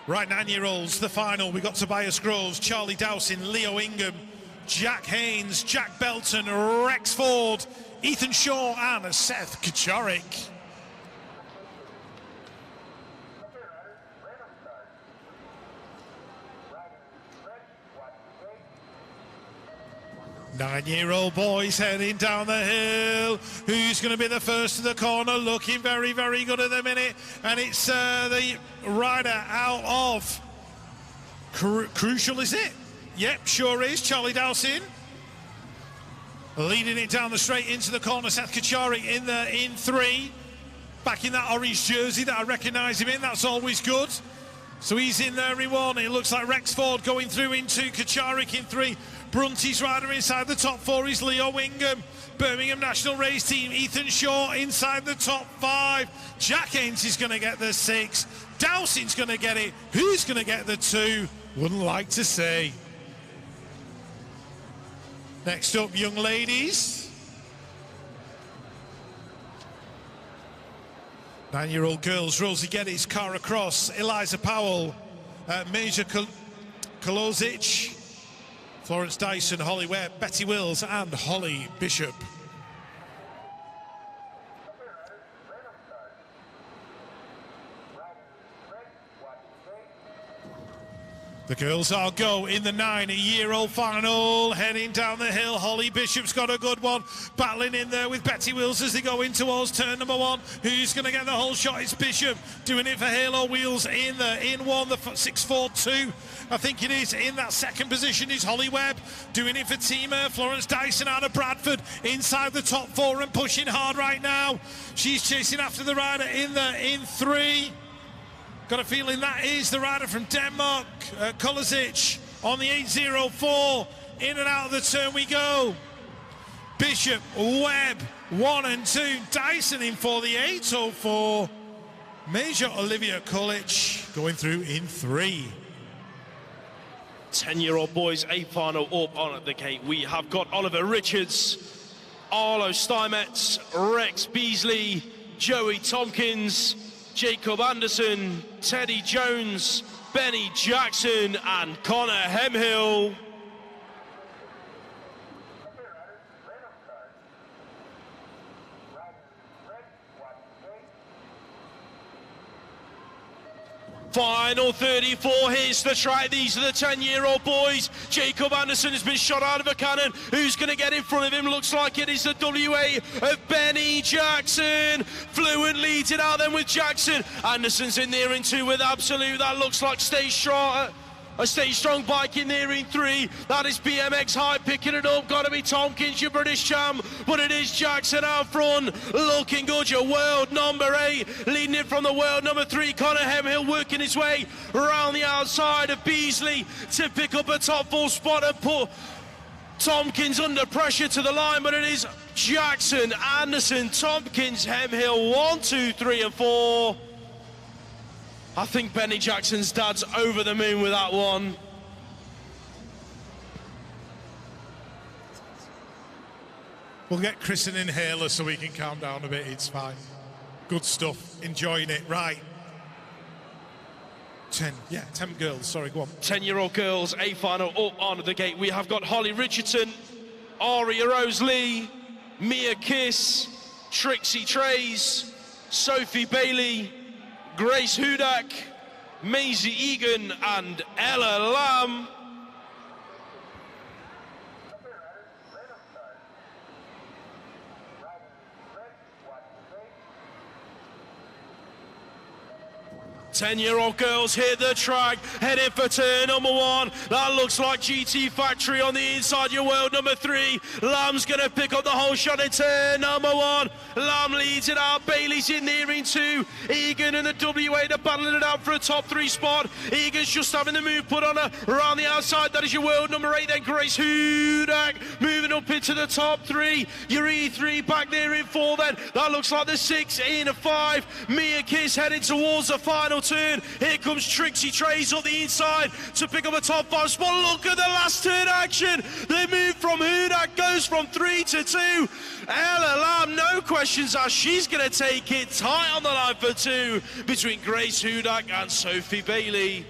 Right, 9-year-olds, the final. We got Tobias Groves, Charlie Dowson, Leo Ingham, Jack Haynes, Jack Belton, Rex Ford, Ethan Shaw, and Seth Kacharik. Nine-year-old boys heading down the hill. Who's going to be the first to the corner? Looking very, very good at the minute. And it's the rider out of Crucial, is it? Yep, sure is. Charlie Dowson leading it down the straight into the corner. Seth Kacharik in 3. Back in that orange jersey that I recognise him in. That's always good. So he's in there in 1. It looks like Rex Ford going through into Kacharik in 3. Brunty's rider inside the top 4 is Leo Ingham. Birmingham National Race Team, Ethan Shaw inside the top 5. Jack Haynes is going to get the 6. Dowson's going to get it. Who's going to get the 2? Wouldn't like to say. Next up, young ladies. 9-year-old girls, Rosie Geddes, Cara Cross, Eliza Powell, Major Kolozic, Florence Dyson, Holly Webb, Betty Wills, and Holly Bishop. The girls are go in the 9-year-old final, heading down the hill. Holly Bishop's got a good one, battling in there with Betty Wills as they go in towards turn number 1. Who's going to get the whole shot? It's Bishop doing it for Halo Wheels in 1, the 642. I think it is. In that second position is Holly Webb doing it for Team Florence Dyson out of Bradford inside the top 4 and pushing hard right now. She's chasing after the rider in 3. Got a feeling that is the rider from Denmark, Kolozic, on the 804. In and out of the turn we go. Bishop, Webb, 1 and 2. Dyson in for the 804. Major Olivia Kulich going through in 3. 10-year-old boys A final up on at the gate. We have got Oliver Richards, Arlo Steinmetz, Rex Beasley, Joey Tompkins, Jacob Anderson, Teddy Jones, Benny Jackson and Connor Hemhill. Final 34 hits the track. These are the 10-year-old boys. Jacob Anderson has been shot out of a cannon. Who's going to get in front of him? Looks like it is the WA of Benny Jackson. Fluent leads it out then with Jackson. Anderson's in there in two with Absolute. That looks like Stay Strong. A Stay Strong bike in there in three. That is BMX High picking it up. Got to be Tompkins, your British champ. But it is Jackson out front. Looking good, your world number 8. Leading it from the world number 3. Connor Hemhill working his way around the outside of Beasley to pick up a top 4 spot and put Tompkins under pressure to the line. But it is Jackson, Anderson, Tompkins, Hemhill. 1, 2, 3 and 4. I think Benny Jackson's dad's over the moon with that one. We'll get Chris an inhaler so we can calm down a bit. It's fine. Good stuff. Enjoying it. Right. 10 girls. Sorry, go on. 10-year-old girls, A final up on the gate. We have got Holly Richardson, Aria Rose Lee, Mia Kiss, Trixie Trays, Sophie Bailey, Grace Hudak, Maisie Egan and Ella Lamb. Ten-year-old girls hit the track, heading for turn number 1. That looks like GT Factory on the inside, your world number 3. Lamb's gonna pick up the whole shot in turn number 1. Lamb leads it out, Bailey's in there in 2. Egan and the WA, they're battling it out for a top 3 spot. Egan's just having the move put on her around the outside. That is your world number 8, then Grace Hudak moving up into the top 3. Your E3 back there in 4 then. That looks like the 6 in 5. Mia Kiss heading towards the final turn. Here comes Trixie Trays up the inside to pick up a top 5 spot. Look at the last turn action. The move from Hudak goes from 3 to 2. Ella Lamb, no questions asked. She's going to take it tight on the line for 2 between Grace Hudak and Sophie Bailey.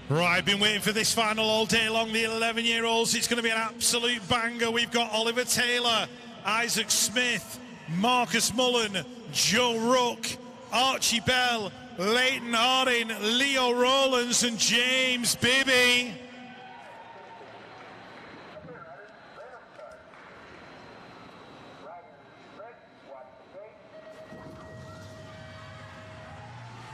Right, I've been waiting for this final all day long. The 11-year-olds, it's going to be an absolute banger. We've got Oliver Taylor, Isaac Smith, Marcus Mullen, Joe Rook, Archie Bell, Leighton Harding, Leo Rowlands and James Bibby.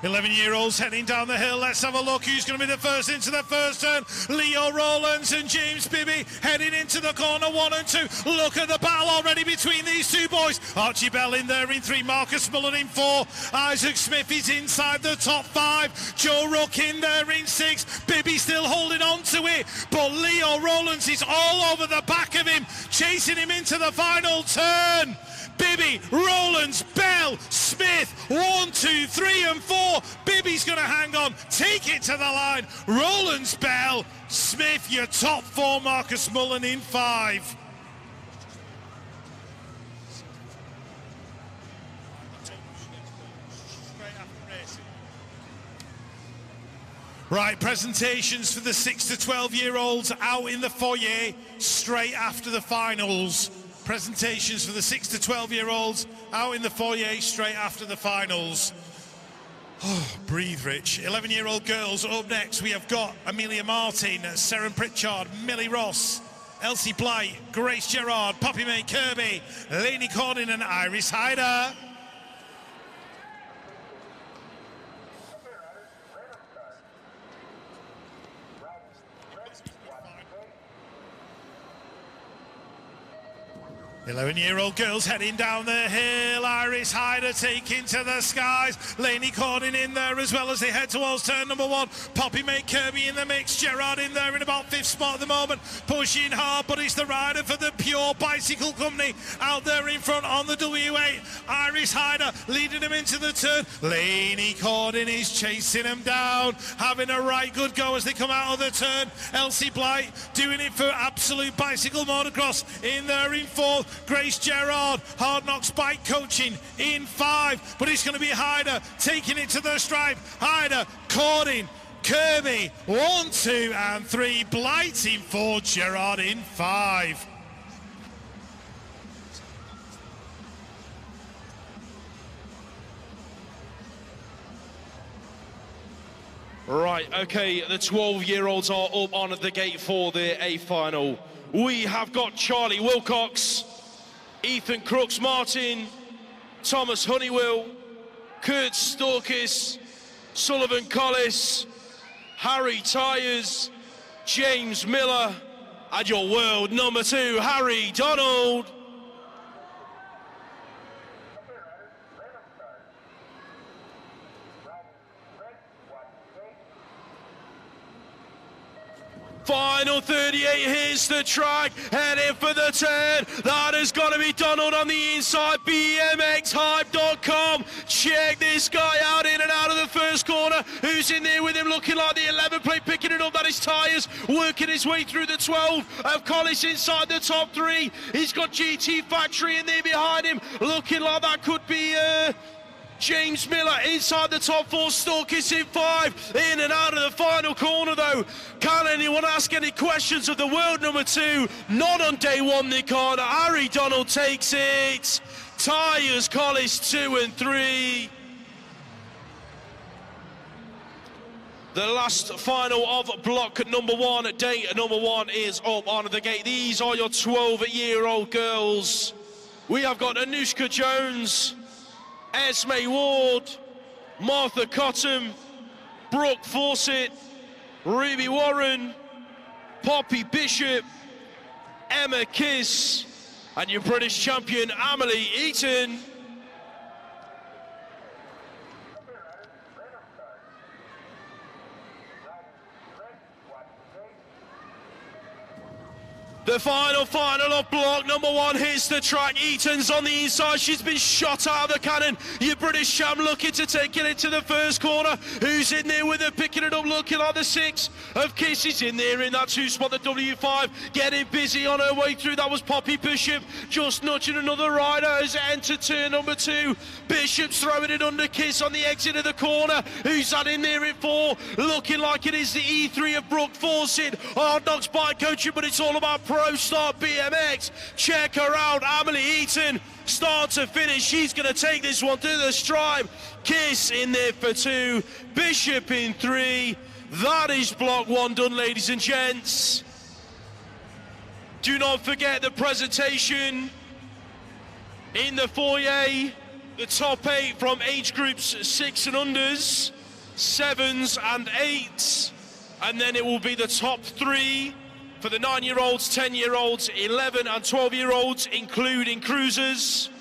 "11-year-olds heading down the hill. Let's have a look who's going to be the first into the first turn. Leo Rowlands and James Bibby heading into the corner 1 and 2. Look at the battle already between these two boys. Archie Bell in there in 3. Marcus Mullen in 4. Isaac Smith is inside the top 5. Joe Rook in there in 6. Bibby still holding on to it. But Leo Rowlands is all over the back of him, chasing him into the final turn. Bibby, Rowlands, Bell, Smith, 1, 2, 3 and 4. Bibby's going to hang on, take it to the line. Rowlands, Bell, Smith, your top 4. Marcus Mullen in 5. Right, presentations for the 6 to 12-year-olds out in the foyer straight after the finals. Presentations for the 6 to 12-year-olds out in the foyer straight after the finals. Oh, breathe, Rich. 11-year-old girls up next. We have got Amelia Martin, Seren Pritchard, Millie Ross, Elsie Blight, Grace Gerard, Poppy May Kirby, Lainey Cordin and Iris Hyder. "11-year-old girls heading down the hill. Iris Hyder taking to the skies. Lainey Cordin in there as well as they head towards turn number 1. Poppy May Kirby in the mix. Gerard in there in about 5th spot at the moment. Pushing hard, but it's the rider for the Pure Bicycle Company out there in front on the W8. Iris Hyder leading him into the turn. Lainey Cordin is chasing him down, having a right good go as they come out of the turn. Elsie Blight doing it for Absolute Bicycle Motocross in there in 4th. Grace Gerard, Hard Knocks Bike Coaching in 5, but it's going to be Hyder taking it to the stripe. Hyder, Cordin, Kirby 1, 2 and 3. Blight in 4, Gerard in 5. Right, okay, the 12-year-olds are up on the gate for the A final. We have got Charlie Wilcox, Ethan Crooks Martin, Thomas Honeywell, Kurt Storkis, Sullivan Collis, Harry Tyers, James Miller, and your world number 2, Harry Donald. Final 38, here's the track, heading for the turn. That has got to be Donald on the inside, BMXHype.com. Check this guy out, in and out of the first corner. Who's in there with him, looking like the 11 plate, picking it up, that is Tyers, working his way through the 12 of Collis inside the top 3. He's got GT Factory in there behind him, looking like that could be James Miller inside the top 4, Storkis in 5, in and out of the final corner though. Can anyone ask any questions of the world number 2? Not on day 1, they can't. Harry Donald takes it. Tyers, Collis 2 and 3. The last final of block number 1, day number 1 is up on the gate. These are your 12-year-old girls. We have got Anushka Jones, Esme Ward, Martha Cotton, Brooke Fawcett, Ruby Warren, Poppy Bishop, Emma Kiss, and your British champion, Amelie Eaton. The final of block number 1 hits the track. Eaton's on the inside. She's been shot out of the cannon. Your British champ looking to take it into the first corner. Who's in there with her, picking it up, looking like the 6 of Kiss. Is in there in that 2 spot, the W5, getting busy on her way through. That was Poppy Bishop, just nudging another rider as it entered turn number 2. Bishop's throwing it under Kiss on the exit of the corner. Who's that in there at 4? Looking like it is the E3 of Brooke Fawcett. Hard Knocks bike coaching, but it's all about Pro Start BMX. Check her out, Amelie Eaton, start to finish. She's going to take this one to the stripe. Kiss in there for 2, Bishop in 3. That is block 1 done, ladies and gents. Do not forget the presentation in the foyer. The top 8 from age groups 6 and unders, 7s and 8s, and then it will be the top 3 for the 9-year-olds, 10-year-olds, 11 and 12-year-olds, including cruisers.